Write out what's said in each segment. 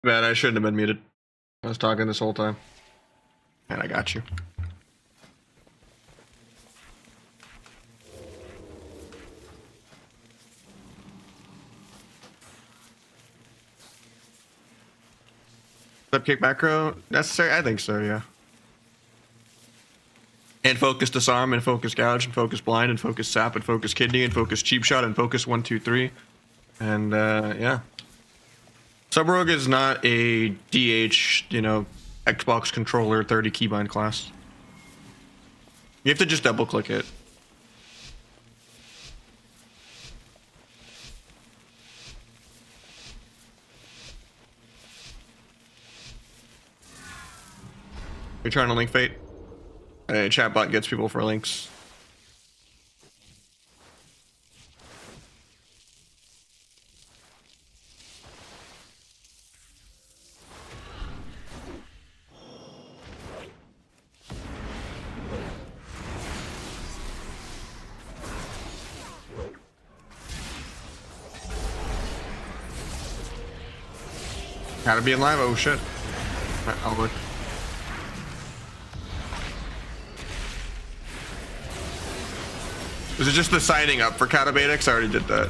Bad, I shouldn't have been muted. I was talking this whole time. And I got you. Step kick macro necessary? I think so, yeah. And focus disarm and focus gouge and focus blind and focus sap and focus kidney and focus cheap shot and focus 1, 2, 3. And yeah. Subrogue is not a DH, you know, Xbox controller 30 keybind class. You have to just double click it. You're trying to link fate? A chatbot gets people for links. Gotta be in live. Oh shit. Right, I'll look. Is it just the signing up for Catabetics? I already did that.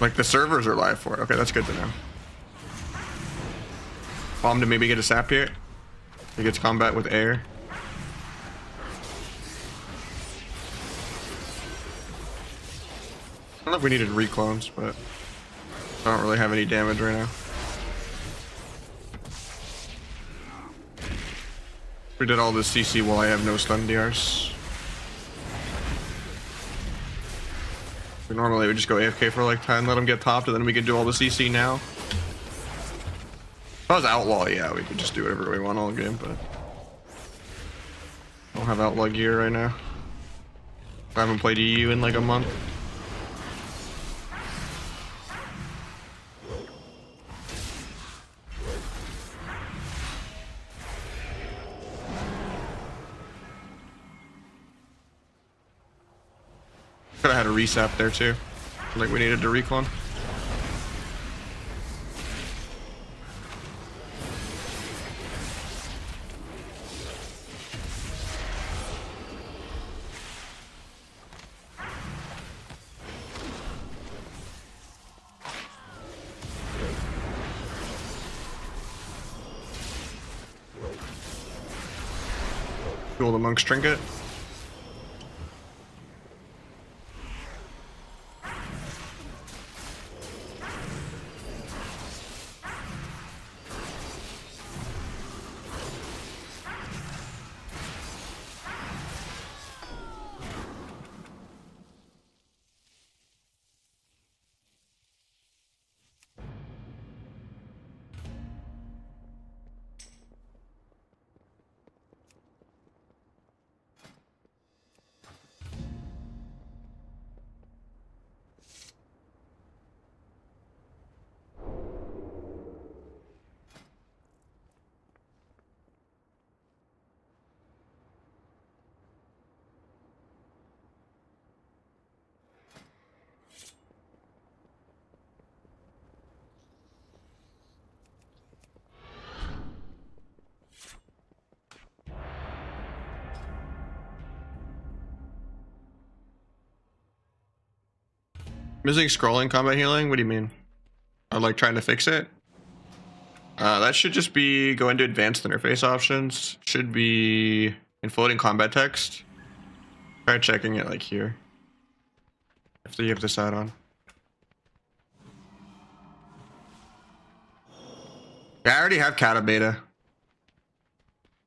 Like the servers are live for it. Okay, that's good to know. Bomb to maybe get a sap here. He gets combat with air. I don't know if we needed reclones, but I don't really have any damage right now. We did all this CC while I have no stun DRs. We normally would just go AFK for like 10, let them get topped, and then we could do all the CC now. If I was Outlaw, yeah, we could just do whatever we want all game, but I don't have Outlaw gear right now. I haven't played EU in like a month. Could have had a resap there too. Like we needed to reclone. Duel the Monk's Trinket. Missing scrolling combat healing? What do you mean? I'm like trying to fix it? That should just be go into advanced interface options. Should be in floating combat text. Try checking it like here. After you have this add-on. Yeah, I already have Cata Beta.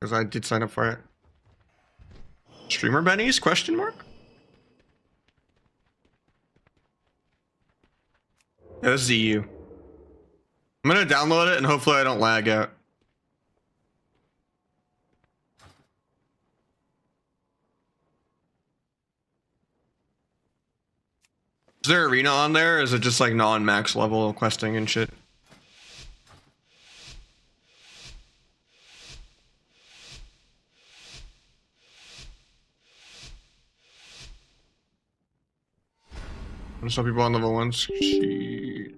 Because I did sign up for it. Streamer bennies? Question mark? Yeah, this is EU. I'm gonna download it and hopefully I don't lag out. Is there arena on there? Or is it just like non-max level questing and shit? There's some people on level 1. Shit.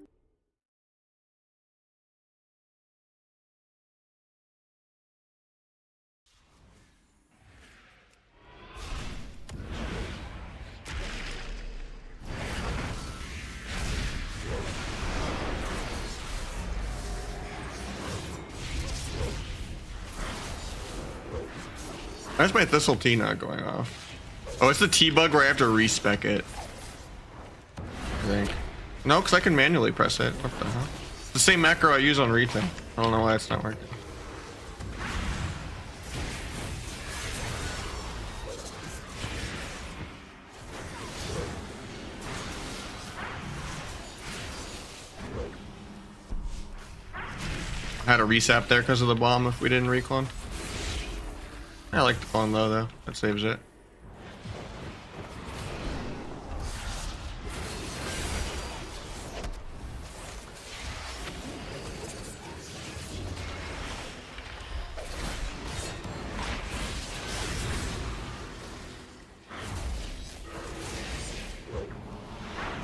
Why is my Thistle T not going off? Oh, it's the T bug where I have to respec it. I think. No, because I can manually press it. What the hell? It's the same macro I use on Rita. I don't know why it's not working. I had a resap there because of the bomb if we didn't reclone. I like the clone though. That saves it.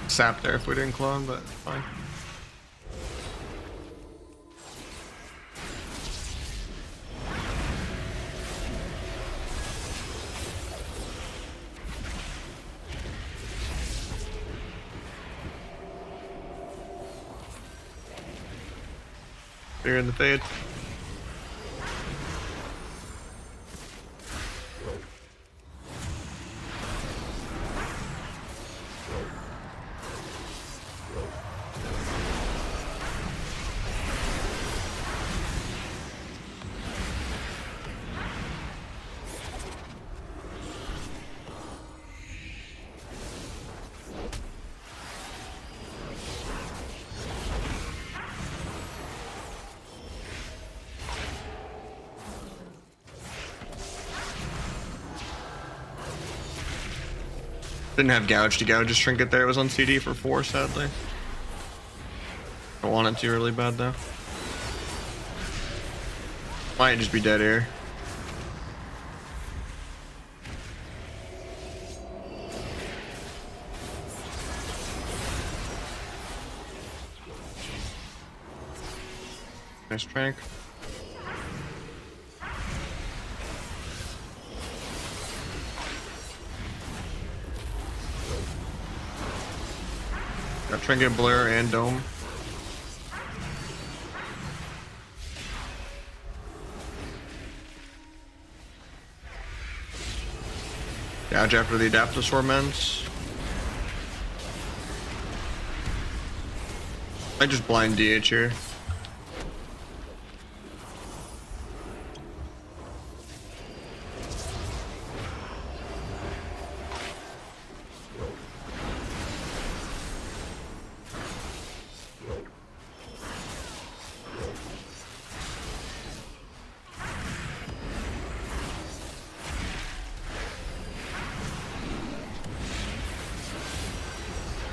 Sap there if we didn't clone, but fine. You're in the fade. Didn't have gouge to gouge his trinket there. It was on CD for 4, sadly. I wanted to really bad though. Might just be dead here. Nice trank. Got trinket, blur, and dome. Gouge after the Adaptosaur ends. I just blind DH here.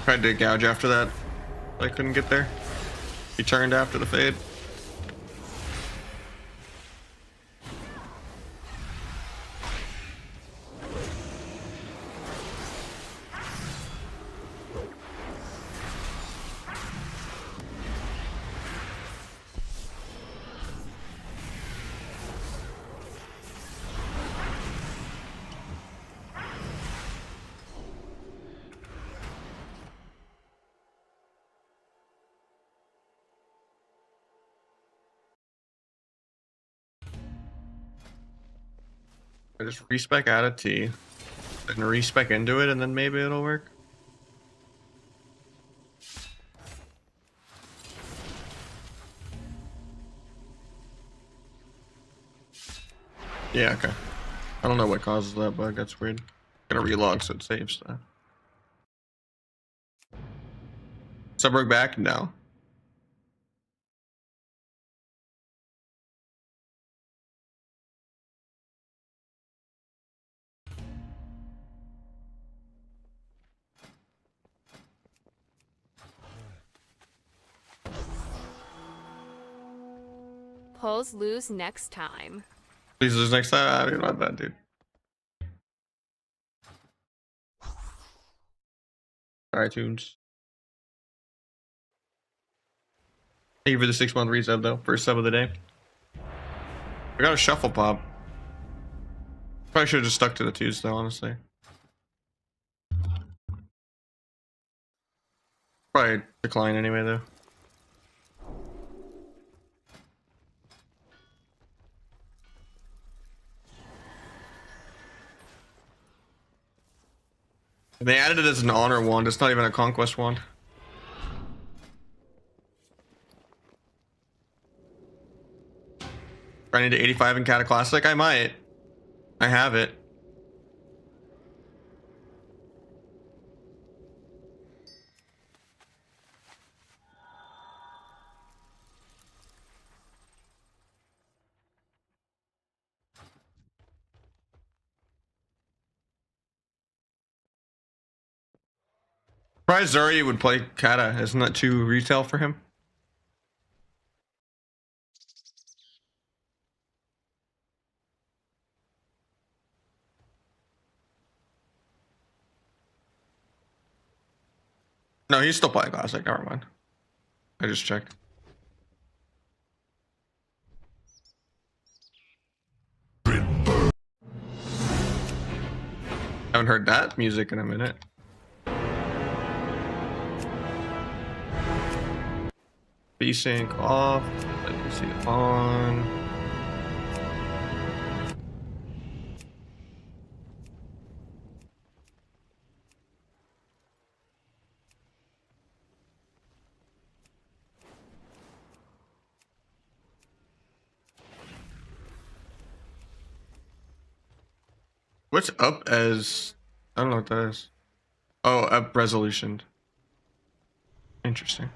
Tried to gouge after that. I couldn't get there. He turned after the fade. I just respec out of T, and respec into it, and then maybe it'll work. Yeah, okay. I don't know what causes that bug. That's weird. Gonna relog so it saves that. Subrug back? No. Pulls lose next time. Please lose next time. I mean, not bad, dude. iTunes. Thank you for the 6-month resub though. First sub of the day. I got a shuffle pop. Probably should have just stuck to the twos though, honestly. Probably decline anyway though. They added it as an honor wand. It's not even a conquest wand. Running to 85 in Cata Classic? I might. I have it. Probably Zuri would play Kata. Isn't that too retail for him? No, he's still playing Classic. Never mind. I just checked. Haven't heard that music in a minute. V-Sync off. Let me see it on. What's up as... I don't know what that is. Oh, up resolution. Interesting.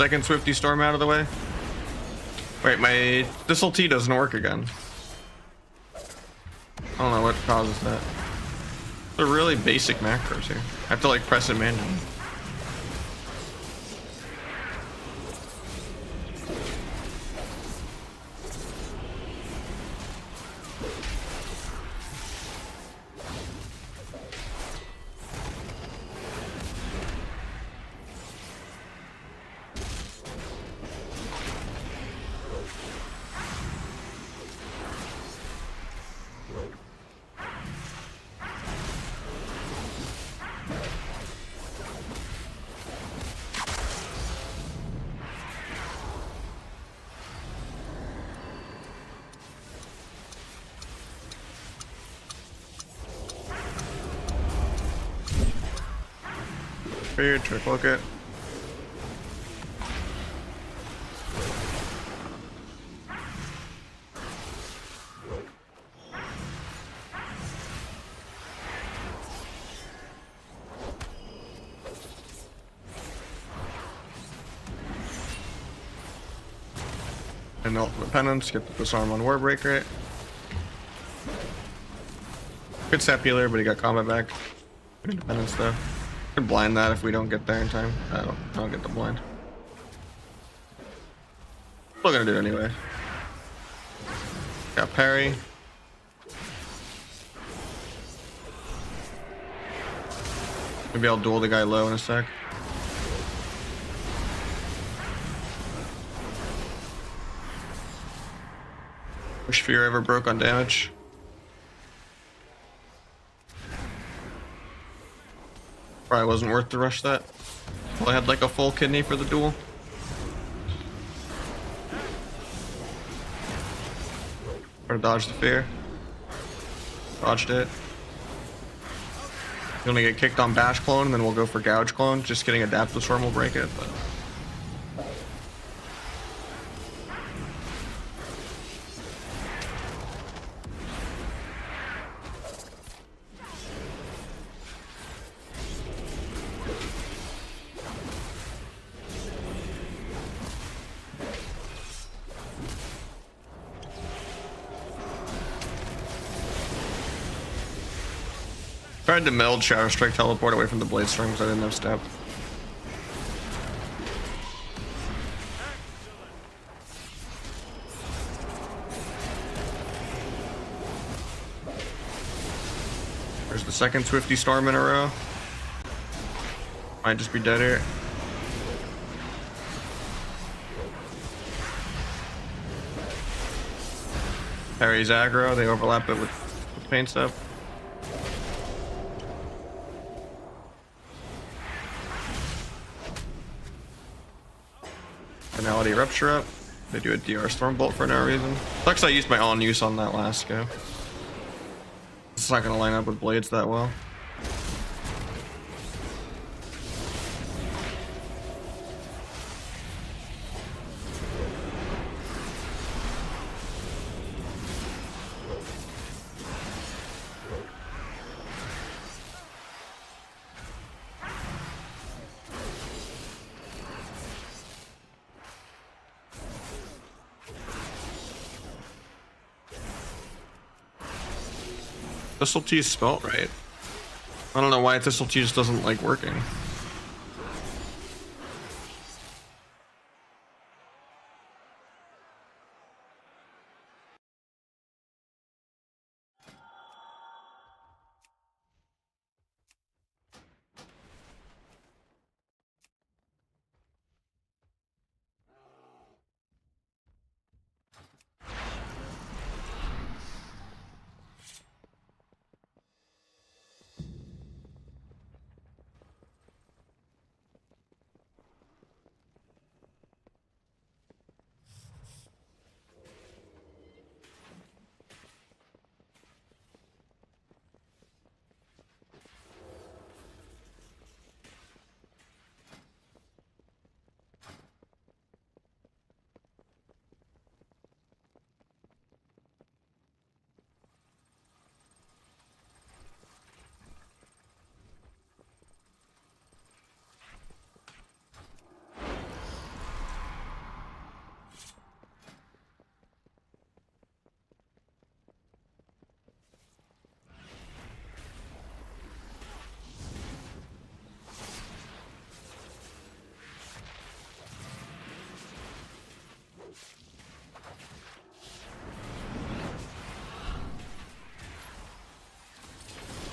Second Swifty Storm out of the way. Wait, my Thistle Tea doesn't work again. I don't know what causes that. They're really basic macros here. I have to like press it manually. Weird, trick it. And ultimate penance, get the disarm on Warbreaker. Good sap-healer, but he got combat back. Good independence though. Could blind that if we don't get there in time. I don't get the blind. Still gonna do it anyway. Got parry. Maybe I'll duel the guy low in a sec. Wish Fear ever broke on damage. Probably wasn't worth to rush that. Well, I had like a full kidney for the duel. Or dodge the fear. Dodged it. You're gonna get kicked on Bash Clone, and then we'll go for Gouge Clone. Just getting Adaptive Storm will break it, but. Tried to meld Shadow Strike teleport away from the Blade Storm because I didn't have step. There's the second Swifty Storm in a row. Might just be dead here. Parry's aggro, they overlap it with Pain Step. Finality Rupture up. They do a DR Stormbolt for no reason. Sucks I used my on use on that last go. It's not gonna line up with blades that well. Thistle Tea is spelt right. I don't know why Thistle Tea just doesn't like working.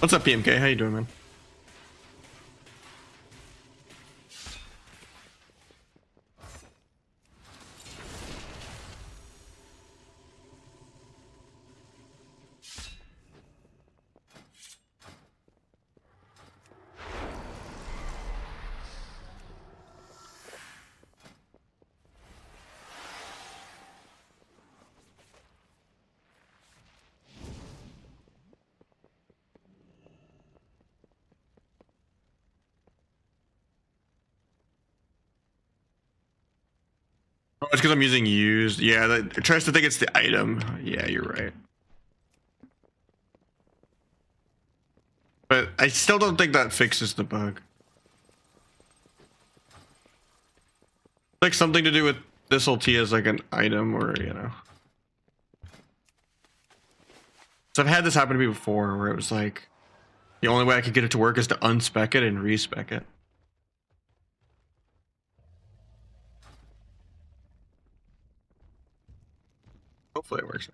What's up, PMK? How you doing, man? Oh, it's because I'm using used. Yeah, it tries to think it's the item. Yeah, you're right. But I still don't think that fixes the bug. Like something to do with this ulti as like an item, or you know. So I've had this happen to me before, where it was like the only way I could get it to work is to unspec it and respec it. Hopefully it works.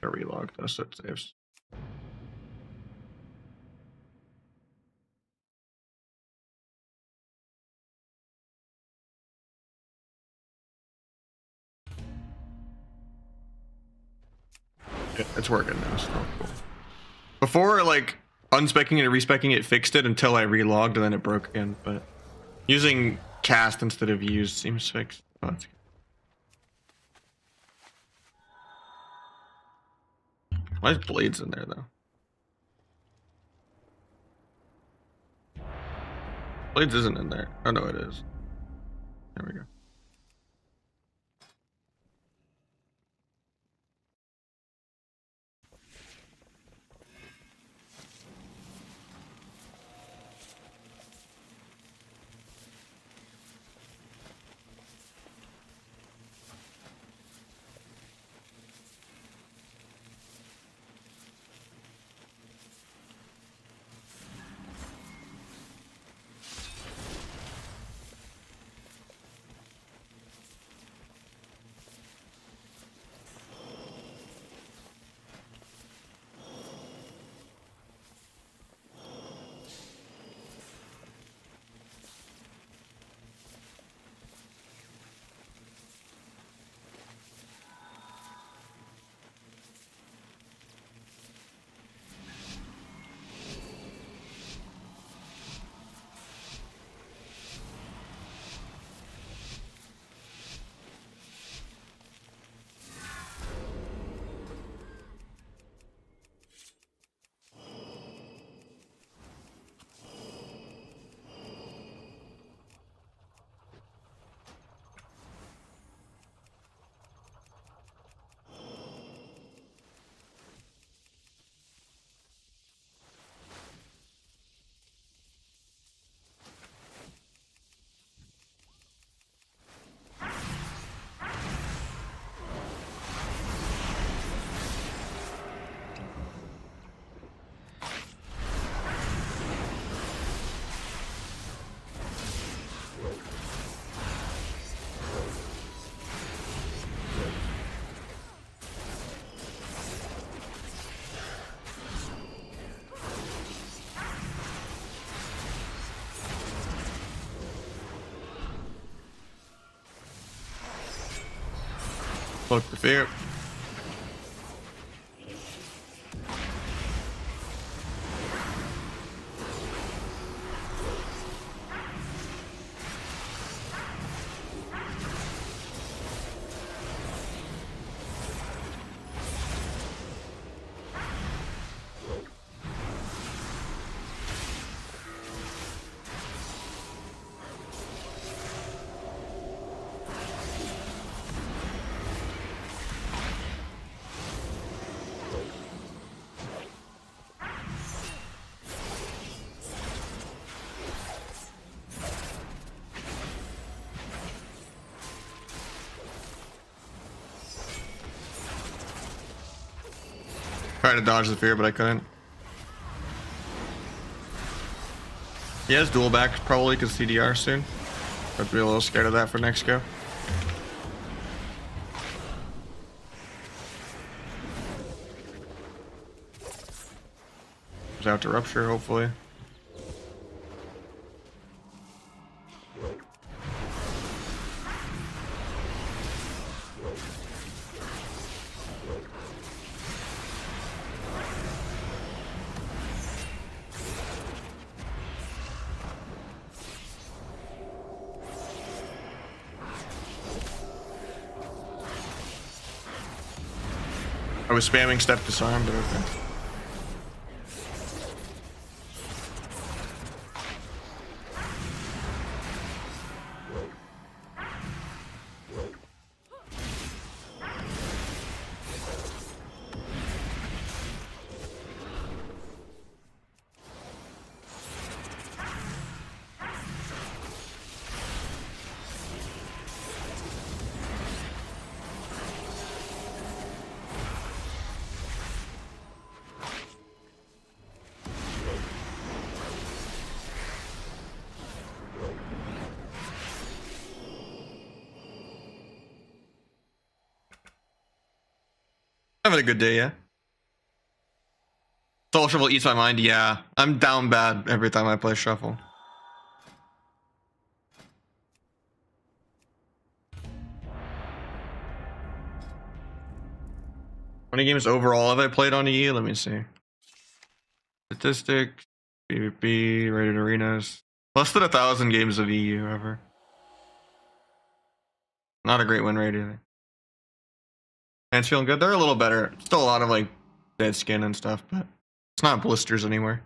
A relog though, so it saves. It's working now, so cool. Before, like, unspecking and respecking it fixed it until I relogged and then it broke again, but using cast instead of use seems fixed. Oh, that's good. Why is Blades in there, though? Blades isn't in there. Oh, no, it is. There we go. Cloak the fear. Tried to dodge the fear, but I couldn't. He has dual back probably because CDR soon. I'd be a little scared of that for next go. He's out to rupture, hopefully. I was spamming step disarm, but okay. Having a good day, yeah. Soul Shuffle eats my mind, yeah. I'm down bad every time I play Shuffle. How many games overall have I played on EE? Let me see. Statistics, PvP, rated arenas. Less than 1,000 games of EU ever. Not a great win rate either. Man's feeling good. They're a little better. Still a lot of like dead skin and stuff, but it's not blisters anymore.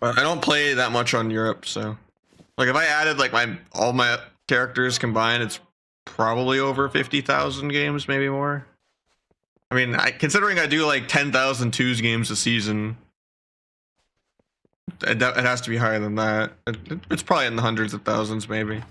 But I don't play that much on Europe, so like if I added like all my characters combined, it's probably over 50,000 games, maybe more. I mean, considering I do like 10,000 twos games a season, it has to be higher than that. It's probably in the hundreds of thousands, maybe.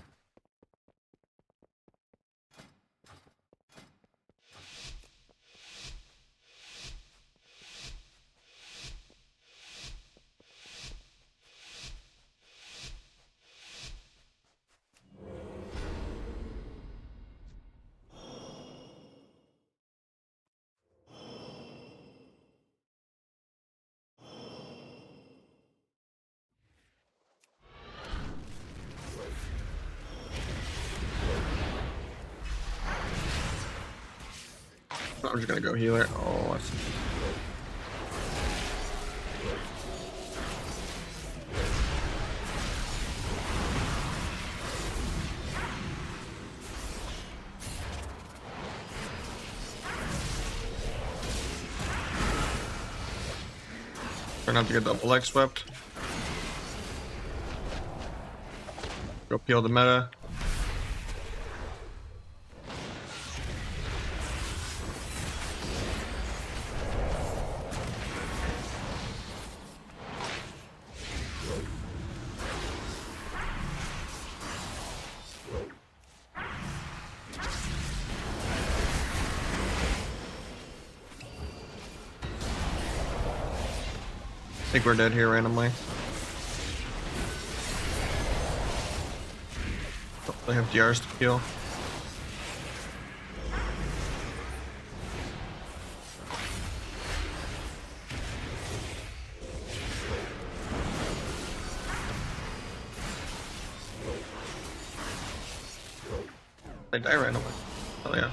I'm just gonna go healer. Oh, I see. Try not to get double leg swept. Go peel the meta. I think we're dead here randomly. Oh, they have DRs to kill. They die randomly. Oh yeah.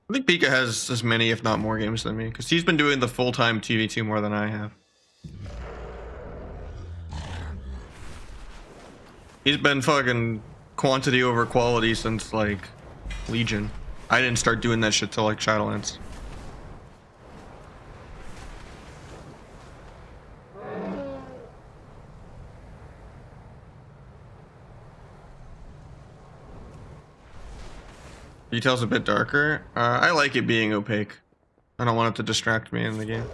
I think Pika has as many, if not more, games than me, because he's been doing the full-time TV2 more than I have. He's been fucking quantity over quality since like Legion. I didn't start doing that shit till like Shadowlands. Details a bit darker. I like it being opaque. I don't want it to distract me in the game.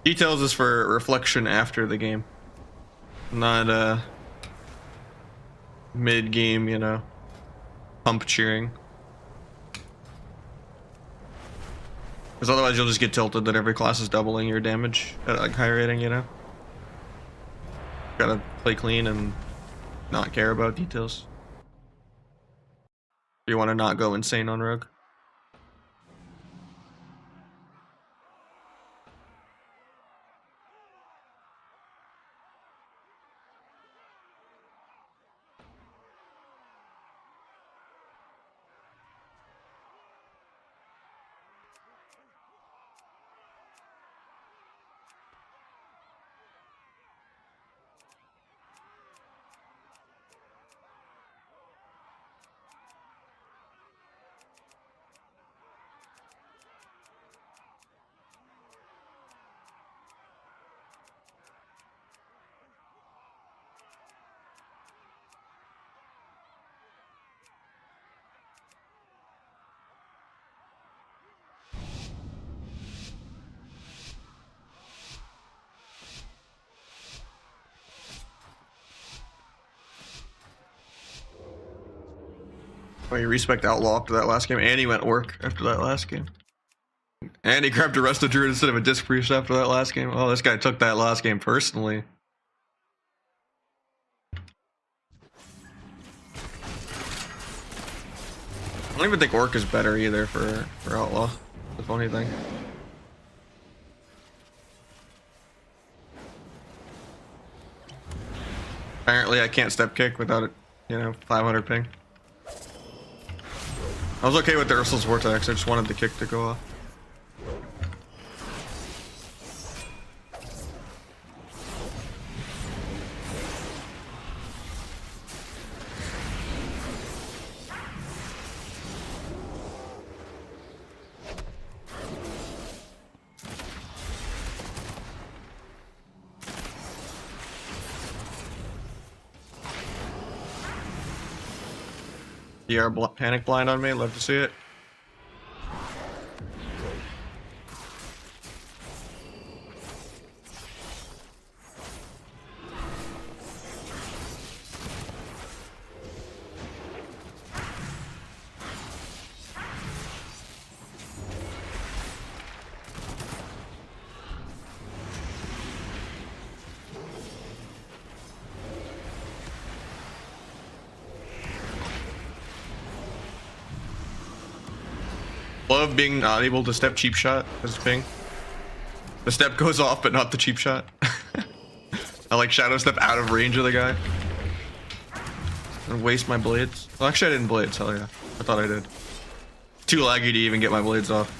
Details is for reflection after the game, not mid-game, you know, pump cheering. Because otherwise you'll just get tilted that every class is doubling your damage at like high rating, you know? Gotta play clean and not care about details. You want to not go insane on Rogue. Oh, you respect Outlaw after that last game, and he went Orc after that last game. And he grabbed a Resto Druid instead of a Disc Priest after that last game. Oh, this guy took that last game personally. I don't even think Orc is better either for Outlaw. The funny thing. Apparently I can't step kick without it, 500 ping. I was okay with the Ursul's Vortex, I just wanted the kick to go off. DR panic blind on me, love to see it. Love being not able to step cheap shot because ping. The step goes off, but not the cheap shot. I like shadow step out of range of the guy. And waste my blades. Well, actually, I didn't blades. Hell yeah. I thought I did. Too laggy to even get my blades off.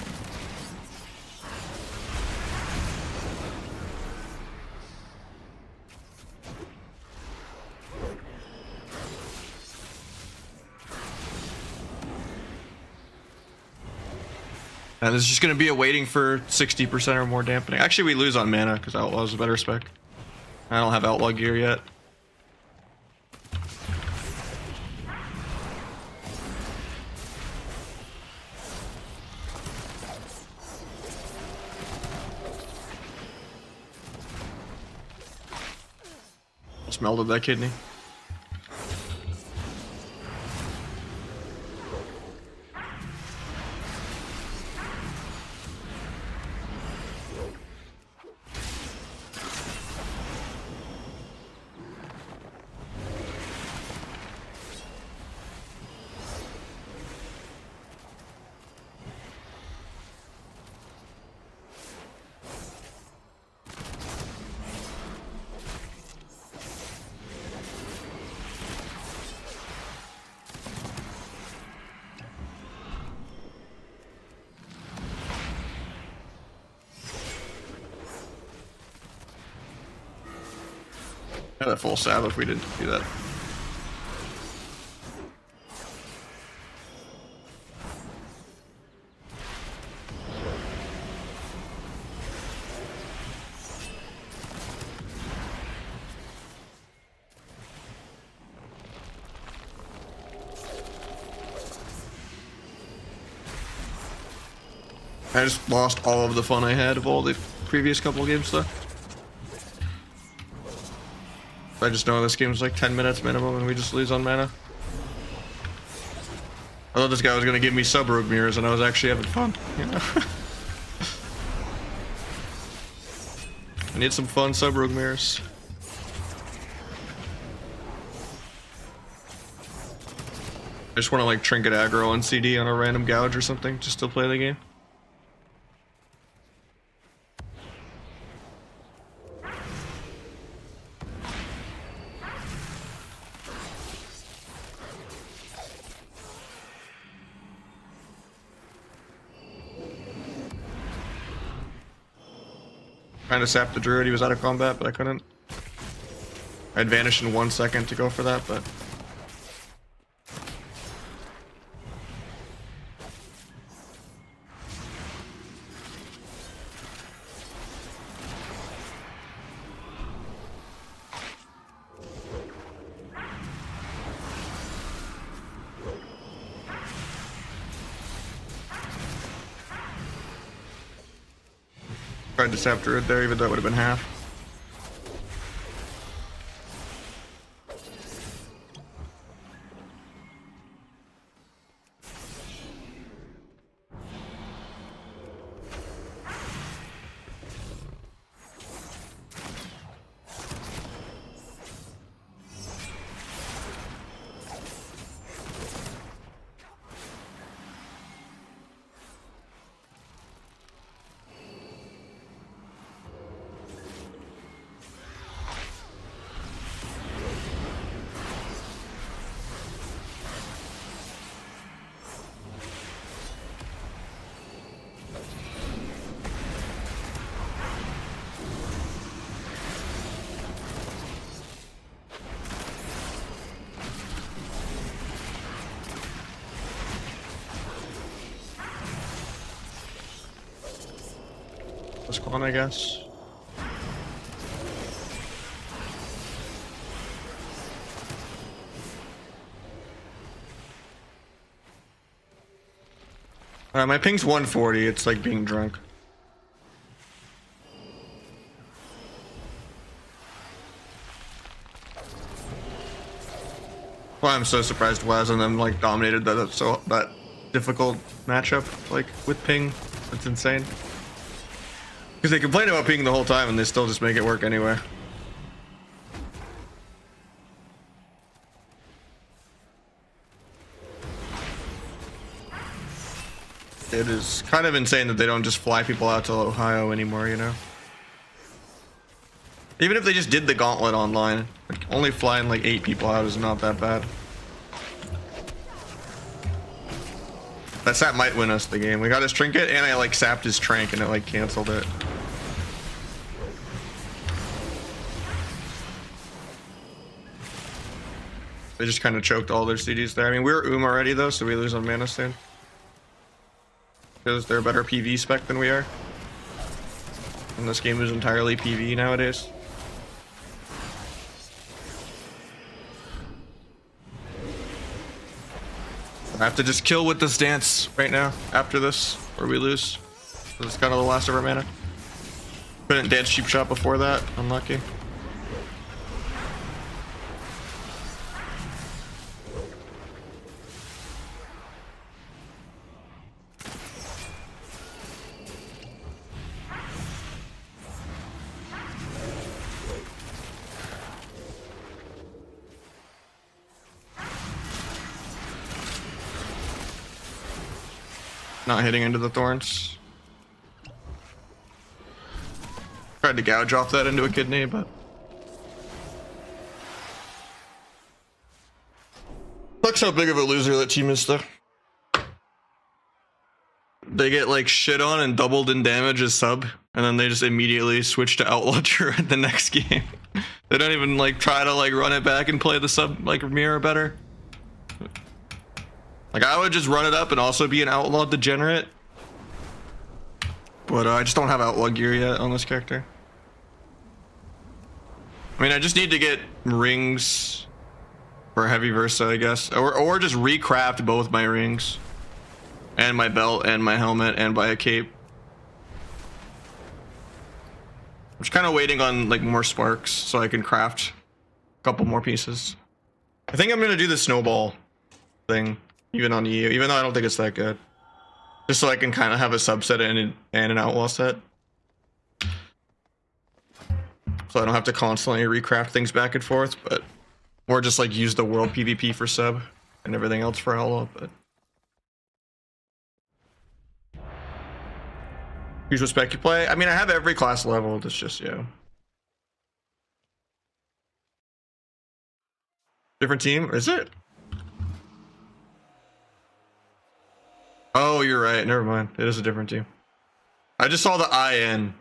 And this is just going to be a waiting for 60% or more dampening. Actually, we lose on mana because Outlaw is a better spec. I don't have Outlaw gear yet. Just melted that kidney. Had a full stab if we didn't do that. I just lost all of the fun I had of all the previous couple of games though. I just know this game's like 10 minutes minimum and we just lose on mana. I thought this guy was gonna give me sub-rogue mirrors and I was actually having fun, I need some fun sub-rogue mirrors. I just wanna like trinket aggro on CD on a random gouge or something just to play the game. Trying to sap the druid, he was out of combat, but I couldn't. I'd vanish in 1 second to go for that, but... Tried to sap druid there, even though it would have been half. This one, I guess. My ping's 140. It's like being drunk. Well, I'm so surprised Waz and them like dominated that difficult matchup like with ping. It's insane. Because they complain about ping the whole time and they still just make it work anyway. It is kind of insane that they don't just fly people out to Ohio anymore, you know? Even if they just did the gauntlet online, like only flying like 8 people out is not that bad. That sap might win us the game. We got his trinket and I like sapped his trank and it like canceled it. They just kind of choked all their CDs there. I mean, we were already though, so we lose on mana soon. Because they're a better PV spec than we are. And this game is entirely PV nowadays. I have to just kill with this dance right now after this, or we lose. This is kind of the last of our mana. Couldn't dance cheap shot before that. Unlucky. Not hitting into the thorns. Tried to gouge off that into a kidney, but looks how big of a loser that team is though. They get like shit on and doubled in damage as sub, and then they just immediately switch to Outlaw Druid the next game. They don't even like try to like run it back and play the sub like mirror better. Like I would just run it up and also be an outlaw degenerate. But I just don't have outlaw gear yet on this character. I mean, I just need to get rings for heavy Versa, I guess. Or just recraft both my rings. And my belt and my helmet and buy a cape. I'm just kind of waiting on like more sparks so I can craft a couple more pieces. I think I'm going to do the snowball thing. Even on EU, even though I don't think it's that good. Just so I can kind of have a subset and an outlaw set. So I don't have to constantly recraft things back and forth, but or just like use the world PvP for sub and everything else for outlaw, but use what spec you play. I mean, I have every class leveled, it's just, yeah. Different team, is it? Oh, you're right. Never mind. It is a different team. I just saw the IN.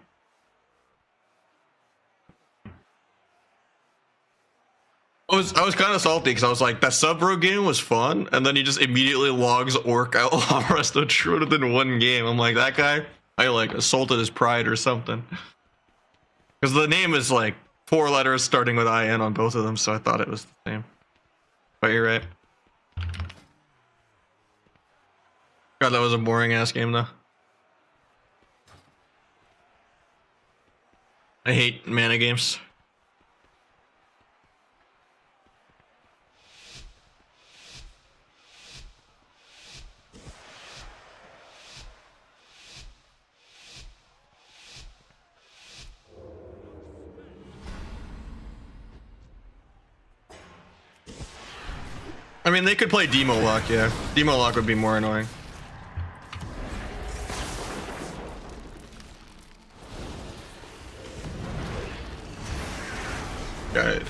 I was kind of salty because I was like, that sub-bro game was fun, and then he just immediately logs Orc Outlaw Resto True within one game. I'm like, that guy, I like assaulted his pride or something. Because the name is like 4 letters starting with IN on both of them, so I thought it was the same. But you're right. God, that was a boring ass game though. I hate mana games. I mean, they could play Demo Lock, yeah. Demo Lock would be more annoying. Got it.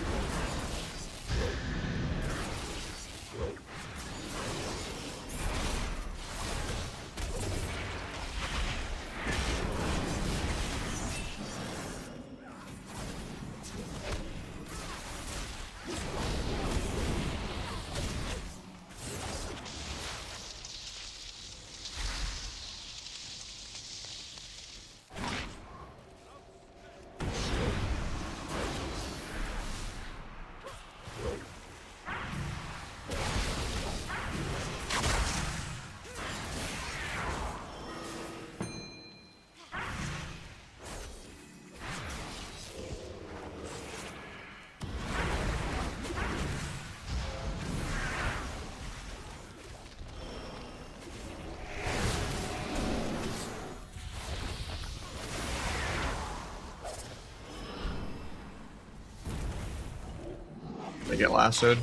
They get lassoed.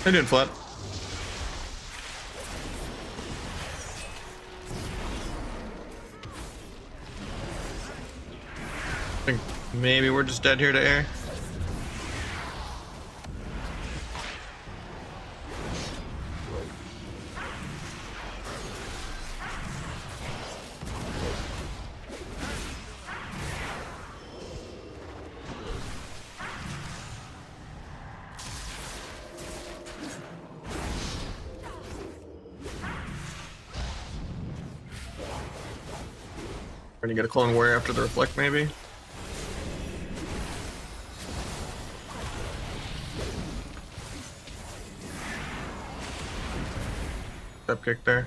They're doing flat. I think maybe we're just dead here to air. We're gonna get a clone warrior after the reflect, maybe. Step kick there.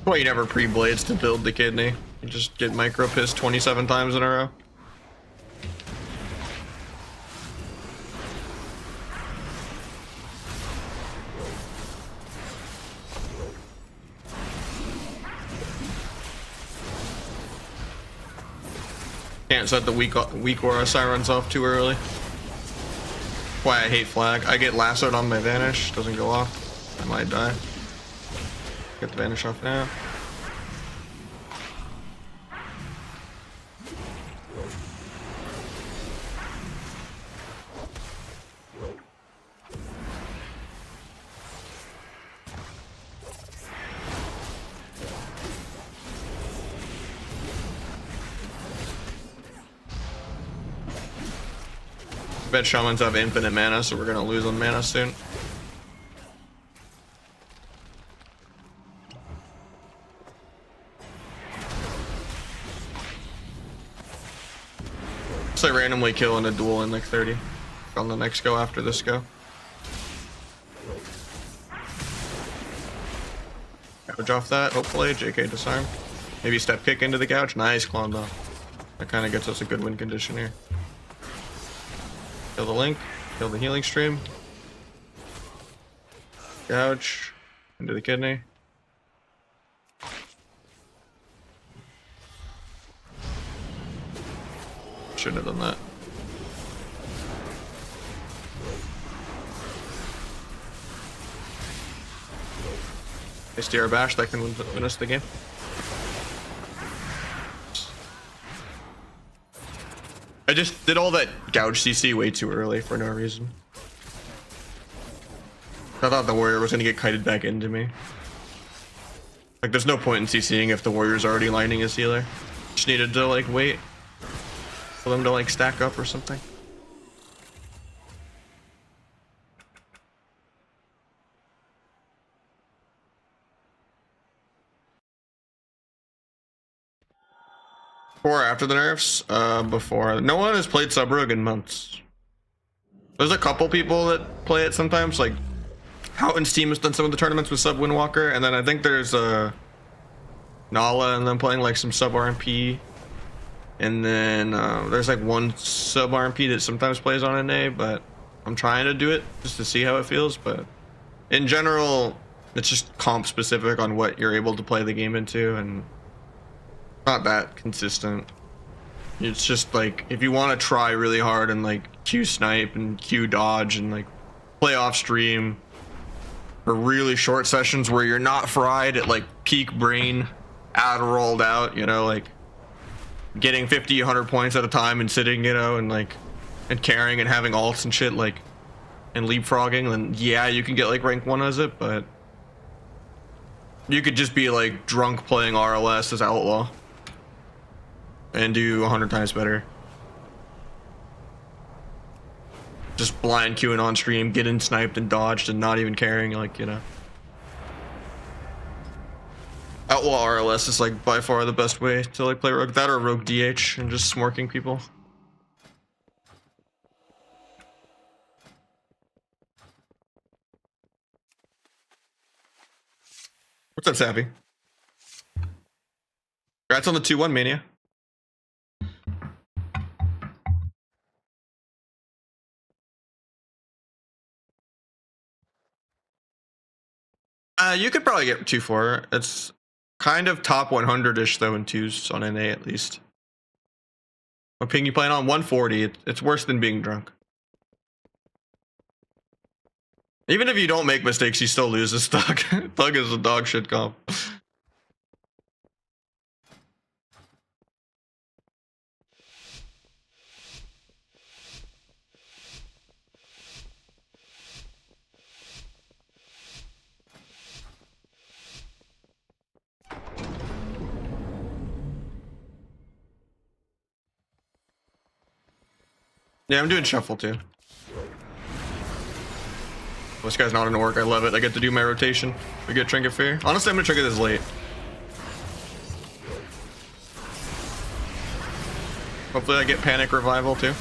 Well, you never pre-blades to build the kidney. You just get micro pissed 27 times in a row. Can't set the weak aura sirens off too early. Why I hate flag. I get lassoed on my vanish, doesn't go off. I might die. Get the vanish off now. I bet shamans have infinite mana, so we're gonna lose on mana soon. I randomly kill in a duel in like 30 on the next go after this go. Gouge off that, hopefully. JK disarm. Maybe step kick into the gouge. Nice clone though. That kind of gets us a good win condition here. Kill the link, kill the healing stream. Gouge into the kidney. Shouldn't have done that. SDR bash, that can win us the game. I just did all that gouge CC way too early for no reason. I thought the warrior was gonna get kited back into me. Like there's no point in CCing if the warrior's already lining his healer. Just needed to like wait for them to like stack up or something. Before or after the nerfs? Before. No one has played Sub Rogue in months. There's a couple people that play it sometimes, like Houghton's team has done some of the tournaments with Sub Windwalker, and then I think there's Nala and them playing like some Sub RMP. And then there's like one Sub RMP that sometimes plays on NA, but I'm trying to do it just to see how it feels. But in general, it's just comp specific on what you're able to play the game into, and not that consistent. It's just like if you want to try really hard and like Q snipe and Q dodge and like play off stream for really short sessions where you're not fried at like peak brain, Adderalled out, you know, like getting 50, 100 points at a time and sitting, you know, and like and carrying and having alts and shit, like, and leapfrogging, then yeah, you can get like rank 1 as it, but you could just be like drunk playing RLS as Outlaw and do 100 times better. Just blind queuing on stream, getting sniped and dodged and not even caring, like, you know. Outlaw RLS is like by far the best way to like play Rogue. That or Rogue DH and just smorking people. What's up, Sappy? Congrats on the 2-1 Mania. You could probably get 2-4. It's kind of top 100-ish though in 2s on NA at least. What ping you playing on? 140. It's worse than being drunk. Even if you don't make mistakes, you still lose this Thug. Thug is a dog shit comp. Yeah, I'm doing shuffle too. This guy's not an orc. I love it. I get to do my rotation. We get Trinket Fear. Honestly, I'm gonna trigger this late. Hopefully I get Panic Revival too.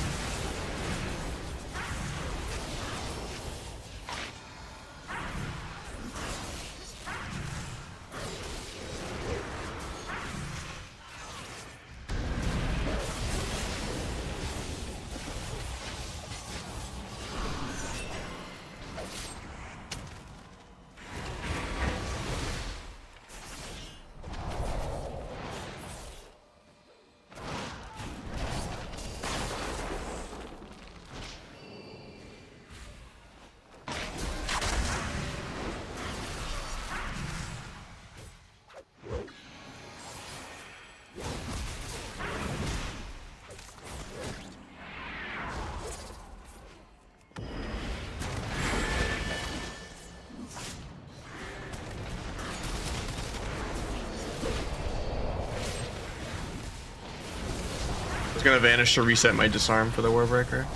Gonna vanish to reset my disarm for the Warbreaker.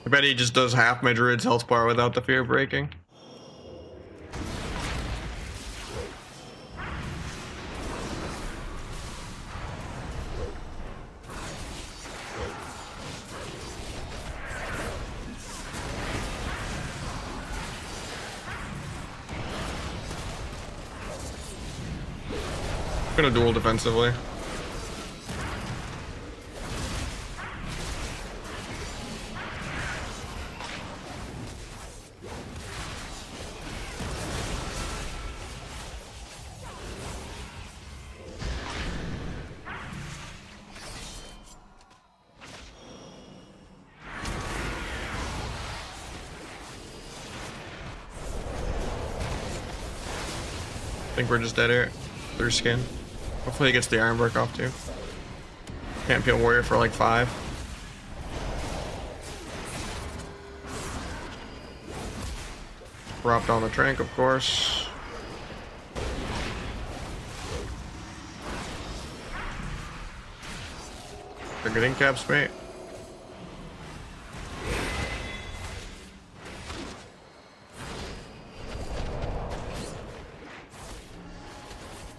I bet he just does half my druid's health bar without the fear breaking. Gonna duel defensively. I think we're just dead here. Through skin. Hopefully he gets the Iron Break off too. Can't peel Warrior for like 5. Dropped on the Trank, of course. They're getting caps, mate.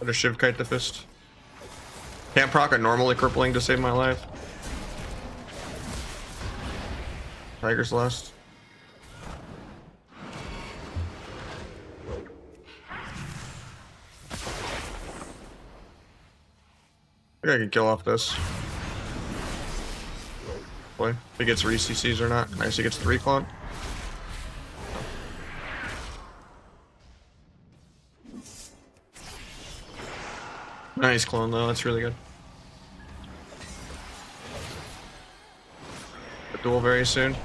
Better Shiv Kite the Fist. Can't proc a normally crippling to save my life. Tiger's Lust. I think I can kill off this. Boy, if he gets re-CCs or not. Nice, he gets 3 clone. Nice clone though, that's really good. A duel very soon.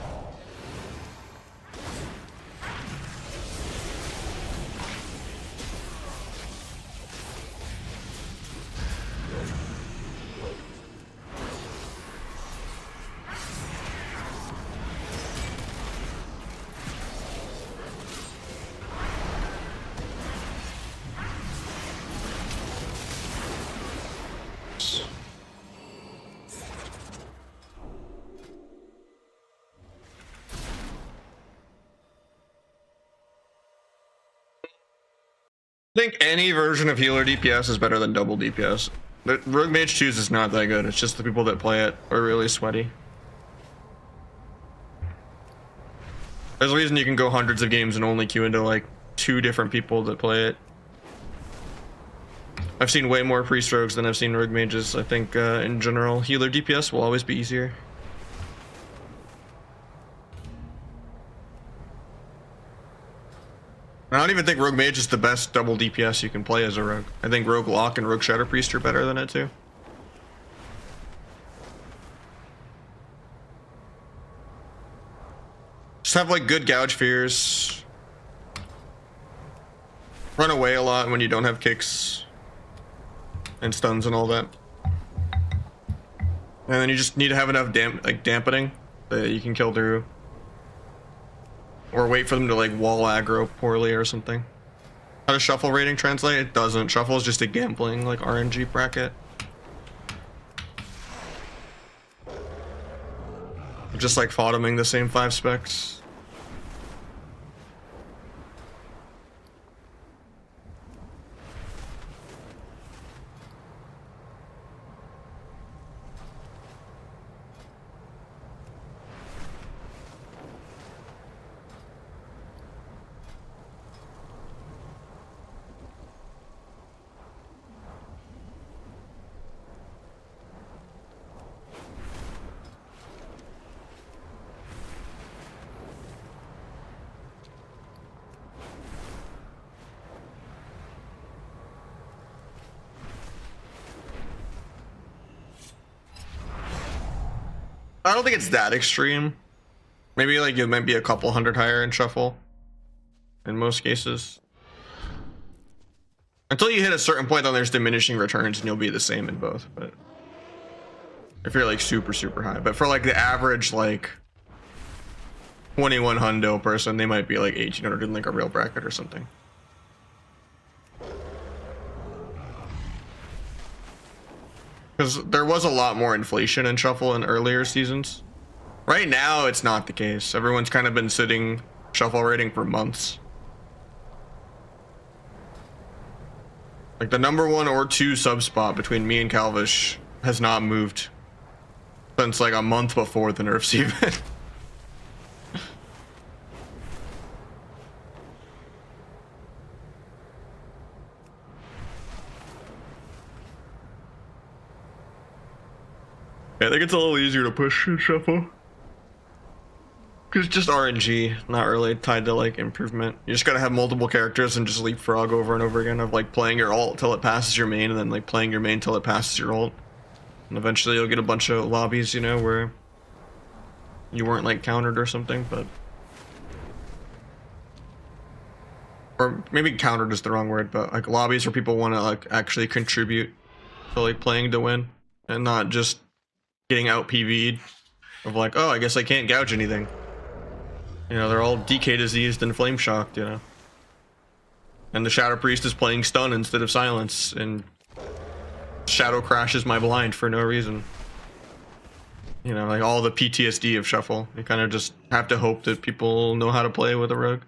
think any version of healer DPS is better than double DPS. The Rogue Mage 2 is not that good. It's just the people that play it are really sweaty. There's a reason you can go hundreds of games and only queue into like 2 different people that play it. I've seen way more priest rogues than I've seen rogue mages. I think in general, healer DPS will always be easier. I don't even think rogue mage is the best double DPS you can play as a rogue. I think rogue lock and rogue shadow priest are better than it too. Just have like good gouge fears. Run away a lot when you don't have kicks and stuns and all that. And then you just need to have enough dampening that you can kill through. Or wait for them to like wall aggro poorly or something. How does shuffle rating translate? It doesn't. Shuffle is just a gambling like RNG bracket. Just like bottoming the same 5 specs. I don't think it's that extreme. Maybe like it might be a couple hundred higher in shuffle in most cases. Until you hit a certain point, then there's diminishing returns and you'll be the same in both. But if you're like super high, but for like the average like 21 hundo person, they might be like 1800 in like a real bracket or something. Because there was a lot more inflation in shuffle in earlier seasons. Right now, it's not the case. Everyone's kind of been sitting shuffle rating for months. Like the number 1 or 2 sub spot between me and Calvish has not moved since like a month before the nerfs even. Yeah, I think it's a little easier to push in shuffle. Cause it's just RNG, not really tied to like improvement. You just gotta have multiple characters and just leapfrog over and over again of like playing your ult till it passes your main and then like playing your main till it passes your ult. And eventually you'll get a bunch of lobbies, you know, where you weren't like countered or something, but... Or maybe countered is the wrong word, but like lobbies where people want to like actually contribute to like playing to win and not just getting out PV'd of like, oh, I guess I can't gouge anything. You know, they're all DK diseased and flame shocked, you know. And the Shadow Priest is playing stun instead of silence, and Shadow crashes my blind for no reason. You know, like all the PTSD of shuffle. You kind of just have to hope that people know how to play with a rogue.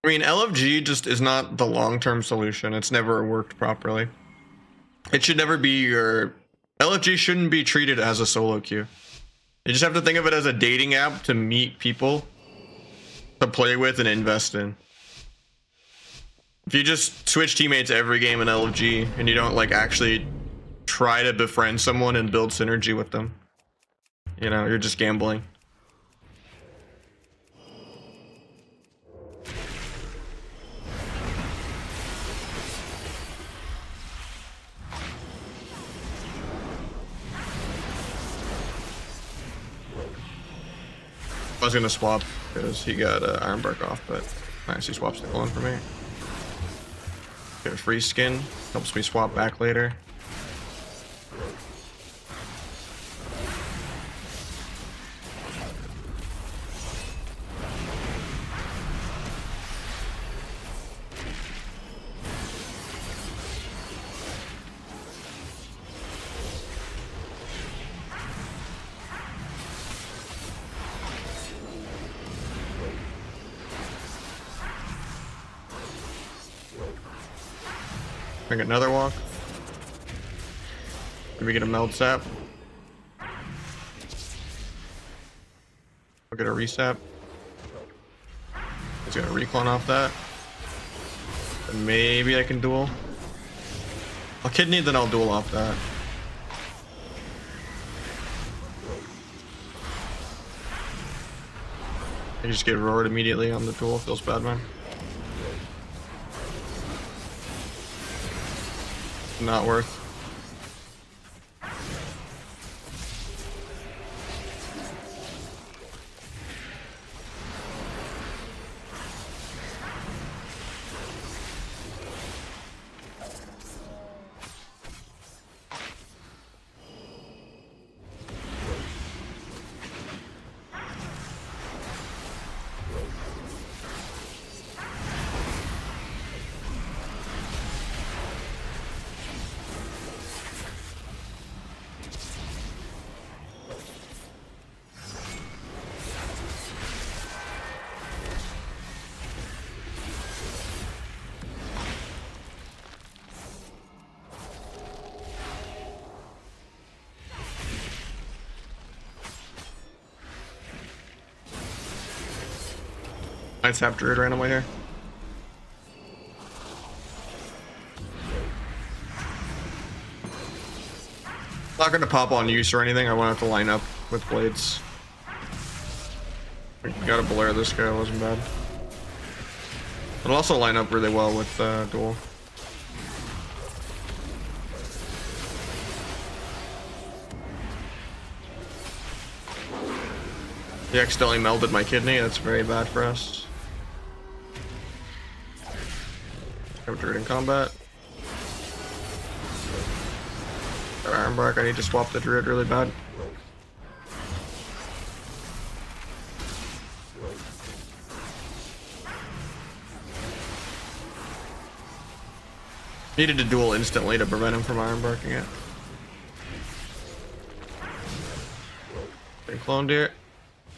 I mean, LFG just is not the long-term solution. It's never worked properly. It should never be your... LFG shouldn't be treated as a solo queue. You just have to think of it as a dating app to meet people to play with and invest in. If you just switch teammates every game in LFG and you don't like actually try to befriend someone and build synergy with them, you know, you're just gambling. I was gonna swap because he got Ironbark off, but nice, he swaps the clone for me. Get a free skin, helps me swap back later. Bring another walk. Maybe get a meld sap. We'll get a resap. He's gonna reclone off that. And maybe I can duel. I'll kidney, then I'll duel off that. I just get roared immediately on the duel. Feels bad, man. Not worth. I'd tap Druid randomly here. Not gonna pop on use or anything. I won't have to line up with blades. We gotta blur this guy, wasn't bad. It'll also line up really well with duel. He accidentally melded my kidney. That's very bad for us. Have Druid in combat. Ironbark, I need to swap the Druid really bad. Needed to duel instantly to prevent him from Ironbarking it. They cloned here.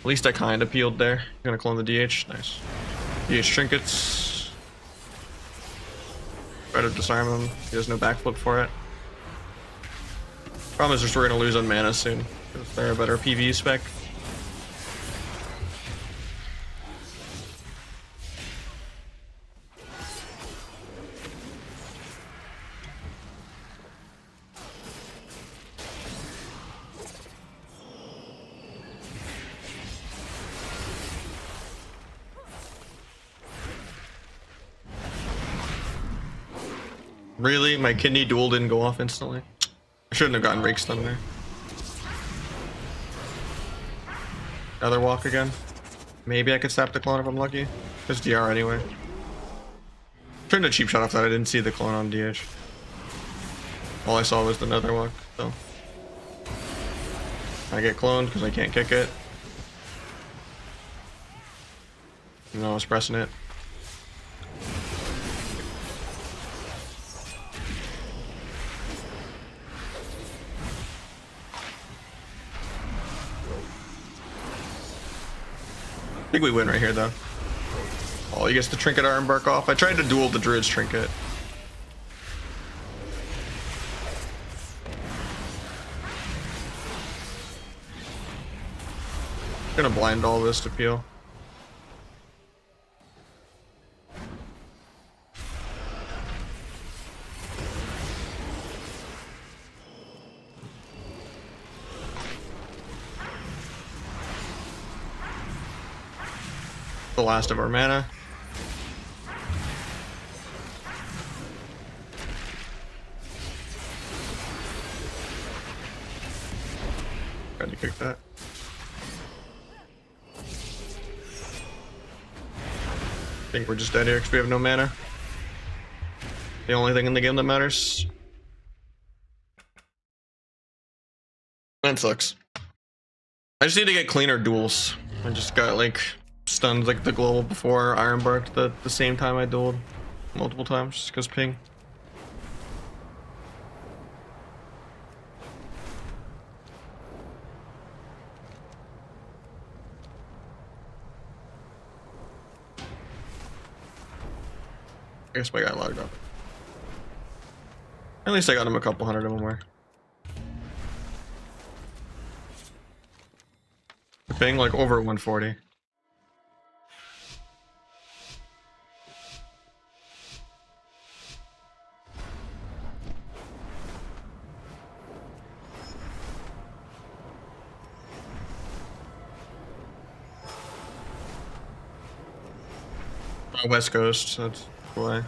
At least I kind of peeled there. Gonna clone the DH. Nice. DH trinkets. Try to disarm him. He has no backflip for it. Problem is just we're gonna lose on mana soon. Because they're a better PV spec. Really? My kidney duel didn't go off instantly? I shouldn't have gotten rake stun there. Another walk again. Maybe I could sap the clone if I'm lucky. There's DR anyway. Turned a cheap shot off that. I didn't see the clone on DH. All I saw was the nether walk, so. I get cloned because I can't kick it. No, I was pressing it. I think we win right here though. Oh, he gets the Trinket Ironbark off. I tried to duel the Druid's Trinket. Gonna blind all this to peel. The last of our mana. Tried to kick that. I think we're just dead here because we have no mana. The only thing in the game that matters. That sucks. I just need to get cleaner duels. I just got like stunned like the global before Ironbarked the same time I dueled multiple times just because ping. I guess my guy logged up. At least I got him a couple hundred of them more. Ping like over 140. West Coast, that's why.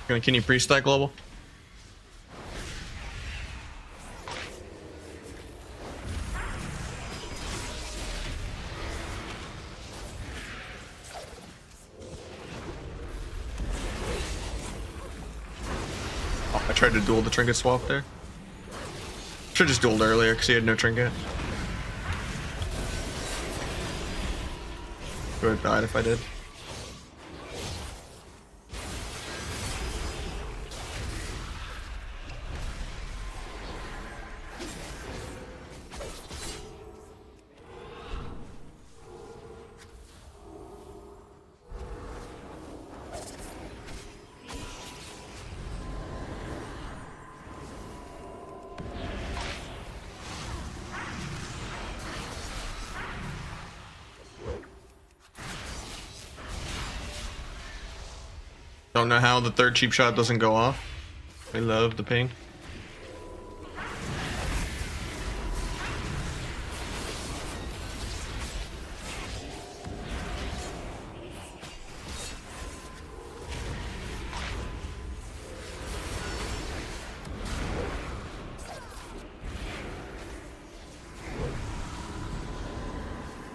Can you pre-stack global? Oh, I tried to duel the trinket swap there. Should just dueled earlier because he had no trinket. Would have died if I did. Don't know how the third cheap shot doesn't go off. I love the ping.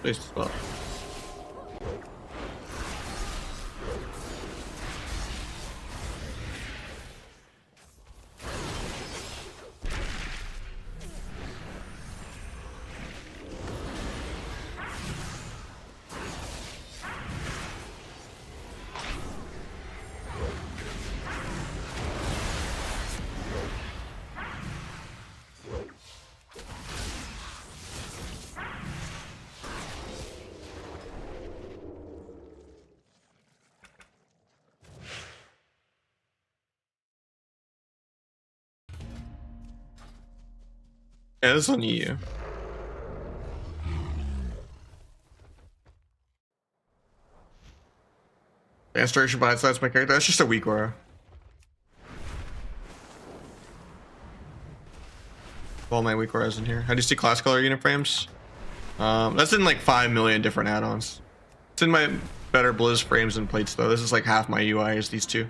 Place the spot. Yeah, this is on EU. Advanced duration besides my character. That's just a weak aura. All my weak auras in here. How do you see class color unit frames? That's in like 5 million different add-ons. It's in my better Blizz frames and plates though. This is like half my UI is these two.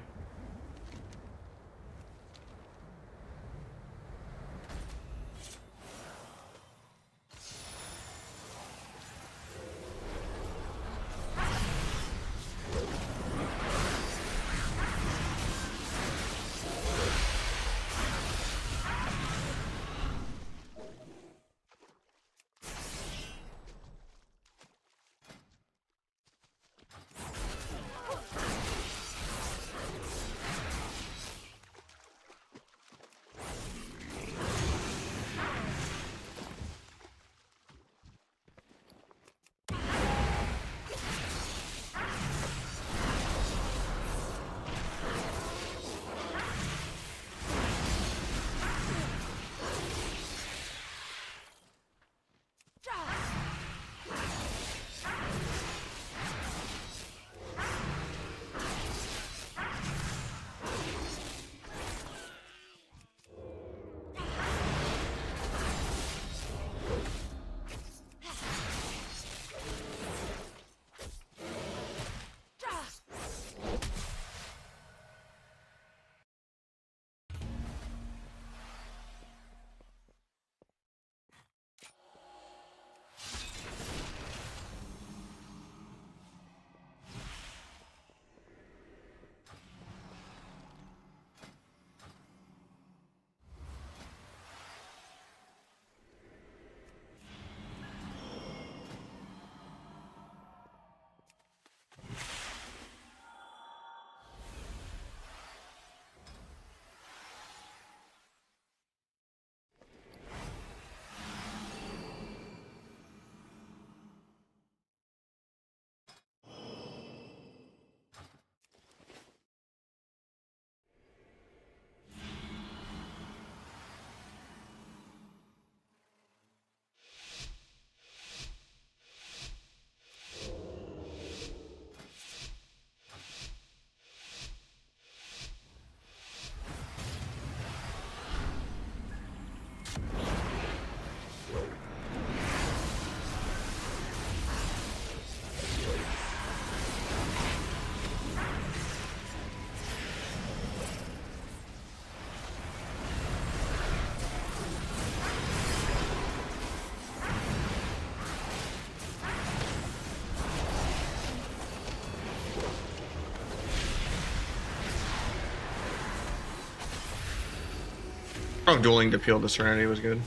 Oh, dueling to peel the Serenity was good.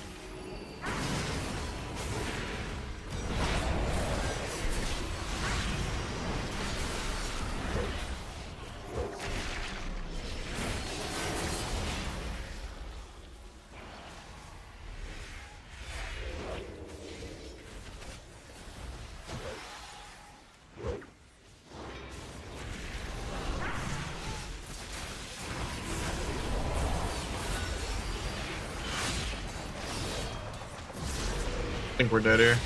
I think we're dead here.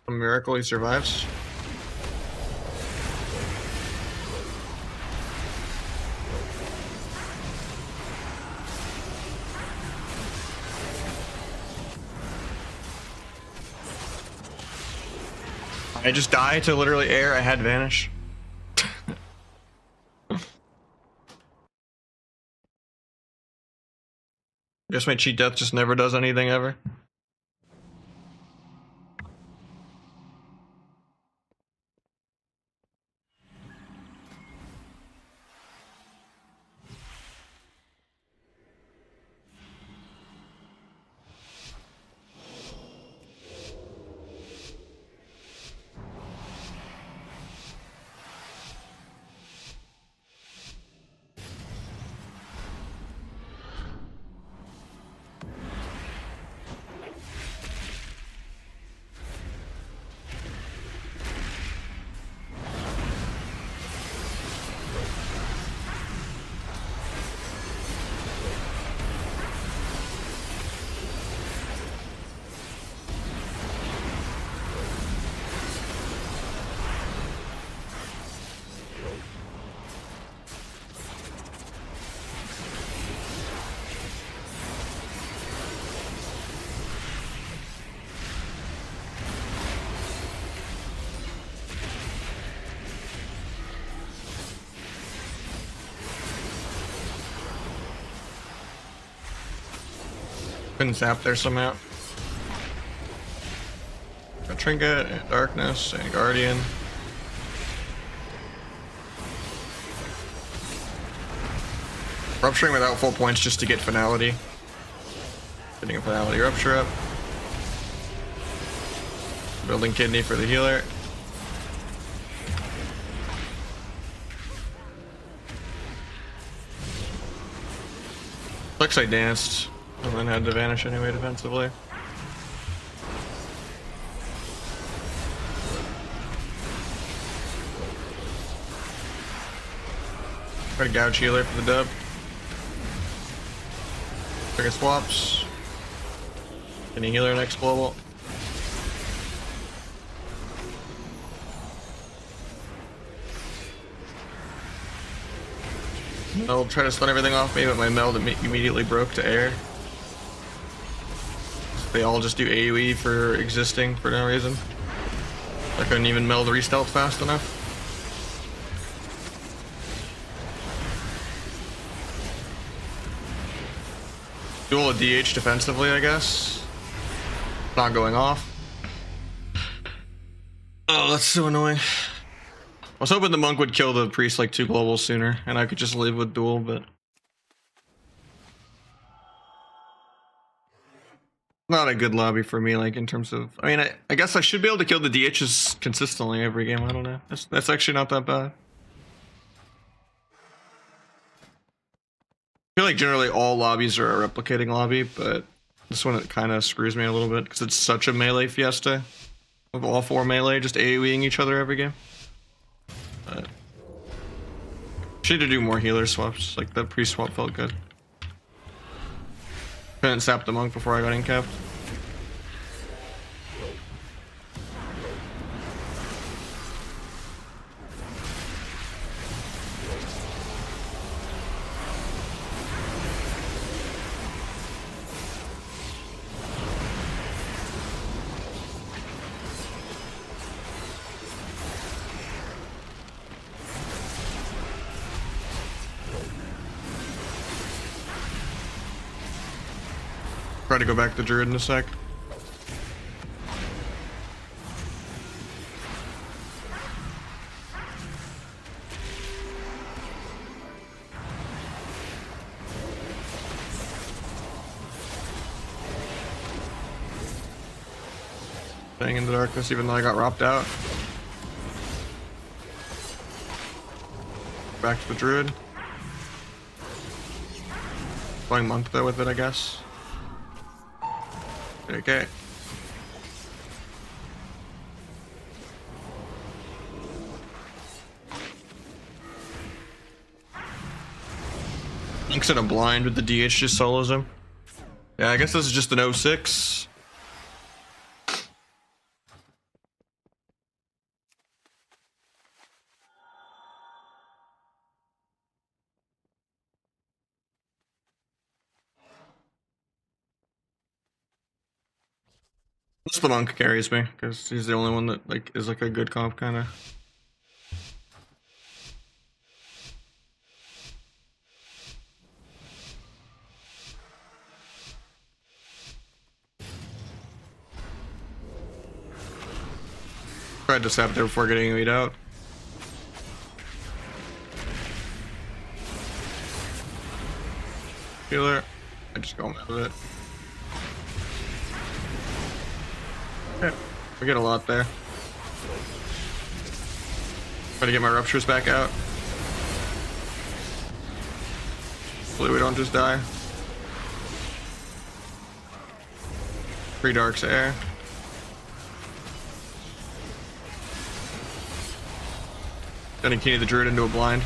A miracle he survives. I just died to literally air. I had vanish. Guess my cheat death just never does anything ever. Couldn't zap there somehow. A trinket, and darkness, and guardian. Rupturing without full points just to get finality. Getting a finality rupture up. Building kidney for the healer. Looks like danced. And then had to vanish anyway defensively. Try to gouge healer for the dub. Trigger swaps. Any healer next global. I'll try to stun everything off me, but my meld immediately broke to air. They all just do AoE for existing for no reason. I couldn't even meld re-stealth fast enough. Duel a DH defensively, I guess. Not going off. Oh, that's so annoying. I was hoping the monk would kill the priest like 2 globals sooner, and I could just live with duel, but... Not a good lobby for me, like in terms of... I mean, I guess I should be able to kill the DHs consistently every game, I don't know. That's actually not that bad. I feel like generally all lobbies are a replicating lobby, but this one it kind of screws me a little bit because it's such a melee fiesta. Of all 4 melee just AoEing each other every game. But... should do more healer swaps, like that pre-swap felt good. Couldn't sap the monk before I got incapped. Try to go back to Druid in a sec. Staying in the darkness even though I got robbed out. Back to the druid. Playing monk though with it, I guess. Okay. Monk's in a blind with the DH just solos him. Yeah, I guess this is just an 06. Just the monk carries me because he's the only one that like is like a good comp kind of. Tried to sap there before getting weed out. Healer. I just go mad with it. Okay. We get a lot there. Try to get my ruptures back out. Hopefully we don't just die. 3 darks air. Gonna key the druid into a blind.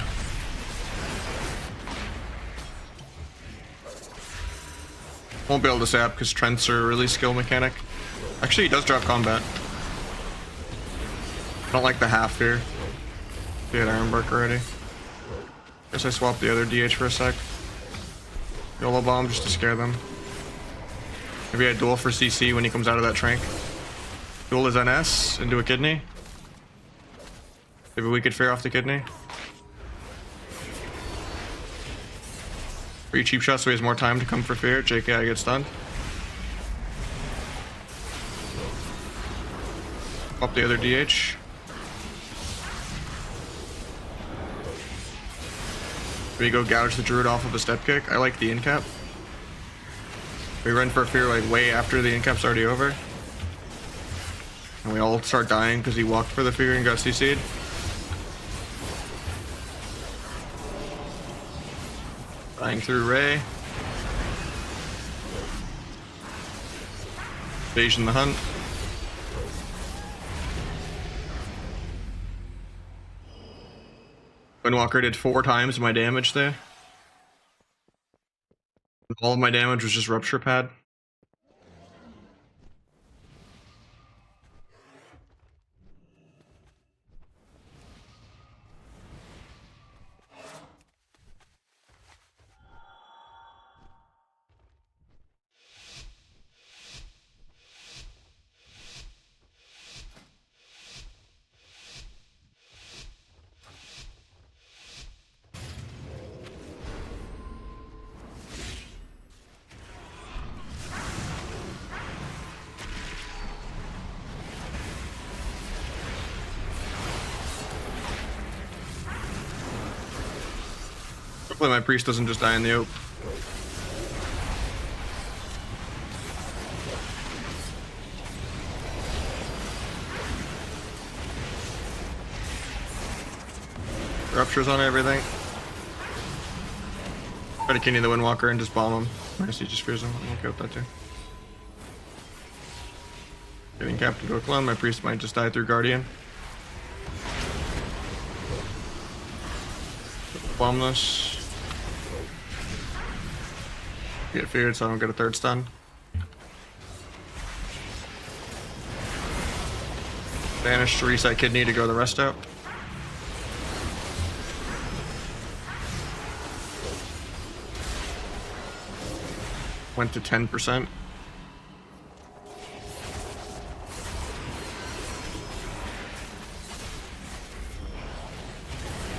Won't be able to sap because Trents are really skill mechanic. Actually, he does drop combat. I don't like the half here. He had Ironbark already. Guess I swapped the other DH for a sec. YOLO bomb just to scare them. Maybe I duel for CC when he comes out of that trank. Duel his NS into a kidney. Maybe we could fear off the kidney. 3 cheap shots so he has more time to come for fear. JK, I get stunned. Up the other DH. We go gouge the druid off of a step kick. I like the in-cap. We run for fear like way after the in-cap's already over. And we all start dying because he walked for the fear and got CC'd. Dying through Ray. Invasion the hunt. Windwalker did 4 times my damage there. All of my damage was just rupture pad. Hopefully my priest doesn't just die in the ope. Ruptures on everything. Try to kidney the Windwalker and just bomb him. I guess he just fears him. I'm okay with that too. Getting captain to a clone. My priest might just die through Guardian. Bomb this. Get feared so I don't get a 3rd stun. Banish to reset kidney to go the rest out. Went to 10%.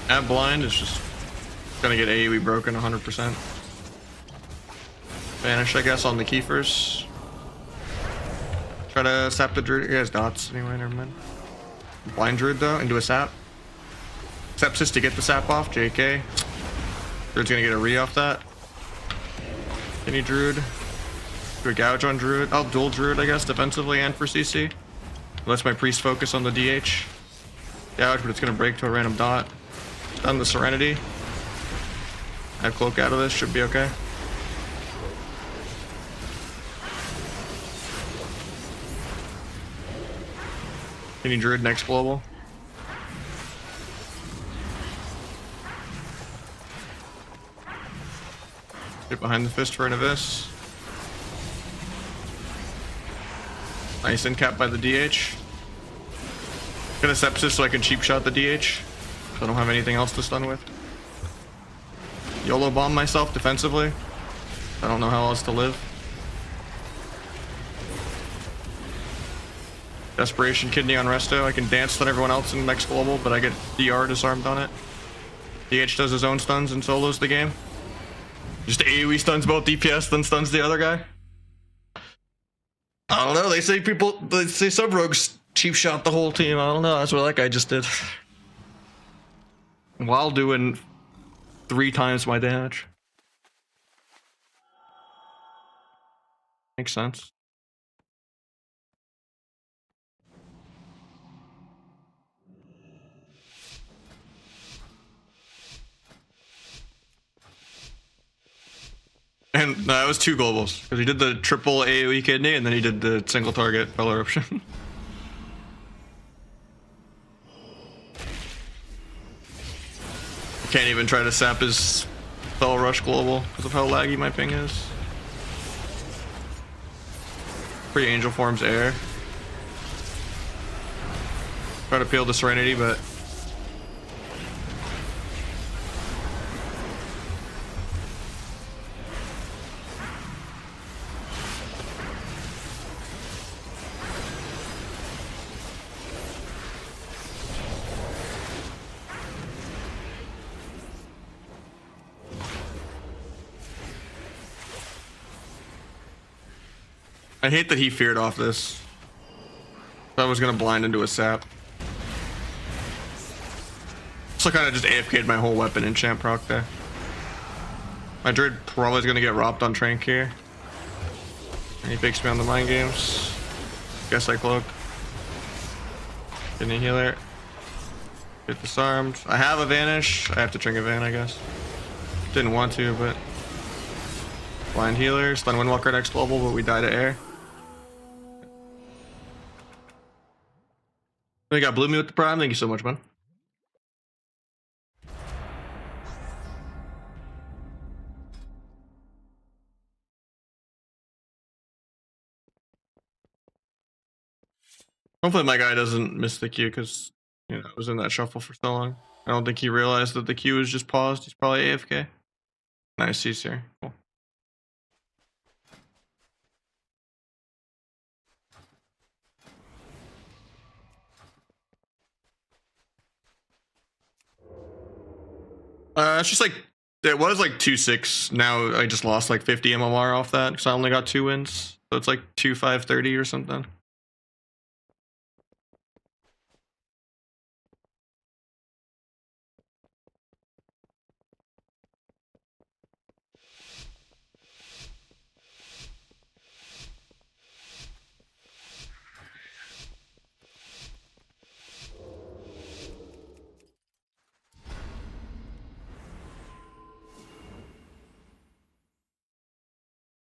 At blind is just gonna get AoE broken 100%. Vanish, I guess, on the Keepers. Try to sap the druid. He has dots anyway, never mind. Blind druid though, into a sap. Sepsis to get the sap off, JK. Druid's gonna get a re off that. Any druid. Do a gouge on druid. I'll dual druid, I guess, defensively and for CC. Lets my priest focus on the DH. Gouge, but it's gonna break to a random dot. Stun the Serenity. I have cloak out of this, should be okay. Any druid next global. Get behind the fist for an Abyss. Nice incap by the DH. Get a Sepsis so I can cheap shot the DH. So I don't have anything else to stun with. YOLO bomb myself defensively. I don't know how else to live. Desperation Kidney on Resto. I can dance stun everyone else in the next global, but I get DR disarmed on it. DH does his own stuns and solos the game. Just AoE stuns both DPS, then stuns the other guy. I don't know. They say some rogues cheap shot the whole team. I don't know. That's what that guy just did. While doing 3 times my damage. Makes sense. And no, it was 2 globals because he did the triple AoE kidney and then he did the single target Fellow Eruption. I can't even try to sap his Fellow Rush global because of how laggy my ping is. Free Angel Forms air. Try to peel the Serenity, but I hate that he feared off this. I was gonna blind into a sap. So I kind of just AFK'd my whole weapon in champ proc there. My druid probably is gonna get robbed on Trank here. And he fakes me on the mind games. Guess I cloak. Kidney healer. Get disarmed. I have a vanish. I have to drink a van, I guess. Didn't want to, but blind healer. Stun Windwalker next global, but we die to air. We got Blue Me with the Prime. Thank you so much, man. Hopefully my guy doesn't miss the queue because, you know, I was in that shuffle for so long. I don't think he realized that the queue was just paused. He's probably AFK. Nice, he's here. Cool. It's just like, it was like 2-6. Now I just lost like 50 MMR off that because I only got 2 wins. So it's like 2-5-30 or something.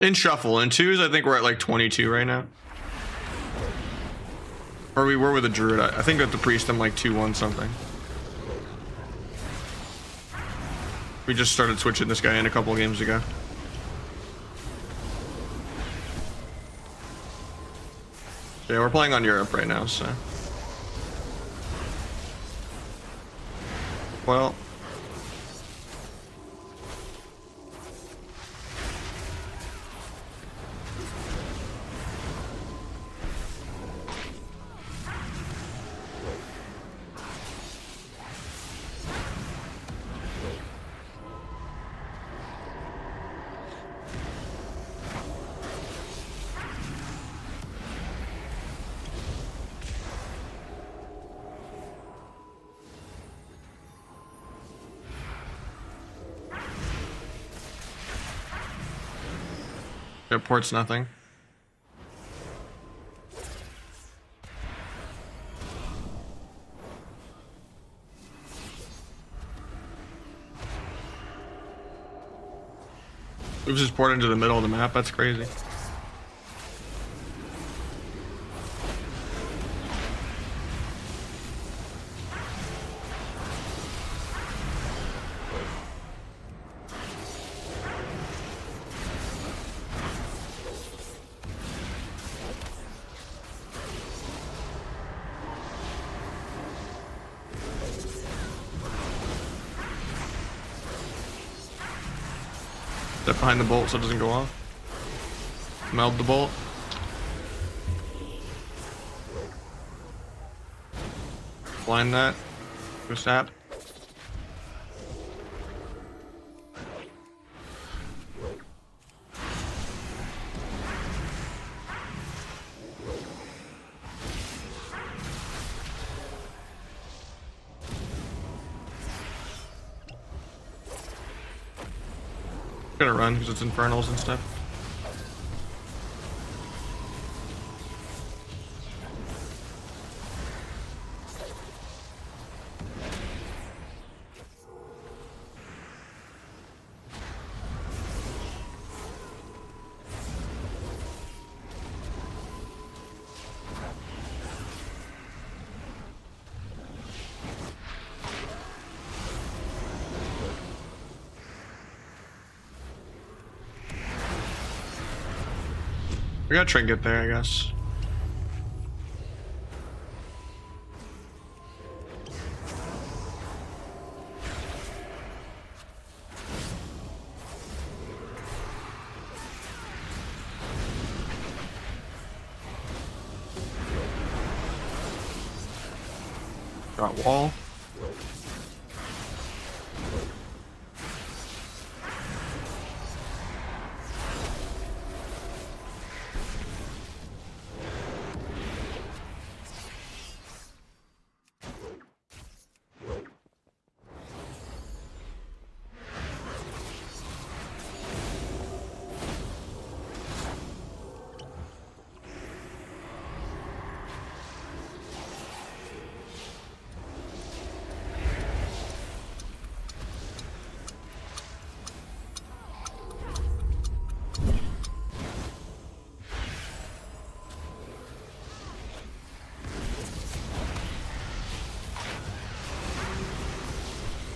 In shuffle, in twos, I think we're at like 22 right now. Or we were with a druid. I think at the priest I'm like 2-1 something. We just started switching this guy in a couple games ago. Yeah, we're playing on Europe right now, so. Well. Airport's nothing. Moves his port into the middle of the map. That's crazy. Step behind the bolt so it doesn't go off. Meld the bolt. Blind that. Go sap. Gonna run because it's infernals and stuff. We got trinket there, I guess. Got wall.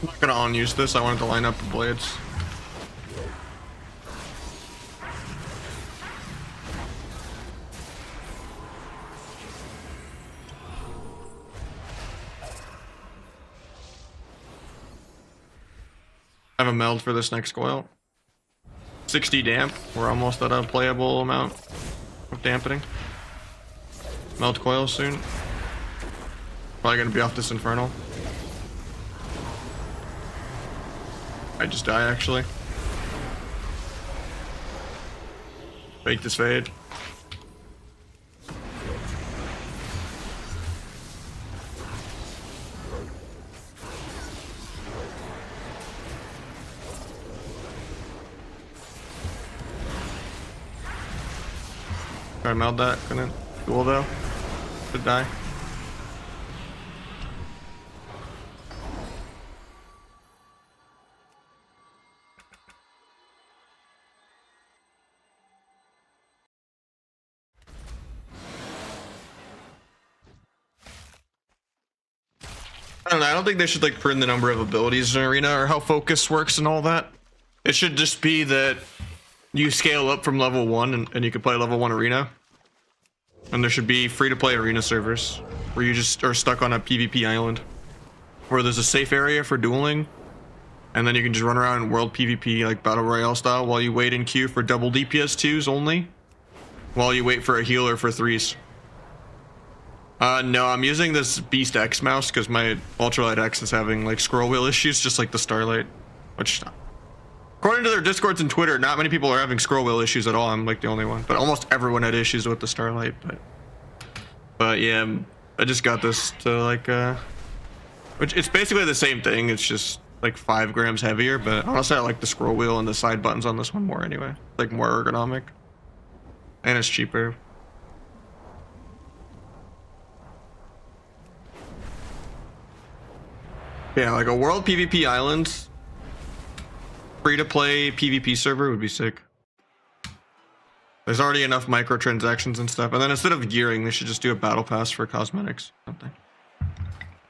I'm not gonna unuse this. I wanted to line up the blades. I have a meld for this next coil. 60 damp. We're almost at a playable amount of dampening. Meld coil soon. Probably gonna be off this infernal. I just die actually. Fake this fade. Try to meld that. Couldn't. Cool though. Could die. I don't know, I don't think they should like print the number of abilities in Arena or how focus works and all that. It should just be that you scale up from level 1 and you can play level 1 Arena. And there should be free-to-play Arena servers where you just are stuck on a PvP island where there's a safe area for dueling and then you can just run around in world PvP like Battle Royale style while you wait in queue for double DPS 2s only while you wait for a healer for 3s. No, I'm using this Beast X mouse because my Ultralight X is having like scroll wheel issues, just like the Starlight. Which, according to their Discords and Twitter, not many people are having scroll wheel issues at all. I'm like the only one, but almost everyone had issues with the Starlight. But yeah, I just got this to like, which it's basically the same thing. It's just like 5 grams heavier, but honestly, I like the scroll wheel and the side buttons on this one more anyway. Like more ergonomic, and it's cheaper. Yeah, like a world PvP island Free-to-play PvP server would be sick. There's already enough microtransactions and stuff. And then instead of gearing, they should just do a battle pass for cosmetics or something.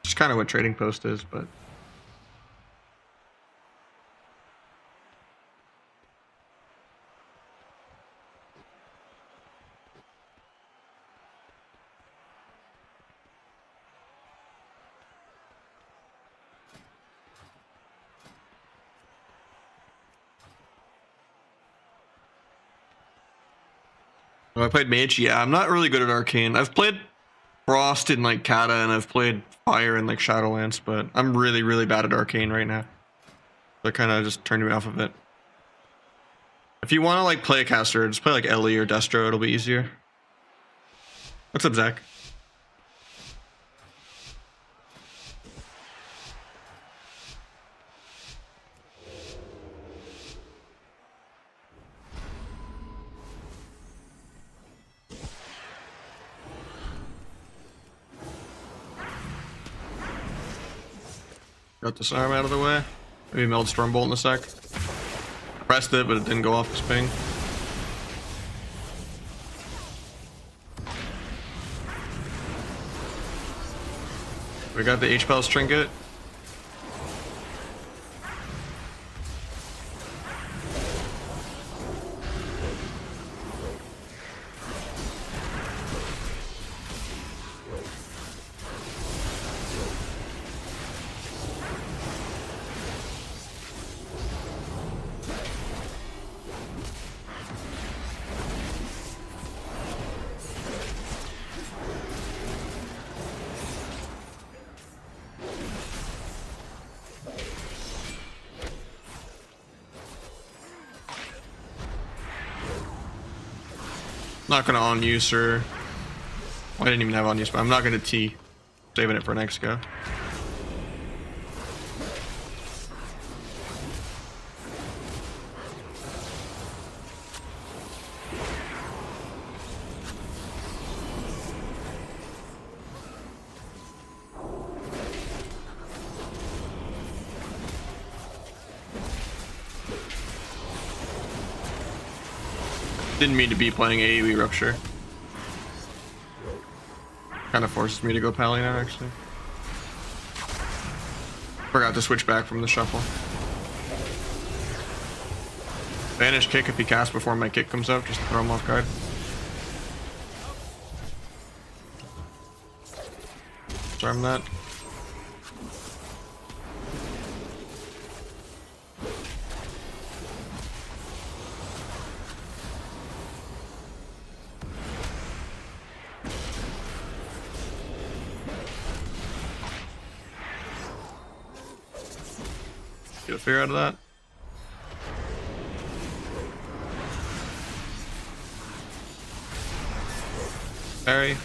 Just kind of what Trading Post is, but... I played Mage. Yeah, I'm not really good at Arcane. I've played Frost in like Kata, and I've played Fire in like Shadowlands, but I'm really, really bad at Arcane right now. That kind of just turned me off of it. If you want to like play a caster, just play like Ellie or Destro. It'll be easier. What's up, Zach? Got this arm out of the way. Maybe meld Stormbolt in a sec. Pressed it, but it didn't go off his ping. We got the H-Pulse trinket. Not gonna on use or well, I didn't even have on use, but I'm not gonna T. Saving it for next go. Didn't mean to be playing AoE Rupture. Kind of forces me to go Pally now, actually. Forgot to switch back from the shuffle. Vanish kick if he casts before my kick comes up, just to throw him off guard. Disarm that. Get a fear out of that. Parry.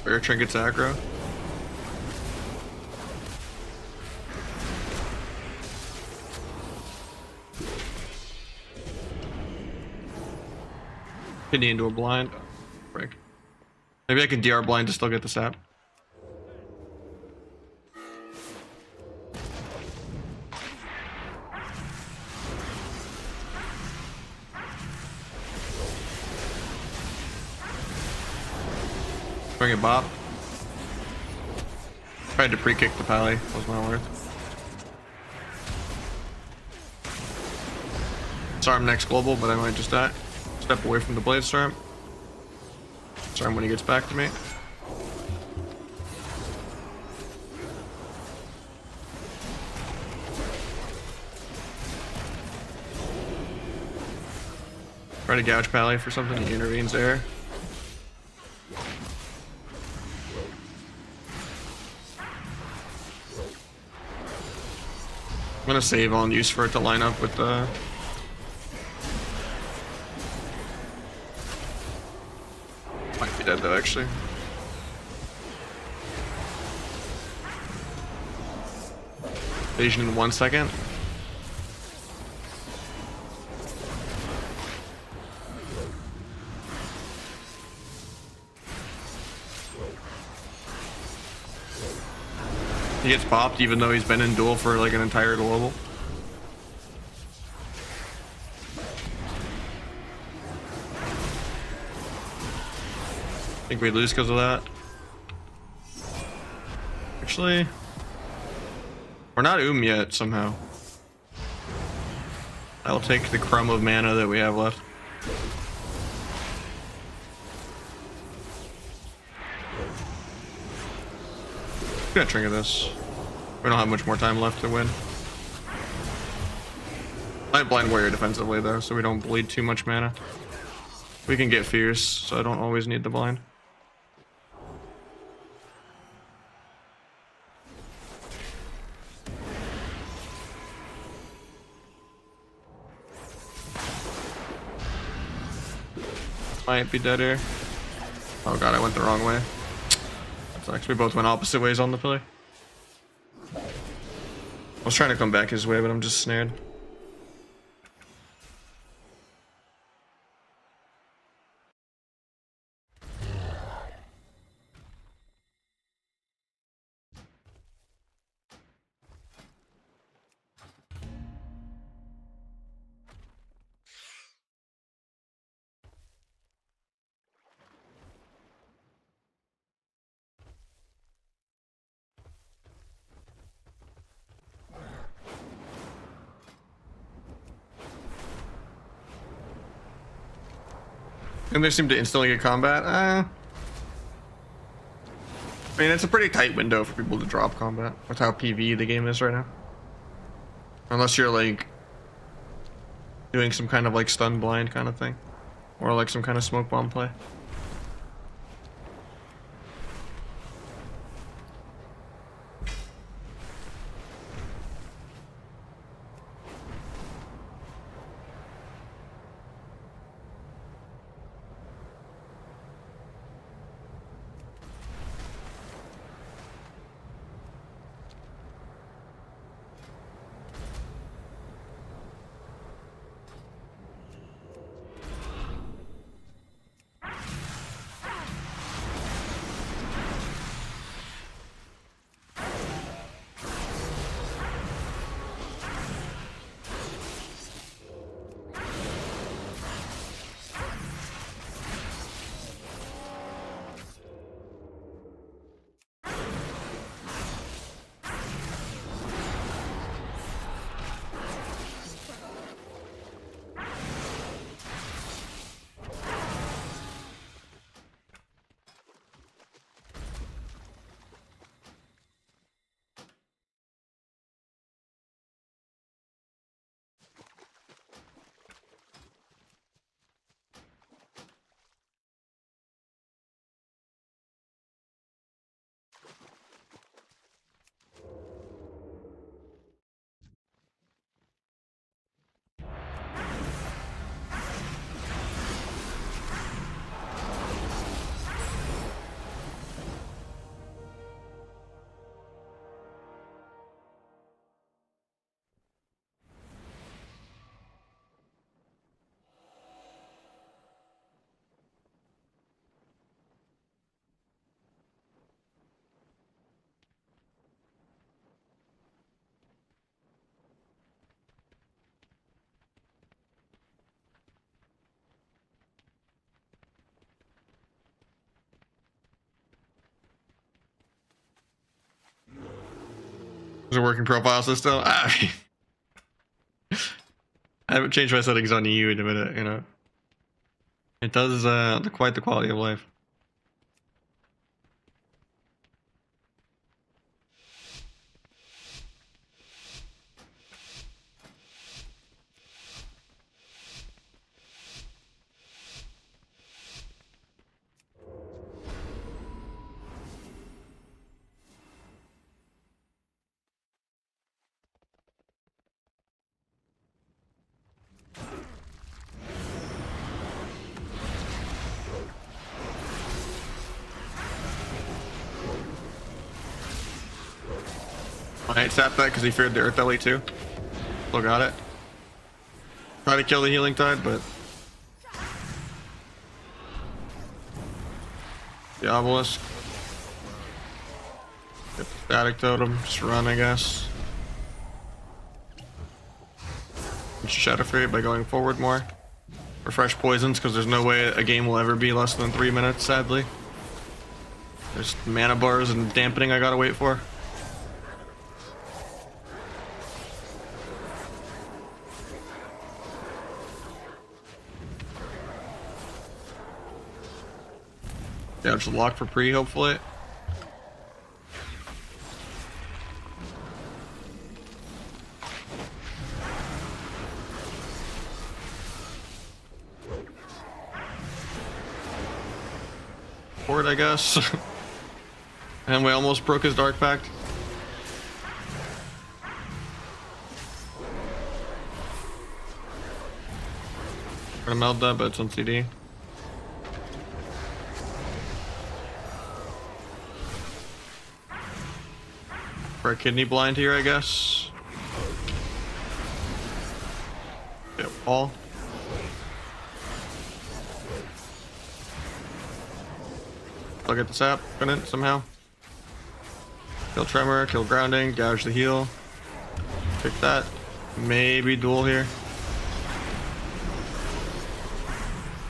Air trinkets aggro. Kidney into a blind. Oh, break. Maybe I can DR blind to still get the sap. Bring a bop. Tried to pre-kick the Pally, was not worth. Disarm next global, but I might just die. Step away from the blade storm. Disarm when he gets back to me. Try to gouge Pally for something, he intervenes there. gonna save on use for it to line up with the. Might be dead though, actually. Evasion in 1 second. He gets popped even though he's been in duel for like an entire global. I think we lose because of that. Actually, we're not yet somehow. I'll take the crumb of mana that we have left. I'm gonna trigger this. We don't have much more time left to win. I have Blind Warrior defensively though, so we don't bleed too much mana. We can get fierce, so I don't always need the blind. Might be dead here. Oh god, I went the wrong way. That sucks. We both went opposite ways on the pillar. I was trying to come back his way, but I'm just snared. And they seem to instantly get combat. I mean, it's a pretty tight window for people to drop combat with how PvE the game is right now. Unless you're like doing some kind of like stun blind kind of thing, or like some kind of smoke bomb play. Is it working profile system? I haven't changed my settings on EU in a minute, you know. It does quite the quality of life. Night sap that because he feared the Earth Elite too. Still got it. Try to kill the Healing Tide, but the Obelisk. Get the Static Totem. Just run, I guess. Shadow Fury by going forward more. Refresh poisons because there's no way a game will ever be less than 3 minutes, sadly. There's mana bars and dampening I gotta wait for. Yeah, just lock for pre, hopefully. I guess. And we almost broke his Dark Pact. Gonna meld that, but it's on CD. For a kidney blind here, I guess. Yep, Paul. I'll get the sap, win it somehow. Kill Tremor, kill Grounding, gouge the heal. Pick that. Maybe duel here.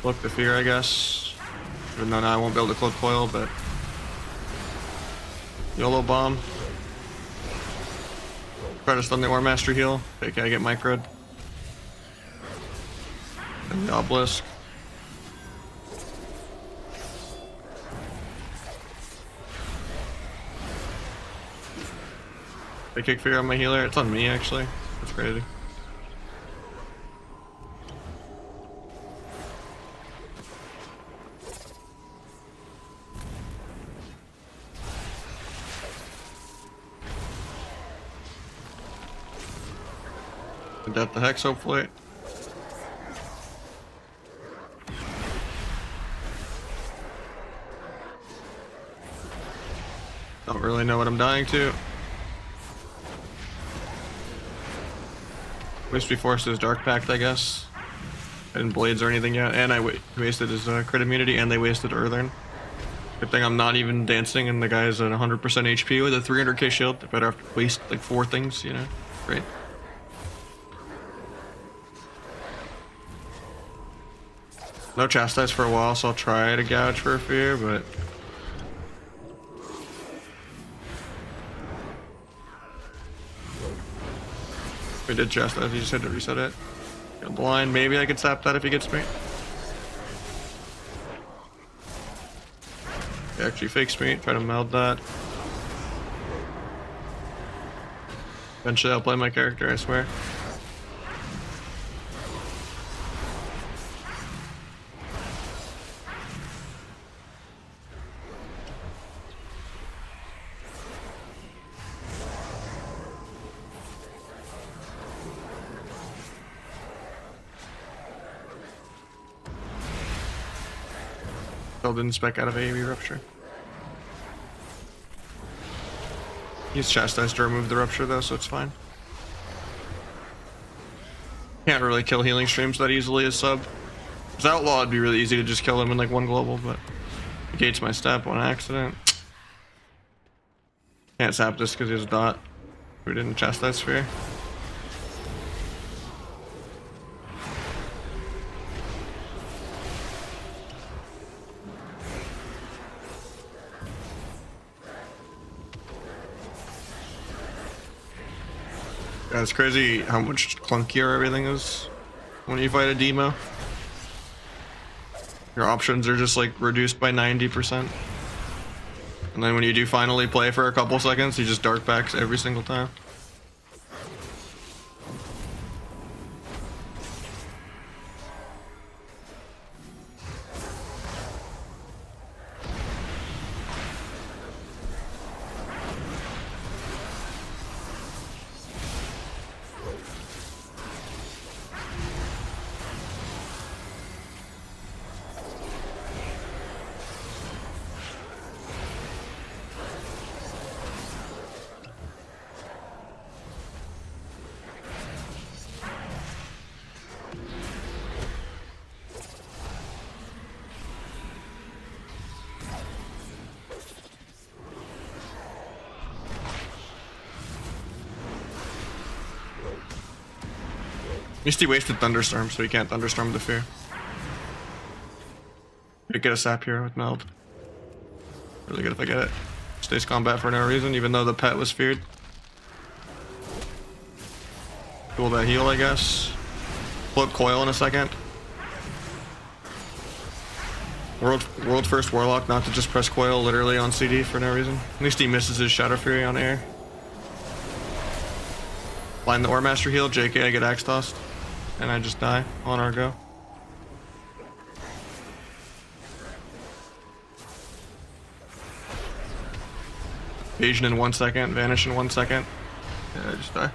Cloak the Fear, I guess. Even though now I won't be able to cloak Coil, but YOLO Bomb. Try to stun the Ore Master heal. Okay, I get microed. And the Obelisk. I kick Fear on my healer. It's on me, actually. That's crazy. Death the Hex, hopefully. Don't really know what I'm dying to. Wish we forced his Dark Pact, I guess. I didn't Blades or anything yet, and I wasted his crit immunity, and they wasted Earthern. Good thing I'm not even dancing, and the guy's at 100% HP with a 300k shield. They better have to waste like 4 things, you know? Great. No Chastise for a while, so I'll try to gouge for a Fear, but we did Chastise, he just had to reset it. Got blind, maybe I could sap that if he gets me. He actually fakes me, try to meld that. Eventually I'll play my character, I swear. Still didn't spec out of AoE Rupture. He's Chastised to remove the Rupture though, so it's fine. Can't really kill healing streams that easily as sub. As Outlaw, it'd be really easy to just kill him in like 1 global, but negates my step on accident. Can't sap this because he has a dot. We didn't Chastise Sphere. Yeah, it's crazy how much clunkier everything is when you fight a demo. Your options are just like reduced by 90%. And then when you do finally play for a couple seconds, you just Dark Packs every single time. least he wasted Thunderstorm, so he can't Thunderstorm the Fear. Could get a sap here with Meld. Really good if I get it. Stays combat for no reason, even though the pet was feared. Cool that heal, I guess. Float Coil in a second. World first Warlock not to just press Coil literally on CD for no reason. At least he misses his Shadow Fury on air. Blind the Ore Master heal, JK I get Axe Tossed. And I just die on our go. Evasion in 1 second, vanish in 1 second. Yeah, I just die.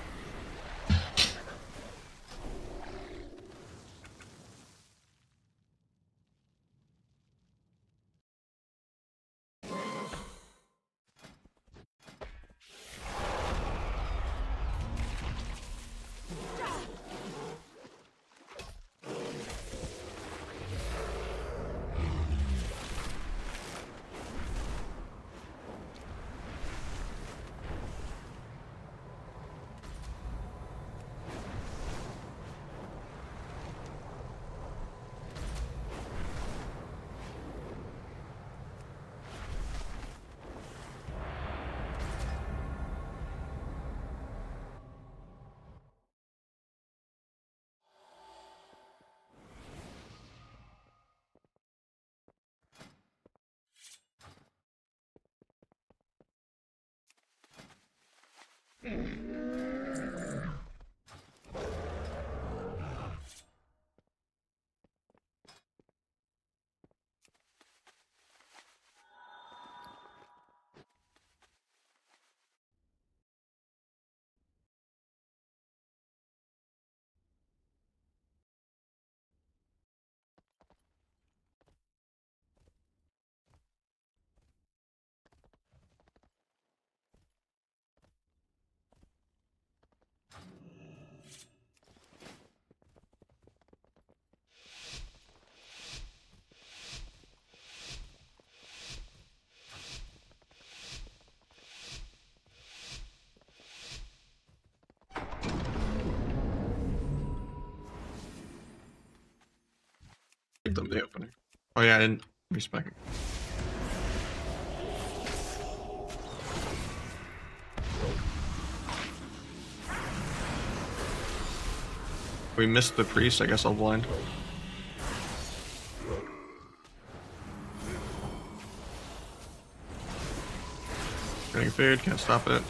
Give them the opening. Oh yeah, I didn't respec it. We missed the priest, I guess I'll blind. Getting feared, can't stop it.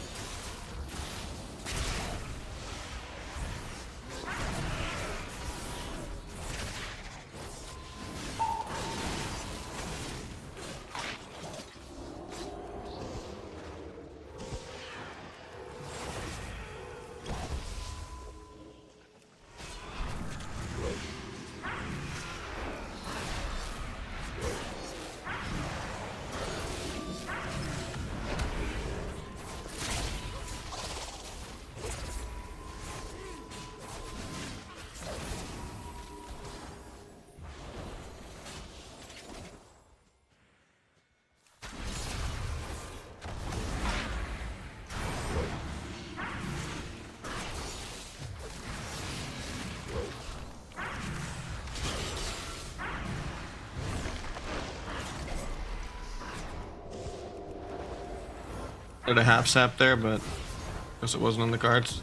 Did a half sap there, but I guess it wasn't on the cards.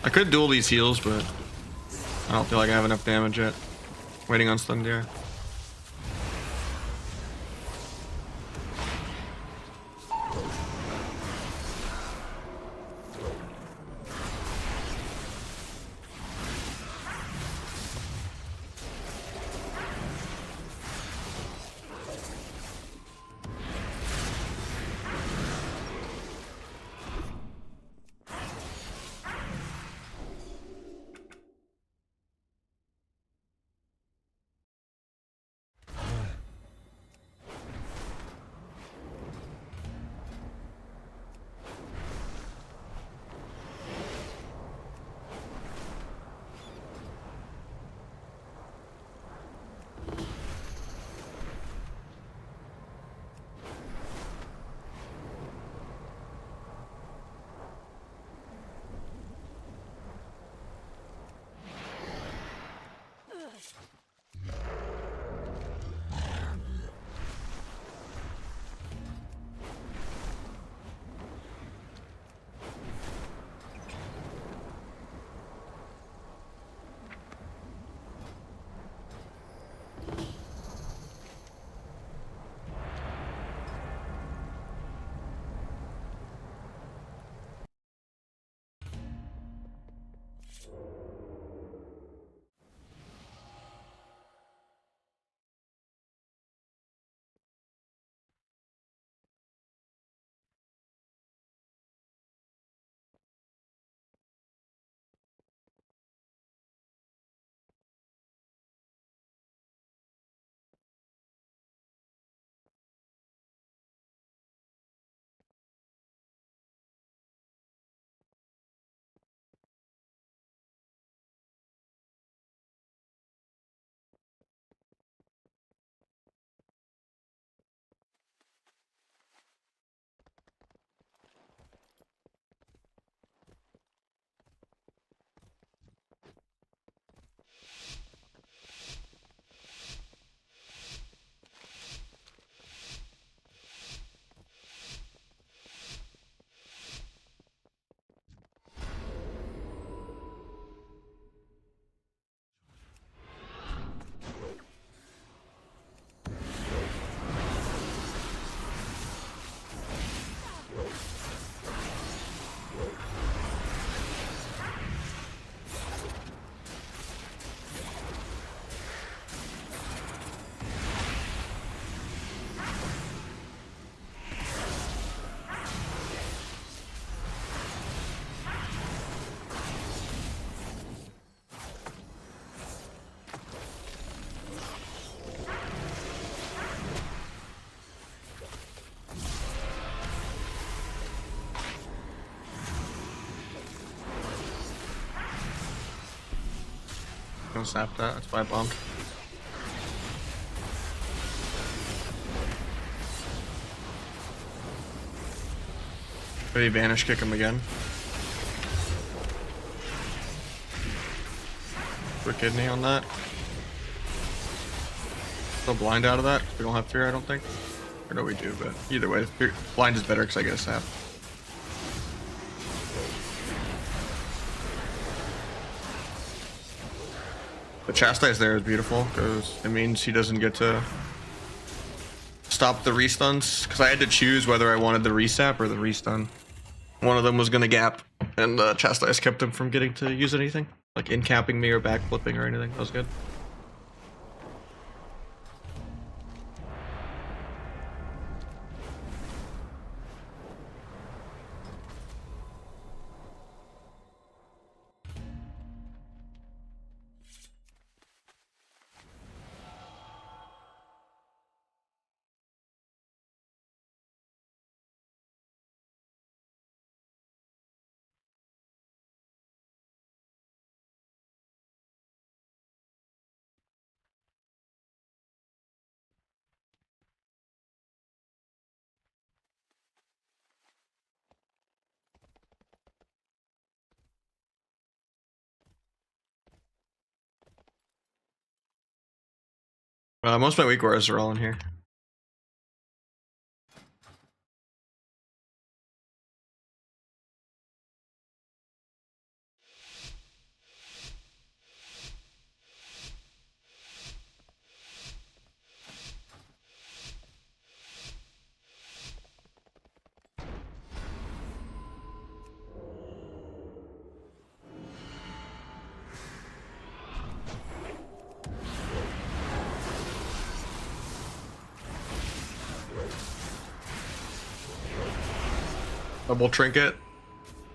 I could duel these heals, but I don't feel like I have enough damage yet. Waiting on Slendier. gonna sap that. That's why I bombed. Maybe vanish kick him again. Quick kidney on that. Still blind out of that. We don't have fear, I don't think. Or no, we do, but either way, blind is better because I get a sap. The chastise there is beautiful because it means he doesn't get to stop the restuns. Because I had to choose whether I wanted the resap or the restun. One of them was gonna gap, and chastise kept him from getting to use anything, like in capping me or back flipping or anything. That was good. Most of my weak auras are all in here. Double trinket.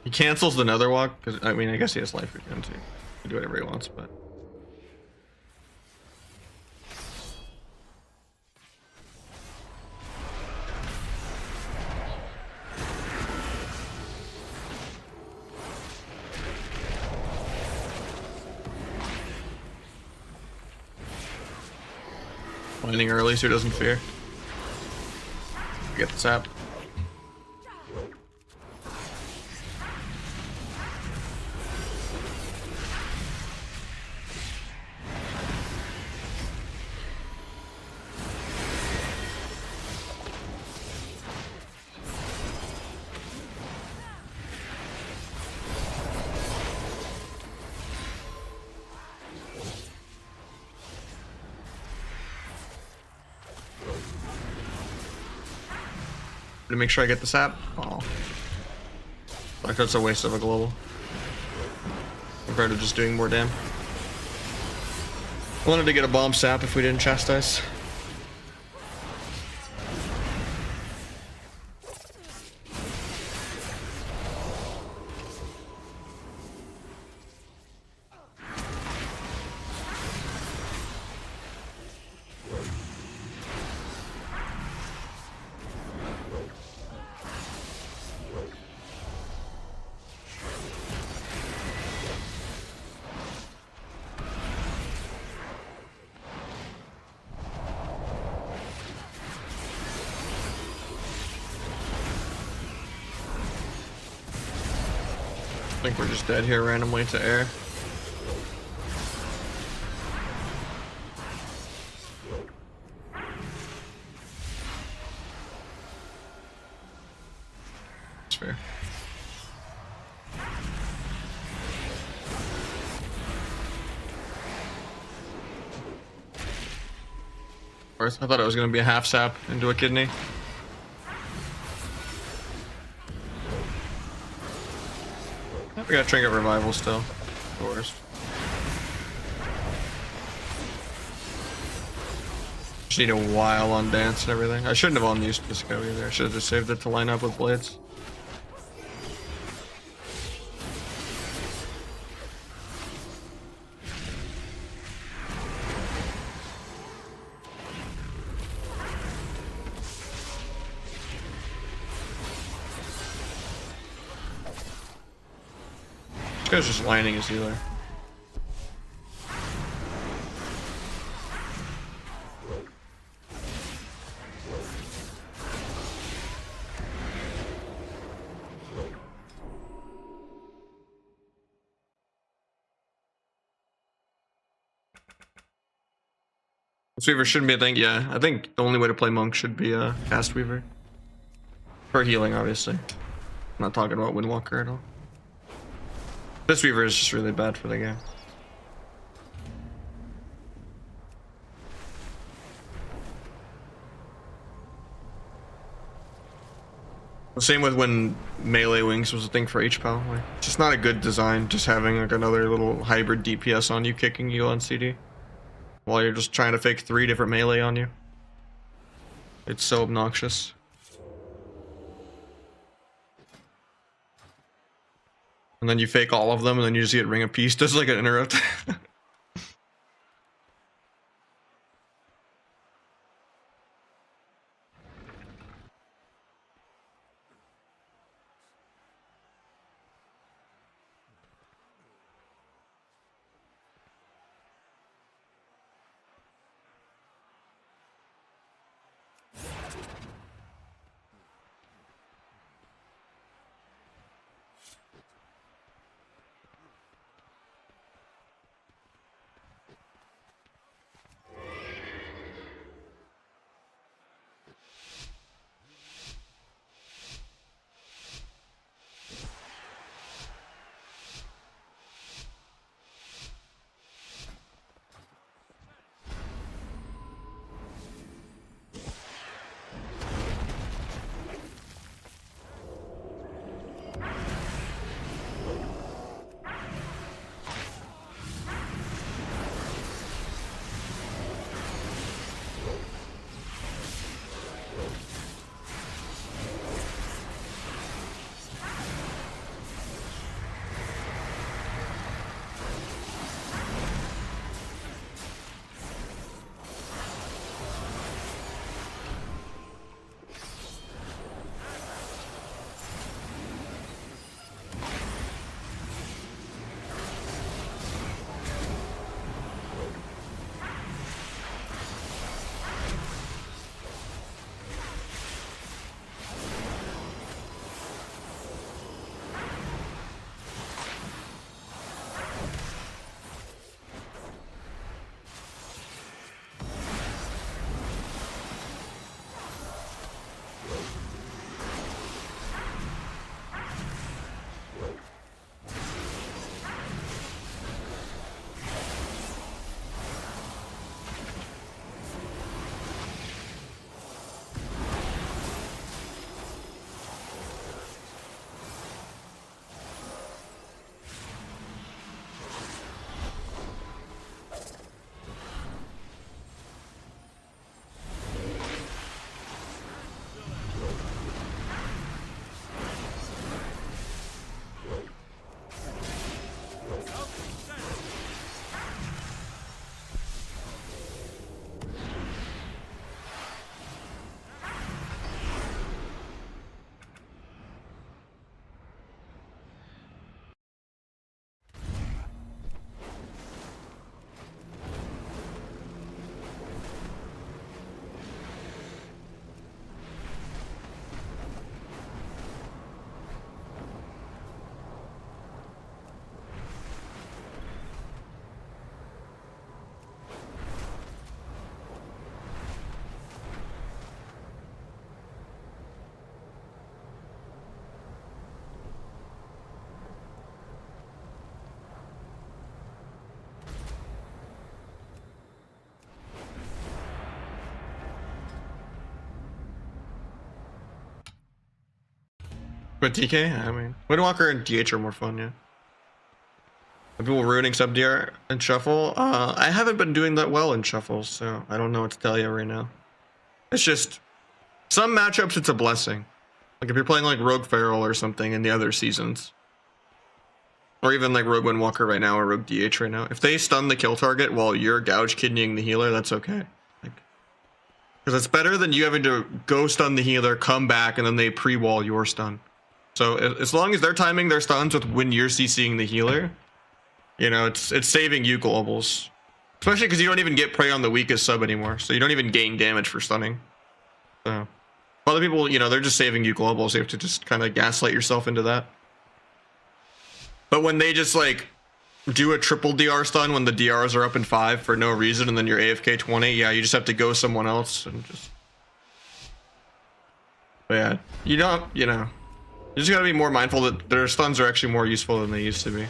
He cancels the nether walk because I mean I guess he has life again too. He can do whatever he wants, but landing early so he doesn't fear. Get the sap. To make sure I get the sap. Oh, like that's a waste of a global compared to just doing more damn. I wanted to get a bomb sap if we didn't chastise. I think we're just dead here randomly to air. That's fair. I thought it was going to be a half sap into a kidney. We got Trinket Revival still, of course. Just need a while on dance and everything. I shouldn't have unused Disco either. I should have just saved it to line up with Blades. This guy's just lining his healer. Weaver shouldn't be a thing. Yeah, I think the only way to play Monk should be Cast Weaver. For healing, obviously. I'm not talking about Windwalker at all. This Weaver is just really bad for the game. The same with when melee wings was a thing for HPAL. Like, it's just not a good design, just having like another little hybrid DPS on you, kicking you on CD. While you're just trying to fake 3 different melee on you. It's so obnoxious. And then you fake all of them, and then you just get Ring of Peace. Does like an interrupt. But TK, I mean, Windwalker and DH are more fun, yeah. Are people ruining sub DR and Shuffle? I haven't been doing that well in Shuffle, so I don't know what to tell you right now. It's just, some matchups it's a blessing. Like if you're playing like Rogue Feral or something in the other seasons. Or even like Rogue Windwalker right now or Rogue DH right now. If they stun the kill target while you're gouge kidneying the healer, that's okay. Because it's better than you having to go stun the healer, come back, and then they pre-wall your stun. So as long as they're timing their stuns with when you're CCing the healer, you know, it's saving you globals. Especially because you don't even get prey on the weakest sub anymore, so you don't even gain damage for stunning. So other people, you know, they're just saving you globals. You have to just kind of gaslight yourself into that. But when they just like do a triple DR stun when the DRs are up in 5 for no reason, and then you're AFK 20, yeah, you just have to go someone else and just. But yeah, you don't, you know, you just gotta be more mindful that their stuns are actually more useful than they used to be.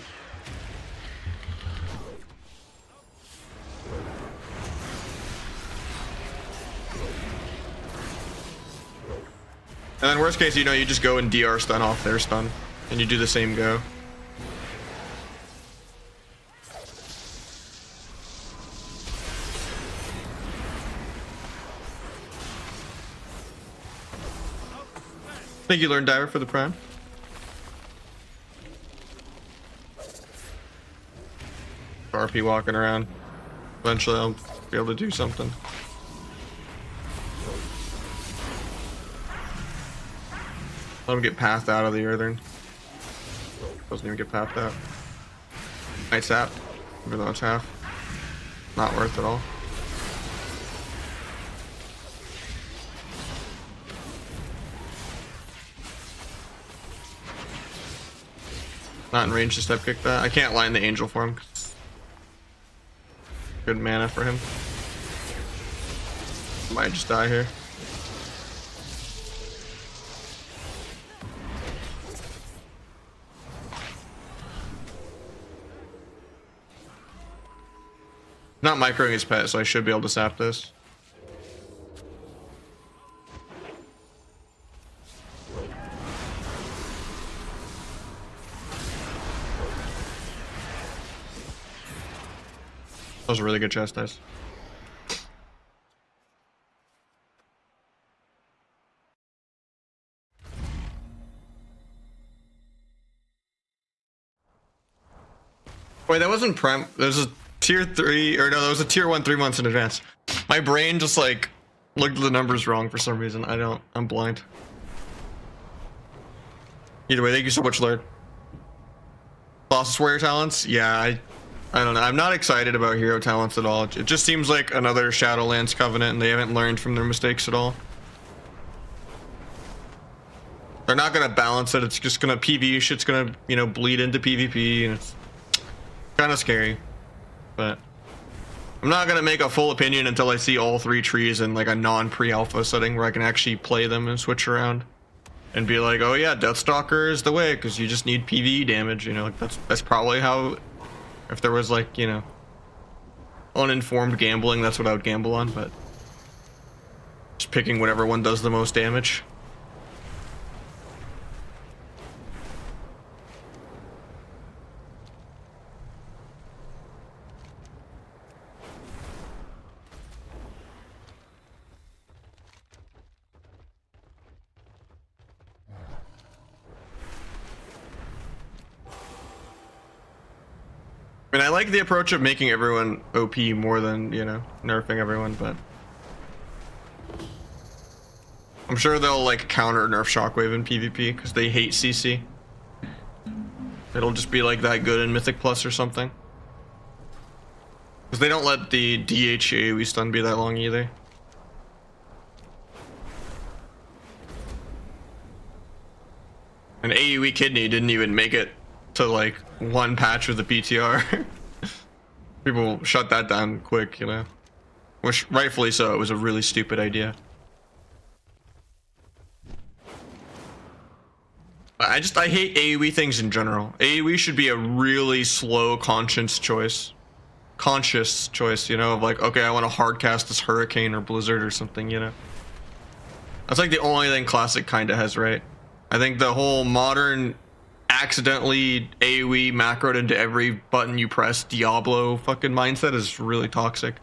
And then worst case, you know, you just go and DR stun off their stun, and you do the same go. Thank you, Learn Diver, for the prime. RP walking around. Eventually, I'll be able to do something. Let him get pathed out of the Earthern. Doesn't even get pathed out. Night Sap, even though it's half. Not worth it all. Not in range to step kick that. I can't line the Angel for him. Good mana for him. Might just die here. Not microing his pet, so I should be able to sap this. That was a really good chastise. Wait, that wasn't Prem. That was a tier 3, or no, that was a tier 1 3 months in advance. My brain just like looked at the numbers wrong for some reason. I'm blind. Either way, thank you so much, Lord. Lost Warrior talents? Yeah, I don't know. I'm not excited about hero talents at all. It just seems like another Shadowlands Covenant, and they haven't learned from their mistakes at all. They're not gonna balance it. It's just gonna PvE shit's gonna, you know, bleed into PvP, and it's kind of scary. But I'm not gonna make a full opinion until I see all 3 trees in like a non-pre-alpha setting where I can actually play them and switch around, and be like, oh yeah, Deathstalker is the way because you just need PvE damage. You know, like that's probably how. If there was like, you know, uninformed gambling, that's what I would gamble on, but just picking whatever one does the most damage. I mean, I like the approach of making everyone OP more than, you know, nerfing everyone, but I'm sure they'll like counter nerf Shockwave in PvP because they hate CC. It'll just be like that good in Mythic Plus or something. Because they don't let the DH AoE stun be that long either. And AoE Kidney didn't even make it to like one patch of the PTR. People shut that down quick, you know. Which rightfully so, it was a really stupid idea. I hate AoE things in general. AoE should be a really slow conscious choice, you know, of like, okay, I want to hardcast this Hurricane or Blizzard or something, you know. That's like the only thing Classic kinda has right. I think the whole modern accidentally AoE macroed into every button you press Diablo fucking mindset is really toxic,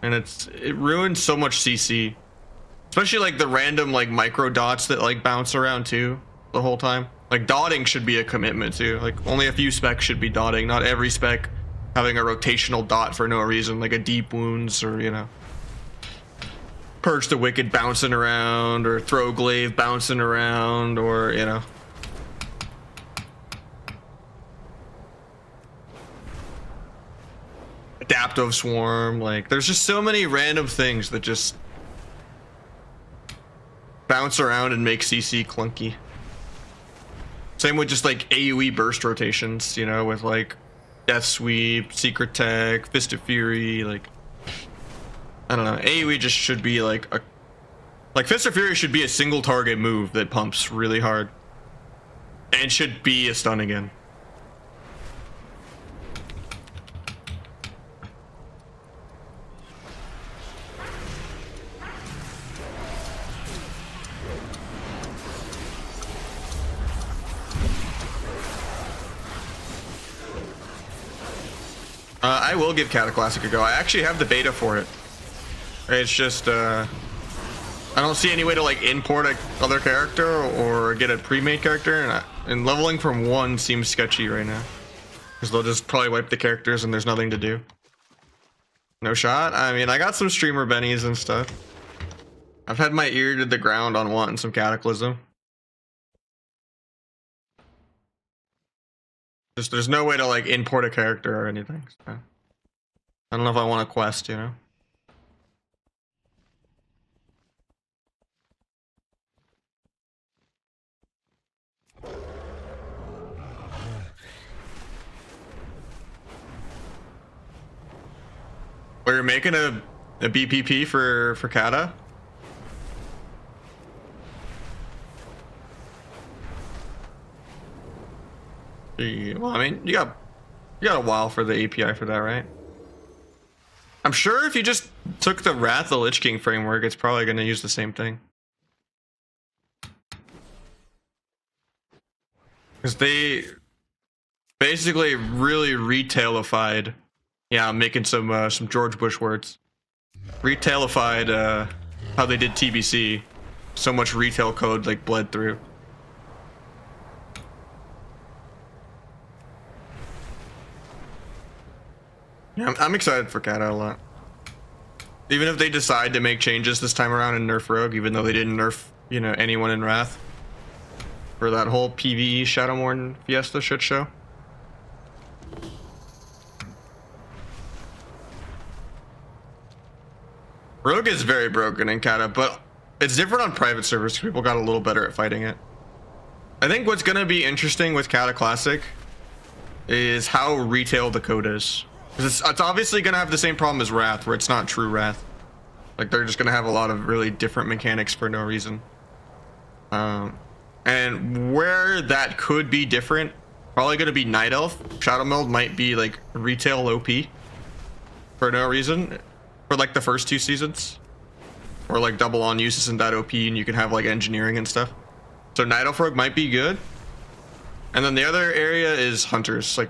and it ruins so much CC, especially like the random like micro dots that like bounce around too the whole time. Like dotting should be a commitment too. Like only a few specs should be dotting, not every spec having a rotational dot for no reason, like a Deep Wounds or, you know, Purge the Wicked bouncing around, or Throw Glaive bouncing around, or, you know. Adaptive Swarm, like there's just so many random things that just bounce around and make CC clunky. Same with just like AoE burst rotations, you know, with like Death Sweep, Secret Tech, Fist of Fury, like I don't know. AoE just should be like Fist of Fury should be a single target move that pumps really hard. And should be a stun again. I will give Cataclassic a go. I actually have the beta for it. It's just, I don't see any way to like import a other character or get a pre-made character, and leveling from 1 seems sketchy right now. Because they'll just probably wipe the characters and there's nothing to do. No shot? I mean, I got some streamer bennies and stuff. I've had my ear to the ground on wanting some Cataclysm. Just there's no way to like import a character or anything. So. I don't know if I want a quest, you know? Well, you're making a BPP for Kata? Well, I mean, you got a while for the API for that, right? I'm sure if you just took the Wrath of the Lich King framework, it's probably going to use the same thing. Because they basically really retailified. Yeah, I'm making some George Bush words. Retailified how they did TBC. So much retail code like bled through. Yeah, I'm excited for Kata a lot. Even if they decide to make changes this time around and nerf Rogue, even though they didn't nerf, you know, anyone in Wrath for that whole PvE Shadowmourne Fiesta shit show. Rogue is very broken in Kata, but it's different on private servers. People got a little better at fighting it. I think what's going to be interesting with Kata Classic is how retail the code is. It's obviously going to have the same problem as Wrath, where it's not true Wrath. Like, they're just going to have a lot of really different mechanics for no reason. And where that could be different, probably going to be Night Elf. Shadow Meld might be, like, retail OP for no reason for, like, the first 2 seasons. Or, like, double on use isn't that OP, and you can have, like, engineering and stuff. So Night Elf Rogue might be good. And then the other area is Hunters. Like,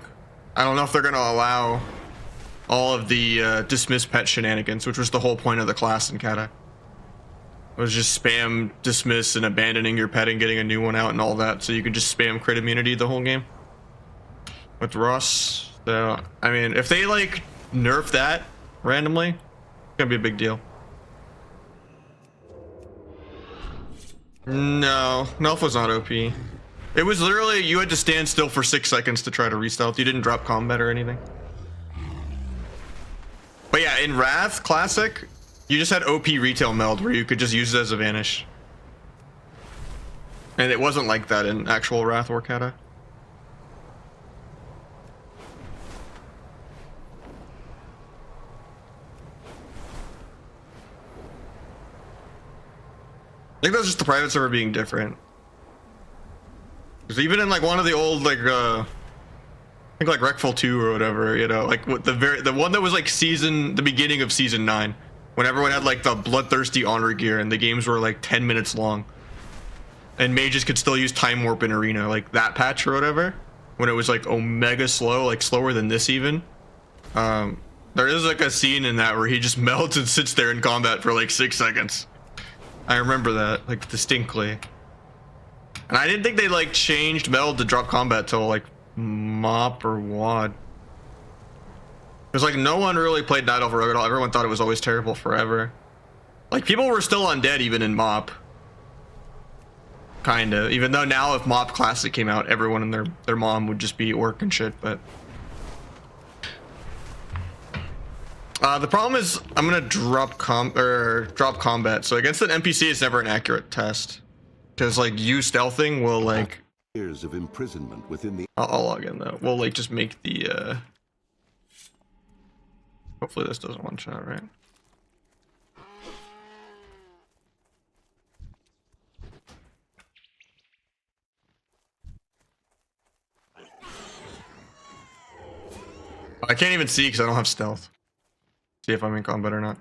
I don't know if they're going to allow all of the dismiss pet shenanigans, which was the whole point of the class in Kata. It was just spam dismiss and abandoning your pet and getting a new one out and all that, so you could just spam crit immunity the whole game with Ross. So I mean, if they like nerf that randomly, it's gonna be a big deal. No, Nelf was not OP. It was literally you had to stand still for 6 seconds to try to re-stealth. You didn't drop combat or anything. But yeah, in Wrath Classic, you just had OP retail meld where you could just use it as a vanish. And it wasn't like that in actual Wrath or Kata. I think that's just the private server being different. Because even in like one of the old like I think like Wreckful 2 or whatever, you know, like with the one that was like the beginning of season 9, when everyone had like the bloodthirsty honor gear and the games were like 10 minutes long, and mages could still use time warp in arena, like that patch or whatever, when it was like omega slow, like slower than this even. There is like a scene in that where he just melts and sits there in combat for like 6 seconds. I remember that like distinctly. And I didn't think they like changed meld to drop combat till like Mop or WAD. Because like no one really played Night Elf Rogue at all. Everyone thought it was always terrible forever. Like people were still undead even in Mop. Kinda. Even though now if Mop Classic came out, everyone and their mom would just be orc and shit, but the problem is I'm gonna drop combat. So against an NPC it's never an accurate test. Because like you stealthing will like years of imprisonment within the I'll log in though. We'll like just make the Hopefully this doesn't one shot, right? I can't even see because I don't have stealth. See if I'm in combat or not.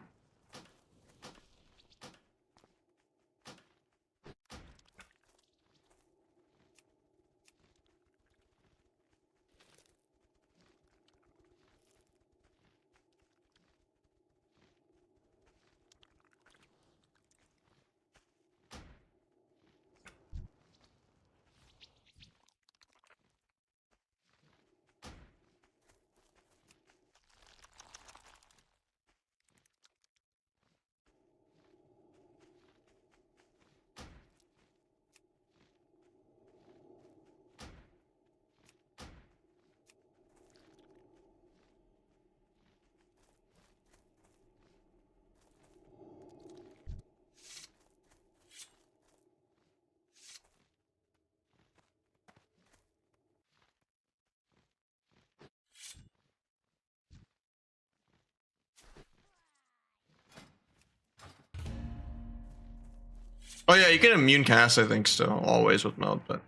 Oh yeah, you can immune cast, I think, still, always with meld, but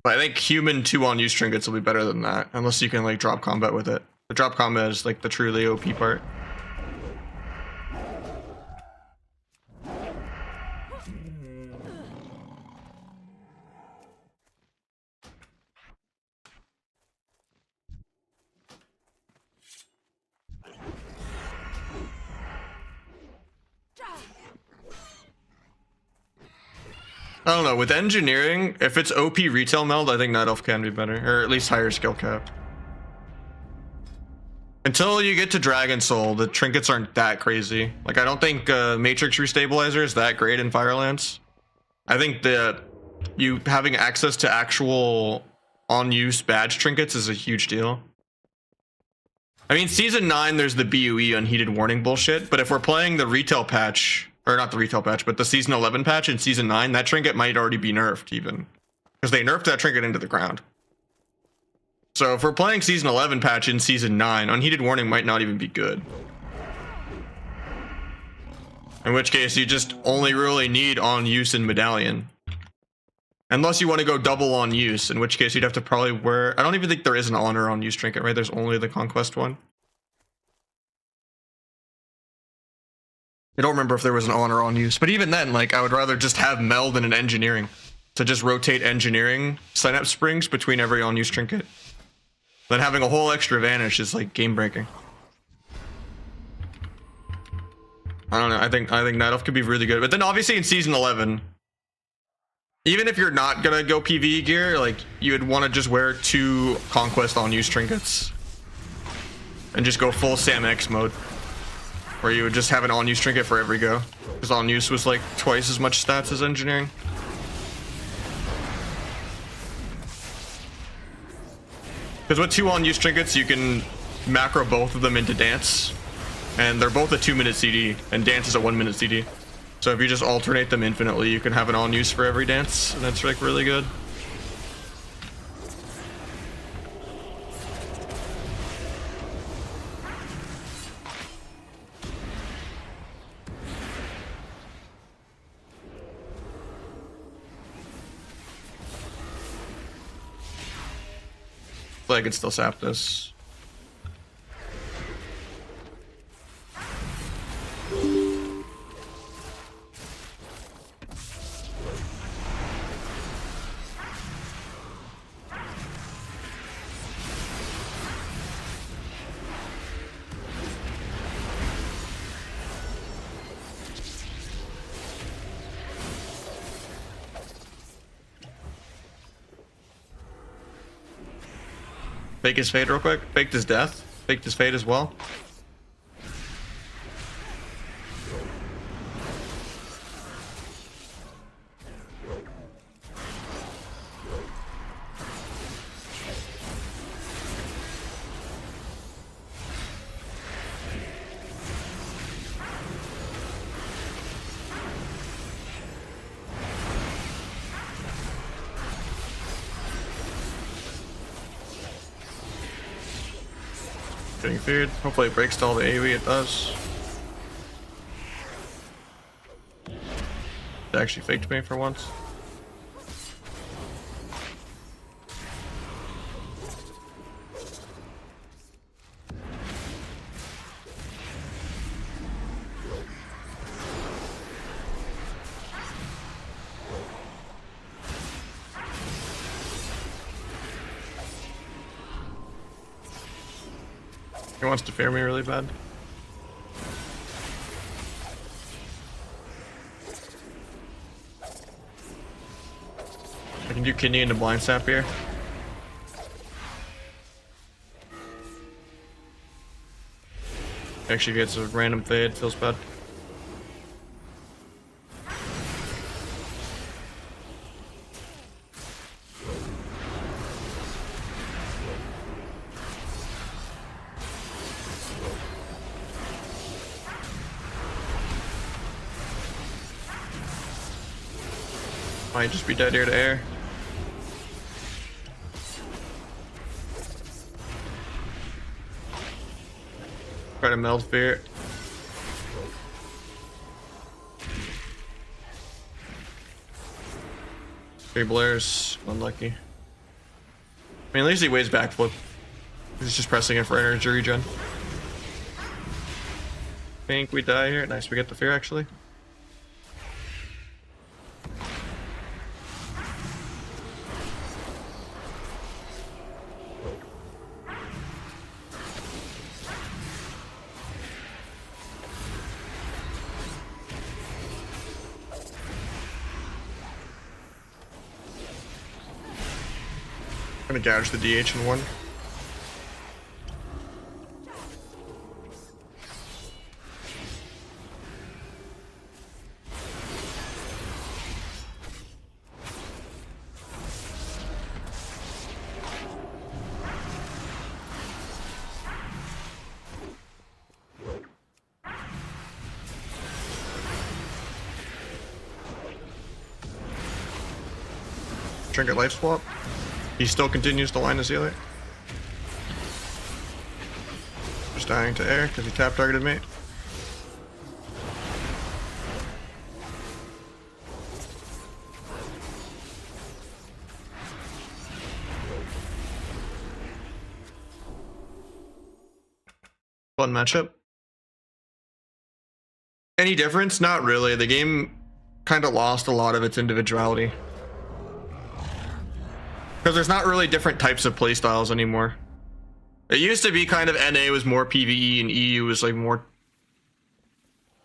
I think human 2 on use trinkets will be better than that, unless you can like drop combat with it. The drop combat is like the truly OP part. I don't know, with engineering, if it's OP retail meld, I think Night Elf can be better, or at least higher skill cap. Until you get to Dragon Soul, the trinkets aren't that crazy. Like, I don't think Matrix Restabilizer is that great in Firelance. I think that you having access to actual on-use badge trinkets is a huge deal. I mean, Season 9, there's the BUE unheated warning bullshit, but if we're playing the retail patch, or not the retail patch, but the Season 11 patch in Season 9, that trinket might already be nerfed even. Because they nerfed that trinket into the ground. So if we're playing Season 11 patch in Season 9, unheated warning might not even be good. In which case, you just only really need on use and medallion. Unless you want to go double on use, in which case you'd have to probably wear... I don't even think there is an honor on use trinket, right? There's only the conquest one. I don't remember if there was an honor on use, but even then, like, I would rather just have meld and an engineering to just rotate engineering synapse springs between every on use trinket. Then having a whole extra vanish is like game breaking. I don't know. I think Night Elf could be really good, but then obviously in Season 11, even if you're not gonna go PvE gear, like you would want to just wear 2 conquest on use trinkets and just go full Sam X mode. Where you would just have an on-use trinket for every go. Because on-use was like twice as much stats as engineering. Because with 2 on-use trinkets, you can macro both of them into dance. And they're both a 2-minute CD, and dance is a 1-minute CD. So if you just alternate them infinitely, you can have an on-use for every dance, and that's like really good. I could still sap this. Fake his fade real quick. Faked his death. Faked his fade as well. getting feared. Hopefully it breaks to all the AoE, it does. It actually faked me for once. He wants to fear me really bad. I can do kidney into blind sap here. Actually gets a random fade, feels bad. Might just be dead here to air. Try to meld fear. Three Blair's unlucky. I mean, at least he waves backflip. He's just pressing it for energy regen. Think we die here. Nice, we get the fear actually. I'm gonna gouge the DH in one. Trinket life swap. He still continues to line his healer. Just dying to air because he tap targeted me. Fun matchup. Any difference? Not really. The game kind of lost a lot of its individuality. Because there's not really different types of playstyles anymore. It used to be kind of NA was more PvE and EU was like more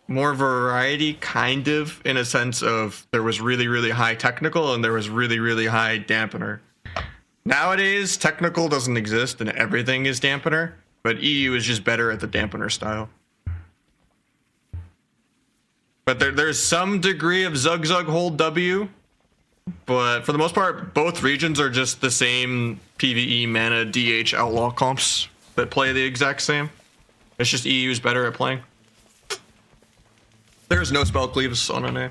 variety, kind of, in a sense of there was really, really high technical and there was really, really high dampener. Nowadays, technical doesn't exist and everything is dampener, but EU is just better at the dampener style. But there's some degree of Zug Zug hold W. But for the most part, both regions are just the same PvE mana DH outlaw comps that play the exact same. It's just EU's better at playing. There's no spell cleaves on NA.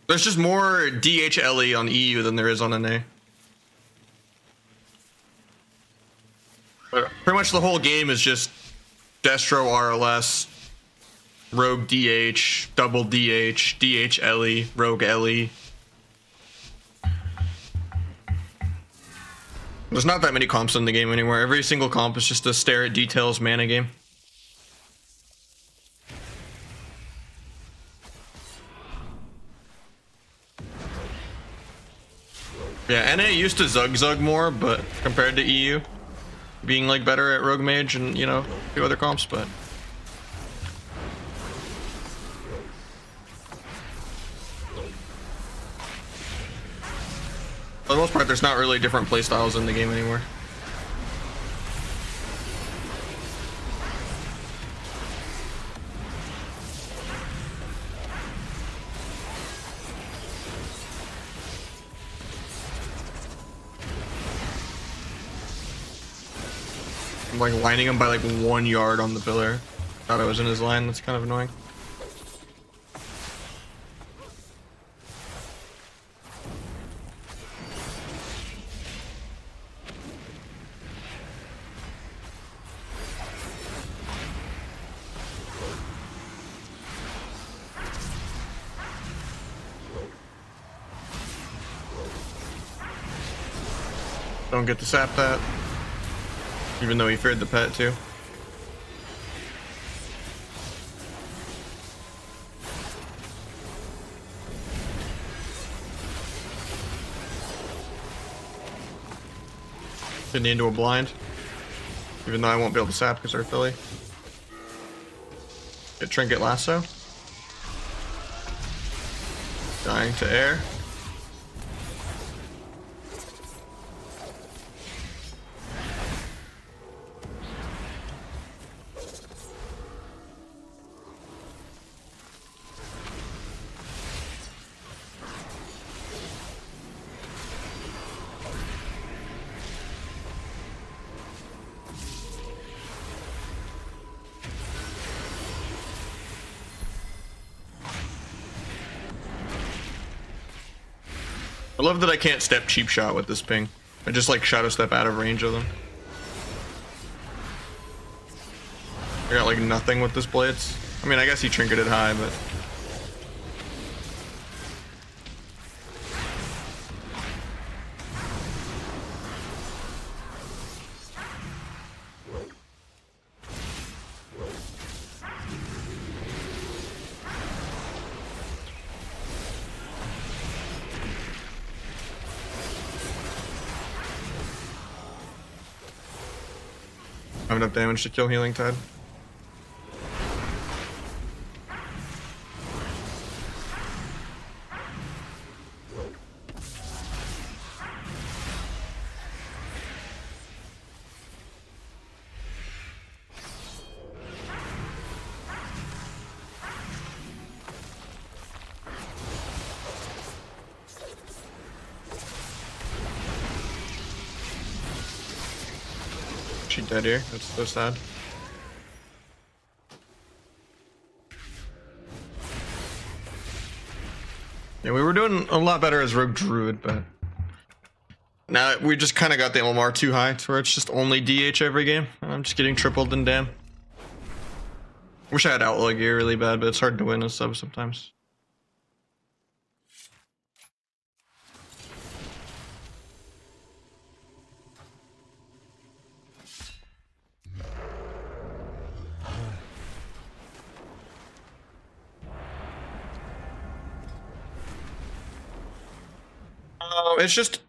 There's just more DH LE on EU than there is on NA. But pretty much the whole game is just Destro RLS, Rogue DH, double DH, DH LE, Rogue LE. There's not that many comps in the game anymore. Every single comp is just a stare at details mana game. Yeah, NA used to Zug Zug more, but compared to EU, being like better at Rogue Mage and, you know, a few other comps, but for the most part, there's not really different playstyles in the game anymore. I'm like lining him by like 1 yard on the pillar. Thought I was in his line, that's kind of annoying. Don't get to sap that. Even though he feared the pet too. Getting into a blind. Even though I won't be able to sap because they're Philly. Get Trinket Lasso. Dying to air. I love that I can't step cheap shot with this ping. I just like shadow step out of range of them. I got like nothing with this blades. I mean, I guess he trinketed high, but I have enough damage to kill Healing Tide. She dead here. That's so sad. Yeah, we were doing a lot better as Rogue Druid, but now we just kind of got the LMR too high to where it's just only DH every game. And I'm just getting tripled in damn. Wish I had Outlaw gear really bad, but it's hard to win a sub sometimes. It's just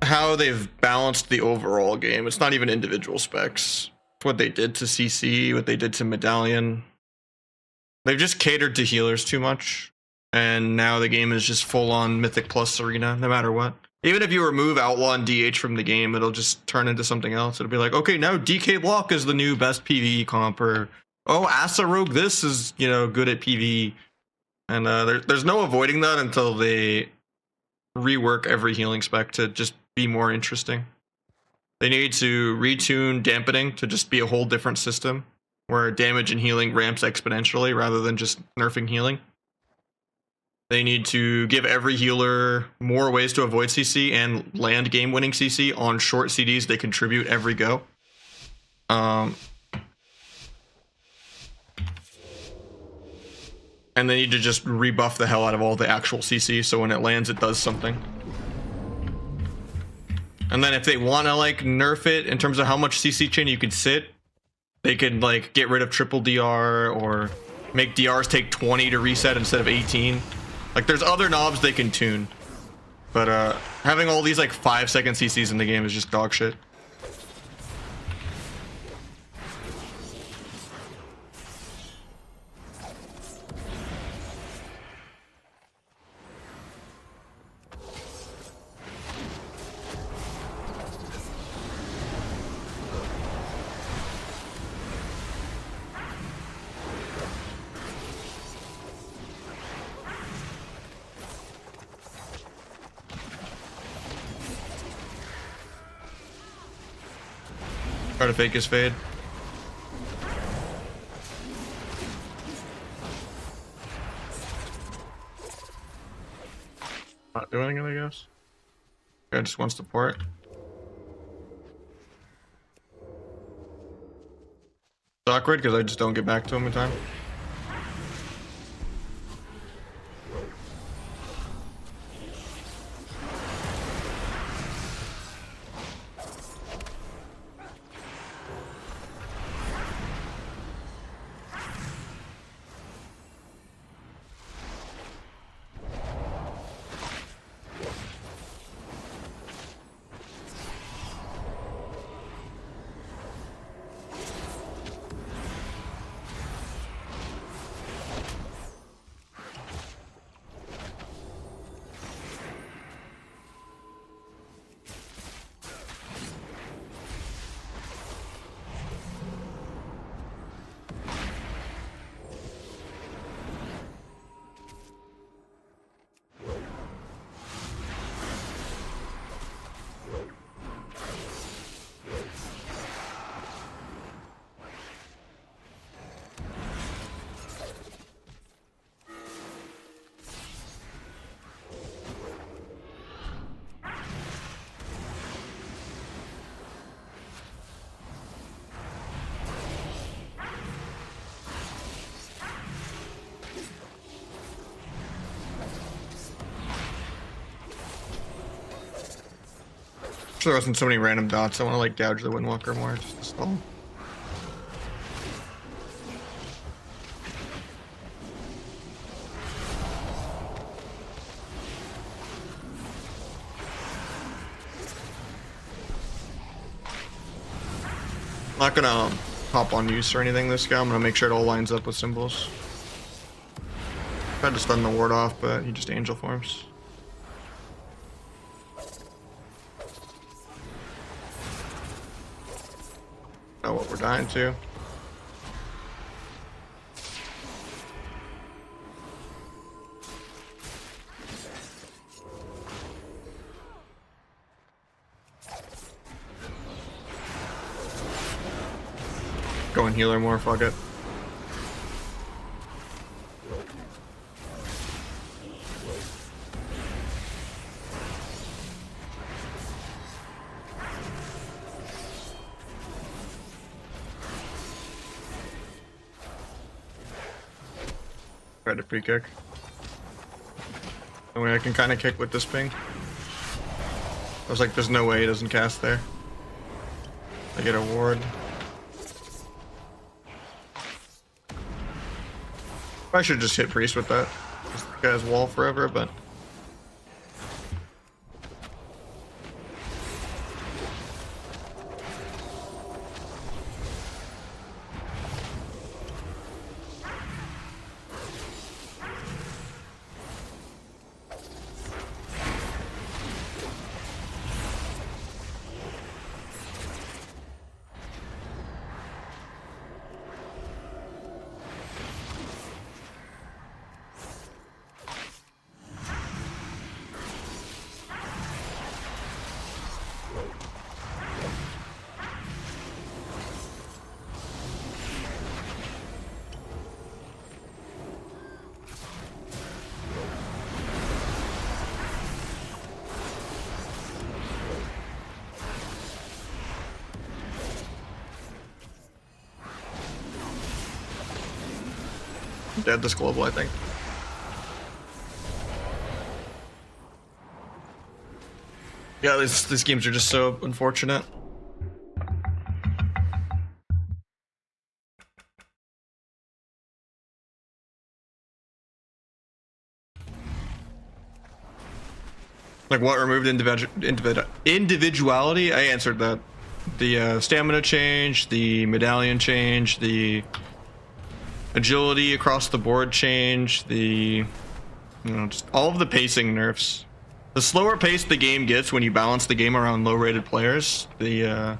how they've balanced the overall game. It's not even individual specs. It's what they did to CC, what they did to Medallion. They've just catered to healers too much. And now the game is just full on Mythic Plus Arena, no matter what. Even if you remove Outlaw and DH from the game, it'll just turn into something else. It'll be like, okay, now DK Block is the new best PvE comp, or oh, Asa Rogue, this is, you know, good at PvE. And there's no avoiding that until they rework every healing spec to just be more interesting. They need to retune dampening to just be a whole different system where damage and healing ramps exponentially rather than just nerfing healing. They need to give every healer more ways to avoid CC and land game-winning CC on short CDs they contribute every go. And they need to just rebuff the hell out of all the actual CC so when it lands it does something. And then if they want to like nerf it in terms of how much CC chain you could sit, they could like get rid of triple DR or make DRs take 20 to reset instead of 18. Like there's other knobs they can tune. But having all these like 5-second CCs in the game is just dog shit. Try to fake his fade. Not doing it, I guess. Guy just wants to port. It's awkward because I just don't get back to him in time. There wasn't so many random dots. I want to like gouge the Windwalker more just to stall. I'm not gonna hop on use or anything this guy. I'm gonna make sure it all lines up with symbols. Tried to stun the ward off, but he just angel forms. Know what we're dying to. Going healer more, fuck it. Tried to pre-kick. The way I can kind of kick with this ping. I was like, there's no way he doesn't cast there. I get a ward. I should just hit priest with that. This guy's wall forever, but I'm dead this global, I think. Yeah, these games are just so unfortunate. Like what removed individuality? I answered that. The stamina change, the medallion change, the agility across the board change, the just all of the pacing nerfs. The slower pace the game gets when you balance the game around low-rated players, the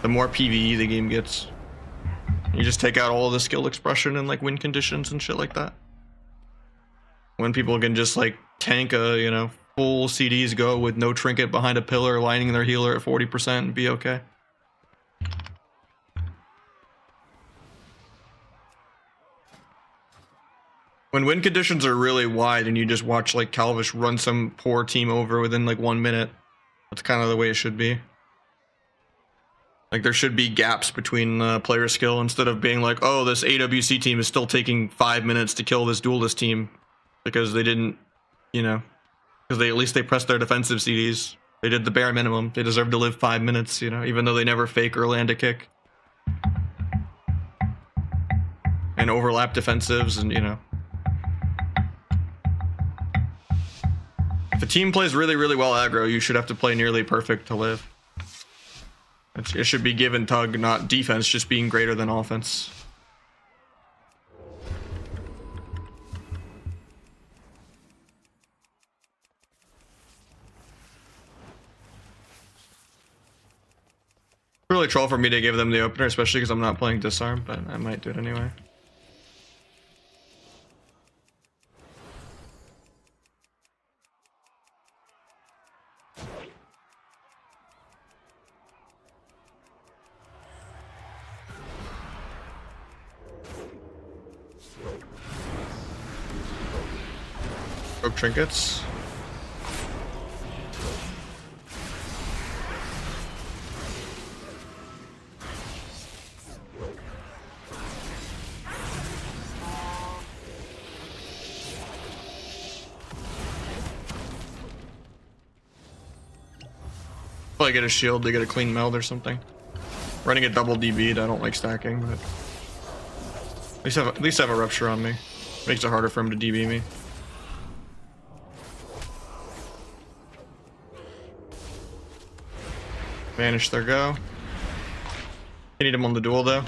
more PvE the game gets. You just take out all of the skill expression and like win conditions and shit like that. When people can just like tank a full CDs go with no trinket behind a pillar, lining their healer at 40% and be okay. When win conditions are really wide and you just watch like Calvish run some poor team over within like 1 minute, that's kind of the way it should be. Like there should be gaps between player skill instead of being like, oh, this AWC team is still taking 5 minutes to kill this duelist team because they didn't, because at least they pressed their defensive CDs. They did the bare minimum. They deserve to live 5 minutes, even though they never fake or land a kick. And overlap defensives and, If a team plays really, really well aggro, you should have to play nearly perfect to live. It should be give and tug, not defense just being greater than offense. Really troll for me to give them the opener, especially because I'm not playing disarm, but I might do it anyway. Broke trinkets. Probably get a shield to get a clean meld or something. Running a double DB'd, I don't like stacking, but at least have a rupture on me. Makes it harder for him to DB me. Vanish their go. You need him on the duel though.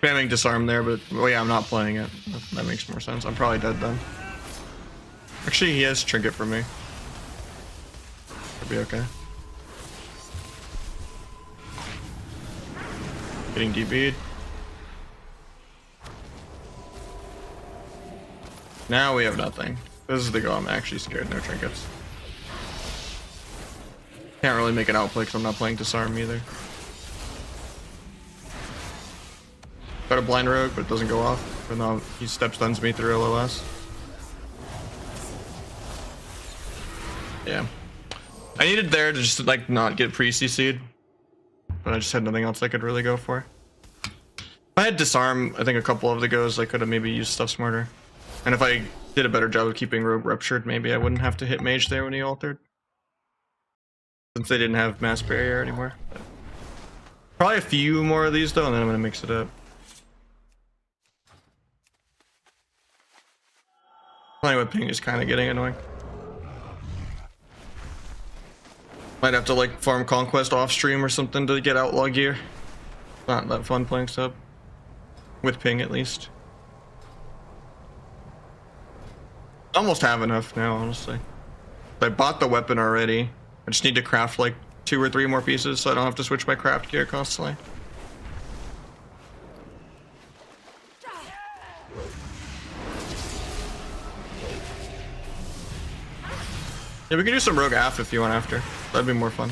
Spamming disarm there, but oh yeah, I'm not playing it. That makes more sense. I'm probably dead then. Actually, he has trinket for me. Should be okay. Getting DB'd. Now we have nothing. This is the go I'm actually scared. No trinkets. Can't really make an outplay because I'm not playing disarm either. Got a blind rogue, but it doesn't go off. But now he step stuns me through LOS. Yeah. I needed there to just like not get pre-CC'd. But I just had nothing else I could really go for. If I had disarm, I think a couple of the goes I could have maybe used stuff smarter. And if I did a better job of keeping rogue ruptured, maybe I wouldn't have to hit mage there when he altered. Since they didn't have mass barrier anymore. But probably a few more of these though, and then I'm gonna mix it up. Playing with ping is kind of getting annoying. Might have to like farm conquest off stream or something to get outlaw gear. Not that fun playing sub. With ping at least. Almost have enough now, honestly. I bought the weapon already. I just need to craft like 2 or 3 more pieces so I don't have to switch my craft gear constantly. Yeah, we can do some rogue AF if you want after. That'd be more fun.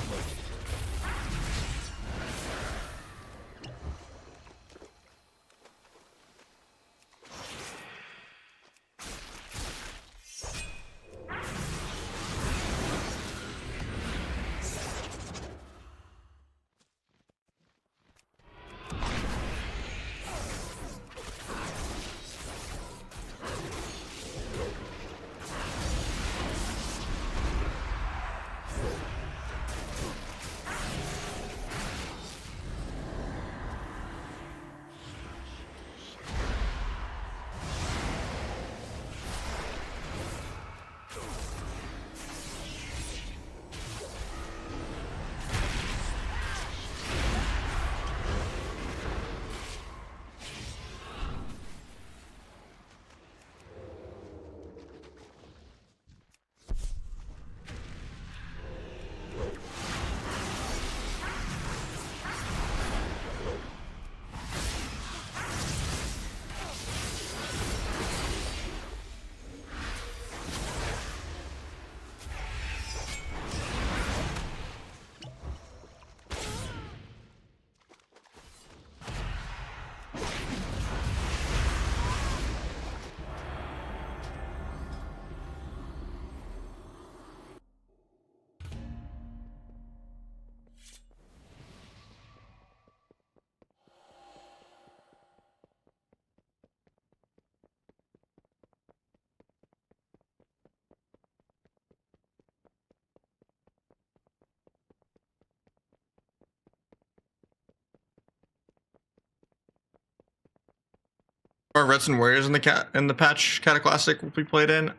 Or Rets and Warriors in the patch Cataclassic will be played in.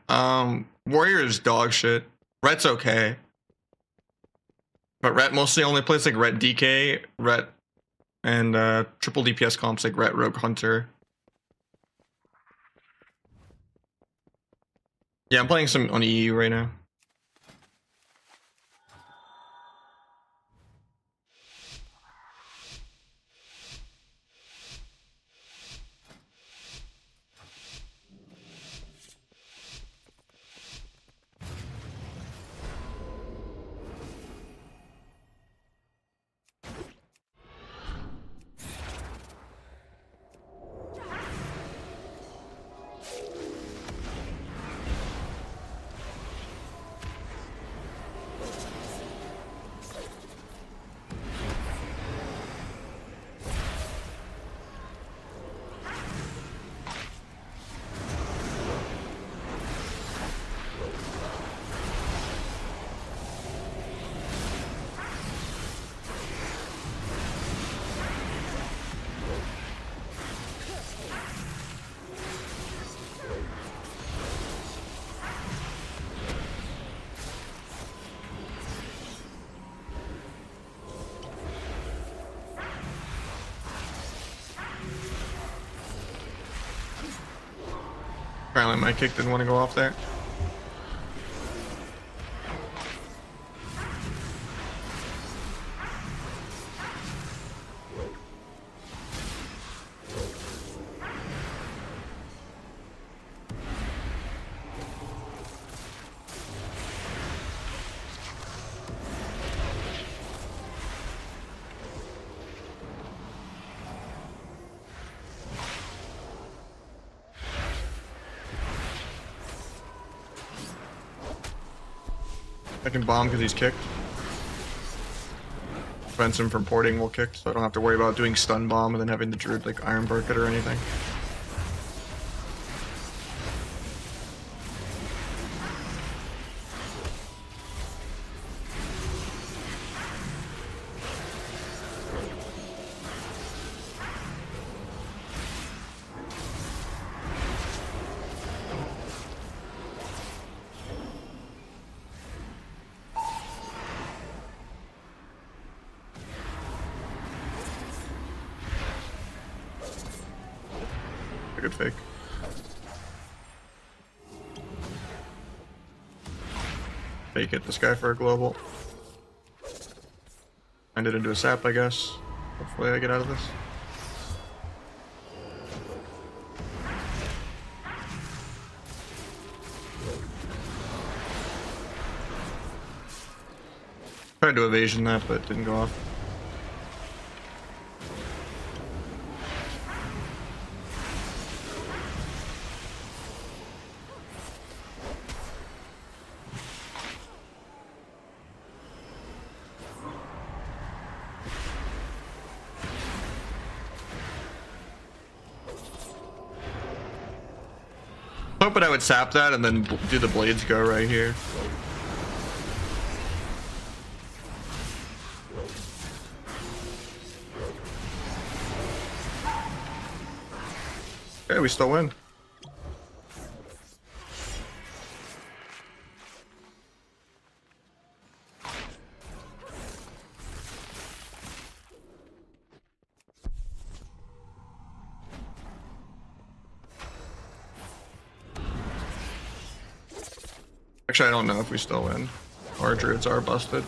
Warriors dog shit. Ret's okay. But Ret mostly only plays like Ret DK, Ret, and triple DPS comps like Ret Rogue Hunter. Yeah, I'm playing some on EU right now. Apparently my kick didn't want to go off there. I can bomb because he's kicked. Prevents him from porting while kicked, so I don't have to worry about doing stun bomb and then having the druid like iron burk it or anything. A good fake. Fake hit this guy for a global. Find it into a sap, I guess. Hopefully I get out of this. Tried to evasion that, but it didn't go off. Hoping I would sap that and then do the blades go right here. Okay, we still win. Actually, I don't know if we still win. Our druids are busted.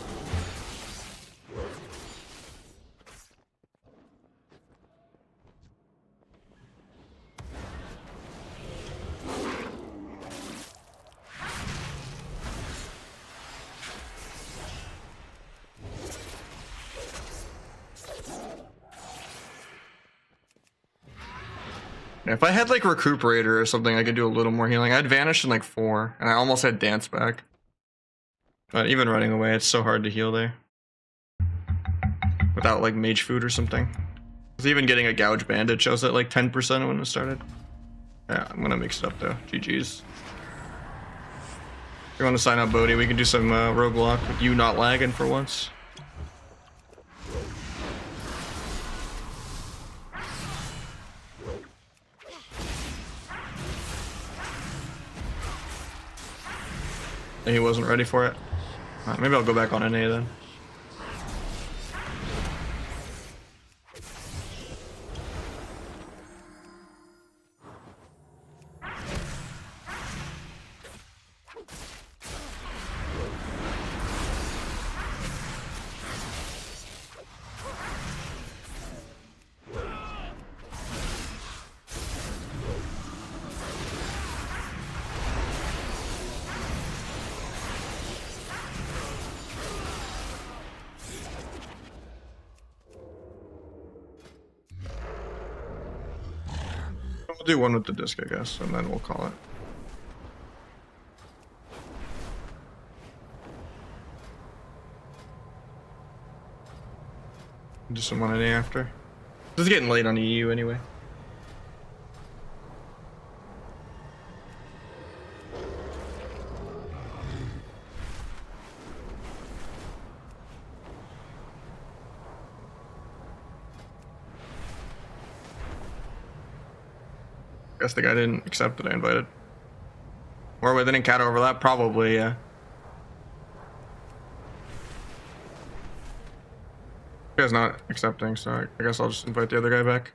If I had like Recuperator or something, I could do a little more healing. I'd vanish in like 4, and I almost had Dance back. But even running away, it's so hard to heal there. Without like Mage Food or something. Because even getting a Gouge Bandit shows at like 10% when it started. Yeah, I'm gonna mix it up though. GG's. If you want to sign up Bodhi, we can do some roguelike with you not lagging for once. He wasn't ready for it. Maybe I'll go back on NA then. We'll do one with the disc, I guess, and then we'll call it. Do some 1NA after. This is getting late on EU anyway. Guess the guy didn't accept that I invited. Or with an encounter overlap, probably, yeah. The guy's not accepting, so I guess I'll just invite the other guy back.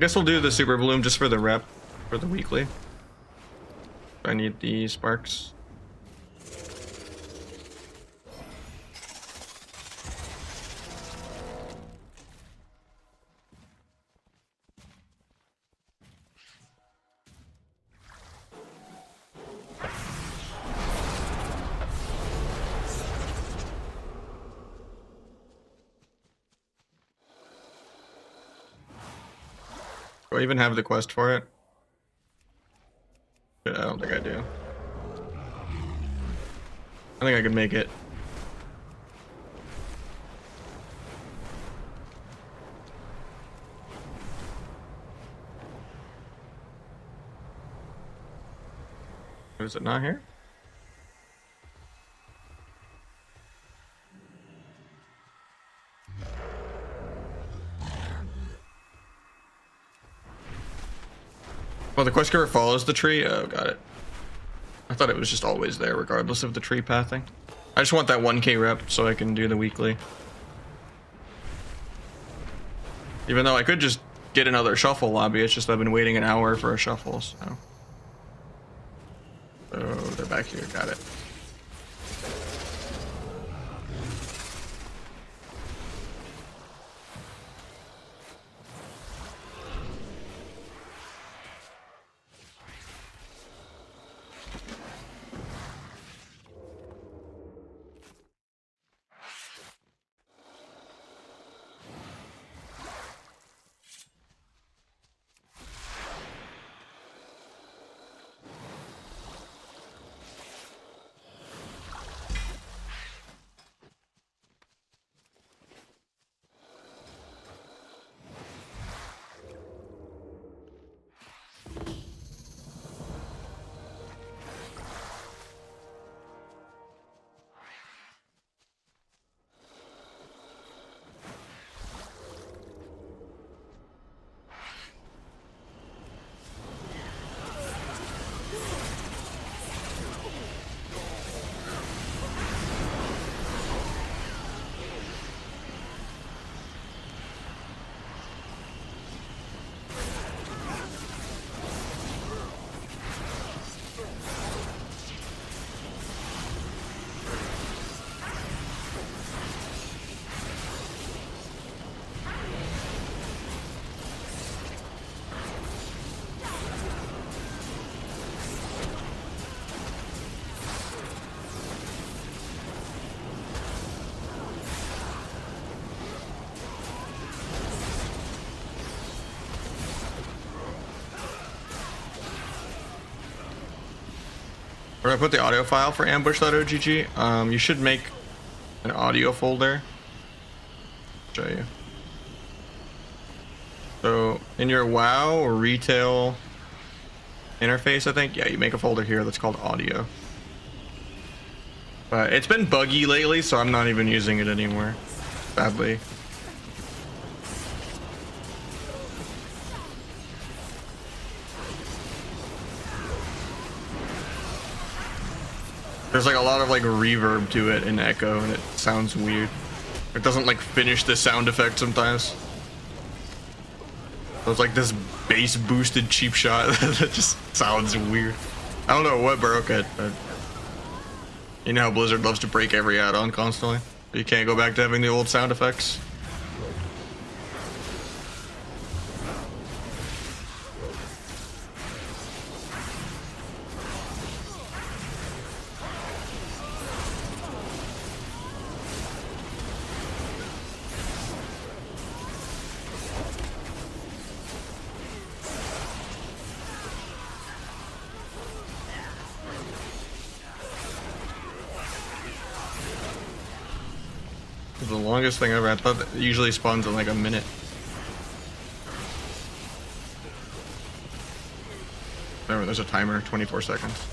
guess we'll do the super bloom just for the rep for the weekly. I need the sparks. Do I even have the quest for it? I don't think I do. I think I could make it. Is it not here? Well, the quest giver follows the tree? Oh, got it. I thought it was just always there, regardless of the tree pathing. I just want that 1k rep so I can do the weekly. Even though I could just get another shuffle lobby, it's just I've been waiting an hour for a shuffle, so. So they're back here, got it. Where do I put the audio file for ambush.ogg? You should make an audio folder. Show you. So in your WoW or retail interface, I think, yeah, you make a folder here that's called audio. But it's been buggy lately, so I'm not even using it anymore, sadly. There's like a lot of like reverb to it and echo, and it sounds weird. It doesn't like finish the sound effect sometimes. So it's like this bass boosted cheap shot that just sounds weird. I don't know what broke it, but you know how Blizzard loves to break every add-on constantly. You can't go back to having the old sound effects. The longest thing ever. I thought that it usually spawns in like a minute. Remember, there's a timer, 24 seconds.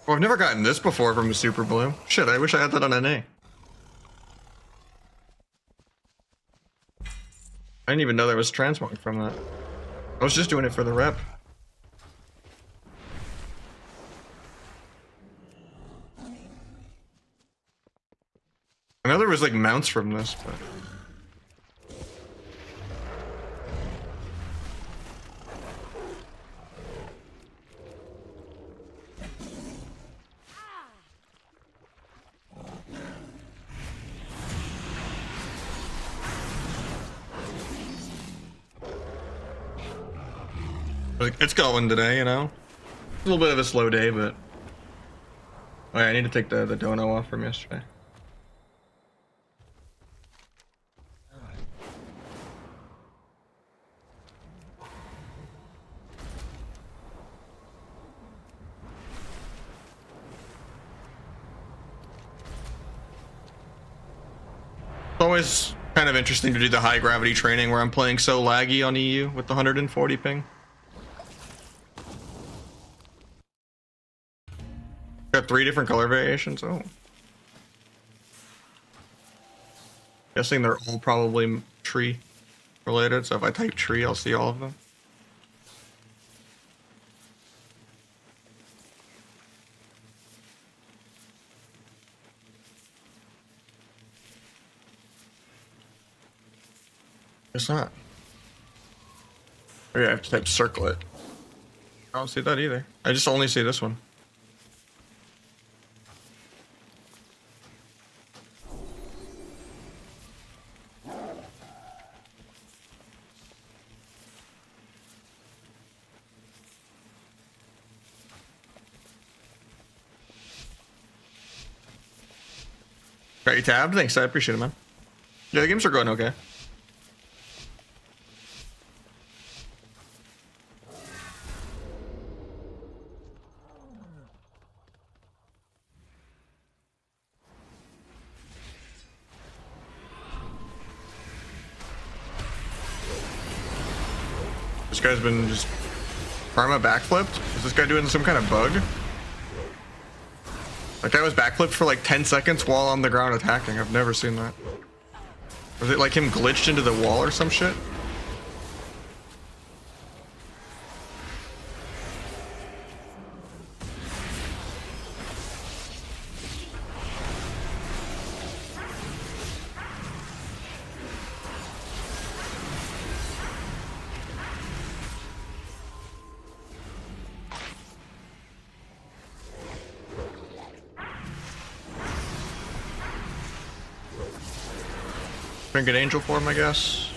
Oh, I've never gotten this before from a Super Blue. Shit, I wish I had that on NA. I didn't even know there was transmog from that. I was just doing it for the rep. I know there was like mounts from this, but... Like, it's going today, you know? A little bit of a slow day, but... Oh yeah, I need to take the dono off from yesterday. It's always kind of interesting to do the high gravity training where I'm playing so laggy on EU with the 140 ping. Got 3 different color variations. Oh. Guessing they're all probably tree related, so if I type tree, I'll see all of them. It's not. Okay, I have to type circlet. I don't see that either. I just only see this one. Got you tabbed? Thanks, I appreciate it, man. Yeah, the games are going okay. This guy's been just... Karma backflipped? Is this guy doing some kind of bug? That guy was backflipped for like 10 seconds while on the ground attacking. I've never seen that. Was it like him glitched into the wall or some shit? Trinket Angel for him, I guess.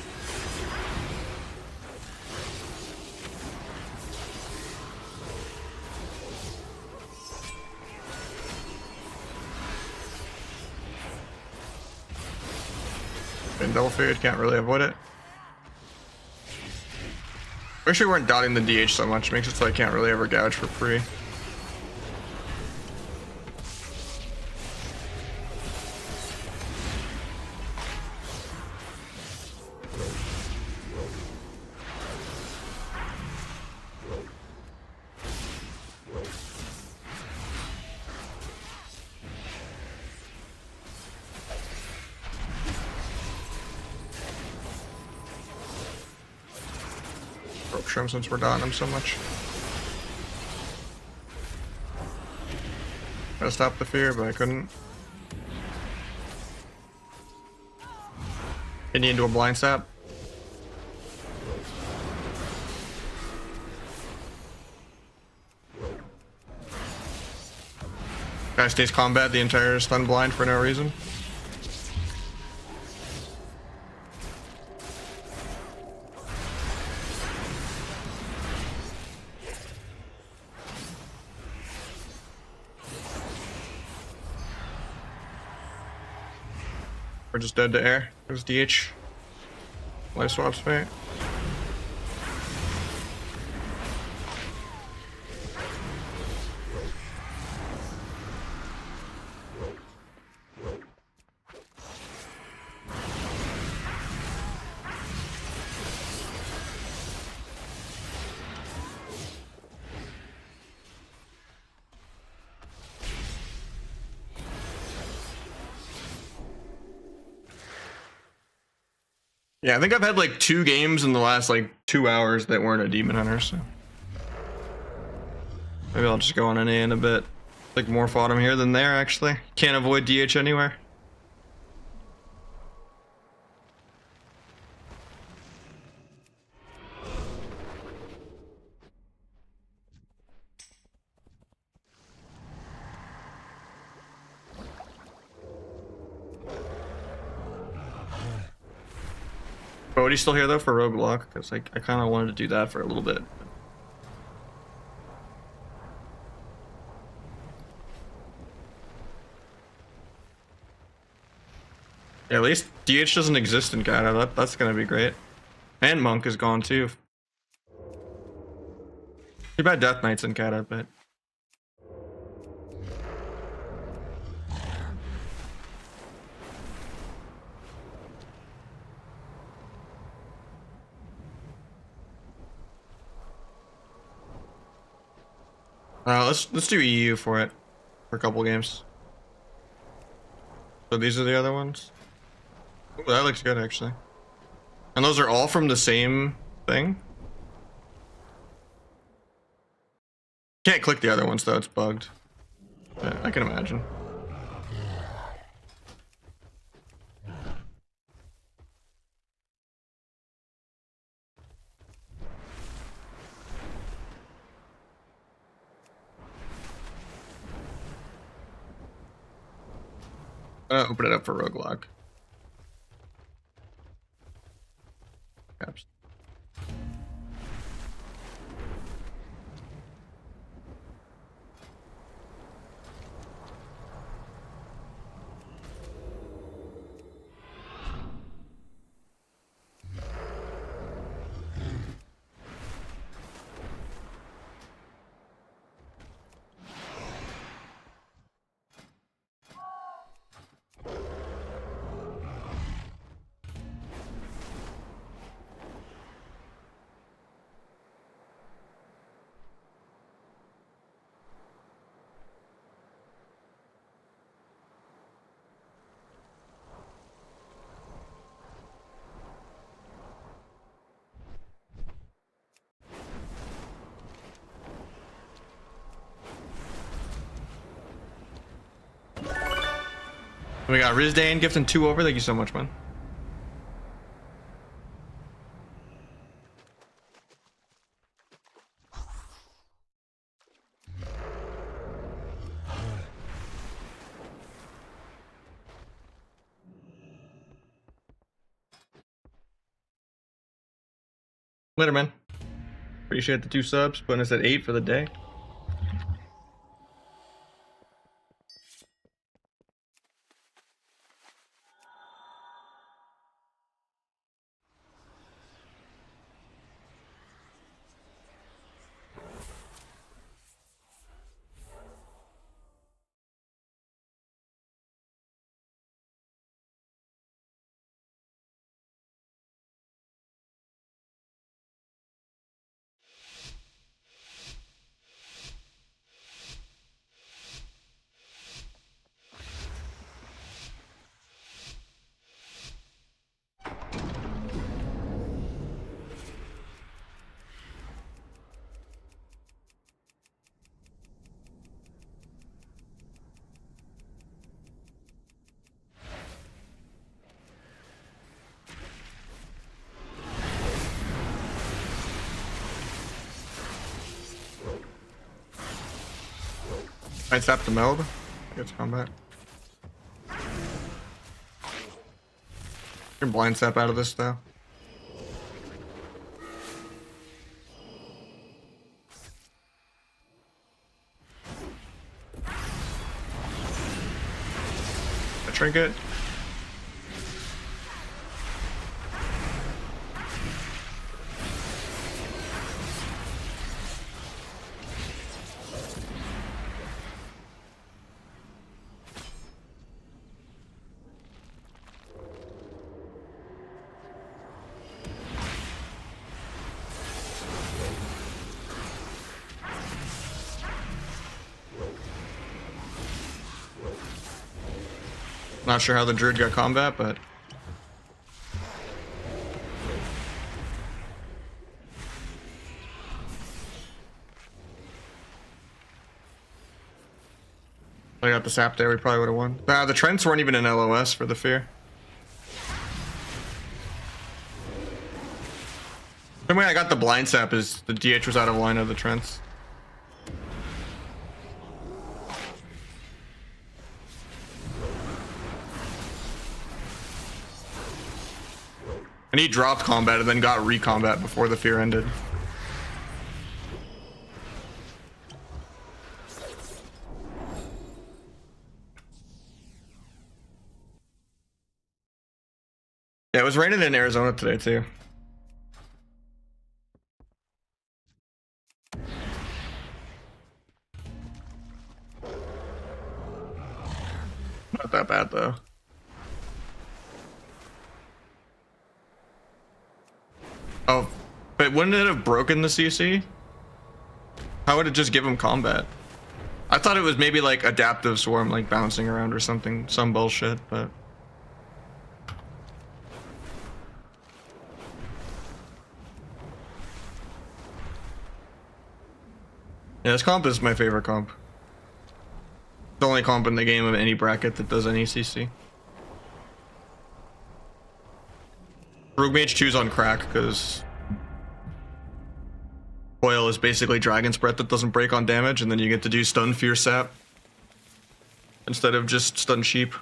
And double fade, can't really avoid it. Wish we weren't dotting the DH so much, makes it so I can't really ever gouge for free. Rope Shrimp since we're dotting him so much. Gotta stop the fear, but I couldn't. Getting into a blind sap. Guy stays combat the entire stun blind for no reason. We're just dead to air. There's DH. Life swaps, mate. Yeah, I think I've had like 2 games in the last like 2 hours that weren't a Demon Hunter, so maybe I'll just go on NA in a bit. Like more fought him here than there, actually. Can't avoid DH anywhere. Bodhi's still here though for Rogue Lock, because like I kind of wanted to do that for a little bit. Yeah, at least DH doesn't exist in Kata. That's gonna be great. And Monk is gone too. Too bad Death Knight's in Kata, but let's do EU for it for a couple games. So these are the other ones. Ooh, that looks good actually. And those are all from the same thing. Can't click the other ones though, it's bugged. Yeah, I can imagine. Open it up for Rogue Lock. Caps. We got Rizdane gifting 2 over. Thank you so much, man. Later, man. Appreciate the 2 subs, putting us at 8 for the day. I tapped the meld. Gets combat. You can blind step out of this though. A trinket. Not sure how the druid got combat, but I got the sap there, we probably would have won. The Trents weren't even in LOS for the fear. The way I got the blind sap is the DH was out of line of the Trents. And he dropped combat and then got recombat before the fear ended. Yeah, it was raining in Arizona today too. Not that bad though. Oh, but wouldn't it have broken the CC? How would it just give him combat? I thought it was maybe like adaptive swarm, like bouncing around or something, some bullshit, but... Yeah, this comp is my favorite comp. The only comp in the game of any bracket that does any CC. Rogue Mage choose on crack because Coil is basically Dragon's Breath that doesn't break on damage, and then you get to do stun fear sap instead of just stun sheep.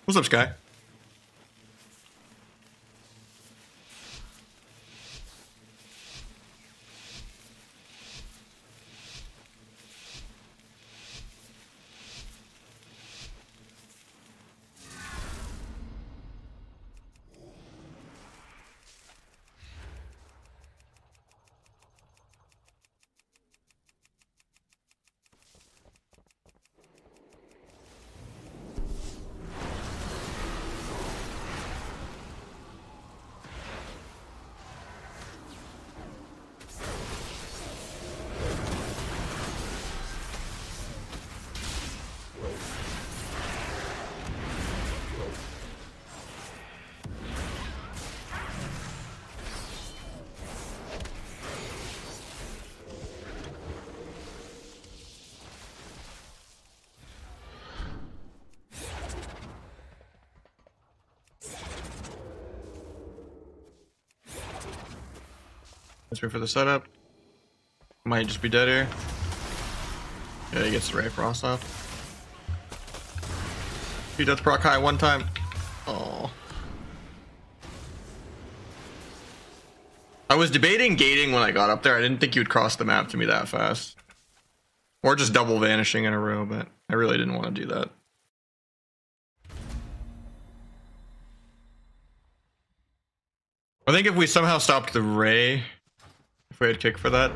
What's up, Sky? Let's wait for the setup. Might just be dead here. Yeah, he gets the Ray Frost off. He does proc high one time. Oh. I was debating gating when I got up there. I didn't think you would cross the map to me that fast. Or just double vanishing in a row, but I really didn't want to do that. I think if we somehow stopped the Ray, if we had kick for that,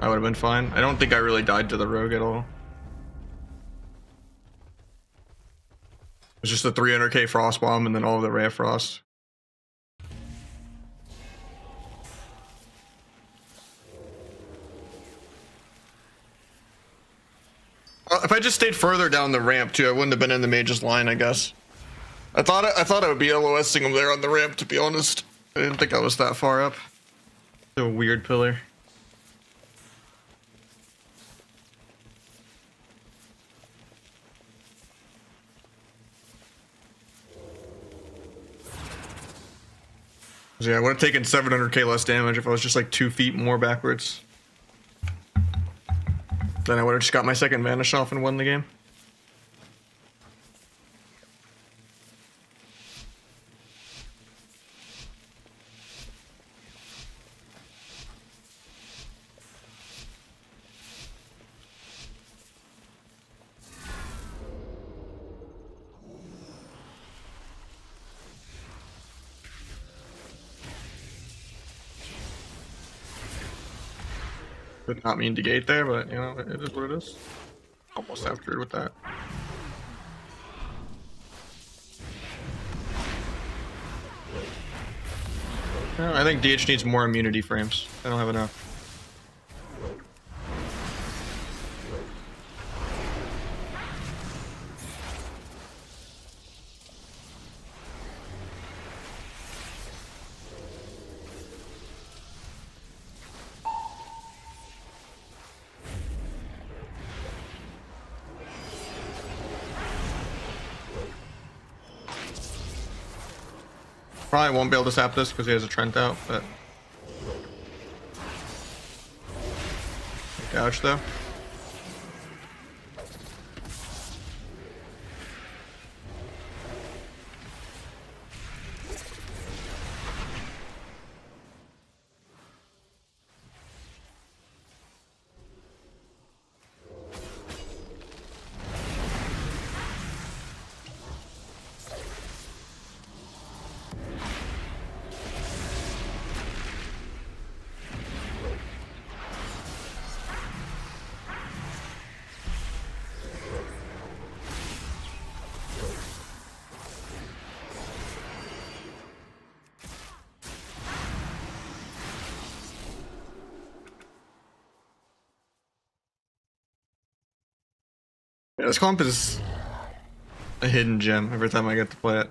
I would have been fine. I don't think I really died to the rogue at all. It's just the 300k frost bomb and then all of the Ray of Frost. If I just stayed further down the ramp too, I wouldn't have been in the mage's line, I guess. I thought I would be LOSing him there on the ramp, to be honest. I didn't think I was that far up. It's a weird pillar. So yeah, I would have taken 700k less damage if I was just like 2 feet more backwards. Then I would have just got my second vanish off and won the game. Did not mean to gate there, but you know, it is what it is. Almost after it with that. No, I think DH needs more immunity frames. I don't have enough. Probably won't be able to sap this because he has a Trent out, but gouge though. Yeah, this comp is a hidden gem every time I get to play it.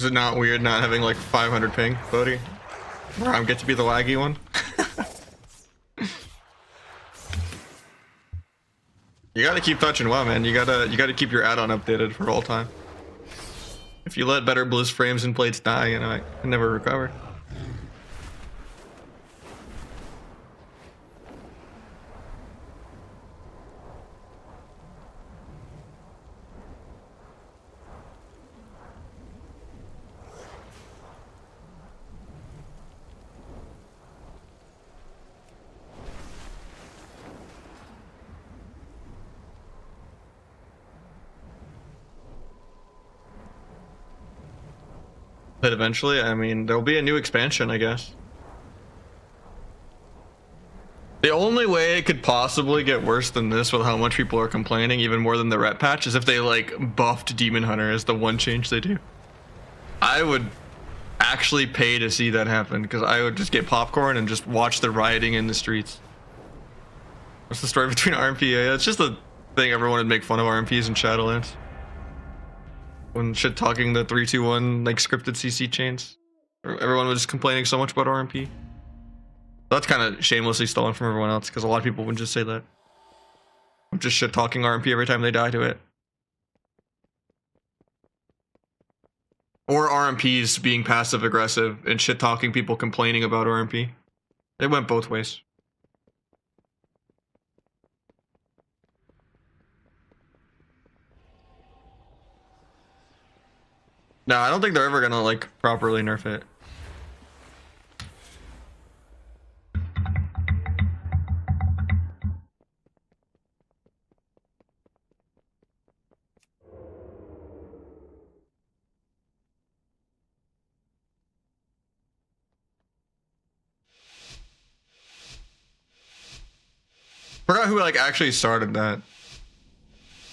Is it not weird not having like 500 ping, Bodhi? Where I get to be the laggy one? You gotta keep touching well, man. You gotta keep your add-on updated for all time. If you let better Blizz frames and plates die, you know, I can never recover. But eventually, I mean, there'll be a new expansion, I guess. The only way it could possibly get worse than this with how much people are complaining, even more than the ret patch, is if they like buffed Demon Hunter as the one change they do. I would actually pay to see that happen, because I would just get popcorn and just watch the rioting in the streets. What's the story between RMP? Yeah, it's just a thing everyone would make fun of RMPs and Shadowlands. When shit talking the 3-2-1 like scripted CC chains, everyone was just complaining so much about RMP. That's kind of shamelessly stolen from everyone else because a lot of people would just say that. I'm just shit talking RMP every time they die to it. Or RMPs being passive aggressive and shit talking people complaining about RMP. It went both ways. No, I don't think they're ever gonna like properly nerf it. Forgot who like actually started that.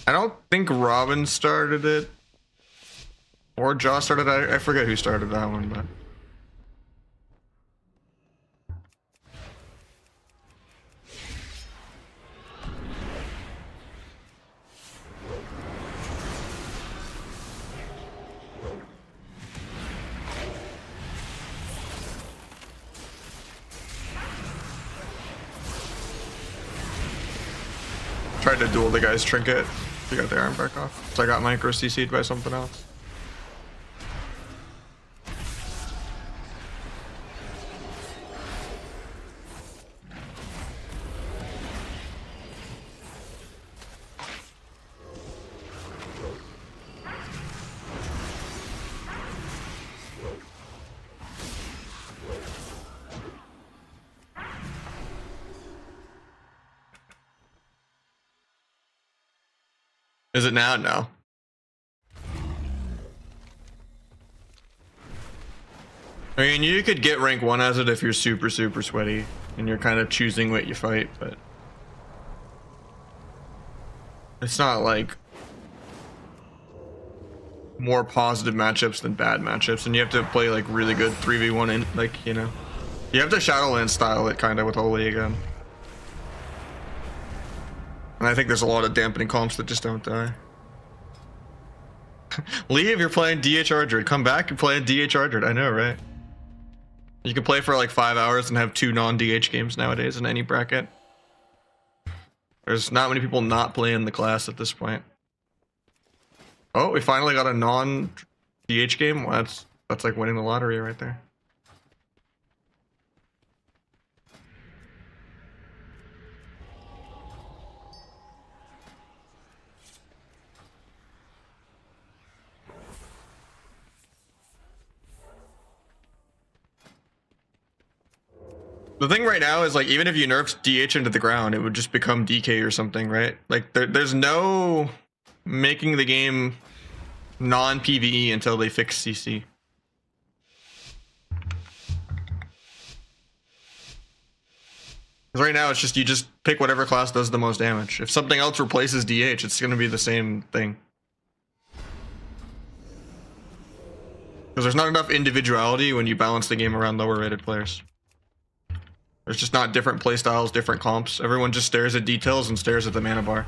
I don't think Robin started it. Or Josh started it. I forget who started that one, but tried to duel the guy's trinket. He got the arm back off. So I got micro CC'd by something else. Is it now? No. I mean, you could get rank 1 as it if you're super sweaty and you're kind of choosing what you fight, but it's not like more positive matchups than bad matchups, and you have to play like really good 3v1 in, like, you know, you have to Shadowlands style it kind of with Holy again. And I think there's a lot of dampening comps that just don't die. Leave, you're playing DH Ardred. Come back and play DH Ardred. I know, right? You can play for like 5 hours and have 2 non-DH games nowadays in any bracket. There's not many people not playing the class at this point. Oh, we finally got a non-DH game? Well, that's like winning the lottery right there. The thing right now is, like, even if you nerfed DH into the ground, it would just become DK or something, right? Like, there's no making the game non-PvE until they fix CC. Because right now it's just, you just pick whatever class does the most damage. If something else replaces DH, it's going to be the same thing. Because there's not enough individuality when you balance the game around lower rated players. There's just not different playstyles, different comps. Everyone just stares at details and stares at the mana bar.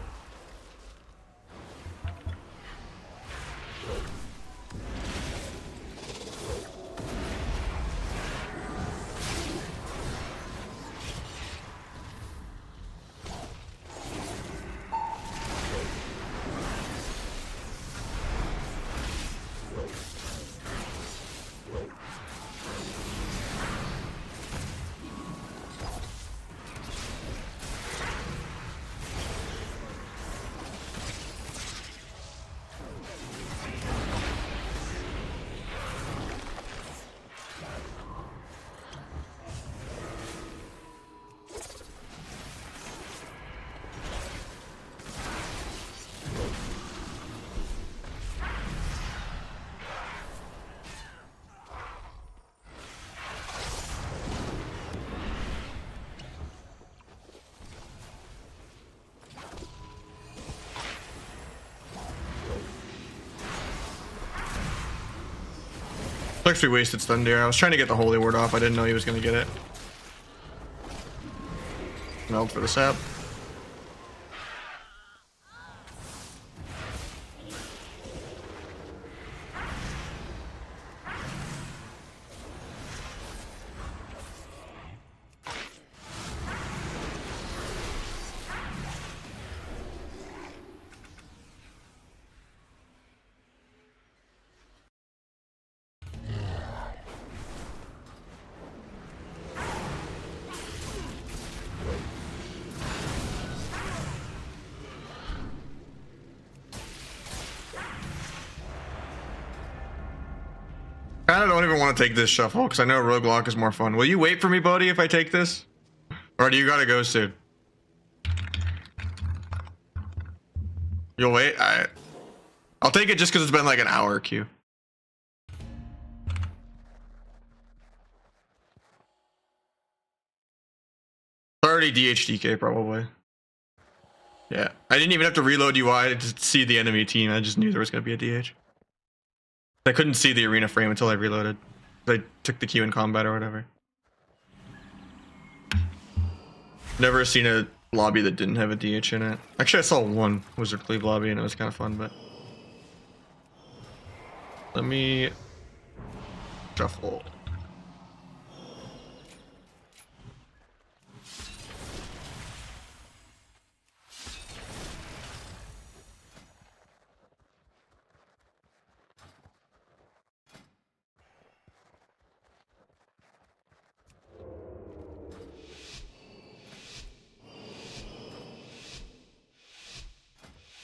Actually wasted stun there. I was trying to get the holy ward off. I didn't know he was going to get it. Meld for the sap. I don't even want to take this shuffle because I know Roguelock is more fun. Will you wait for me, buddy, if I take this? Or do you gotta go soon? You'll wait? I'll take it just because it's been like an hour, Q. Already DHDK probably. Yeah, I didn't even have to reload UI to see the enemy team. I just knew there was going to be a DH. I couldn't see the arena frame until I reloaded. I took the Q in combat or whatever. Never seen a lobby that didn't have a DH in it. Actually, I saw one Wizard Cleave lobby and it was kind of fun, but... Let me... shuffle.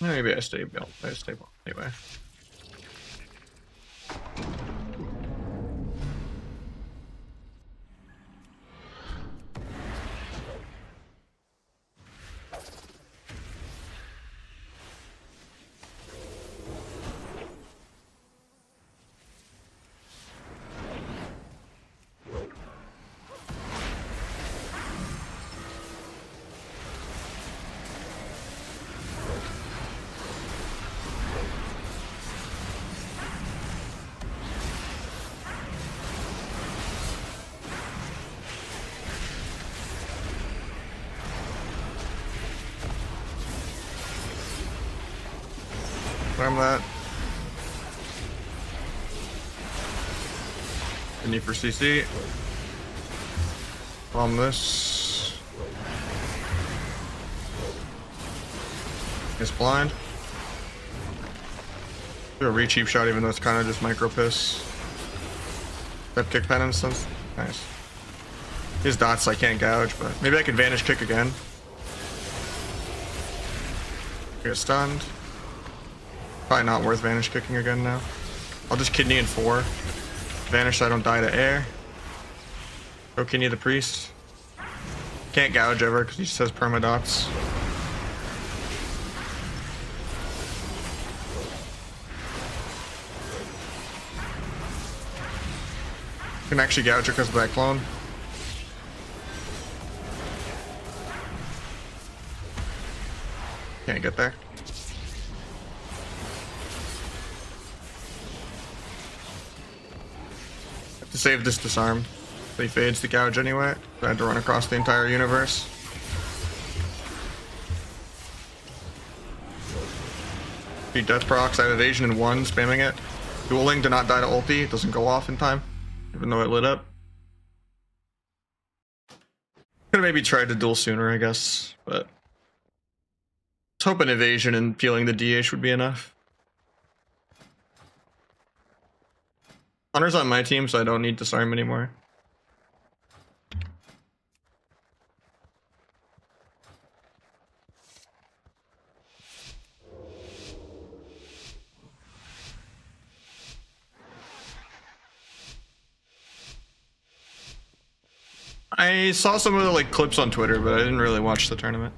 Maybe I stay built. I stay built anyway. Disarm that. Need for CC. On this. It's blind. Do a re-cheap shot even though it's kind of just micro piss. Step kick penance. Nice. His dots I can't gouge, but maybe I can vanish kick again. Get stunned. Probably not worth vanish kicking again now. I'll just kidney in 4. Vanish so I don't die to air. Go kidney the priest. Can't gouge ever because he just has permadots. Can actually gouge her because of that clone. Can't get there. Have to save this disarm. He fades the gouge anyway. So I had to run across the entire universe. Beat death procs. I have evasion in 1, spamming it. Dueling to not die to ulti. It doesn't go off in time, even though it lit up. Could have maybe tried to duel sooner, I guess, but I was hoping evasion and peeling the DH would be enough. Hunter's on my team, so I don't need disarm anymore. I saw some of the clips on Twitter, but I didn't really watch the tournament.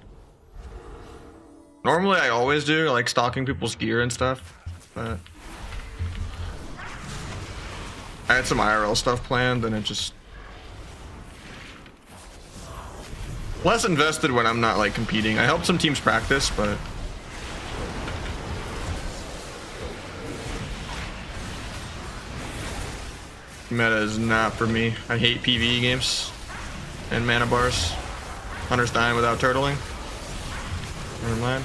Normally I always do, like stalking people's gear and stuff, but I had some IRL stuff planned and it just less invested when I'm not competing. I helped some teams practice, but meta is not for me. I hate PvE games and mana bars. Hunter's dying without turtling. Never mind.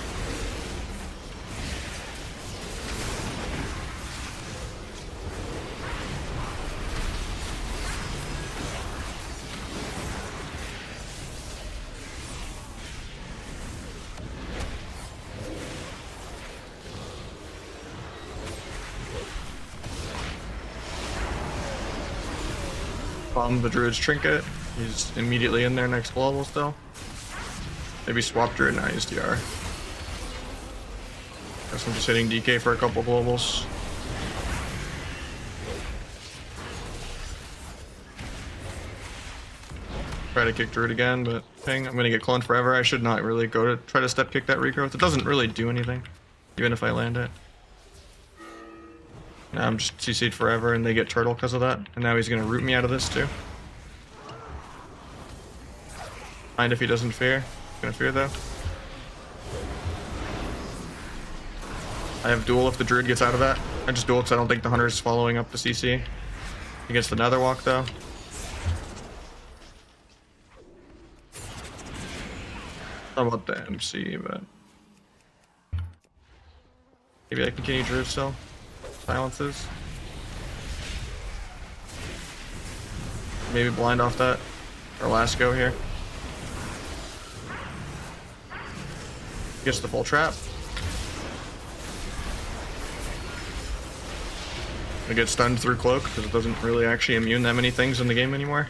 Bomb the druid's trinket. He's immediately in there next global still. Maybe swap druid, not use DR. Guess I'm just hitting DK for a couple globals. Try to kick druid again, but ping, I'm gonna get cloned forever. I should not really go to try to step kick that regrowth. It doesn't really do anything, even if I land it. Now I'm just CC'd forever and they get turtle because of that. And now he's gonna root me out of this too. Mind if he doesn't fear. Gonna fear though. I have duel if the druid gets out of that. I just duel because I don't think the hunter is following up the CC. He gets the nether walk though. How about the MC, but maybe I can continue druid still. Silences. Maybe blind off that. Or last go here. Gets the full trap. I get stunned through cloak because it doesn't really actually immune that many things in the game anymore.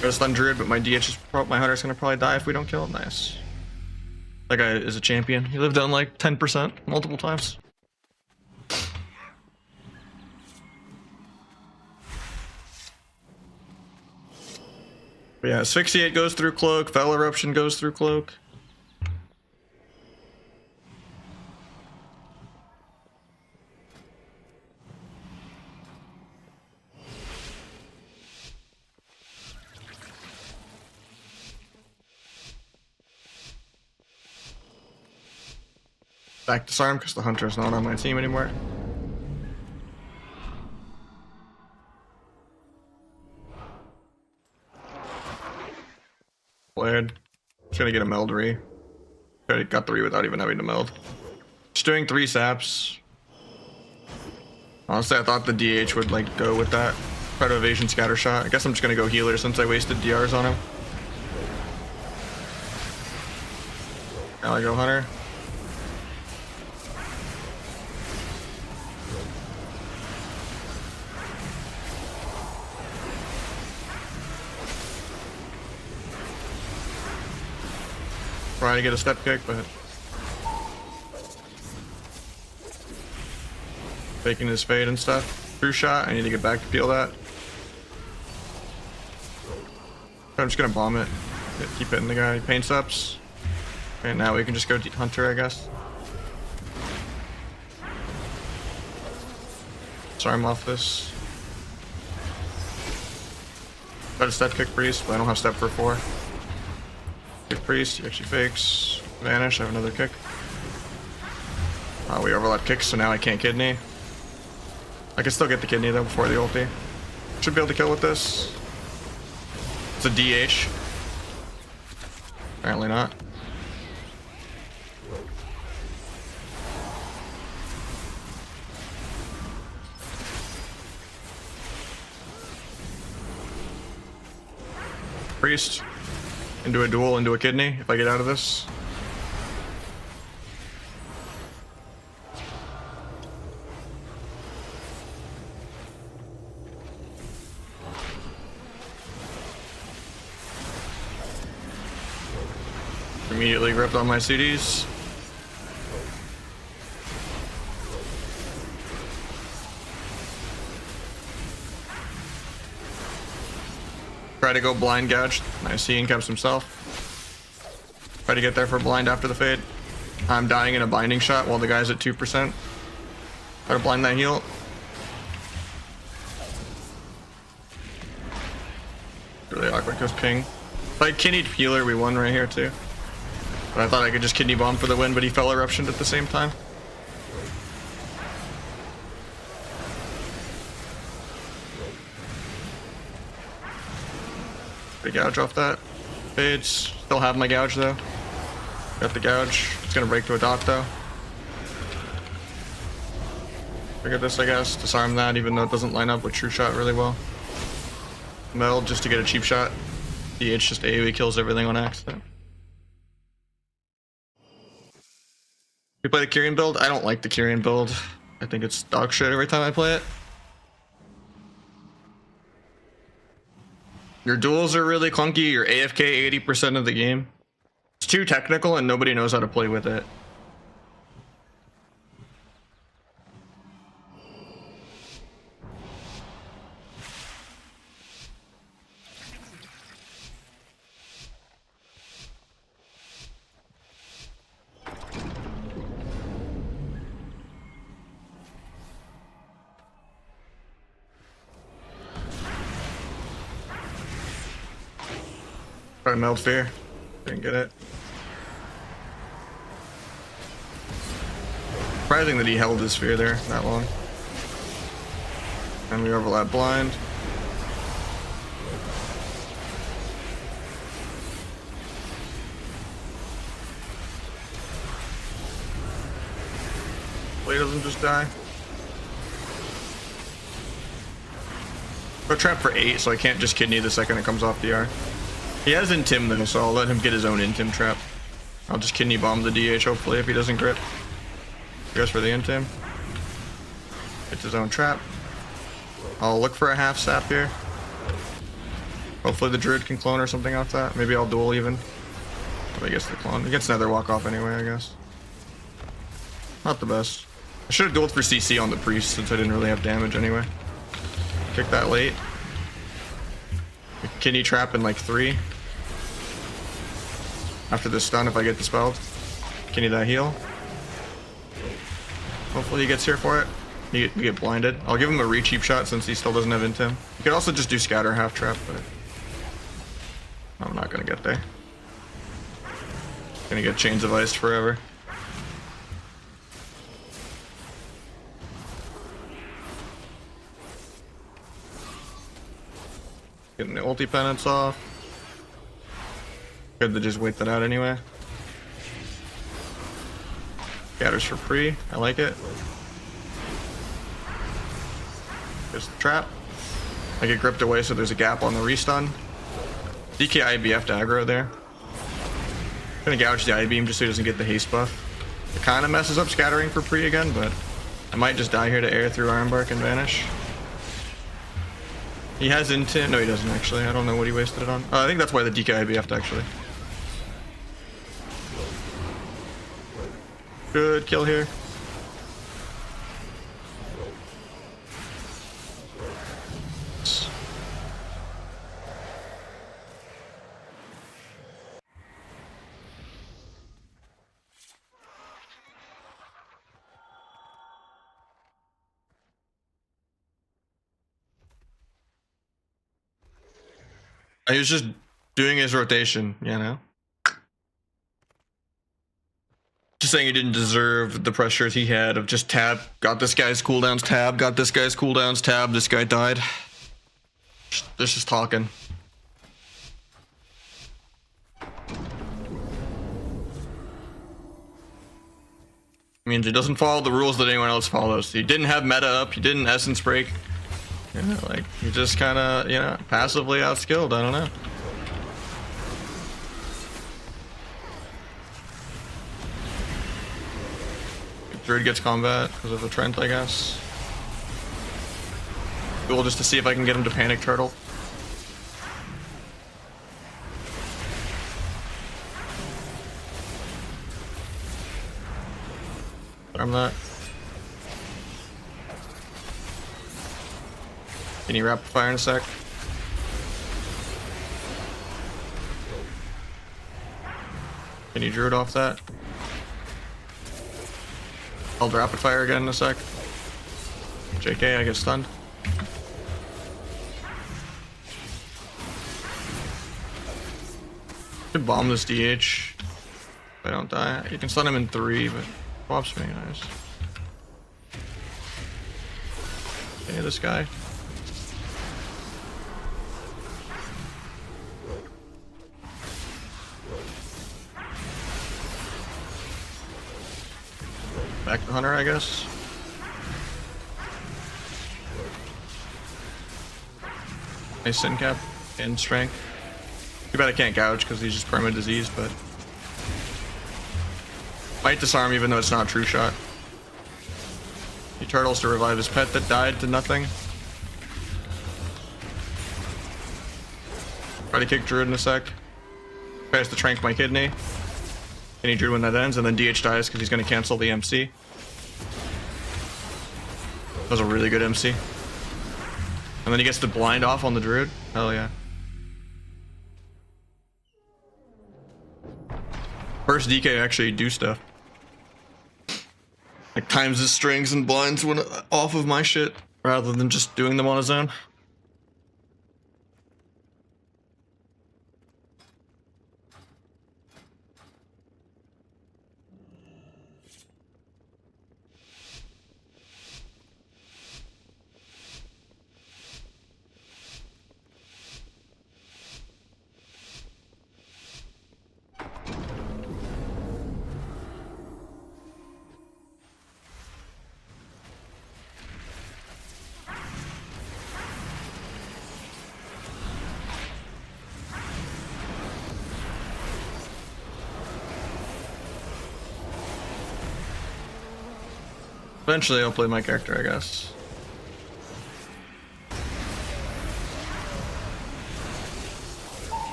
Got a stun druid, but my DH is my hunter's gonna probably die if we don't kill him. Nice. That guy is a champion. He lived down 10% multiple times. But yeah, Asphyxiate goes through cloak, Fell Eruption goes through cloak. Back disarm because the hunter is not on my team anymore. Flared. Just gonna get a Meldry. Okay, got 3 without even having to meld. Just doing 3 saps. Honestly, I thought the DH would like go with that. Try to evasion scatter shot. I guess I'm just gonna go healer since I wasted DRs on him. Now I go hunter. Trying to get a step kick, but faking his fade and stuff. True shot. I need to get back to peel that. I'm just gonna bomb it. Keep hitting the guy. Paints ups. And now we can just go hunter, I guess. Sorry, I'm off this. Try to step kick priest, but I don't have step for 4. Kick priest, he actually fakes. Vanish, I have another kick. We overlap kicks, so now I can't kidney. I can still get the kidney though before the ulti. Should be able to kill with this. It's a DH. Apparently not. Priest. Into a duel, into a kidney, if I get out of this. Immediately ripped on my CDs. Try to go blind gouge. Nice, he incaps himself. Try to get there for blind after the fade. I'm dying in a binding shot while the guy's at 2%. Try to blind that heal. Really awkward because ping. If I kidneyed healer, we won right here too. But I thought I could just kidney bomb for the win, but he fell eruptioned at the same time. Big gouge off that. Fades. Still have my gouge though. Got the gouge. It's gonna break to a dot though. Figure this, I guess. Disarm that, even though it doesn't line up with true shot really well. Meld just to get a cheap shot. DH just AoE kills everything on accident. We play the Kyrian build. I don't like the Kyrian build. I think it's dog shit every time I play it. Your duels are really clunky. You're AFK 80% of the game. It's too technical and nobody knows how to play with it. Try to meld fear. Didn't get it. Surprising that he held his fear there that long. And we overlap blind. Blade doesn't just die. Go trap for 8, so I can't just kidney the second it comes off DR. He has Intim though, so I'll let him get his own Intim trap. I'll just kidney bomb the DH hopefully if he doesn't grip. Goes for the Intim. Gets his own trap. I'll look for a half sap here. Hopefully the druid can clone or something off that. Maybe I'll duel even. But I guess the clone. It gets another walk off anyway, I guess. Not the best. I should have dueled for CC on the priest since I didn't really have damage anyway. Kick that late. Kidney trap in like 3. After this stun, if I get dispelled. Kidney that heal. Hopefully he gets here for it. We get blinded. I'll give him a re-cheap shot since he still doesn't have Intim. You could also just do scatter half trap, but I'm not gonna get there. Gonna get chains of ice forever. Getting the ulti penance off. Good to just wait that out anyway. Scatters for free. I like it. There's the trap. I get gripped away, so there's a gap on the restun. DK IBF to aggro there. I'm gonna gouge the I-beam just so he doesn't get the haste buff. It kind of messes up scattering for pre again, but I might just die here to air through Ironbark and vanish. He has intent. No, he doesn't actually. I don't know what he wasted it on. I think that's why the DK IBF'd actually. Good kill here. He was just doing his rotation, you know? Just saying he didn't deserve the pressures he had of just tab, got this guy's cooldowns, tab, got this guy's cooldowns, tab, this guy died. This is talking. Means he doesn't follow the rules that anyone else follows. He didn't have meta up, he didn't essence break. Yeah, like, he just kind of, you know, passively outskilled, I don't know. Druid gets combat because of the Trent, I guess. Cool, just to see if I can get him to panic turtle. Arm that. Can you rapid fire in a sec? Can you druid off that? I'll rapid fire again in a sec. JK, I get stunned. Could bomb this DH. If I don't die. You can stun him in 3, but swaps me, nice. Okay, this guy. Back to Hunter, I guess. Nice sin cap and strength. Too bad I can't gouge because he's just perma disease, but might disarm even though it's not true shot. He turtles to revive his pet that died to nothing. Try to kick Druid in a sec. Tries to trank my kidney. Any Druid when that ends, and then DH dies because he's going to cancel the MC. That was a really good MC. And then he gets the blind off on the Druid. Hell yeah. First DK actually do stuff. Like times his strings and blinds when off of my shit, rather than just doing them on his own. Eventually I'll play my character, I guess.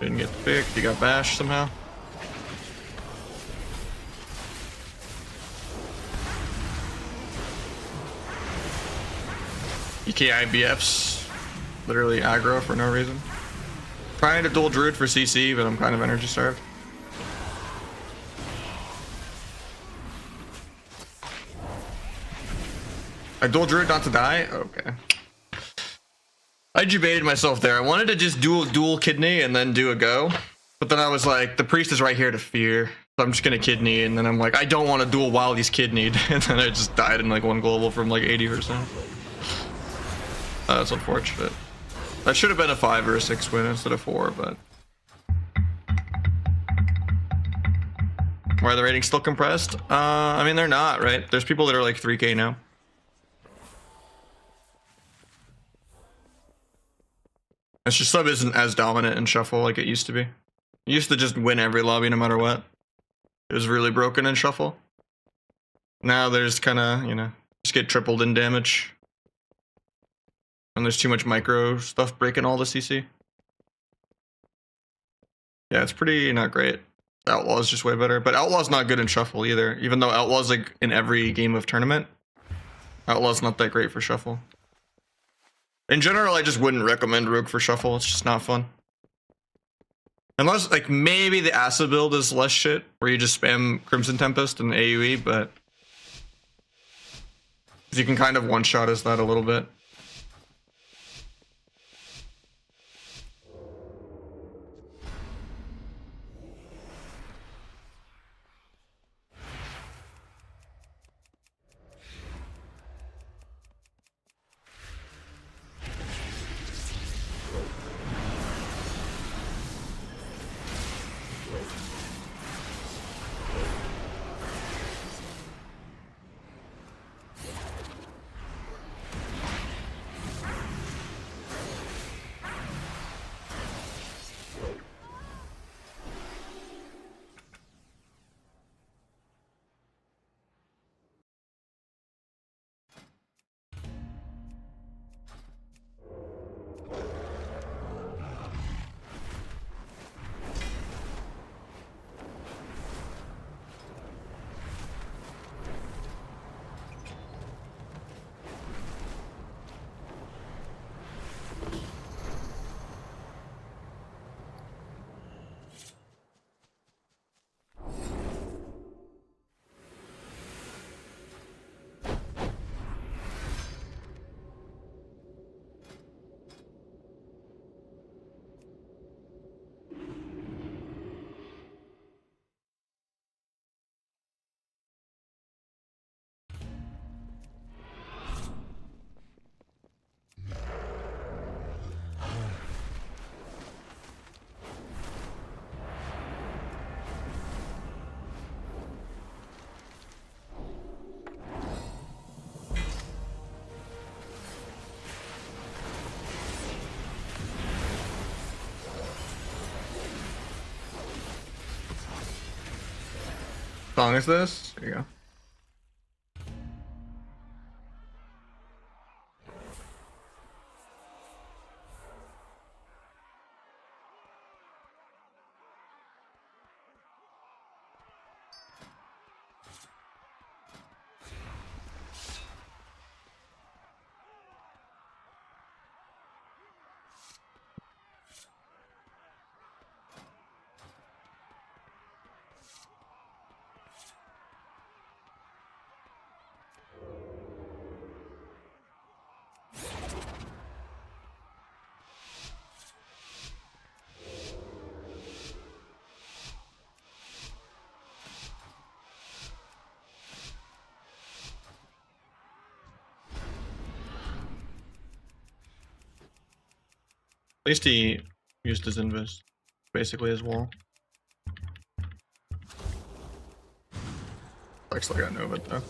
Didn't get picked, he got bashed somehow. EK IBFs literally aggro for no reason. Trying to dual Druid for CC, but I'm kind of energy starved. I dual druid not to die? Okay. I debated myself there. I wanted to just dual kidney and then do a go. But then I was like, the priest is right here to fear. So I'm just gonna kidney, and then I'm like, I don't want to dual while he's kidneyed. And then I just died in like one global from like 80%. That's unfortunate. That should have been a 5 or a 6 win instead of 4, but... Why are the ratings still compressed? I mean, they're not, right? There's people that are like 3K now. It's just sub isn't as dominant in shuffle like it used to be. It used to just win every lobby no matter what. It was really broken in shuffle. Now there's kind of, you know, just get tripled in damage. And there's too much micro stuff breaking all the CC. Yeah, it's pretty not great. Outlaw is just way better, but Outlaw's not good in shuffle either. Even though Outlaw's like in every game of tournament, Outlaw's not that great for shuffle. In general, I just wouldn't recommend Rogue for shuffle. It's just not fun. Unless, like, maybe the Acid build is less shit, where you just spam Crimson Tempest and AoE, but... you can kind of one-shot as that a little bit. How long is this? There you go. At least he used his invis, basically his wall. I still got Nova though.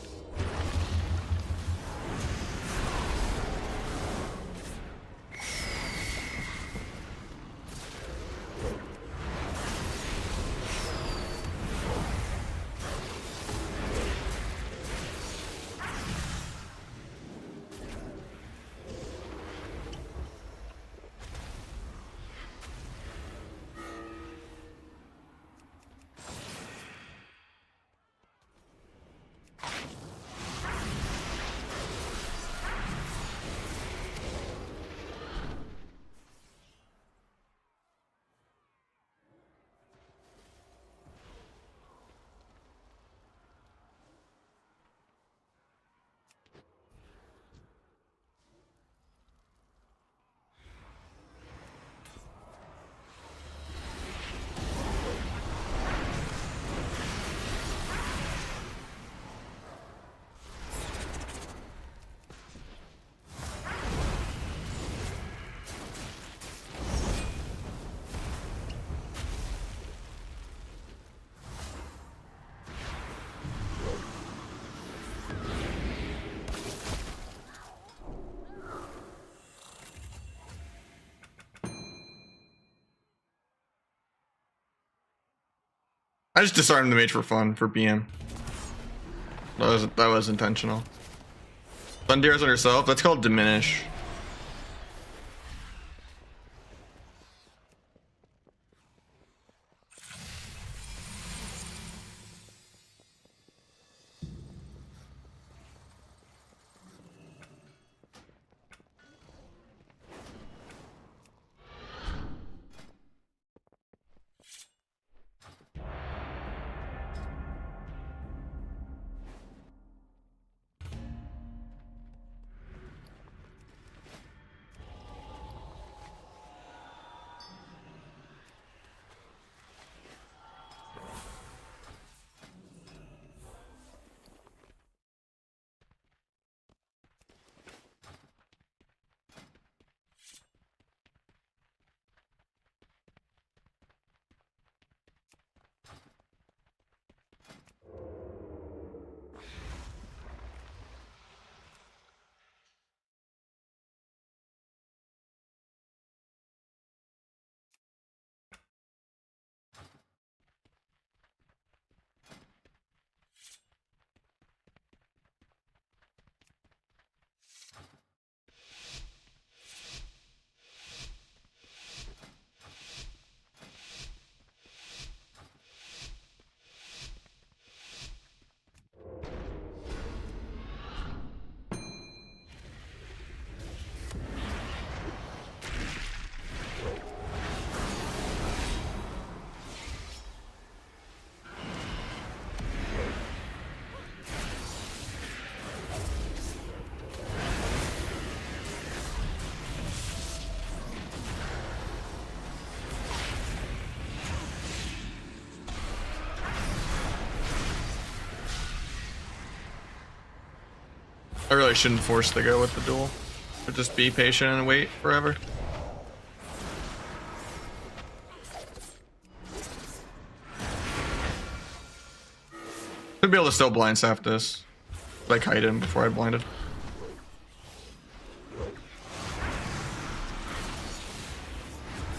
I just disarmed the mage for fun, for BM. That was intentional. Thundere's on herself. That's called diminish. I really shouldn't force the go with the duel. But just be patient and wait forever. Should be able to still blind sap this. Like hide him before I blinded.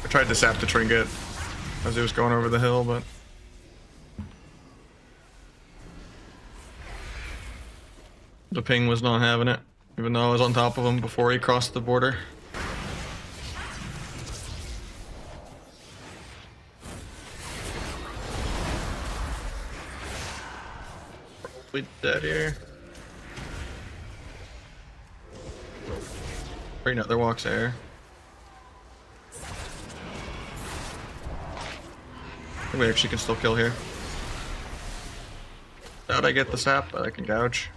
I tried to sap the trinket as he was going over the hill, but the ping was not having it, even though I was on top of him before he crossed the border. Probably dead here. Right now, there walks air. I think we actually can still kill here. Doubt I get the sap, but I can gouge.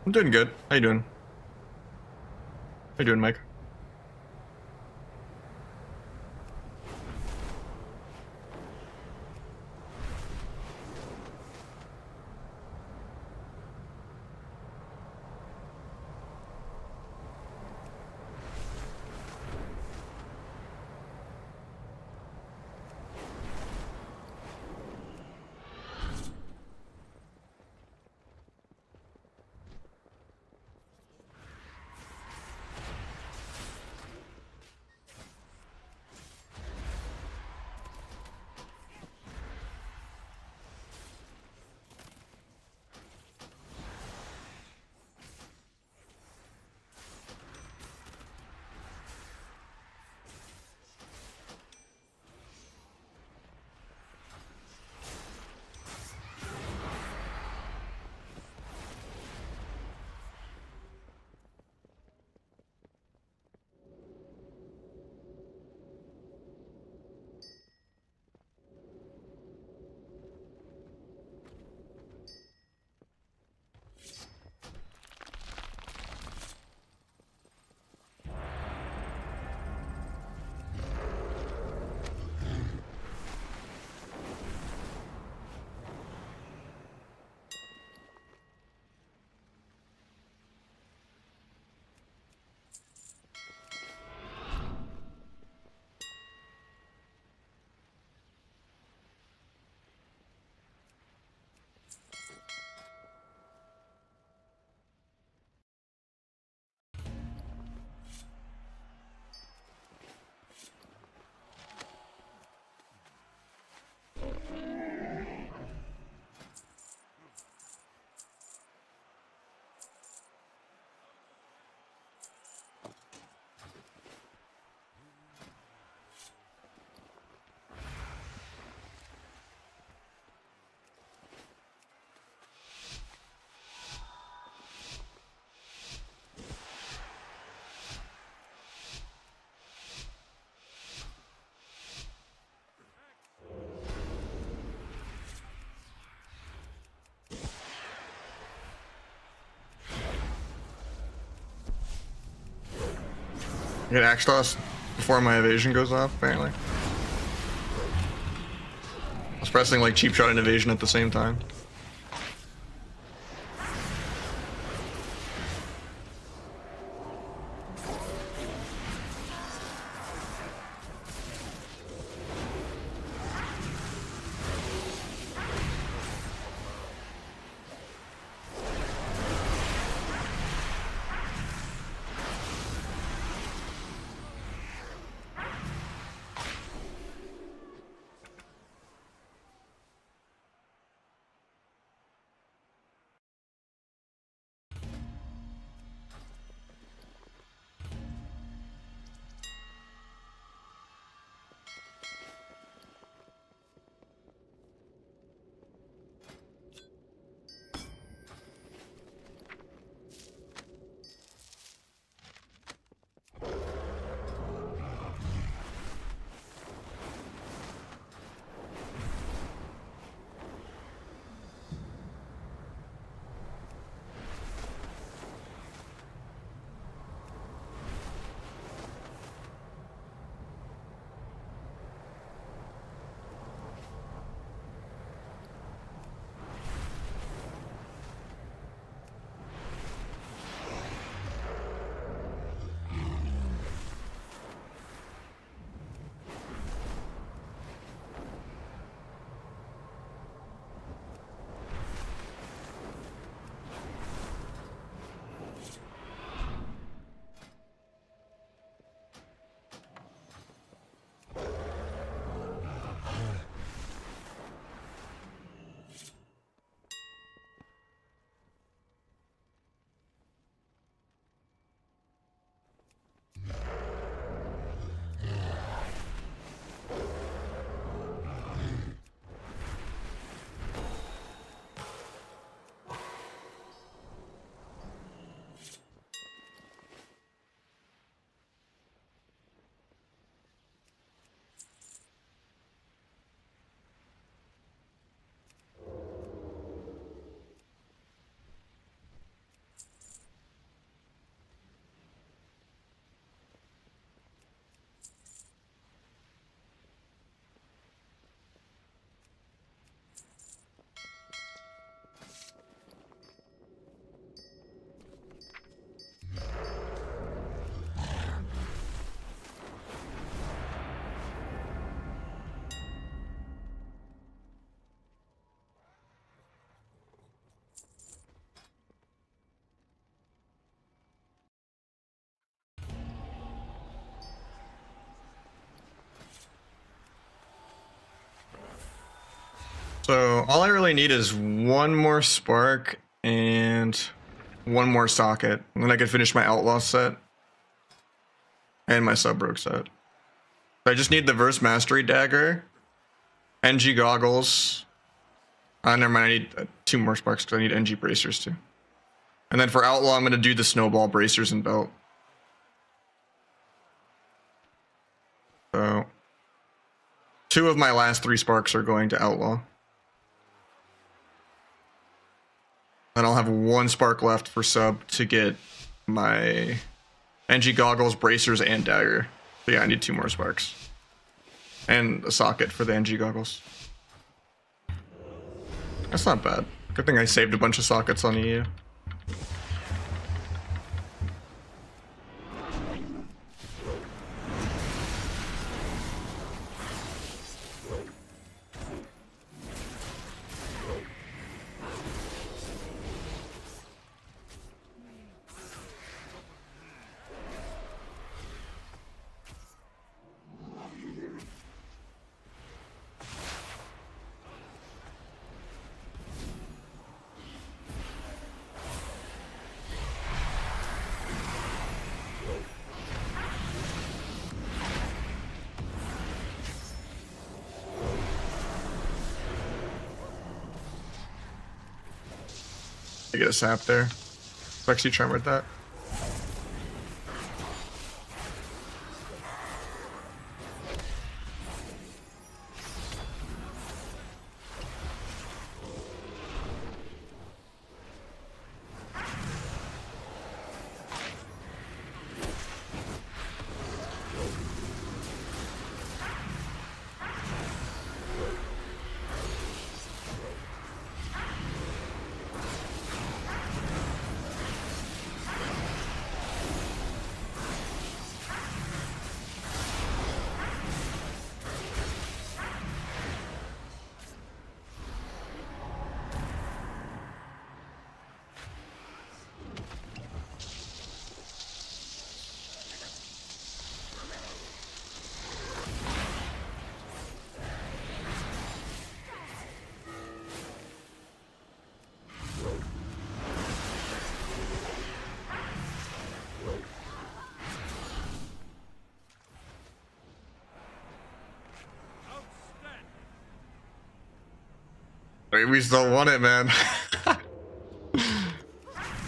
I'm doing good. How you doing? How you doing, Mike? I get Axe Toss before my evasion goes off, apparently. I was pressing like Cheap Shot and evasion at the same time. So all I really need is one more spark and one more socket, and then I can finish my outlaw set and my sub rogue set. I just need the verse mastery dagger, NG goggles. Never mind, I need 2 more sparks because I need NG bracers too. And then for outlaw, I'm gonna do the snowball bracers and belt. So 2 of my last 3 sparks are going to outlaw. Then I'll have 1 spark left for sub to get my NG goggles, bracers, and dagger. So yeah, I need 2 more sparks. And a socket for the NG goggles. That's not bad. Good thing I saved a bunch of sockets on EU. I get a sap there. Lexi tremored that. We still want it, man.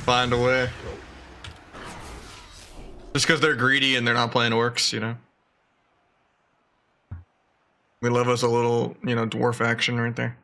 Find a way. Just because they're greedy and they're not playing orcs, you know. We love us a little, you know, dwarf action right there.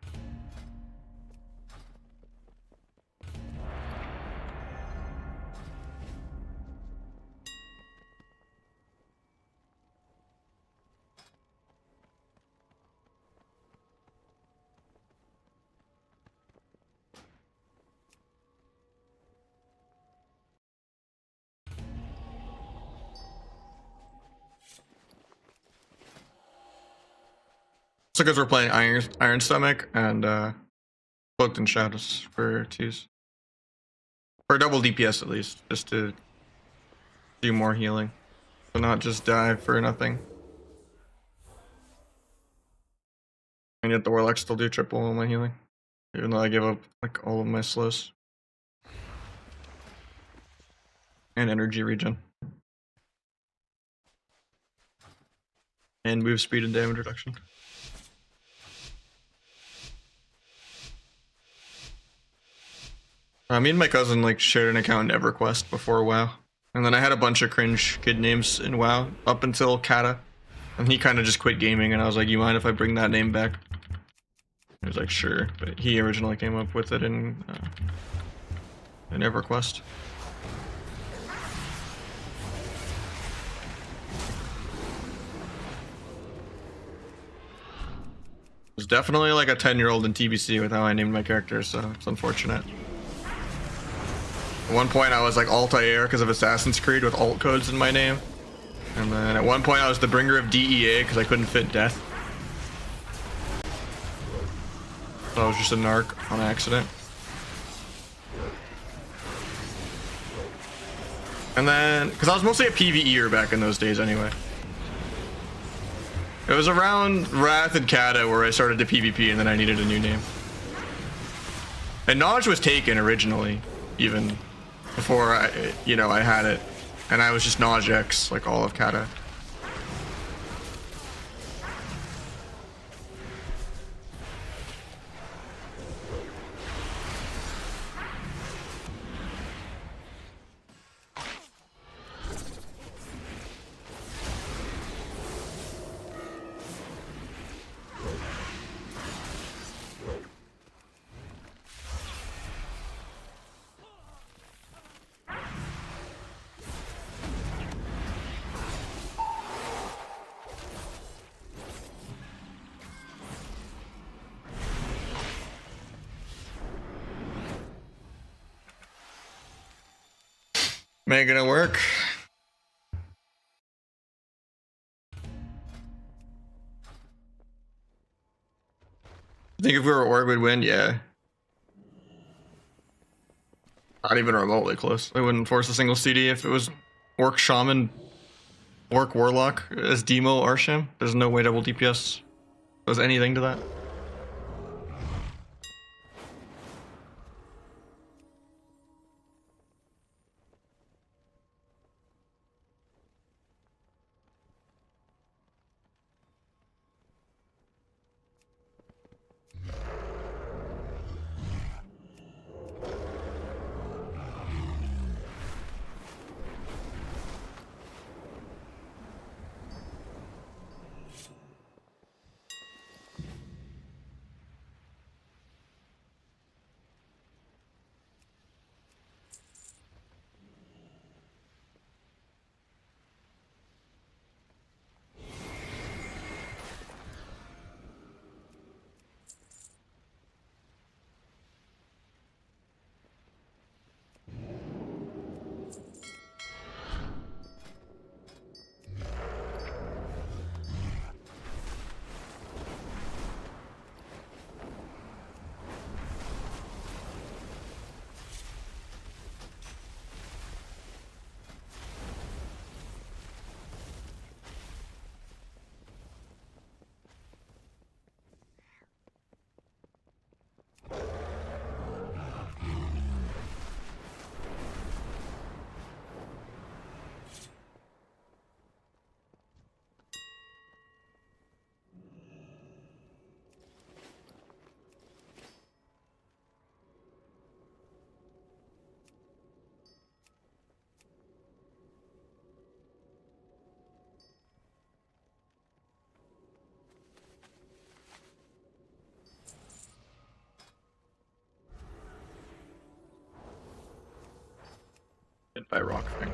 So because we're playing Iron Stomach and Cloaked in Shadows for twos. For double DPS at least, just to do more healing. So not just die for nothing. And yet the Warlocks still do triple all my healing. Even though I give up like all of my slows. And energy regen. And move speed and damage reduction. Me and my cousin like shared an account in EverQuest before WoW. And then I had a bunch of cringe kid names in WoW up until Kata. And he kind of just quit gaming and I was like, you mind if I bring that name back? He was like, sure. But he originally came up with it in EverQuest. It was definitely like a 10-year-old in TBC with how I named my character, so it's unfortunate. At one point I was like Altair because of Assassin's Creed with alt codes in my name. And then at one point I was the bringer of DEA because I couldn't fit death. So I was just a narc on accident. And then, because I was mostly a PvEer back in those days anyway. It was around Wrath and Kata where I started to PvP and then I needed a new name. And Naj was taken originally, even before I had it. And I was just Naj X, like all of Kata. Making it work. I think if we were Orc, we'd win, yeah. Not even remotely close. I wouldn't force a single CD if it was Orc Shaman, Orc Warlock as Demo Arsham. There's no way double DPS does anything to that. by rock thing.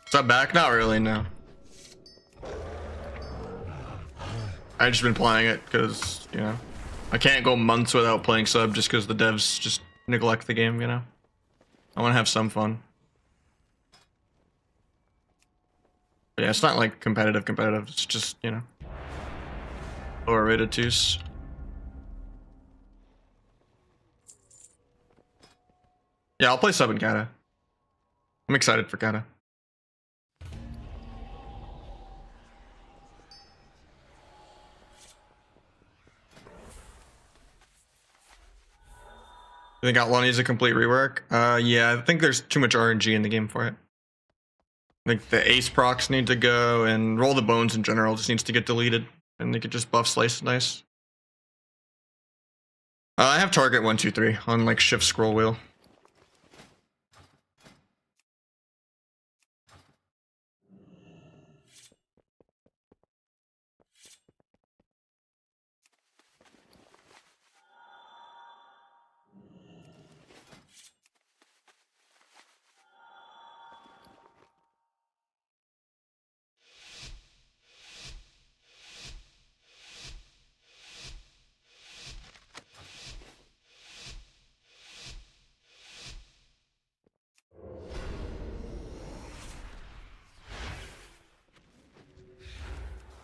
Is that back? Not really, no. I've just been playing it because, you know, I can't go months without playing sub just because the devs just neglect the game, you know? I want to have some fun. But yeah, it's not like competitive. It's just, you know, lower rated twos. Yeah, I'll play sub in Kata. I'm excited for Kata. You think Outlaw needs a complete rework? Yeah, I think there's too much RNG in the game for it. I think the ace procs need to go, and Roll the Bones in general just needs to get deleted, and they could just buff Slice nice. I have target 1, 2, 3 on like shift scroll wheel.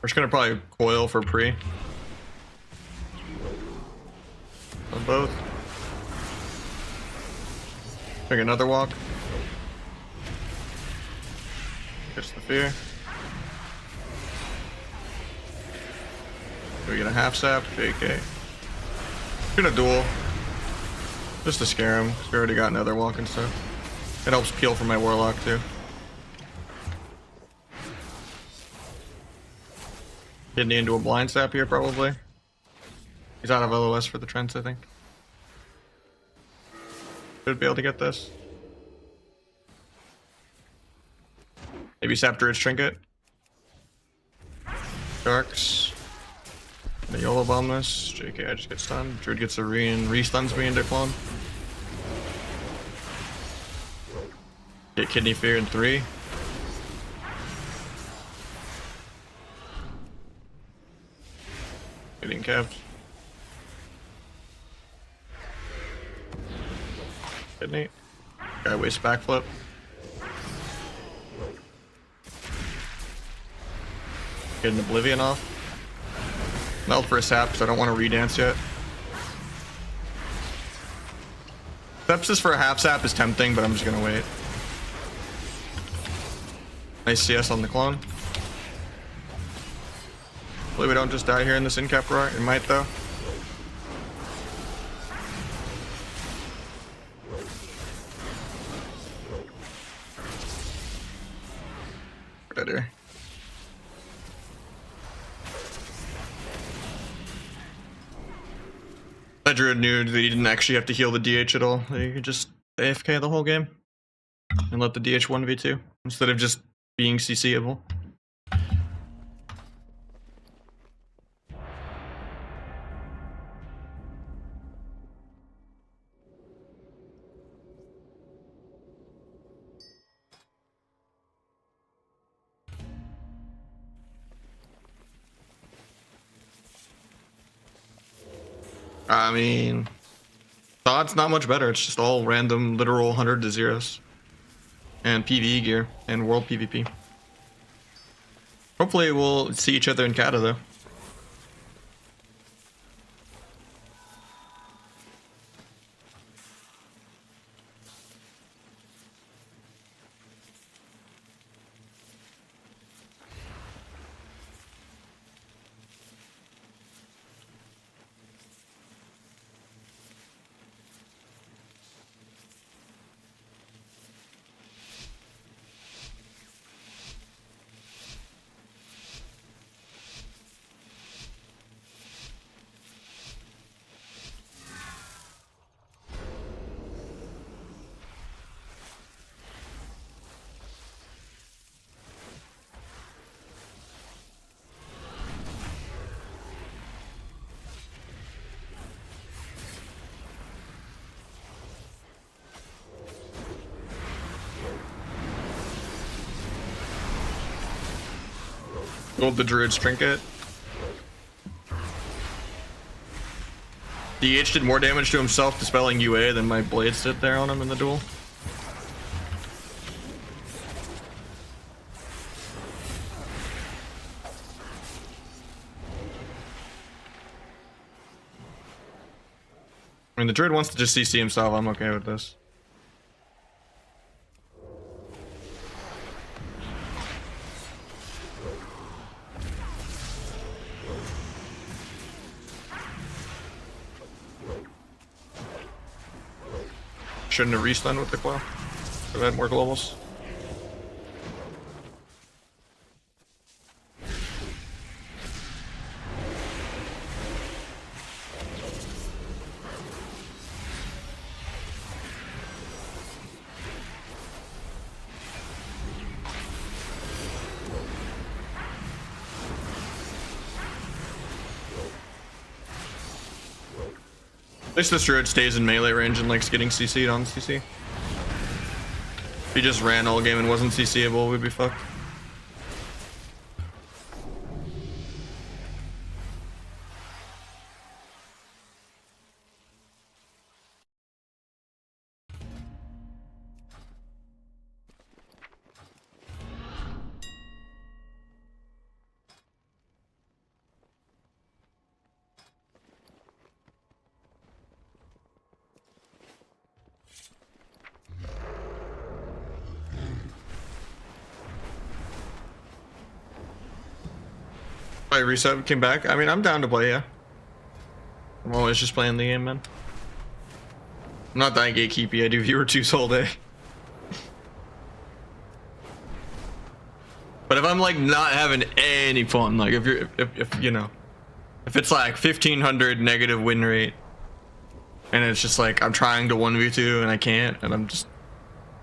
We're just gonna probably coil for pre. On both. Take another walk. Gets the fear. Do we get a half sap? JK. Gonna duel. Just to scare him, because we already got another walk and stuff. It helps peel for my warlock too. Kidney into a blind sap here, probably. He's out of LOS for the Trents, I think. Should be able to get this. Maybe sap Druid's Trinket. Sharks. The YOLO bomb this. JK, I just get stunned. Druid gets a re and re-stuns me into clone. Get Kidney Fear in 3. Getting capped. Kidney. Guy waste backflip. Getting Oblivion off. Melt for a sap because I don't want to redance yet. Sepsis for a half sap is tempting, but I'm just gonna wait. Nice CS on the clone. Hopefully we don't just die here in this in-cap roar. It might though. Better. That Druid knew that he didn't actually have to heal the DH at all. He could just AFK the whole game and let the DH 1v2 instead of just being CCable. I mean, Thought's not much better. It's just all random, literal 100 to zeros. And PvE gear and world PvP. Hopefully we'll see each other in Kata though. Gold the Druid's Trinket. DH did more damage to himself dispelling UA than my blades did there on him in the duel. I mean, the Druid wants to just CC himself. I'm okay with this. Shouldn't have restunned with the Coil. Could have had more globals. At least this Druid stays in melee range and likes getting CC'd on CC. If he just ran all game and wasn't CCable, we'd be fucked. I reset, came back. I mean, I'm down to play, yeah. I'm always just playing the game, man. I'm not that gatekeepy. I do viewer 2s all day. But if I'm like not having any fun, like if you're, if you know, if it's like 1500 negative win rate, and it's just like I'm trying to 1v2 and I can't, and I'm just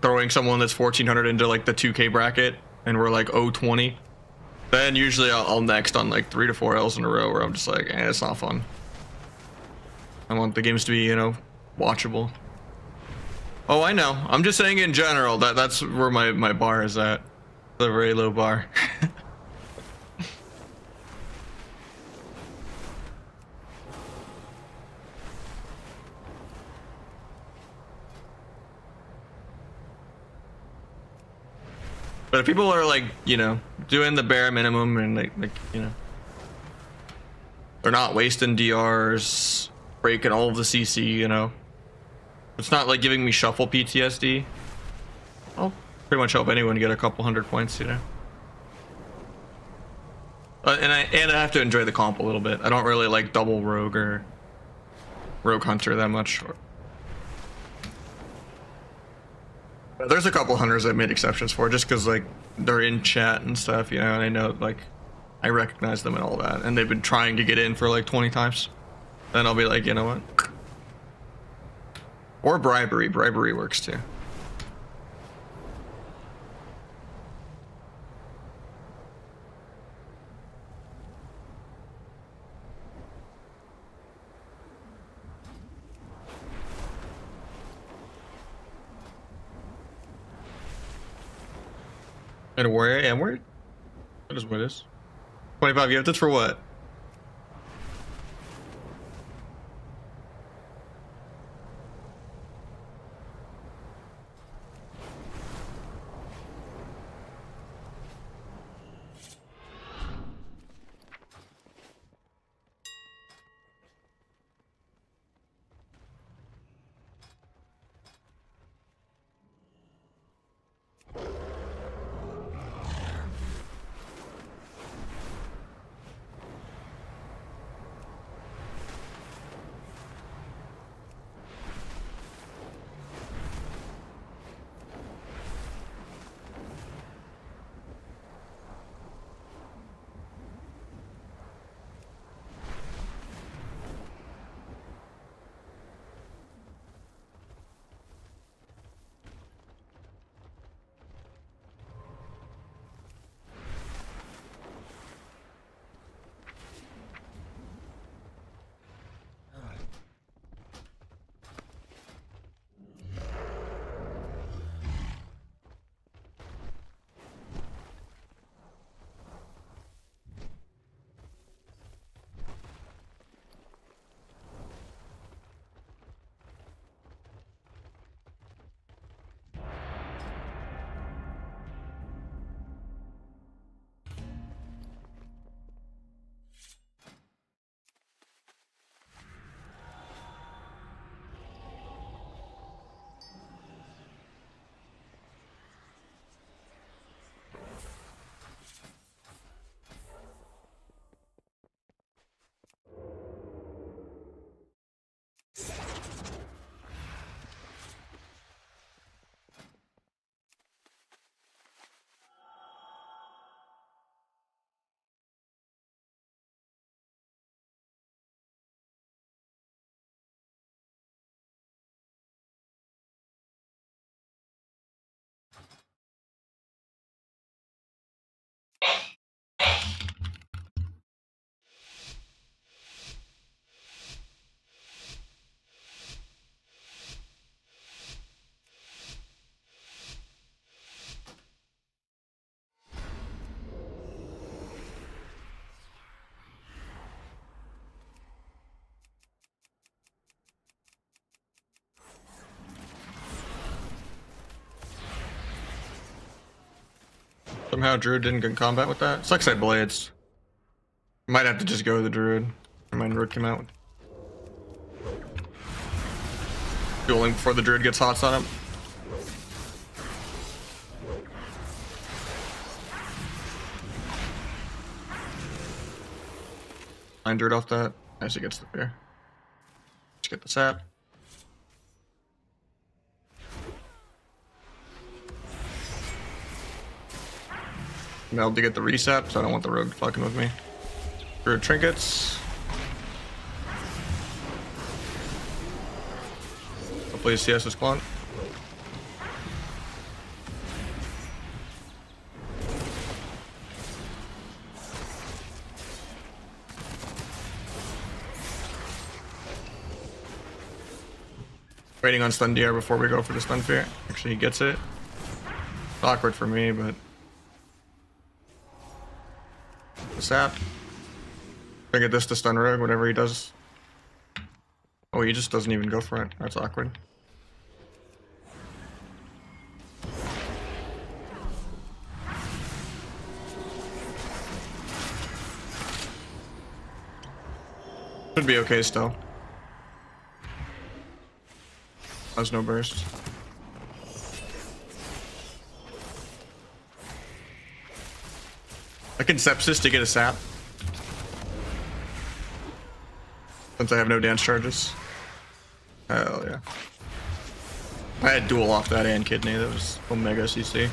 throwing someone that's 1400 into like the 2k bracket, and we're like 0-20. Then usually I'll next on like 3 to 4 L's in a row where I'm just like, it's not fun. I want the games to be, you know, watchable. Oh, I know. I'm just saying in general that's where my bar is at. It's a very low bar. But if people are like, you know, doing the bare minimum and like you know, they're not wasting DRs, breaking all of the CC, you know, it's not like giving me shuffle PTSD. I'll pretty much help anyone get a couple 100 points, you know. And I have to enjoy the comp a little bit. I don't really like double rogue or rogue hunter that much. There's a couple hunters I've made exceptions for just because like they're in chat and stuff, you know, and I know like I recognize them and all that, and they've been trying to get in for like 20 times. Then I'll be like, you know what? Or bribery. Bribery works too. And a warrior? Yeah, I'm worried. That is what it is. 25 gifted for what? Somehow Druid didn't get in combat with that. Sucks at blades. Might have to just go with the Druid. Remind Rook came out. Dueling before the Druid gets hots on him. Line Druid off that. As he gets the fear. Let's get the sap. Meld to get the reset, so I don't want the rogue fucking with me. Druid trinkets. Hopefully CS is clone. Waiting on stun DR before we go for the stun fear. Actually, he gets it. It's awkward for me, but the sap. I get this to stun rogue, whatever he does. Oh, he just doesn't even go for it. That's awkward. Should be okay still. Has no burst. I can sepsis to get a sap. Since I have no dance charges. Hell yeah. I had duel off that and kidney. That was Omega CC.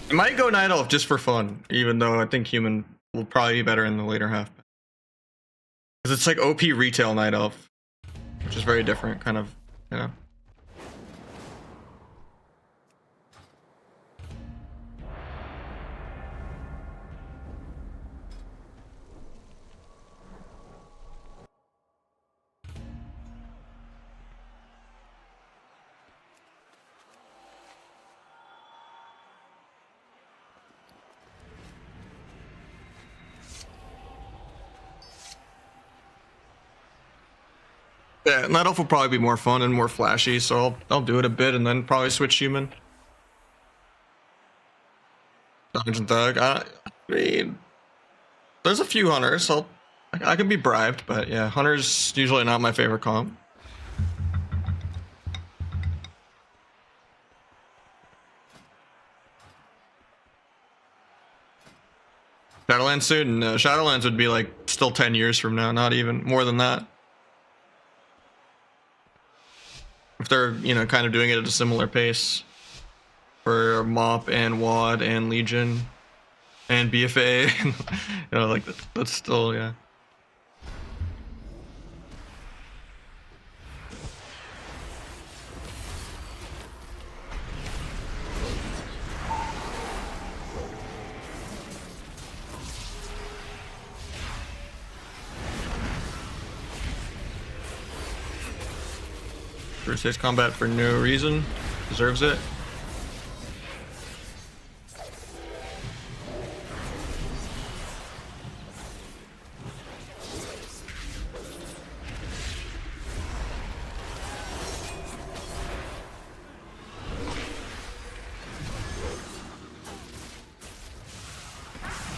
I might go Night Elf just for fun, even though I think human will probably be better in the later half. Because it's like OP retail Night Elf, which is very different, kind of, you know. Yeah, Night Elf will probably be more fun and more flashy, so I'll do it a bit and then probably switch human. Dungeon Thug. I mean, there's a few hunters. I can be bribed, but yeah, hunter's usually not my favorite comp. Shadowlands soon? No, Shadowlands would be like still 10 years from now, not even more than that. If they're, you know, kind of doing it at a similar pace for MOP and WAD and Legion and BFA, you know, like that's still, yeah. First his combat for no reason. Deserves it.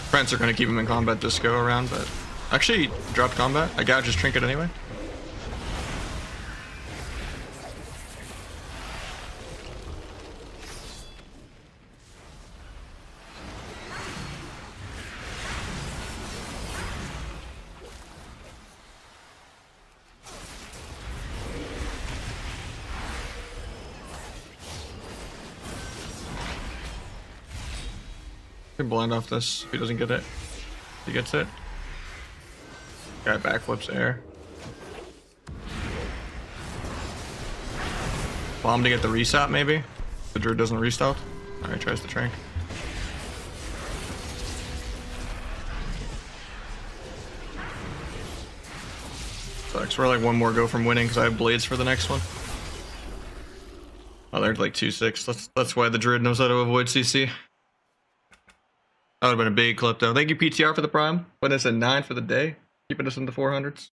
Friends are gonna keep him in combat this go around, but actually dropped combat. I gouge his trinket anyway. Can blind off this if he doesn't get it. If he gets it. Guy backflips air. Bomb to get the reset maybe. The druid doesn't restealth. Alright, tries to trank. Sucks. We're like one more go from winning because I have blades for the next one. Oh, they're like 2-6. That's why the druid knows how to avoid CC. That would have been a big clip though. Thank you PTR for the prime. Putting us at 9 for the day. Keeping us in the 400s.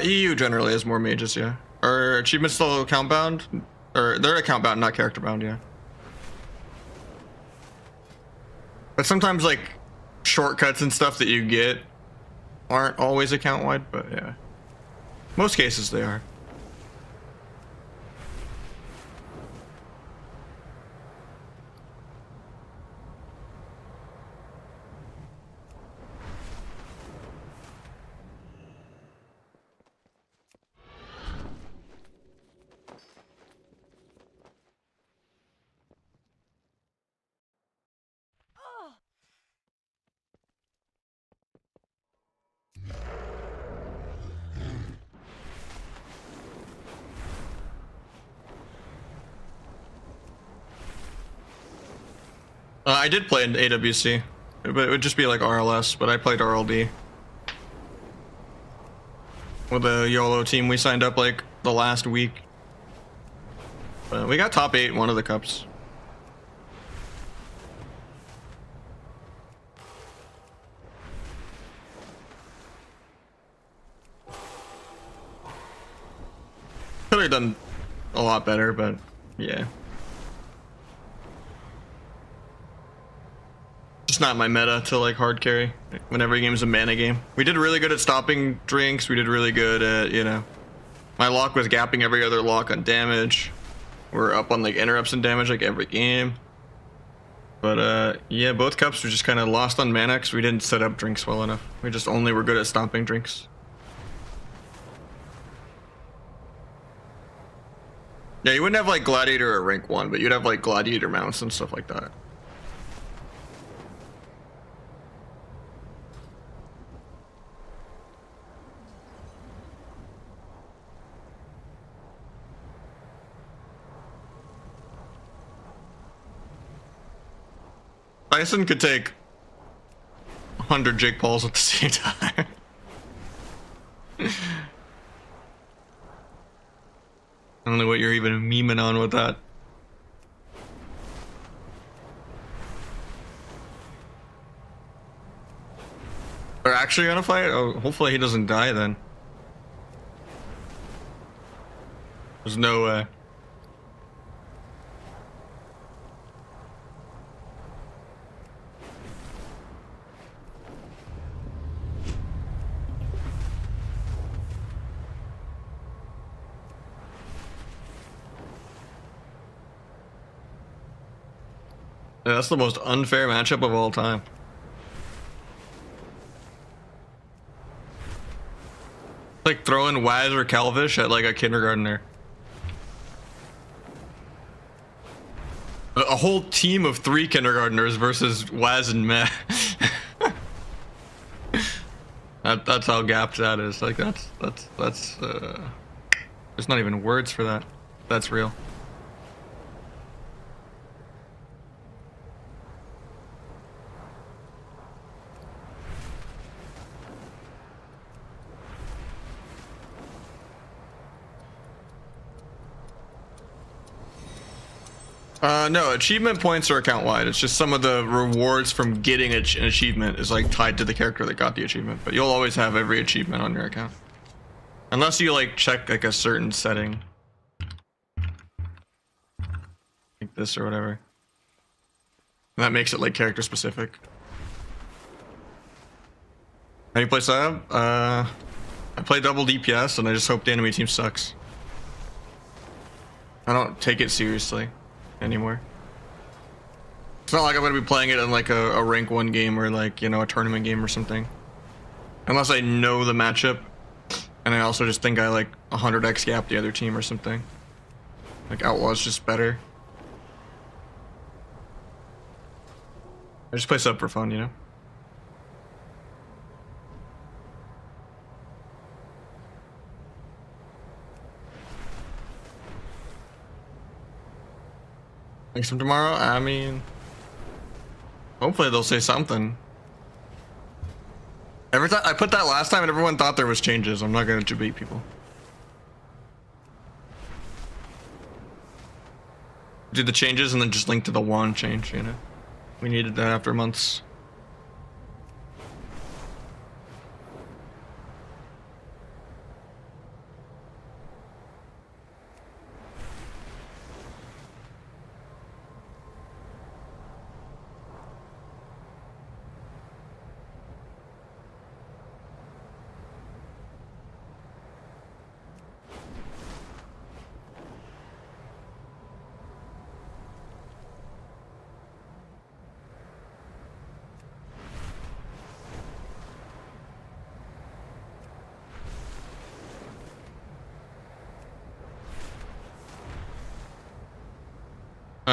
EU generally has more mages, yeah. Or achievements still account bound? Or they're account bound, not character bound, yeah. But sometimes like shortcuts and stuff that you get aren't always account wide, but yeah. Most cases they are. I did play in AWC, but it would just be like RLS, but I played RLD. With the YOLO team, we signed up like the last week. But we got top 8 one of the cups. Could have done a lot better, but yeah. It's not my meta to like hard carry whenever a game's a mana game. We did really good at stopping drinks. We did really good at, you know, my lock was gapping every other lock on damage. We're up on like interrupts and damage like every game. But yeah, both cups were just kind of lost on mana because we didn't set up drinks well enough. We just only were good at stopping drinks. Yeah, you wouldn't have like Gladiator or rank 1, but you'd have like Gladiator mounts and stuff like that. Tyson could take 100 Jake Pauls at the same time. I don't know what you're even memeing on with that. They're actually gonna fight? Oh, hopefully he doesn't die then. There's no way. Yeah, that's the most unfair matchup of all time. Like throwing Waz or Calvish at like a kindergartner. A whole team of 3 kindergartners versus Waz and Meh. That's how gapped that is. Like that's there's not even words for that. That's real. No, achievement points are account wide. It's just some of the rewards from getting an achievement is like tied to the character that got the achievement, but you'll always have every achievement on your account. Unless you like check like a certain setting. Like this or whatever. And that makes it like character specific. How do you play sub? I play double DPS and I just hope the enemy team sucks. I don't take it seriously anymore. It's not like I'm gonna be playing it in like a rank 1 game or like, you know, a tournament game or something. Unless I know the matchup and I also just think I like 100x gap the other team or something. Like Outlaw's just better. I just play sub for fun, you know? Next time tomorrow? I mean, hopefully they'll say something. Every time I put that last time and everyone thought there was changes. I'm not gonna debate people. Do the changes and then just link to the wand change, you know? We needed that after months.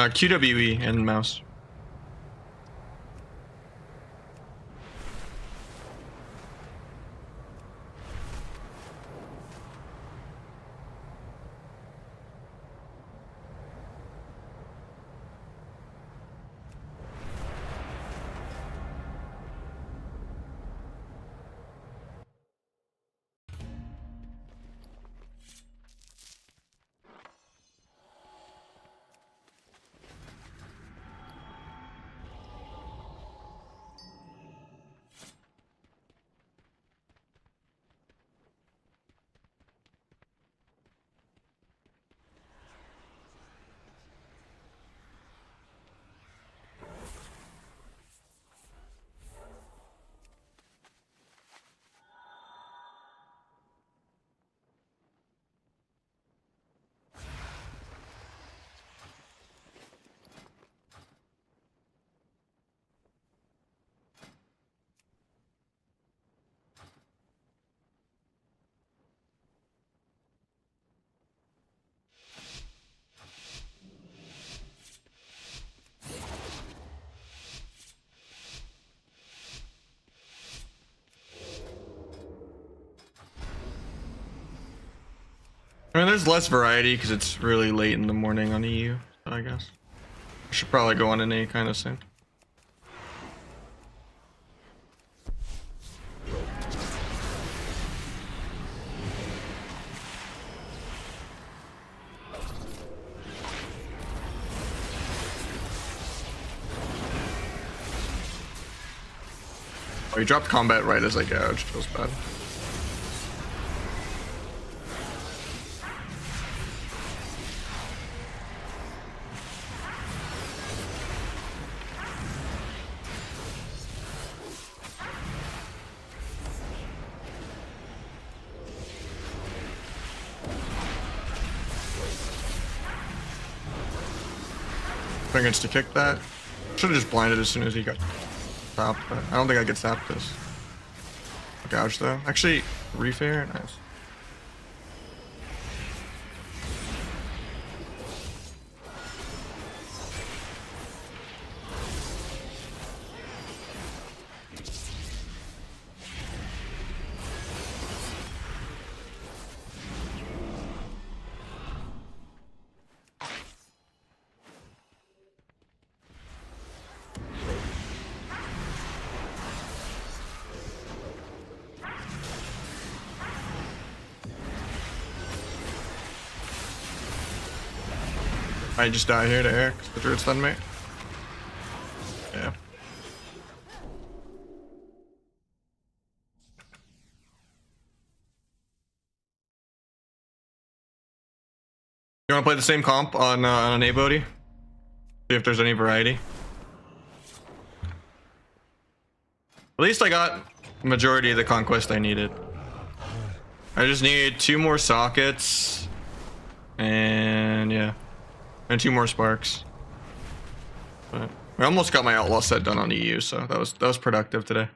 QWE and mouse. I mean, there's less variety because it's really late in the morning on EU, so I guess. I should probably go on NA kind of soon. Oh, he dropped combat right as I gouged. Feels bad. Fingers to kick that. Should have just blinded as soon as he got stopped, but I don't think I could stop this. Gouge though. Actually, refair, nice. I just die here to Eric. The druid stunned me. Yeah. You want to play the same comp on an A-Bodhi? See if there's any variety. At least I got majority of the conquest I needed. I just needed 2 more sockets, and yeah. And 2 more sparks. But I almost got my outlaw set done on EU, so that was productive today.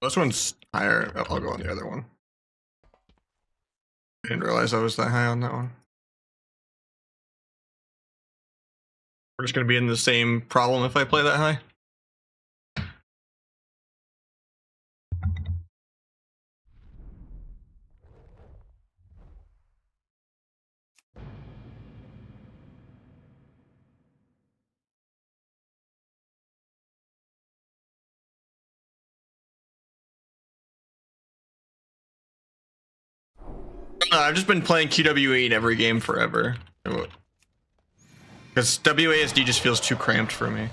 This one's higher. I'll go on the other one. I didn't realize I was that high on that one. We're just gonna be in the same problem if I play that high. I've just been playing QWE in every game forever. Because WASD just feels too cramped for me.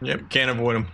Yep, can't avoid him.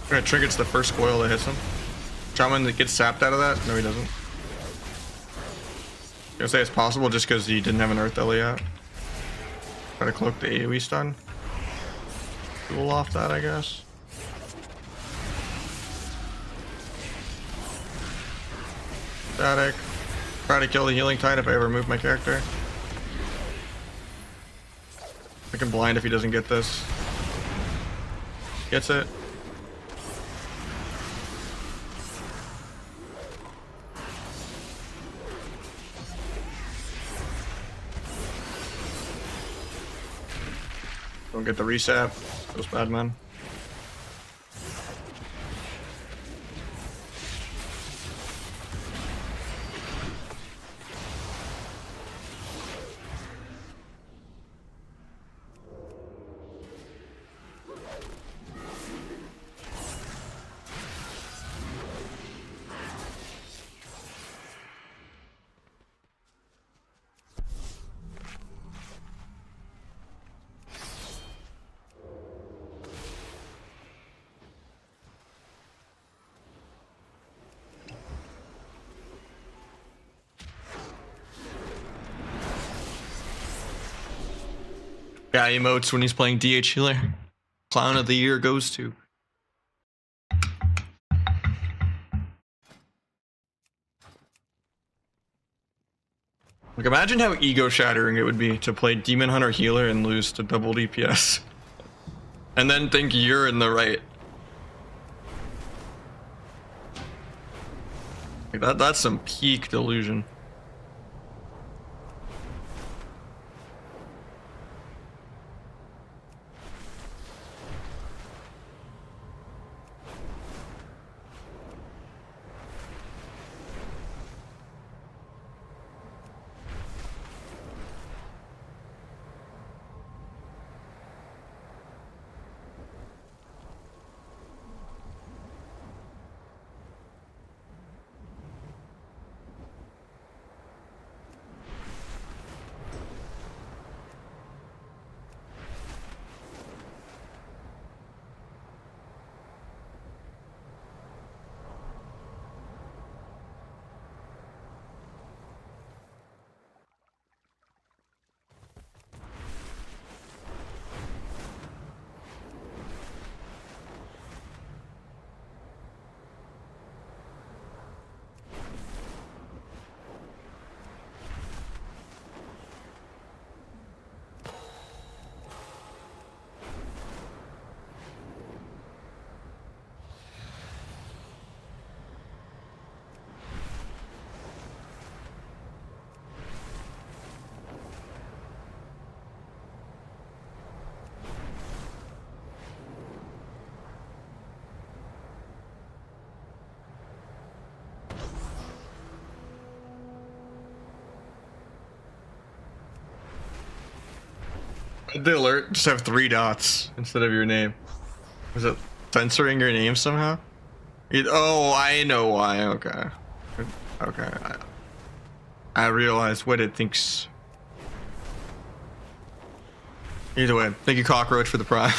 Alright, Trinket's the first coil that hits him. Shaman that gets sapped out of that? No, he doesn't. I'm gonna say it's possible just because he didn't have an Earth Ellie out. Try to cloak the AoE stun. Duel off that, I guess. Static. Try to kill the healing tide if I ever move my character. I can blind if he doesn't get this. Gets it. Don't get the resap. Those bad men. Yeah, emotes when he's playing DH healer. Clown of the year goes to. Like, imagine how ego shattering it would be to play Demon Hunter healer and lose to double DPS. And then think you're in the right. Like that's some peak delusion. The alert just have 3 dots instead of your name. Is it censoring your name somehow? Oh, I know why. Okay. Okay. I realize what it thinks. Either way, thank you, Cockroach, for the prime.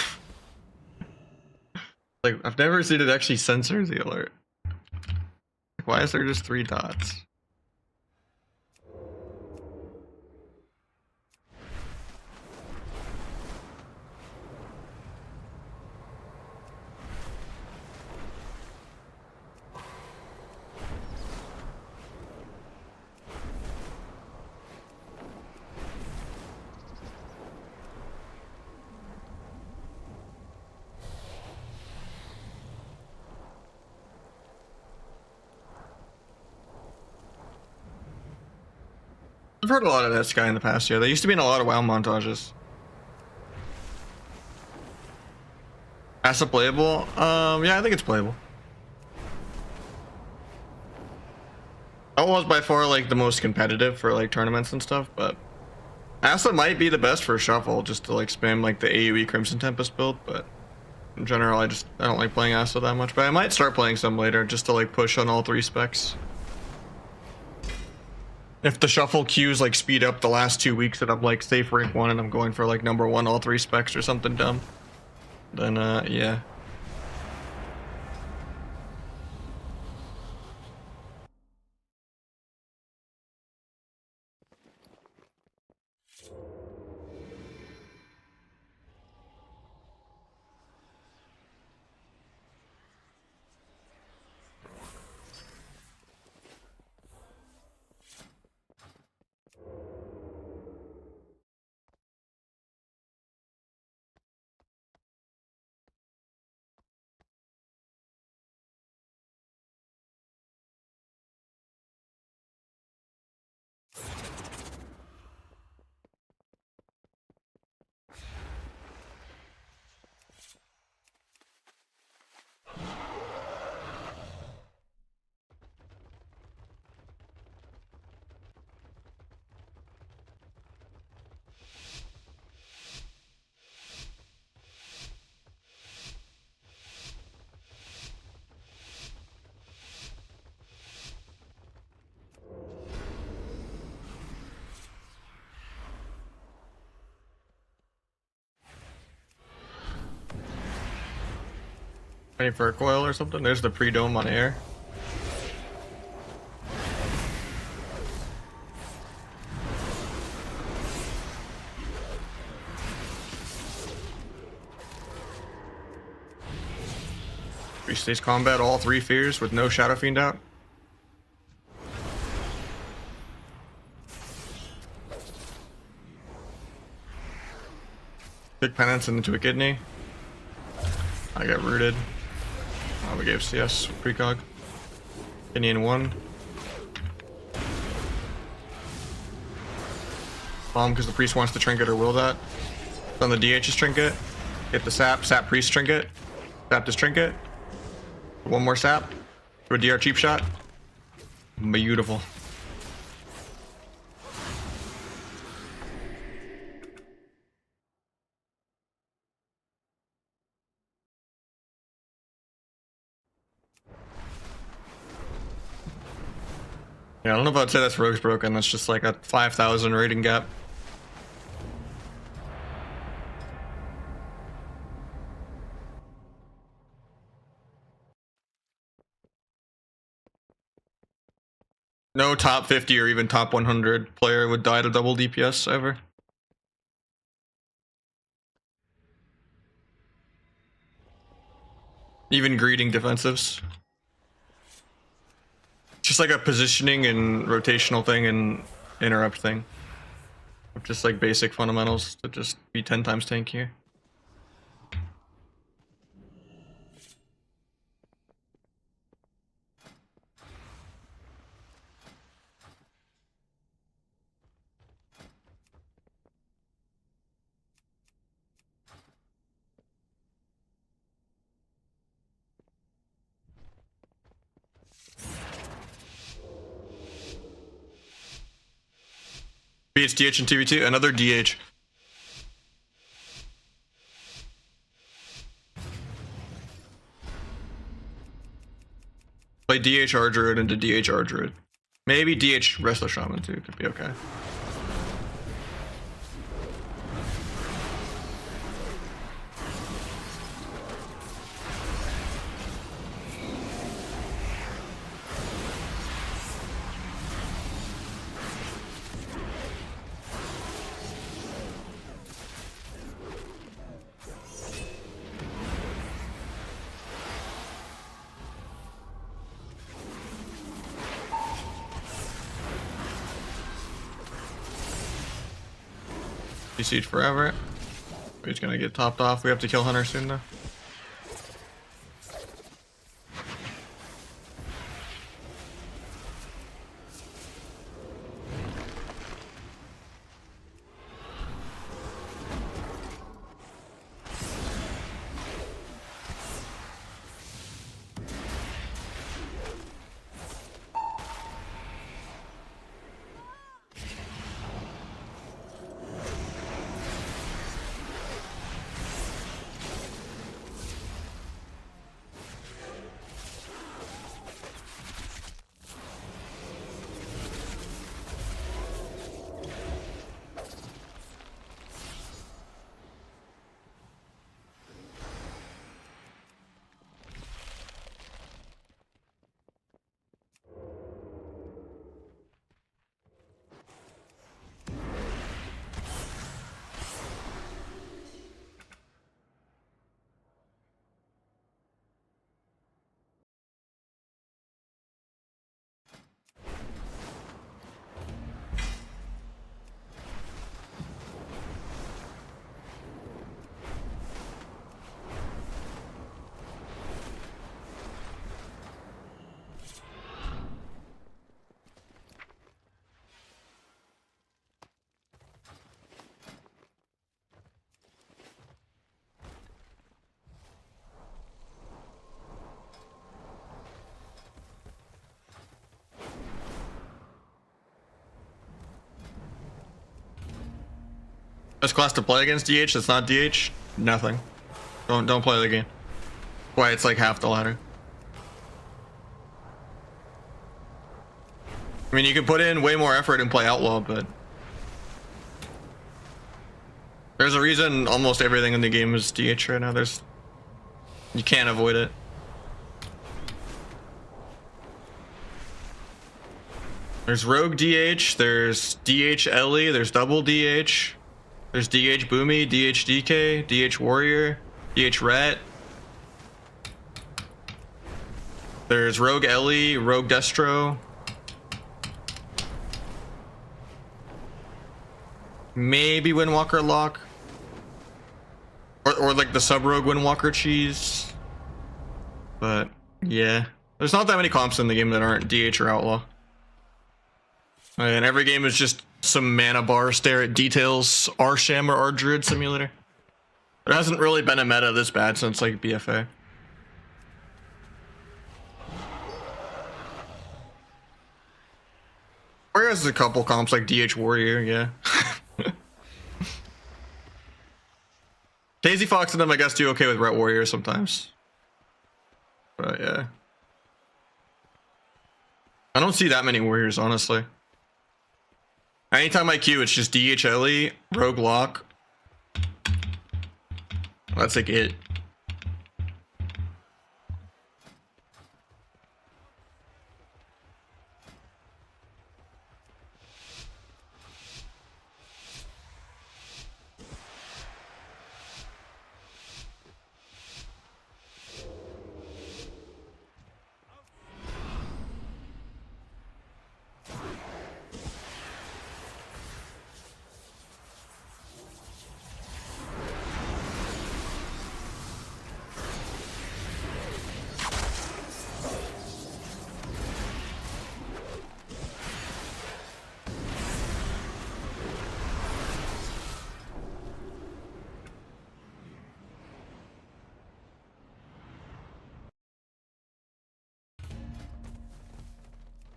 Like, I've never seen it actually censor the alert. Why is there just 3 dots? I've heard a lot of that guy in the past year. They used to be in a lot of WoW montages. Asa playable? Yeah, I think it's playable. That was by far like the most competitive for like tournaments and stuff, but Asa might be the best for shuffle, just to like spam like the AoE Crimson Tempest build, but in general I don't like playing Asa that much, but I might start playing some later just to like push on all 3 specs. If the shuffle queues like speed up the last 2 weeks that I'm like safe rank 1 and I'm going for like number 1 all 3 specs or something dumb, then yeah. Waiting for a coil or something? There's the pre-dome on air. Three stays combat, all 3 fears with no Shadow Fiend out. Big penance into a kidney. I got rooted. We gave CS precog. Kidney in 1. Bomb because the priest wants the trinket or will that. On the DH's trinket. Get the sap priest trinket. Sap this trinket. 1 more sap. Do a DR cheap shot. Beautiful. Yeah, I don't know if I'd say that's Rogue's broken. That's just like a 5,000 rating gap. No top 50 or even top 100 player would die to double DPS ever. Even greeting defensives. Just like a positioning and rotational thing and interrupt thing. Just like basic fundamentals to just be 10 times tankier. BHDH and TV2, another DH. play DH Ardruid into DH Ardruid. Maybe DH Restless Shaman too, could be okay. Siege forever. He's gonna get topped off. We have to kill Hunter soon though. Best class to play against DH that's not DH? Nothing. Don't play the game. Why it's like half the ladder. I mean, you could put in way more effort and play Outlaw, but there's a reason almost everything in the game is DH right now. You can't avoid it. There's Rogue DH, there's DH Ellie, there's double DH, there's DH Boomy, DH DK, DH Warrior, DH Ret. There's Rogue Ellie, Rogue Destro. Maybe Windwalker Lock. Or like the sub-rogue Windwalker cheese. But yeah. There's not that many comps in the game that aren't DH or Outlaw. And every game is just some mana bar stare at details, Arsham or Ardruid simulator. There hasn't really been a meta this bad since like BFA. Warrior has a couple comps like DH Warrior, yeah. Daisy Fox and them I guess do okay with Ret Warrior sometimes. But yeah. I don't see that many Warriors, honestly. Anytime I queue, it's just DH Ellie, Rogue Lock. That's like it.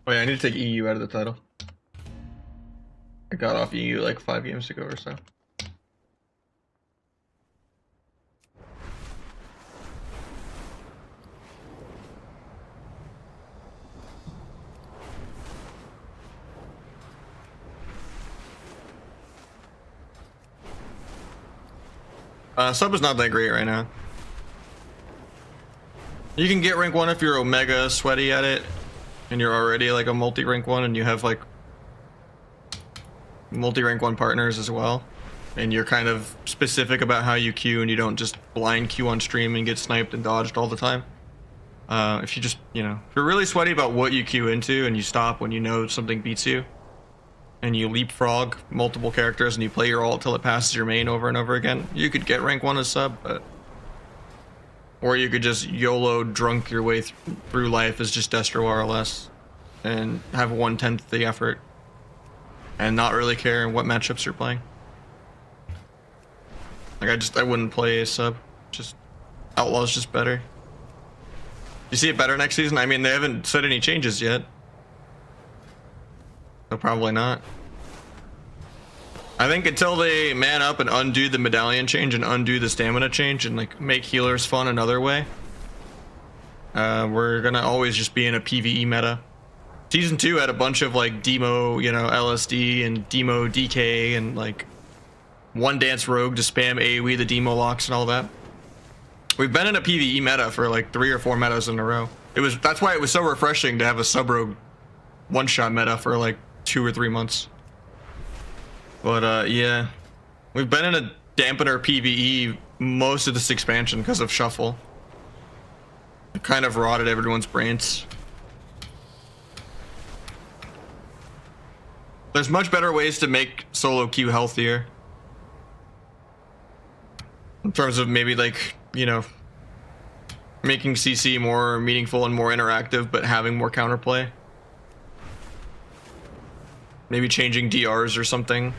Oh yeah, I need to take EU out of the title. I got off EU like 5 games ago or so. Sub is not that great right now. You can get rank 1 if you're Omega sweaty at it, and you're already like a multi-rank 1, and you have like multi-rank 1 partners as well, and you're kind of specific about how you queue, and you don't just blind queue on stream and get sniped and dodged all the time. If you just, you know, if you're really sweaty about what you queue into, and you stop when you know something beats you, and you leapfrog multiple characters, and you play your ult till it passes your main over and over again, you could get rank 1 as sub, but... Or you could just YOLO drunk your way through life as just Destro RLS and have 1/10 the effort and not really care what matchups you're playing. Like I wouldn't play a sub. Just Outlaw's just better. You see it better next season? I mean, they haven't said any changes yet. So probably not. I think until they man up and undo the medallion change and undo the stamina change and like make healers fun another way, we're gonna always just be in a PvE meta. Season 2 had a bunch of like demo, you know, LSD and demo DK and like one dance rogue to spam AoE the demo locks and all that. We've been in a PvE meta for like 3 or 4 metas in a row. That's why it was so refreshing to have a sub rogue one-shot meta for like 2 or 3 months. But yeah, we've been in a dampener PvE most of this expansion because of Shuffle. It kind of rotted everyone's brains. There's much better ways to make solo queue healthier. In terms of maybe like, you know, making CC more meaningful and more interactive, but having more counterplay. Maybe changing DRs or something.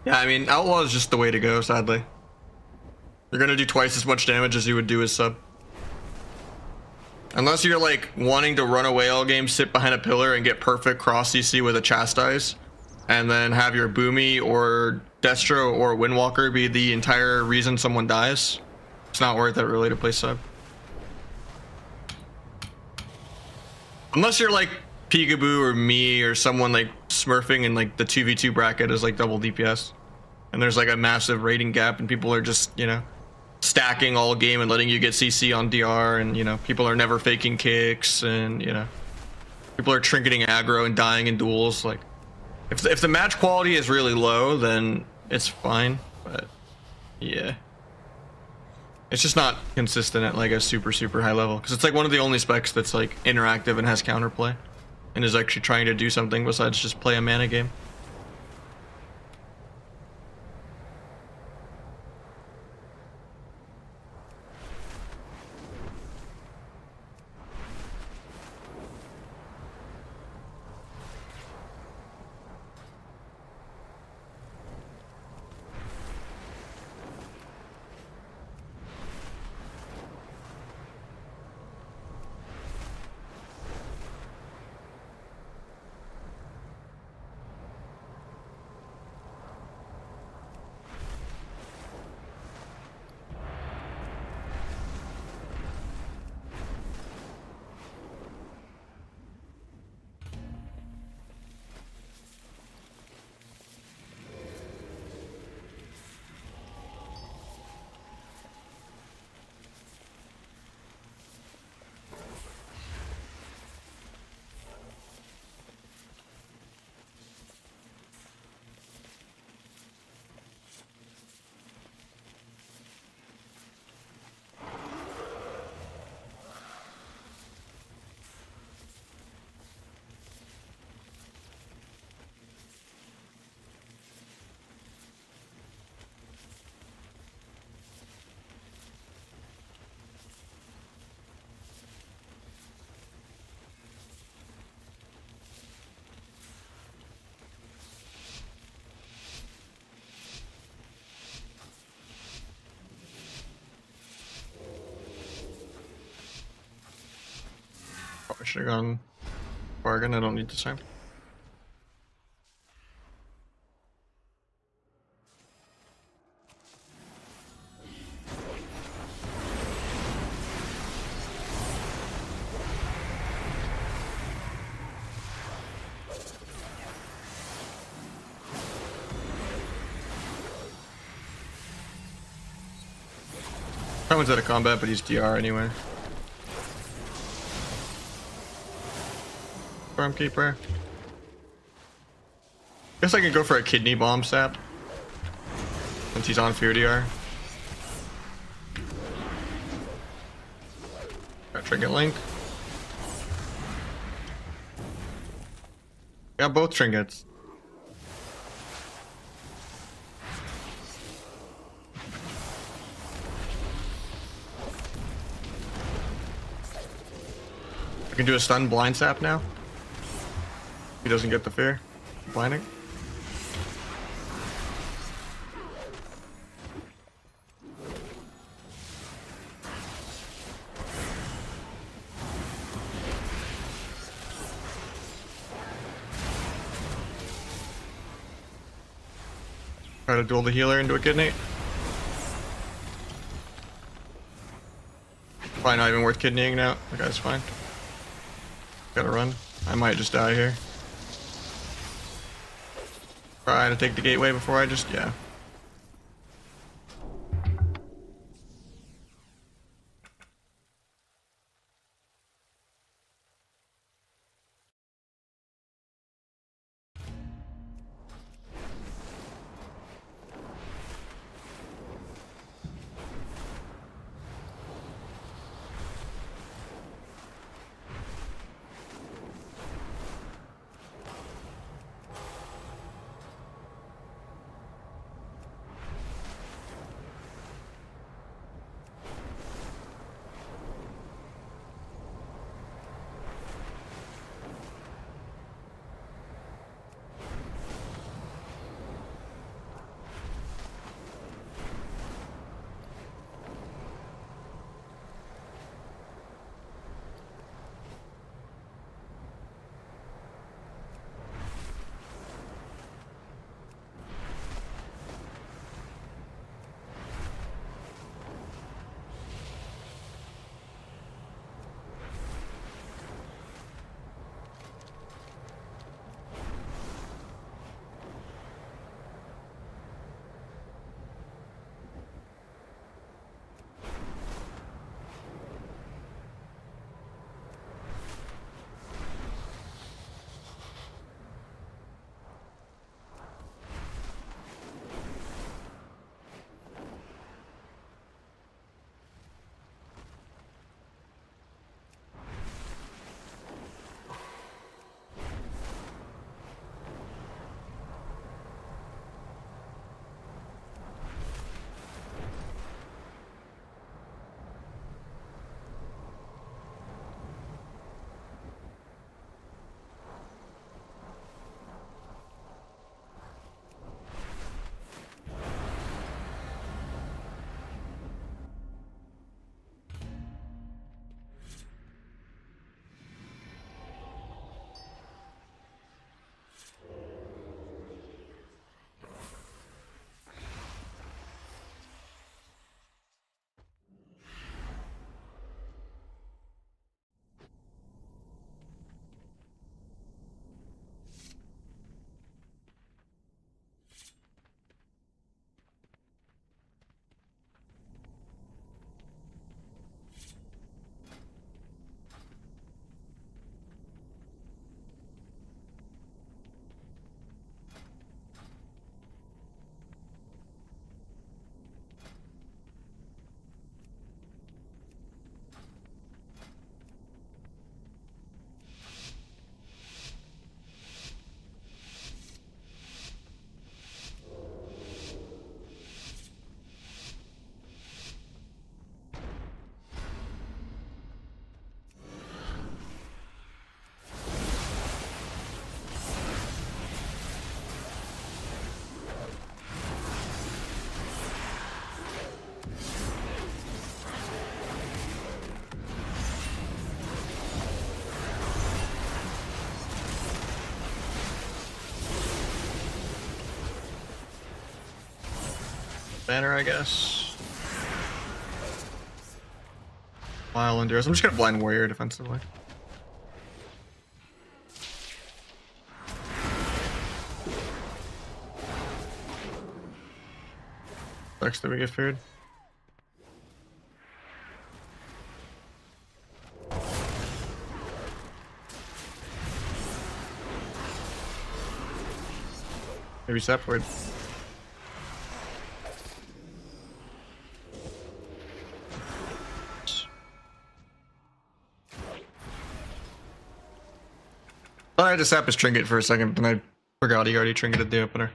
Yeah, I mean, Outlaw is just the way to go, sadly. You're gonna do twice as much damage as you would do as sub. Unless you're like wanting to run away all game, sit behind a pillar and get perfect cross CC with a Chastise, and then have your Boomy or Destro or Windwalker be the entire reason someone dies. It's not worth it really to play sub. Unless you're like Peekaboo or me or someone like smurfing in like the 2v2 bracket is like double DPS. And there's like a massive rating gap and people are just, you know, stacking all game and letting you get CC on DR, and, you know, people are never faking kicks, and, you know, people are trinketing aggro and dying in duels. Like, if the match quality is really low, then it's fine, but yeah. It's just not consistent at like a super high level, because it's like one of the only specs that's like interactive and has counterplay and is actually trying to do something besides just play a mana game. I should have gone bargain. I don't need this time. Someone's out of combat, but he's DR anyway. Stormkeeper. Guess I can go for a kidney bomb sap. Since he's on Fear DR. Got Trinket Link. Got both trinkets. I can do a stun blind sap now. He doesn't get the fear. Blinding. Try to duel the healer into a kidney. Probably not even worth kidneying now. The guy's fine. Gotta run. I might just die here. Try to take the gateway before I just, yeah. Banner, I guess. Mile endures. I'm just gonna blind warrior defensively. Sucks that we get feared. Maybe Sapwood. Thought I had to sap his trinket for a second, but then I forgot he already trinketed the opener.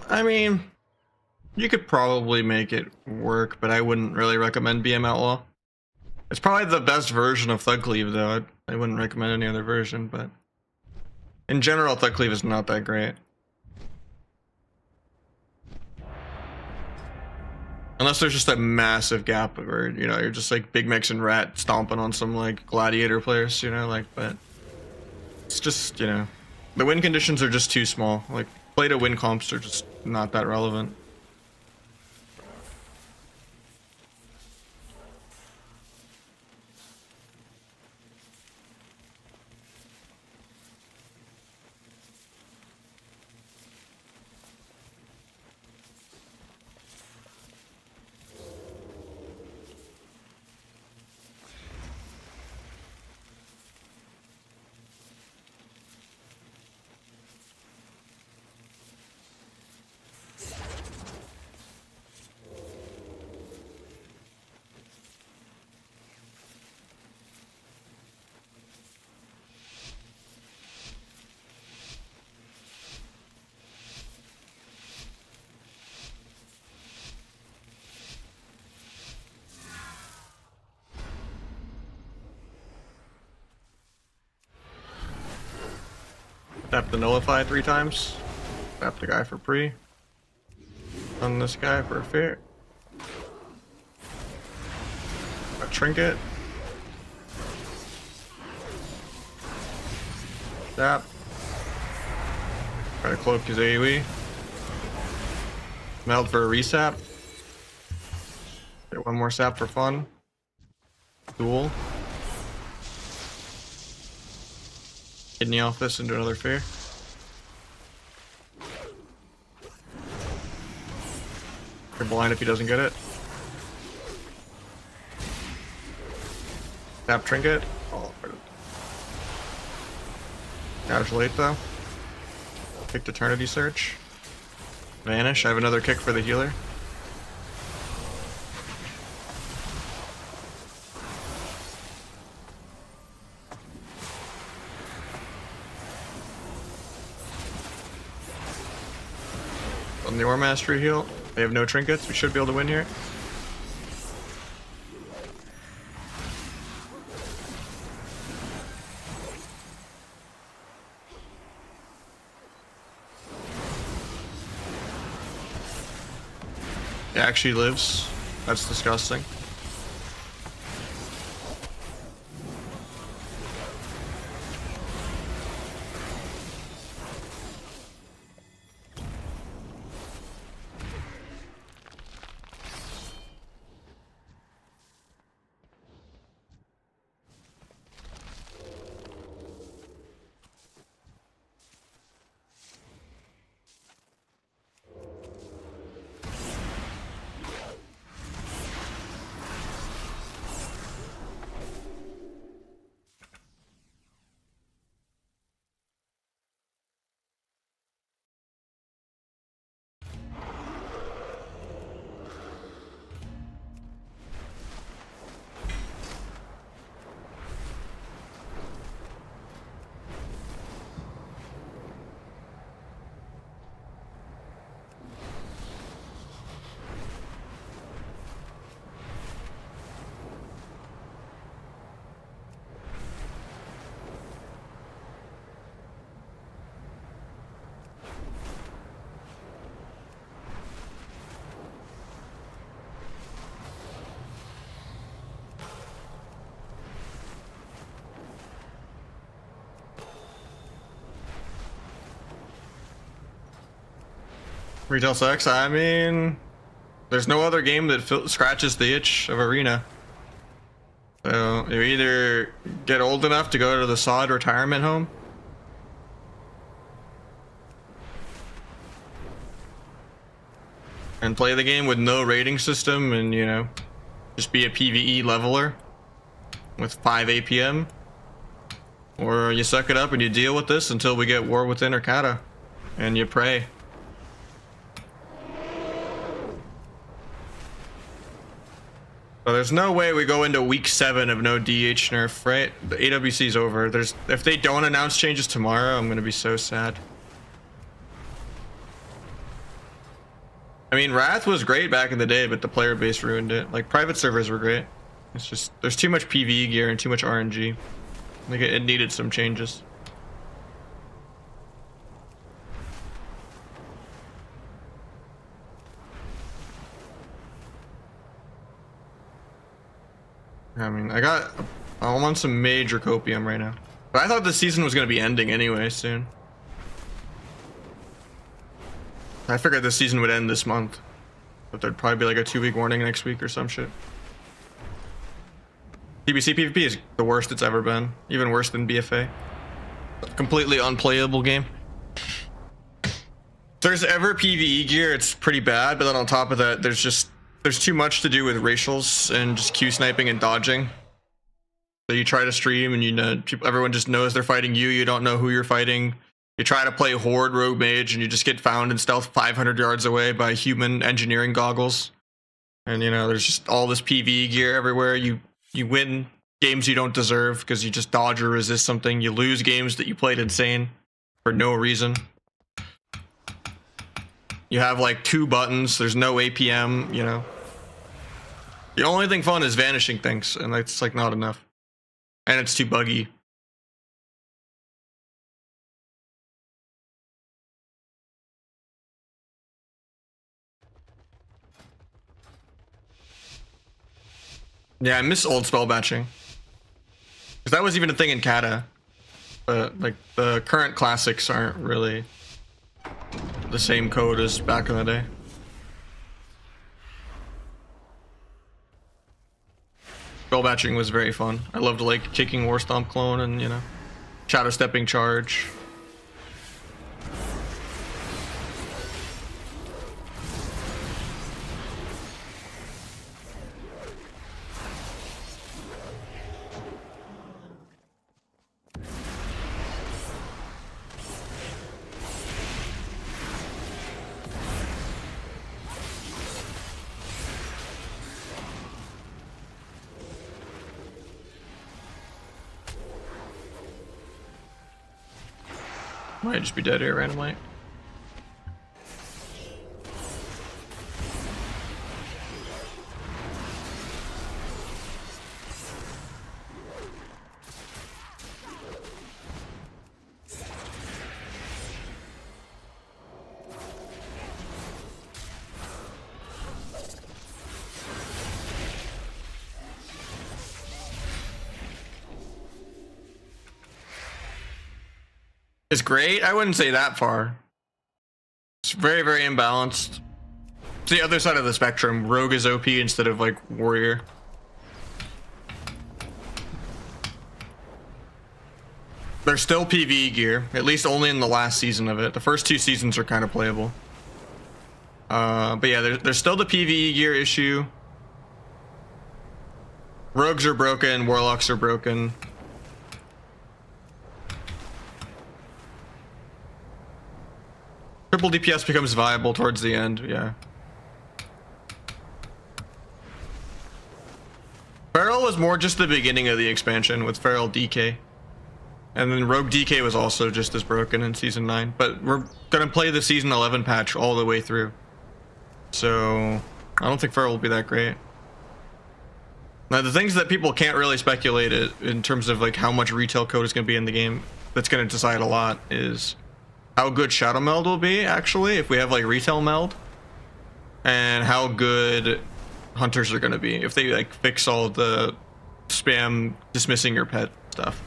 I mean, you could probably make it work, but I wouldn't really recommend BM Outlaw. It's probably the best version of Thug Cleave, though. I wouldn't recommend any other version, but in general, Thug Cleave is not that great. Unless there's just a massive gap where, you know, you're just like Big Mix and Rat stomping on some like Gladiator players, you know, like, but it's just, you know, the win conditions are just too small. Like, play to win comps are just not that relevant. Tap the Nullify 3 times. Tap the guy for pre. On this guy for a fear. A trinket. Tap. Try to cloak his AoE. Meld for a resap. Get one more sap for fun. Duel. Kidney off this into another fear. You're blind if he doesn't get it. Tap trinket. Oh, gosh, late though. Kicked Eternity Search. Vanish. I have another kick for the healer. On the Ore Mastery heal. They have no trinkets. We should be able to win here. He actually lives. That's disgusting. Retail sucks. I mean, there's no other game that scratches the itch of Arena. So you either get old enough to go to the sod retirement home, and play the game with no rating system and, you know, just be a PvE leveler with 5 APM, or you suck it up and you deal with this until we get War Within or Kata, and you pray. So there's no way we go into week 7 of no DH nerf, right? The AWC's over. If they don't announce changes tomorrow, I'm gonna be so sad. I mean, Wrath was great back in the day, but the player base ruined it. Like, private servers were great. It's just, there's too much PvE gear and too much RNG. Like, it needed some changes. I mean, I'm on some major copium right now. But I thought the season was going to be ending anyway soon. I figured this season would end this month. But there'd probably be like a 2-week warning next week or some shit. TBC PvP is the worst it's ever been. Even worse than BFA. Completely unplayable game. If there's ever PvE gear, it's pretty bad, but then on top of that, there's too much to do with racials and just Q sniping and dodging. So you try to stream and, you know, everyone just knows they're fighting you. You don't know who you're fighting. You try to play Horde Rogue Mage and you just get found in stealth 500 yards away by human engineering goggles. And, you know, there's just all this PvE gear everywhere. You win games you don't deserve because you just dodge or resist something. You lose games that you played insane for no reason. You have like 2 buttons. There's no APM, you know. The only thing fun is vanishing things, and that's like not enough. And it's too buggy. Yeah, I miss old spell batching. Because that was even a thing in Kata. But like the current classics aren't really the same code as back in the day. Spell batching was very fun. I loved like kicking War Stomp clone and, you know, shadow stepping charge. Might just be dead here randomly. It's great. I wouldn't say that far. It's very, very imbalanced. It's the other side of the spectrum. Rogue is OP instead of like Warrior. There's still PvE gear, at least only in the last season of it. The first 2 seasons are kind of playable. But yeah, there's still the PvE gear issue. Rogues are broken, Warlocks are broken. Triple DPS becomes viable towards the end, yeah. Feral was more just the beginning of the expansion with Feral DK. And then Rogue DK was also just as broken in Season 9. But we're gonna play the Season 11 patch all the way through. So, I don't think Feral will be that great. Now, the things that people can't really speculate in terms of like how much retail code is gonna be in the game, that's gonna decide a lot, is how good Shadow Meld will be, actually, if we have like retail meld, and how good hunters are going to be if they like fix all the spam dismissing your pet stuff.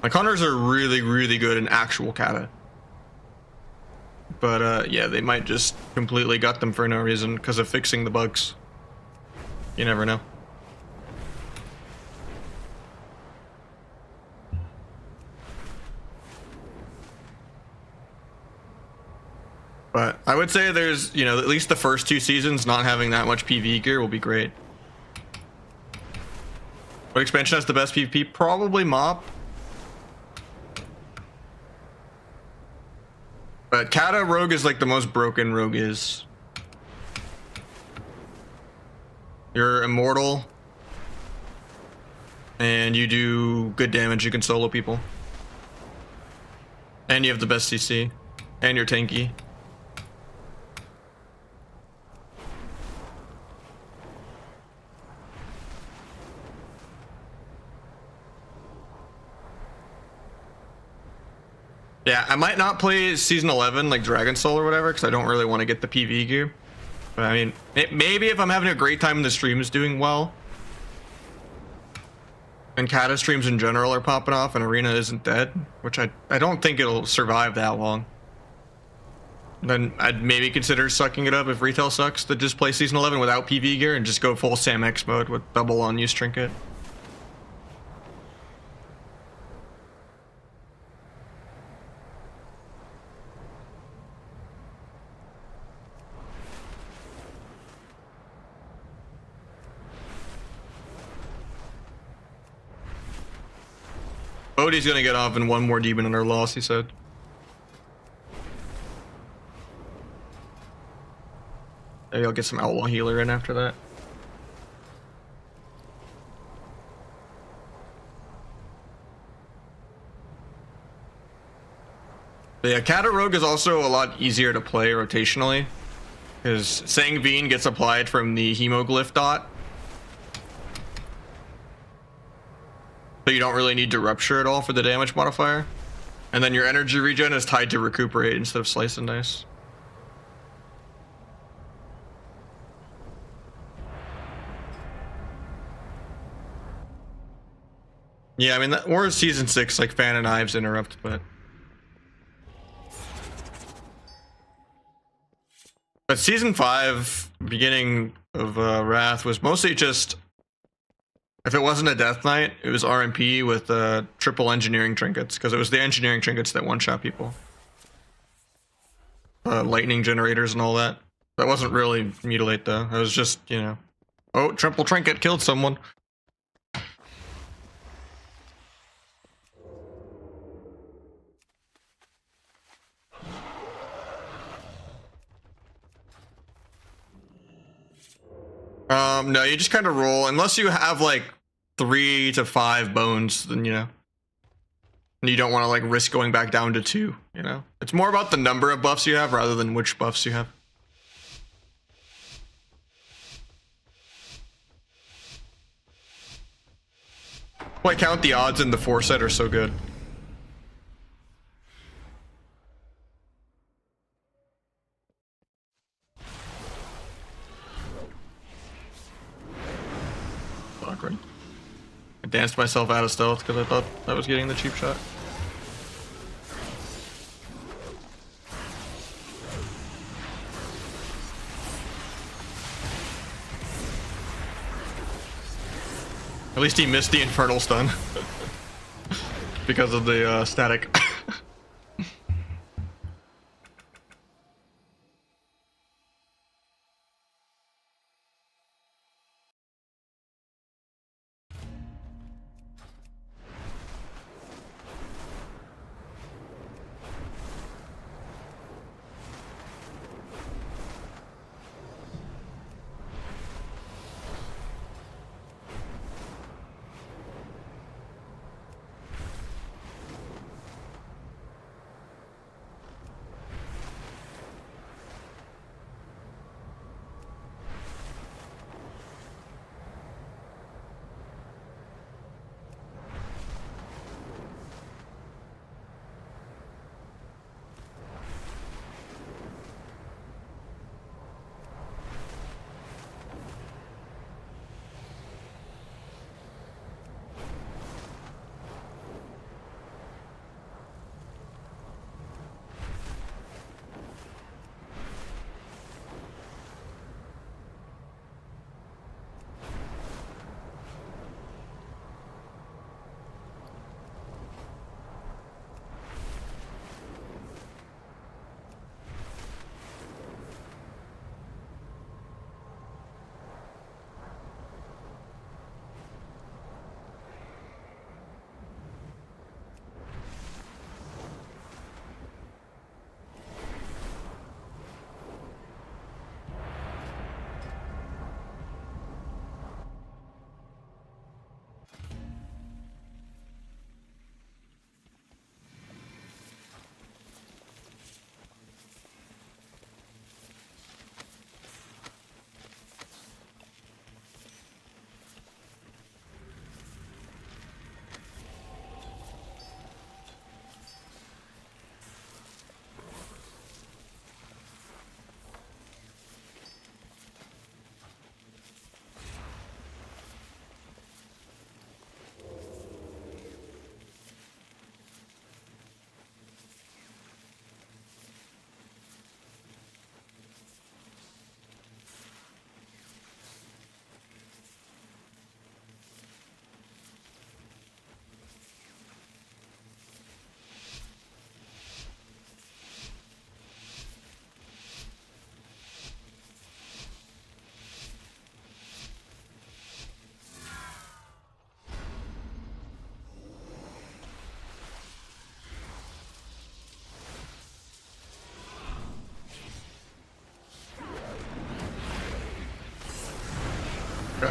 Like, hunters are really, really good in actual Kata. But yeah, they might just completely gut them for no reason because of fixing the bugs. You never know. But I would say there's, you know, at least the first 2 seasons not having that much PvE gear will be great. What expansion has the best PvP? Probably Mop. But Kata Rogue is like the most broken Rogue is. You're immortal. And you do good damage. You can solo people. And you have the best CC. And you're tanky. Yeah, I might not play Season 11, like Dragon Soul or whatever, because I don't really want to get the PvE gear. But I mean, maybe if I'm having a great time and the stream is doing well, and Kata streams in general are popping off and Arena isn't dead, which I don't think it'll survive that long, then I'd maybe consider sucking it up if retail sucks to just play Season 11 without PvE gear and just go full Sam X mode with double on-use trinket. Bodhi's gonna get off in 1 more demon in our loss, he said. Maybe I'll get some Outlaw Healer in after that. But yeah, Kata Rogue is also a lot easier to play rotationally, because Sangveen gets applied from the Hemoglyph dot. So you don't really need to rupture at all for the damage modifier. And then your energy regen is tied to recuperate instead of slice and dice. Yeah, I mean, or Season 6, like Fan and Knives interrupt, but Season 5, beginning of Wrath, was mostly just, if it wasn't a Death Knight, it was RMP with triple engineering trinkets, because it was the engineering trinkets that one-shot people. Lightning generators and all that. That wasn't really mutilate though. It was just, you know, oh, triple trinket killed someone. No, you just kind of roll. Unless you have like 3 to 5 bones, then, you know. And you don't want to like risk going back down to 2, you know. It's more about the number of buffs you have rather than which buffs you have. Why count the odds in the 4 set are so good. Awkward. I danced myself out of stealth because I thought I was getting the cheap shot. At least he missed the infernal stun because of the static.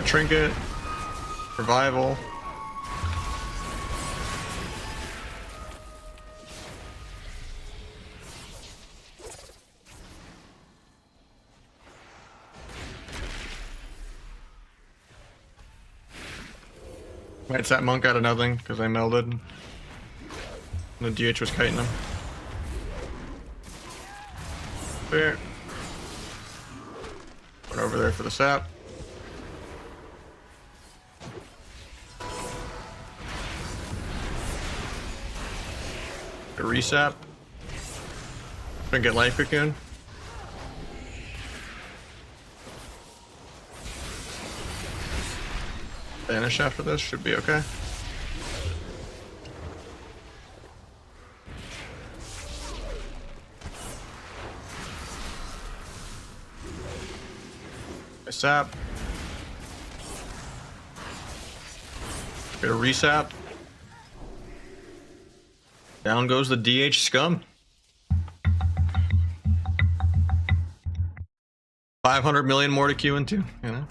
Trinket. Revival. It's that monk out of nothing because I melded. The DH was kiting him. There. Put over there for the sap. A resap. Gonna get life cocoon. Vanish after this should be okay. A sap. Get a resap. Down goes the DH scum. 500 million more to queue into, you know?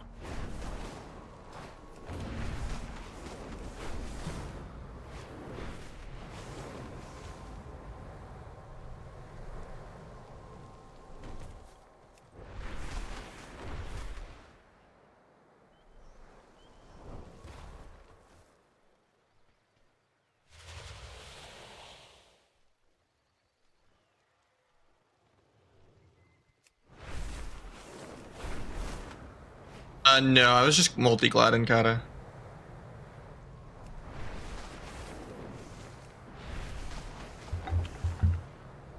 No, I was just multi-gladding kinda.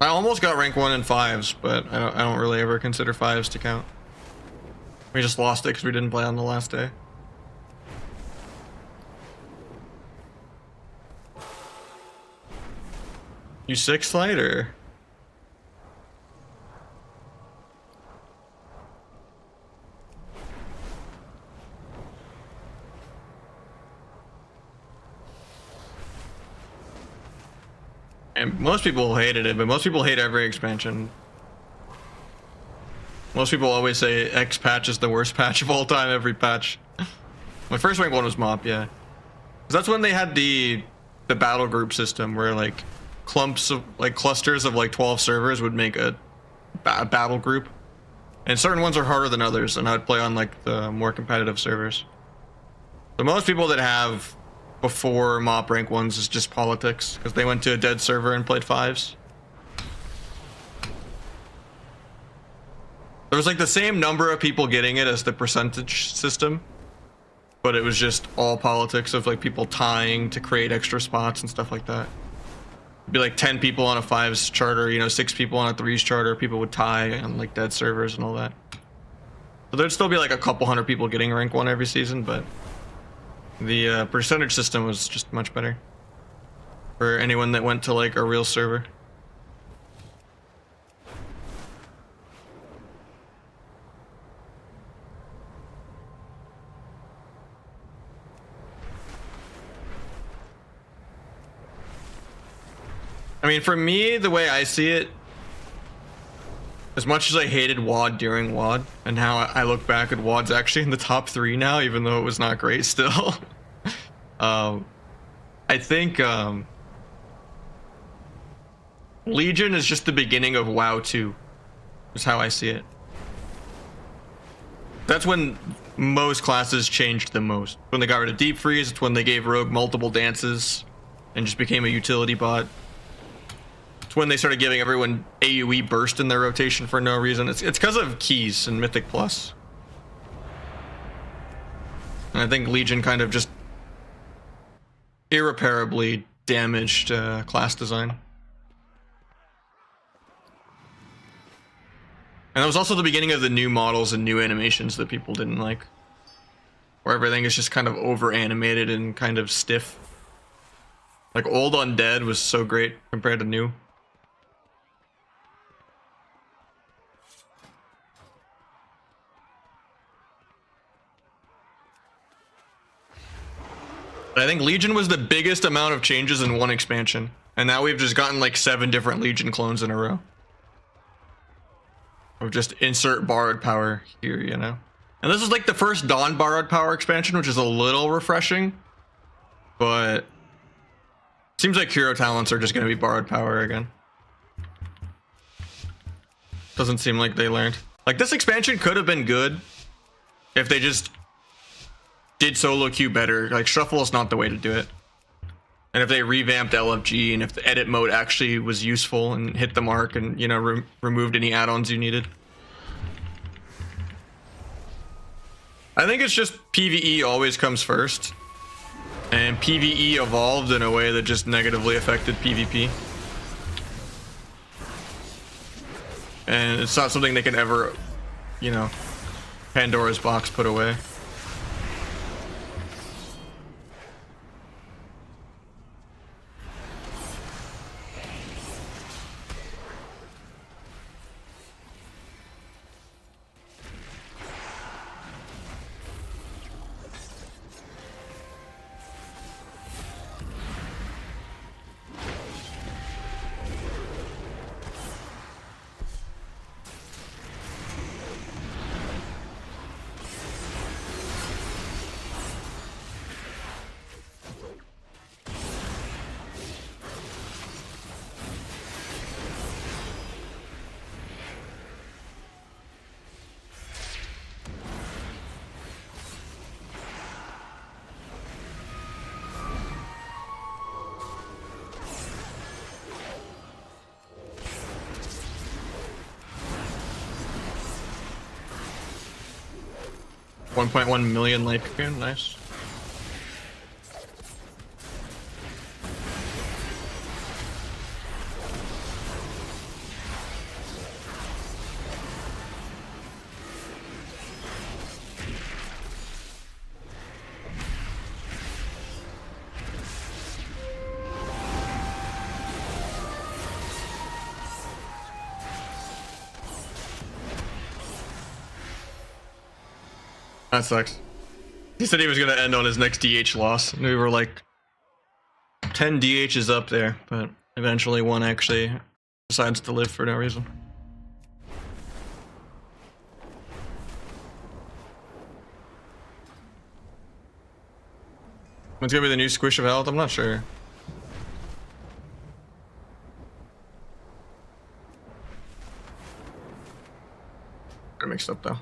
I almost got rank 1 in 5s, but I don't really ever consider 5s to count. We just lost it because we didn't play on the last day. You 6th light or? And most people hated it, but most people hate every expansion. Most people always say X patch is the worst patch of all time, every patch. My first rank 1 was MoP, yeah. 'Cause that's when they had the battle group system where like clumps of like clusters of like 12 servers would make a battle group. And certain ones are harder than others, and I'd play on like the more competitive servers. So most people that have before MoP rank 1s is just politics, because they went to a dead server and played 5s. There was like the same number of people getting it as the percentage system, but it was just all politics of like people tying to create extra spots and stuff like that. It'd be like 10 people on a 5s charter, you know, 6 people on a 3s charter, people would tie on like dead servers and all that. So there'd still be like a couple hundred people getting rank 1 every season, but the percentage system was just much better for anyone that went to like a real server. I mean, for me, the way I see it, as much as I hated WoD during WoD, and how I look back at WoD's actually in the top 3 now, even though it was not great still. I think Legion is just the beginning of WoW 2, is how I see it. That's when most classes changed the most. When they got rid of Deep Freeze, it's when they gave Rogue multiple dances and just became a utility bot. When they started giving everyone AoE burst in their rotation for no reason. It's because of keys and Mythic Plus. And I think Legion kind of just irreparably damaged class design. And it was also the beginning of the new models and new animations that people didn't like. Where everything is just kind of over animated and kind of stiff. Like old Undead was so great compared to new. I think Legion was the biggest amount of changes in one expansion. And now we've just gotten like 7 different Legion clones in a row. Of just insert borrowed power here, you know? And this is like the first Dawn borrowed power expansion, which is a little refreshing. But seems like hero talents are just going to be borrowed power again. Doesn't seem like they learned. Like, this expansion could have been good if they just did solo queue better. Like, shuffle is not the way to do it. And if they revamped LFG and if the edit mode actually was useful and hit the mark and, you know, removed any add-ons you needed. I think it's just PvE always comes first. And PvE evolved in a way that just negatively affected PvP. And it's not something they can ever, you know, Pandora's box put away. $1.1 million life cocoon, nice. That sucks. He said he was gonna end on his next DH loss, and we were like 10 DHs up there, but eventually one actually decides to live for no reason. What's gonna be the new Squish of Health? I'm not sure. Got mixed up though.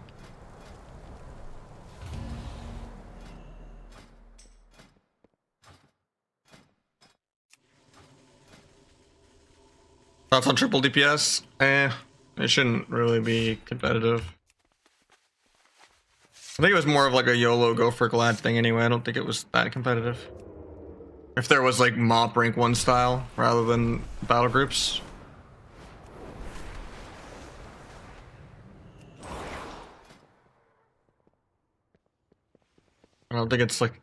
Thoughts on triple DPS? It shouldn't really be competitive. I think it was more of like a YOLO go for glad thing anyway. I don't think it was that competitive. If there was like mop rank 1 style rather than battle groups. I don't think it's like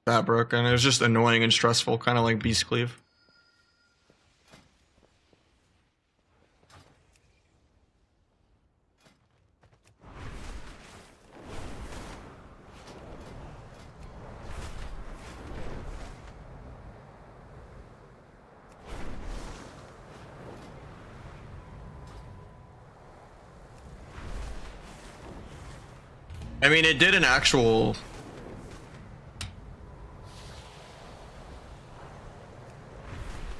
that broken. It was just annoying and stressful, kind of like Beast Cleave. I mean, it did an actual...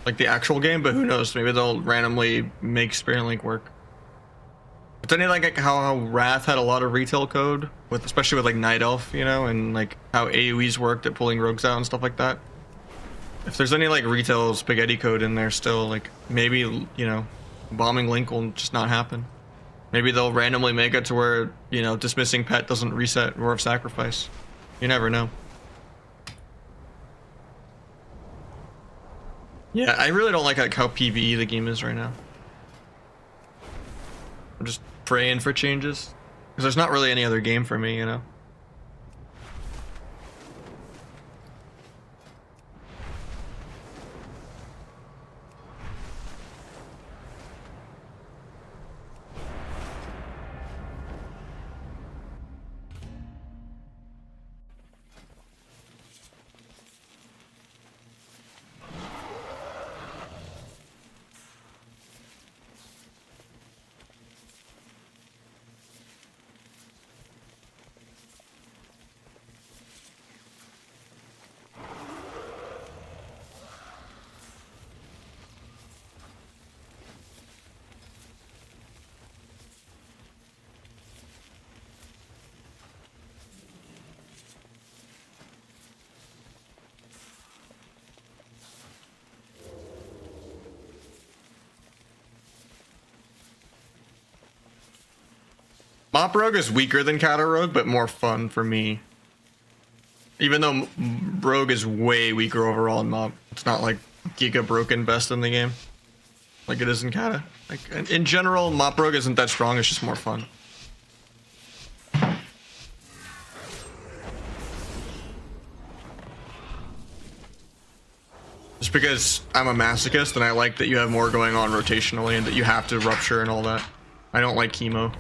like the actual game, but who knows? Maybe they'll randomly make Spirit Link work. It's only like how Wrath had a lot of retail code, with especially with like Night Elf, you know, and like how AoEs worked at pulling rogues out and stuff like that. If there's any like retail spaghetti code in there still, like maybe, you know, bombing Link will just not happen. Maybe they'll randomly make it to where, you know, dismissing pet doesn't reset Roar of Sacrifice. You never know. Yeah, I really don't like how PvE the game is right now. I'm just praying for changes. Because there's not really any other game for me, you know? Mop Rogue is weaker than Kata Rogue, but more fun for me. Even though Rogue is way weaker overall in Mop. It's not like Giga broken best in the game. Like it is in Kata. Like in general, Mop Rogue isn't that strong, it's just more fun. Just because I'm a masochist and I like that you have more going on rotationally and that you have to rupture and all that. I don't like chemo.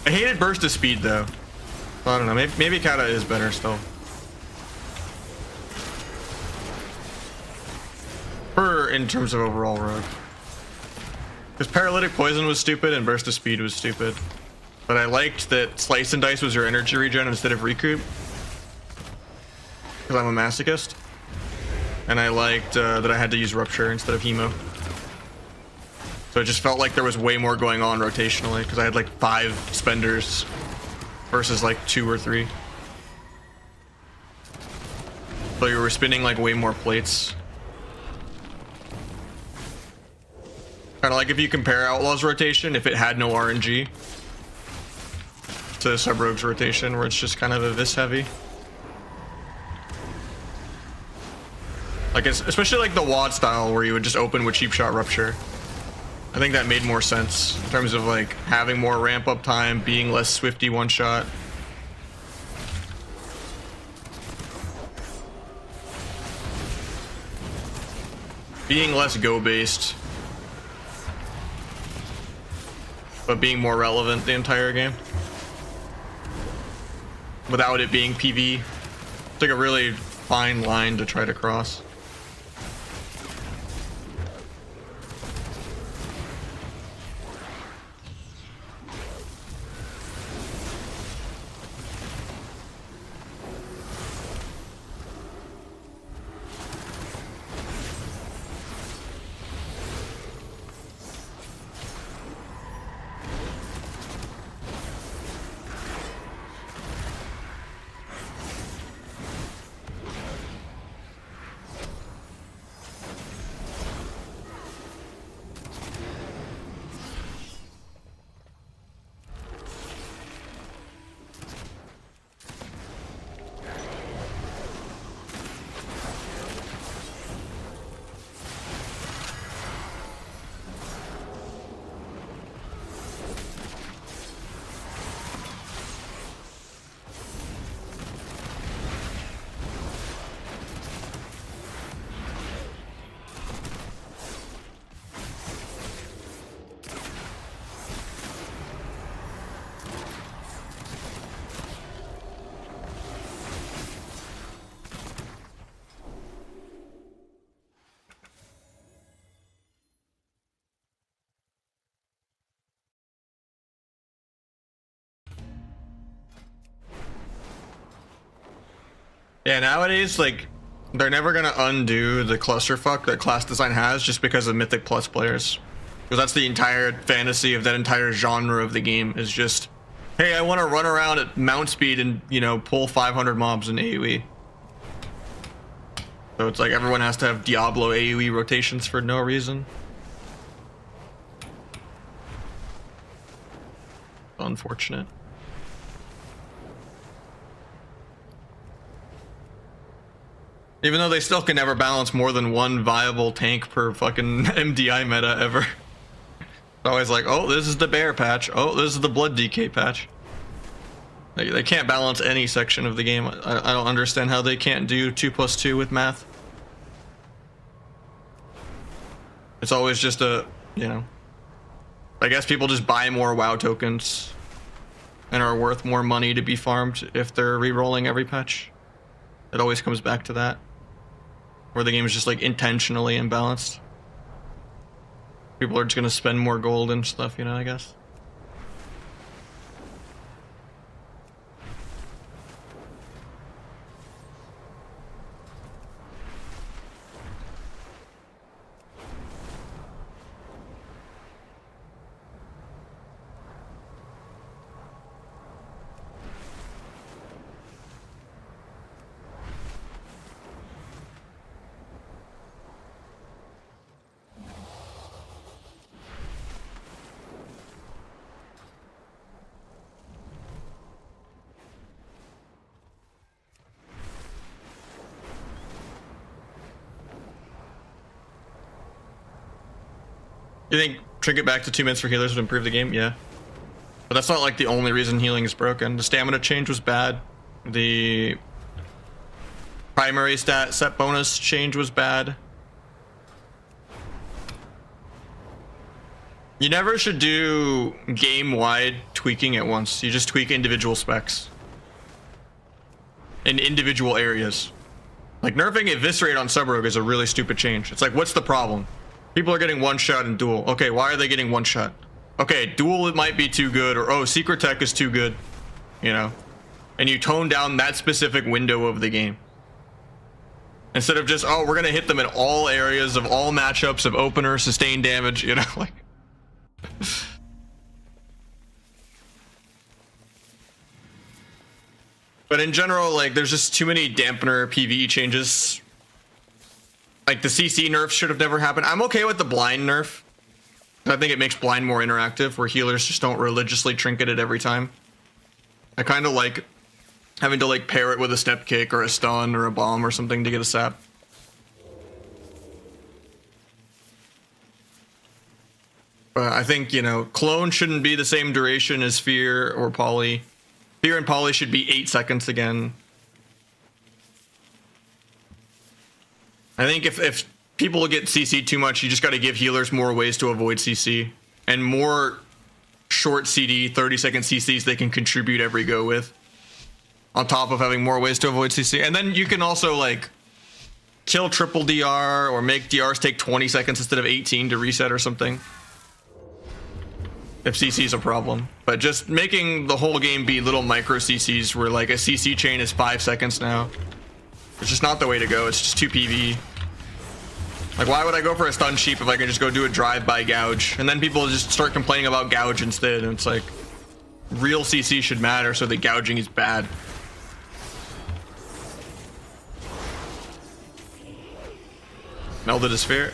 I hated burst of speed though. I don't know, maybe Kata is better still. In terms of overall rogue. Because Paralytic Poison was stupid and Burst of Speed was stupid. But I liked that Slice and Dice was your energy regen instead of Recoup. Because I'm a masochist. And I liked that I had to use Rupture instead of Hemo. So it just felt like there was way more going on rotationally. Because I had like 5 spenders versus like 2 or 3. So you were spinning like way more plates. Kind of like if you compare Outlaw's rotation, if it had no RNG to Sub Rogue's rotation, where it's just kind of a vis heavy. Like it's especially like the WAD style where you would just open with Cheap Shot Rupture. I think that made more sense in terms of like having more ramp up time, being less swifty one shot. Being less go based. But being more relevant the entire game. Without it being PV. It's like a really fine line to try to cross. Yeah, nowadays, like, they're never gonna undo the clusterfuck that class design has just because of Mythic Plus players. Because that's the entire fantasy of that entire genre of the game is just, hey, I want to run around at mount speed and, you know, pull 500 mobs in AoE. So it's like everyone has to have Diablo AoE rotations for no reason. Unfortunate. Even though they still can never balance more than one viable tank per fucking MDI meta ever. It's always like, oh, this is the bear patch. Oh, this is the blood DK patch. They can't balance any section of the game. I don't understand how they can't do 2+2 with math. It's always just a, you know. I guess people just buy more WoW tokens and are worth more money to be farmed if they're re-rolling every patch. It always comes back to that. Where the game is just like intentionally imbalanced. People are just gonna spend more gold and stuff, you know, I guess. You think trinket back to 2 minutes for healers would improve the game? Yeah. But that's not like the only reason healing is broken. The stamina change was bad. The primary stat set bonus change was bad. You never should do game-wide tweaking at once. You just tweak individual specs. In individual areas. Like nerfing Eviscerate on Sub-Rogue is a really stupid change. It's like, what's the problem? People are getting one shot in Duel. Okay, why are they getting one shot? Okay, Duel it might be too good, or oh, Secret Tech is too good. You know? And you tone down that specific window of the game. Instead of just, oh, we're gonna hit them in all areas of all matchups of opener, sustained damage, you know, like. But in general, like, there's just too many dampener PvE changes. Like, the CC nerf should have never happened. I'm okay with the blind nerf. I think it makes blind more interactive, where healers just don't religiously trinket it every time. I kind of like having to, like, pair it with a step kick or a stun or a bomb or something to get a sap. But I think, you know, Clone shouldn't be the same duration as Fear or Poly. Fear and Poly should be 8 seconds again. I think if people get CC too much, you just got to give healers more ways to avoid CC. And more short CD, 30-second CCs they can contribute every go with. On top of having more ways to avoid CC. And then you can also, like, kill triple DR or make DRs take 20 seconds instead of 18 to reset or something. If CC is a problem. But just making the whole game be little micro CCs where like a CC chain is 5 seconds now. It's just not the way to go. It's just too PvE. Like, why would I go for a stun sheep if I can just go do a drive-by gouge? And then people just start complaining about gouge instead. And it's like, real CC should matter, so the gouging is bad. Melded a sphere.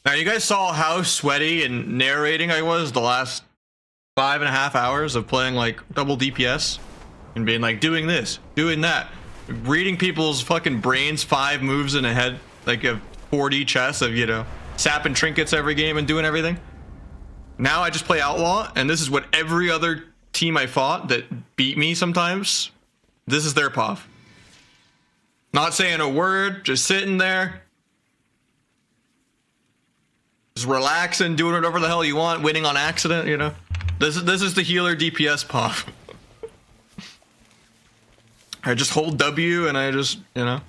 Now, you guys saw how sweaty and narrating I was the last 5.5 hours of playing like double DPS and being like doing this, doing that, reading people's fucking brains 5 moves in a head, like a 4D chess of, you know, sapping trinkets every game and doing everything. Now I just play Outlaw, and this is what every other team I fought that beat me sometimes, this is their POV. Not saying a word, just sitting there. Just relaxing, doing whatever the hell you want, winning on accident, you know? This is the healer DPS POV. I just hold W and I just, you know?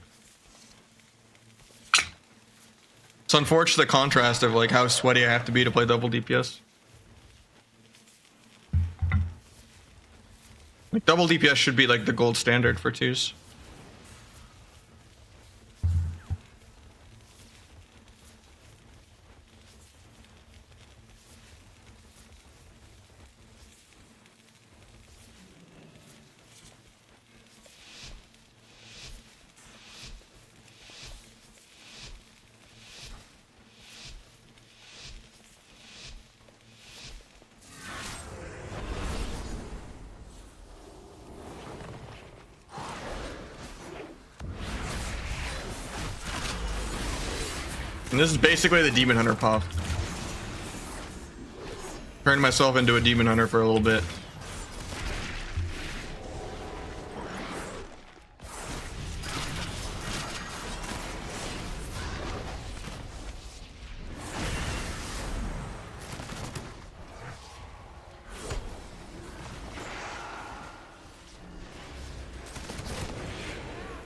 It's unfortunate the contrast of like how sweaty I have to be to play double DPS. Like double DPS should be like the gold standard for twos. And this is basically the Demon Hunter puff. Turned myself into a Demon Hunter for a little bit.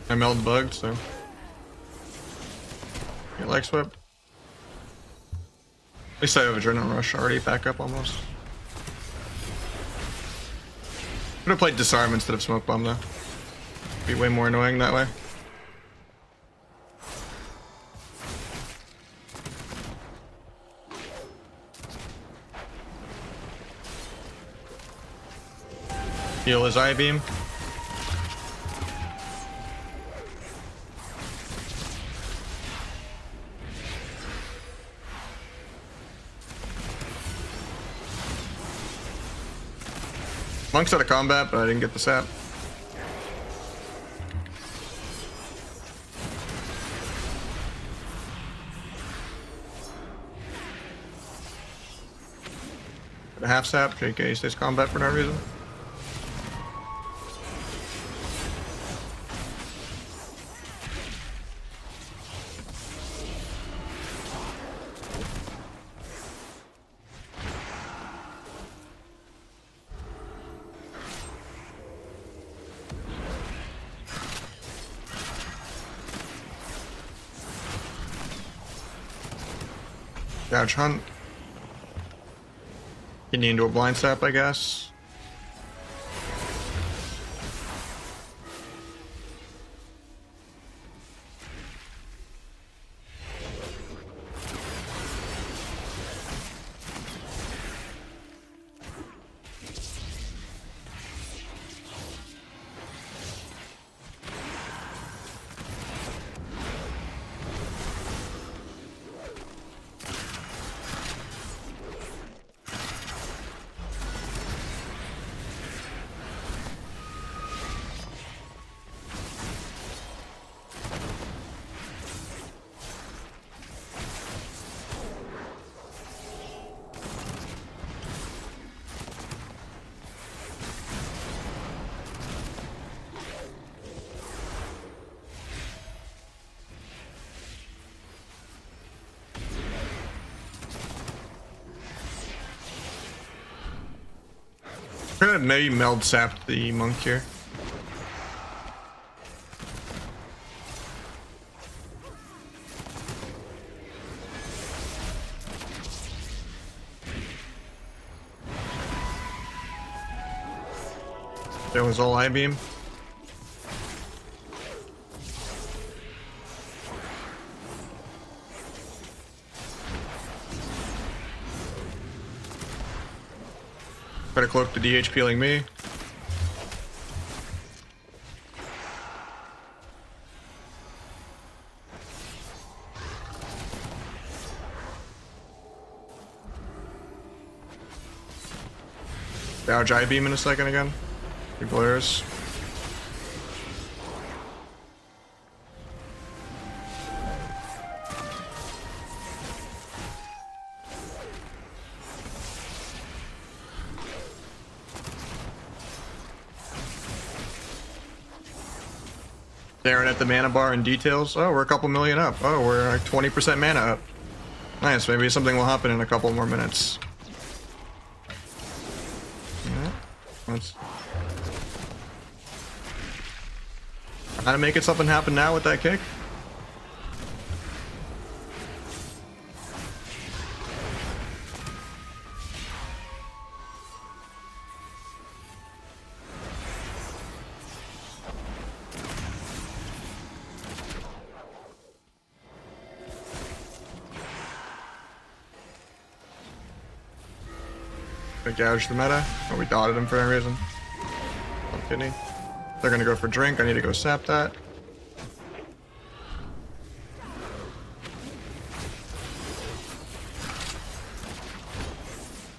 I meld bugged, so get leg swept. At least I have Adrenaline Rush already back up almost. Could have played Disarm instead of Smoke Bomb though. Be way more annoying that way. Heal his Eye Beam. Monk's out of combat, but I didn't get the sap. Got a half sap. JK stays combat for no reason. Gouge Hunt. Getting into a blind sap, I guess. I'm gonna maybe meld sap the monk here. There was all Eye Beam. Try to cloak the DH peeling me. Gouge Eye Beam in a second again. He blares. Staring at the mana bar in details. Oh, we're a couple million up. Oh, we're like 20% mana up. Nice, maybe something will happen in a couple more minutes. Yeah, let's try to make it something happen now with that kick. I gouged the meta. Oh, we dotted him for no reason. I'm kidding. They're gonna go for drink. I need to go sap that.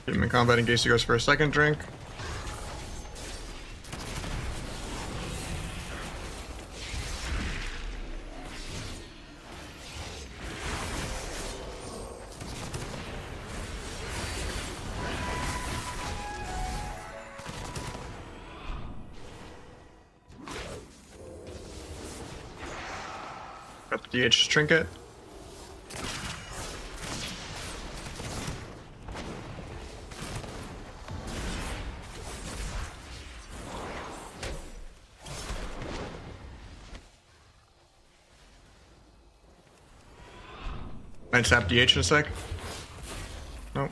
Get him in combat in case he goes for a second drink. DH trinket. Might tap DH in a sec. Nope.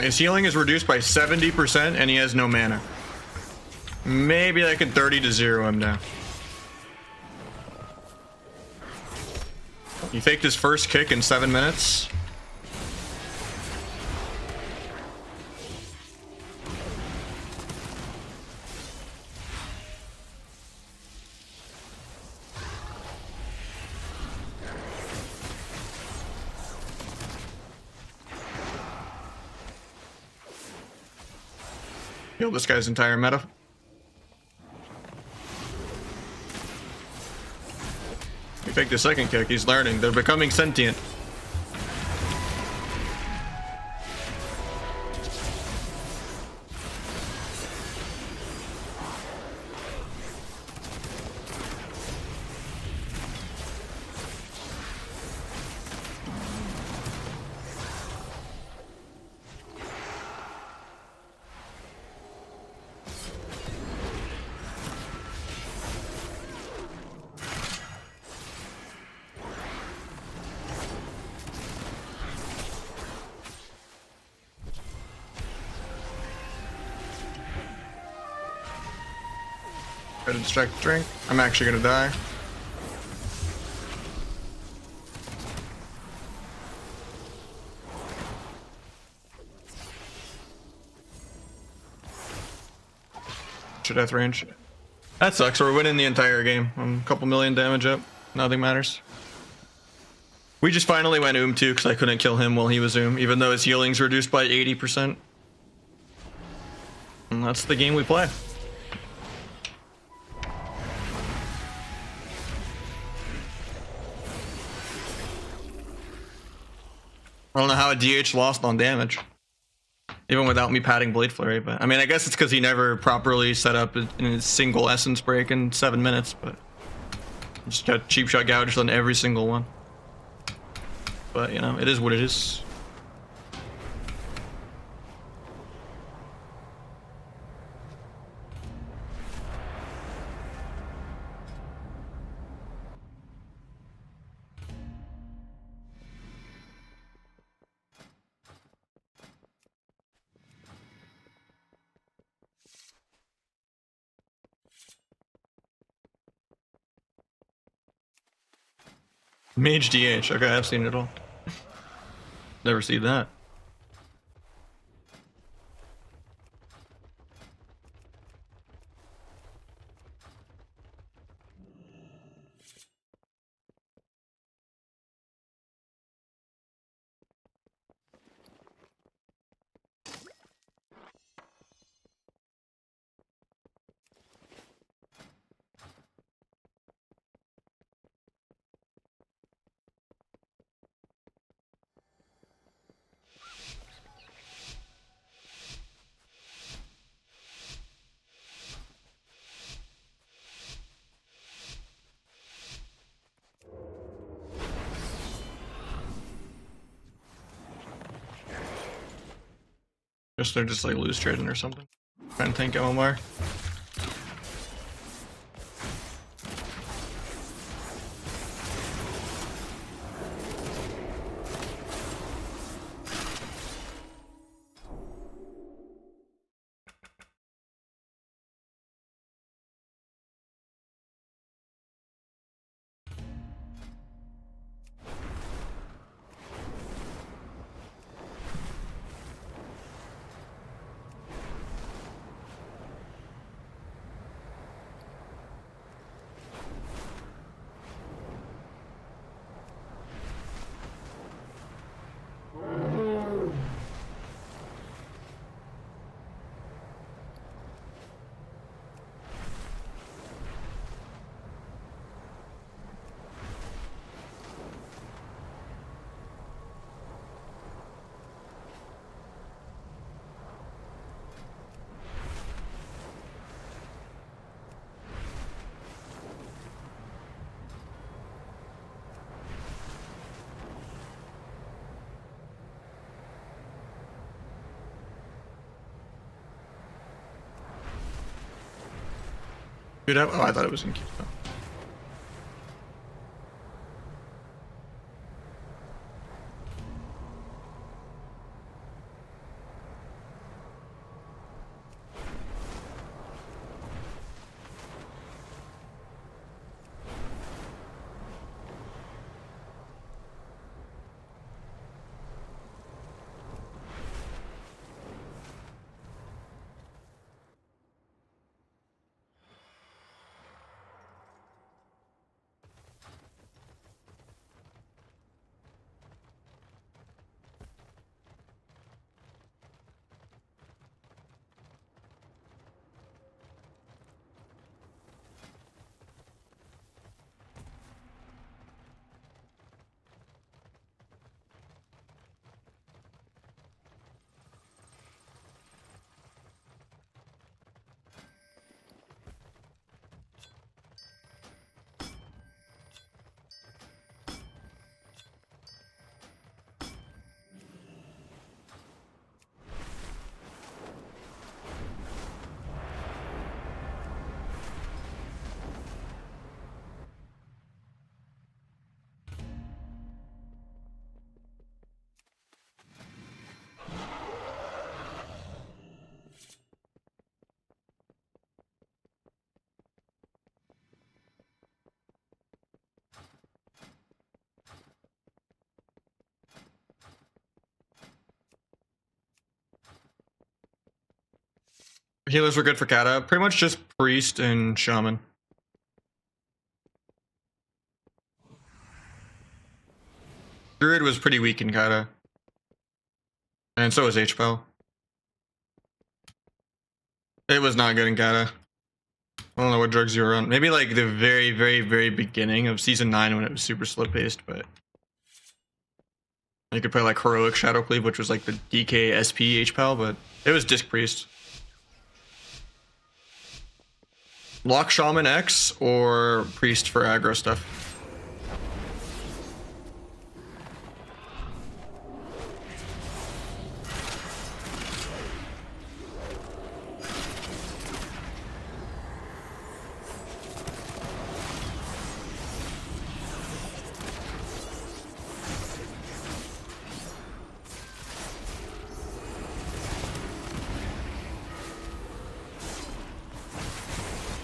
His healing is reduced by 70% and he has no mana. Maybe I could 30 to 0 him down. He faked his first kick in 7 minutes. Kill this guy's entire meta. He faked the second kick, he's learning. They're becoming sentient. Try to distract the drink. I'm actually gonna die. Should death range. That sucks. We're winning the entire game. I'm a couple million damage up. Nothing matters. We just finally went too because I couldn't kill him while he was even though his healing's reduced by 80%. And that's the game we play. I don't know how a DH lost on damage. Even without me padding Blade Flurry, but I mean, I guess it's because he never properly set up in a single Essence Break in 7 minutes, but just got cheap shot gouged on every single one. But, you know, it is what it is. Mage DH. Okay, I've seen it all. Never seen that. Guess they're just like loose trading or something. Trying to think MMR. You'd have. Oh, I thought it was in Keystone. Healers were good for Kata. Pretty much just Priest and Shaman. Druid was pretty weak in Kata. And so was H-Pel. It was not good in Kata. I don't know what drugs you were on. Maybe like the very, very, very beginning of Season 9 when it was super slip-based, but... You could play like Heroic Shadow Cleave, which was like the DK SP H-Pel, but it was Disc Priest. Lock Shaman X or Priest for aggro stuff.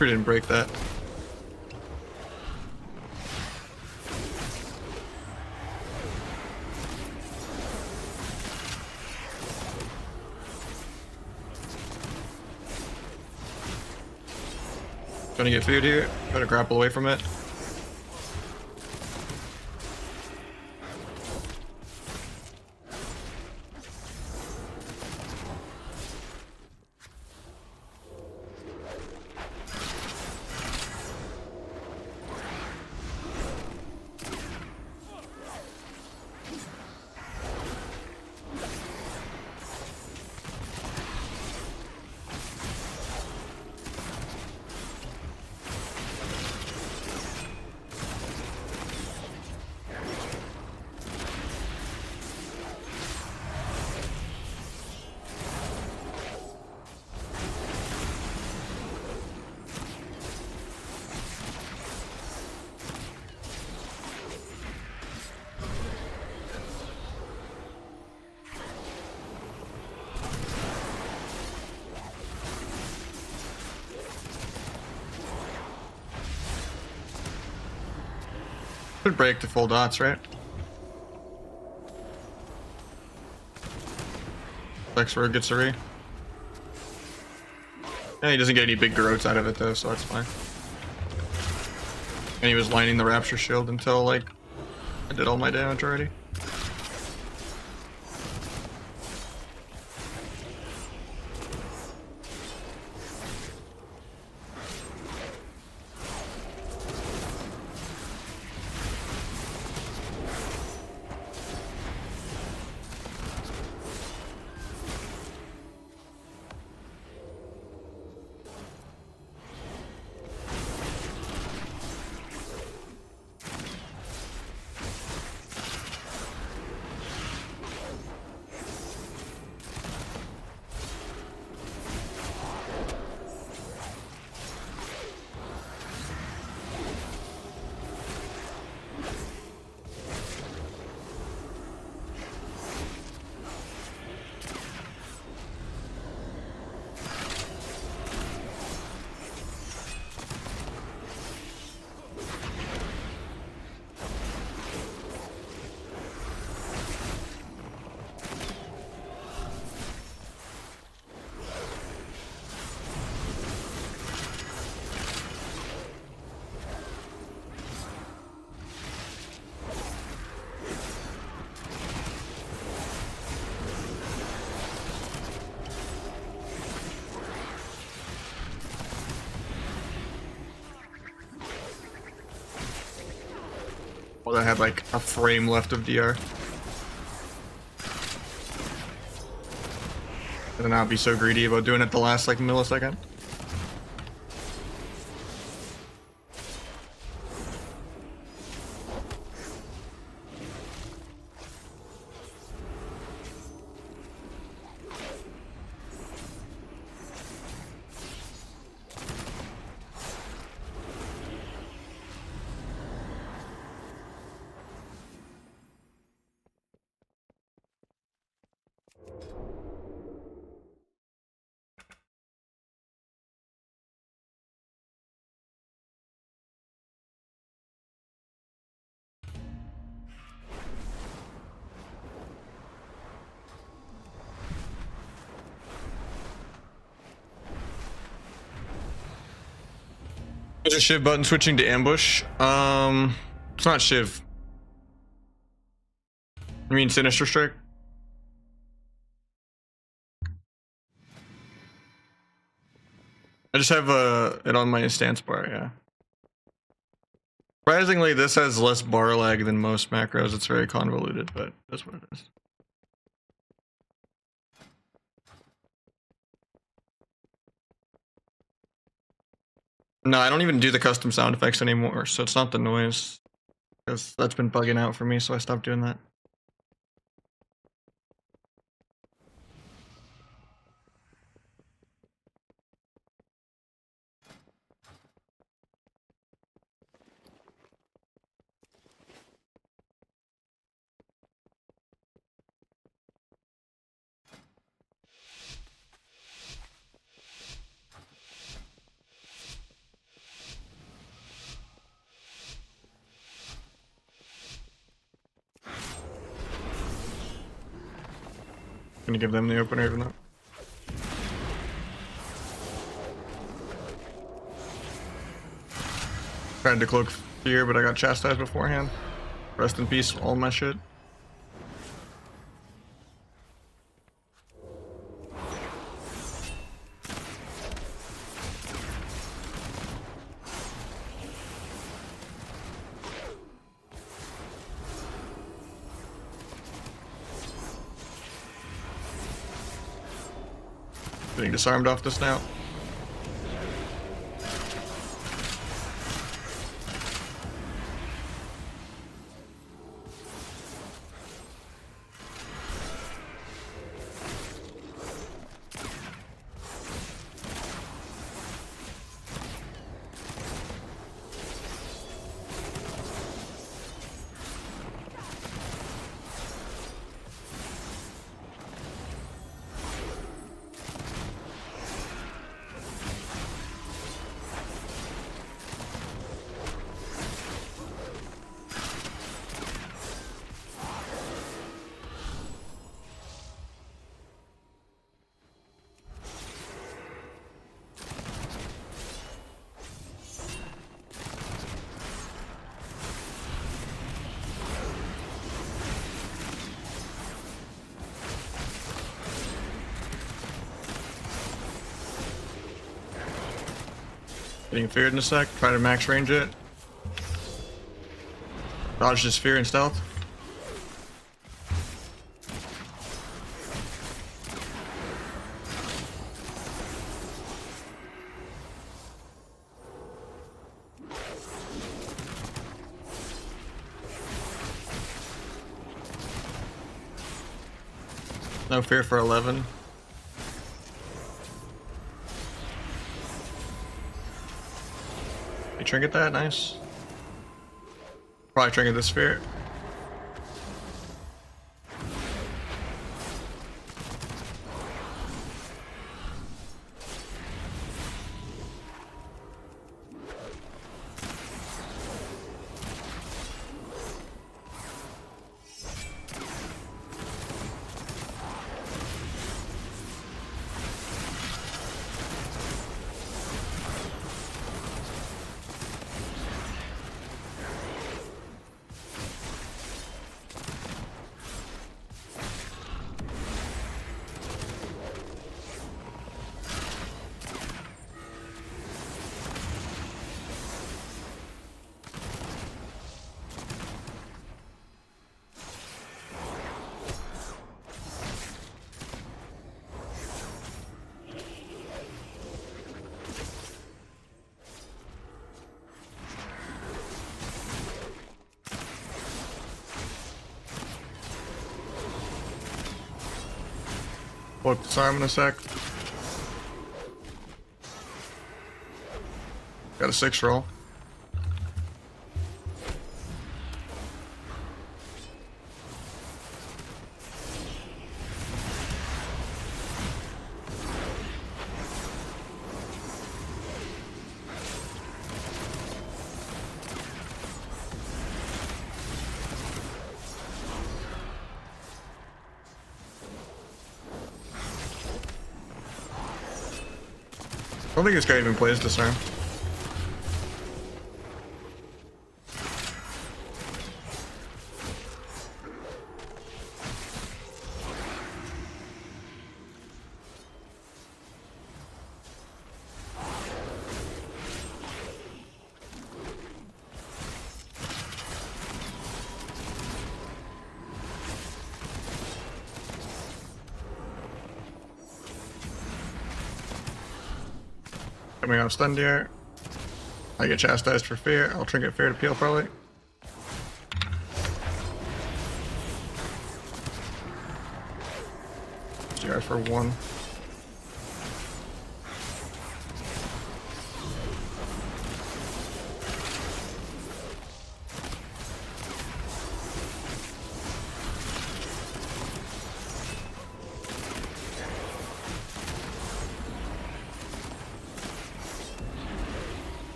We didn't break that. Trying to get food here. Try to grapple away from it. Should break to full dots, right? Vexor gets a re. Yeah, he doesn't get any big growths out of it though, so that's fine. And he was lining the Rapture Shield until like I did all my damage already. I had like a frame left of DR. And then I'll be so greedy about doing it the last like millisecond. There's a shiv button switching to ambush. It's not shiv. You mean Sinister Strike? I just have it on my stance bar, yeah. Surprisingly, this has less bar lag than most macros. It's very convoluted, but that's what it is. No, I don't even do the custom sound effects anymore, so it's not the noise. Because that's been bugging out for me, so I stopped doing that. Gonna give them the opener even though. Tried to cloak fear, but I got chastised beforehand. Rest in peace, all my shit. Getting disarmed off this now. Getting feared in a sec, try to max range it. Dodge this fear and stealth. No fear for 11. You trinket that, nice. Probably trinket this sphere. Look, disarm in a sec. Got a 6 roll. I don't think this guy even plays disarm. Coming off stun here. I get chastised for fear. I'll trinket fear to peel probably. GR for 1.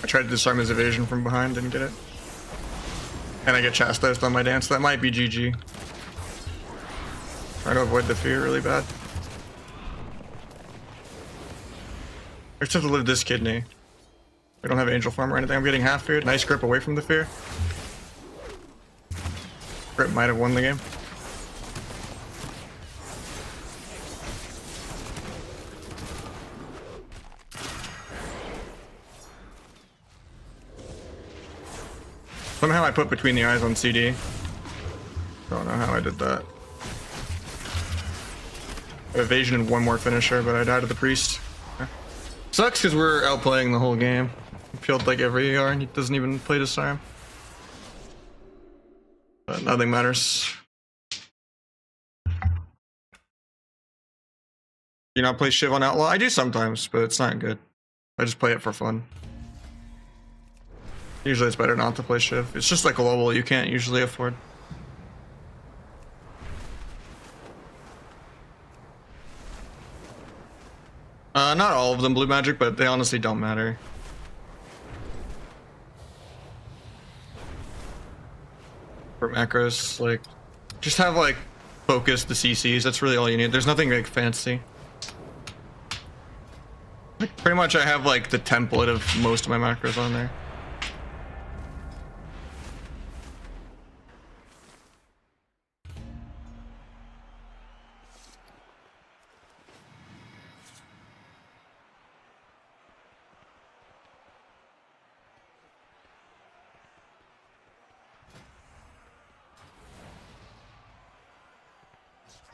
I tried to disarm his evasion from behind, didn't get it. And I get chastised on my dance. That might be GG. Trying to avoid the fear really bad. I just have to live this kidney. I don't have angel form or anything. I'm getting half feared. Nice grip away from the fear. Grip might have won the game. Somehow I put between the eyes on CD. Don't know how I did that. Evasion and one more finisher, but I died to the priest. Sucks because we're outplaying the whole game. He peeled like every ER and he doesn't even play disarm. But nothing matters. You not play Shiv on Outlaw? I do sometimes, but it's not good. I just play it for fun. Usually it's better not to play Shiv. It's just like global you can't usually afford. Not all of them blue magic, but they honestly don't matter. For macros, like, just have like focus the CCs, that's really all you need. There's nothing like fancy. Like, pretty much I have like the template of most of my macros on there.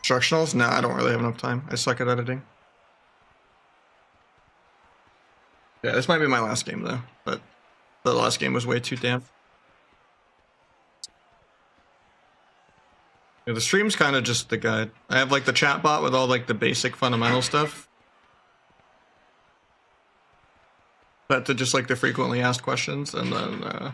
Instructionals? Nah, I don't really have enough time. I suck at editing. Yeah, this might be my last game though, but the last game was way too damp. Yeah, the stream's kind of just the guide. I have like the chat bot with all like the basic fundamental stuff. Set to just like the frequently asked questions, and then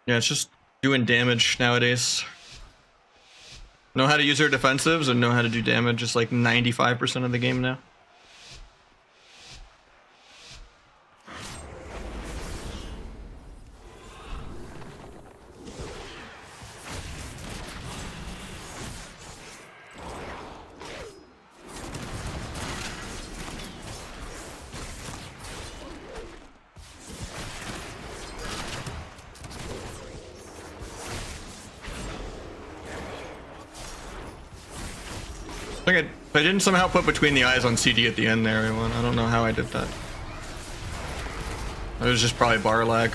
yeah, it's just doing damage nowadays. Know how to use our defensives and know how to do damage is like 95% of the game now. I didn't somehow put between the eyes on CD at the end there, everyone. I don't know how I did that. It was just probably bar lag.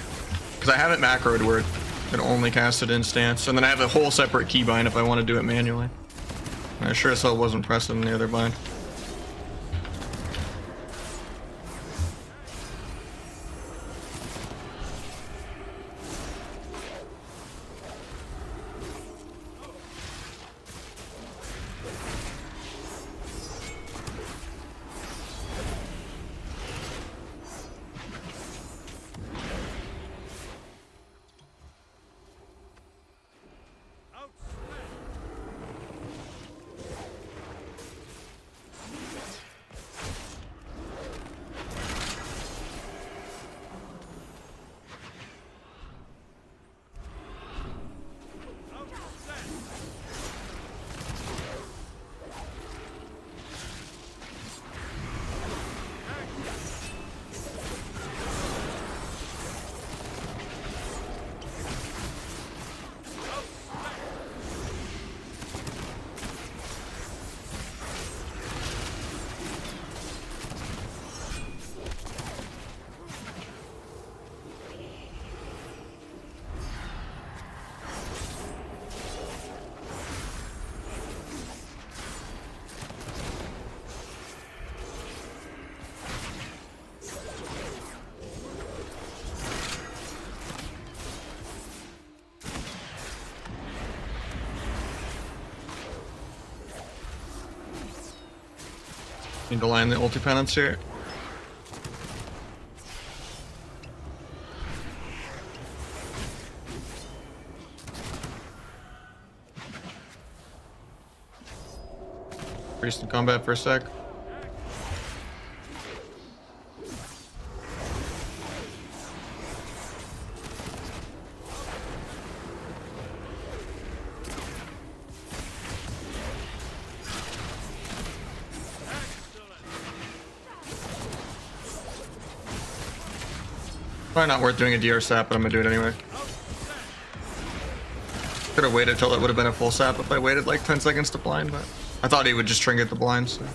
Because I have it macroed where it can only cast it in stance. And then I have a whole separate keybind if I want to do it manually. I sure as hell wasn't pressing the other bind. Need to line the ulti penance here. Priest in combat for a sec. Probably not worth doing a DR sap, but I'm gonna do it anyway. Could have waited till it would have been a full sap if I waited like 10 seconds to blind, but I thought he would just trinket the blind, so.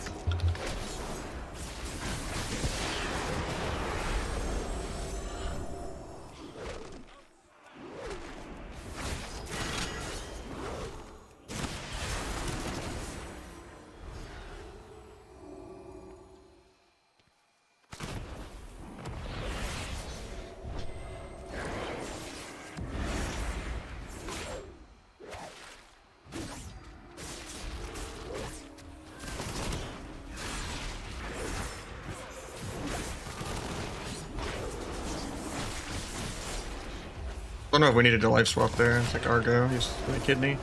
I don't know if we needed a life swap there. It's like Argo, he's the kidney.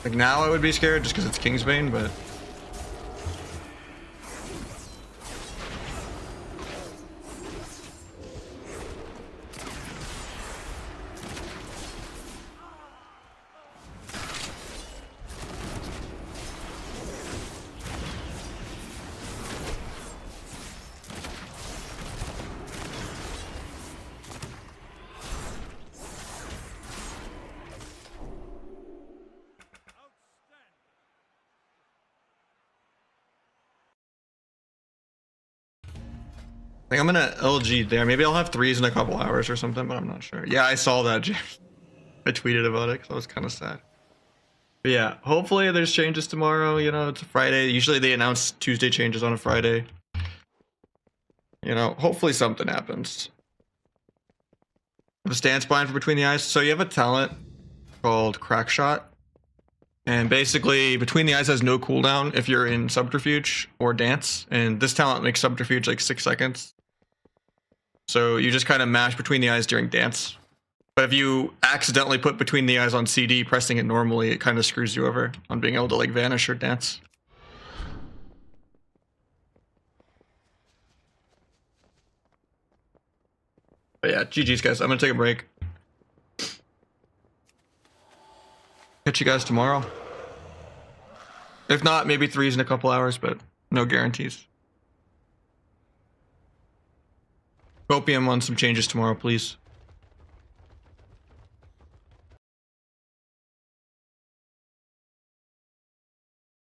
Like now I would be scared just because it's Kingsbane, but I think I'm gonna LG there. Maybe I'll have threes in a couple hours or something, but I'm not sure. Yeah, I saw that, James. I tweeted about it because I was kind of sad. But yeah, hopefully there's changes tomorrow. You know, it's a Friday. Usually they announce Tuesday changes on a Friday. You know, hopefully something happens. The stance blind for between the eyes. So you have a talent called Crack Shot. And basically, Between the Eyes has no cooldown if you're in Subterfuge or Dance. And this talent makes Subterfuge like 6 seconds. So you just kind of mash Between the Eyes during Dance. But if you accidentally put Between the Eyes on CD, pressing it normally, it kind of screws you over on being able to like vanish or dance. But yeah, GG's guys. I'm gonna take a break. Catch you guys tomorrow. If not, maybe threes in a couple hours, but no guarantees. Copium on some changes tomorrow, please.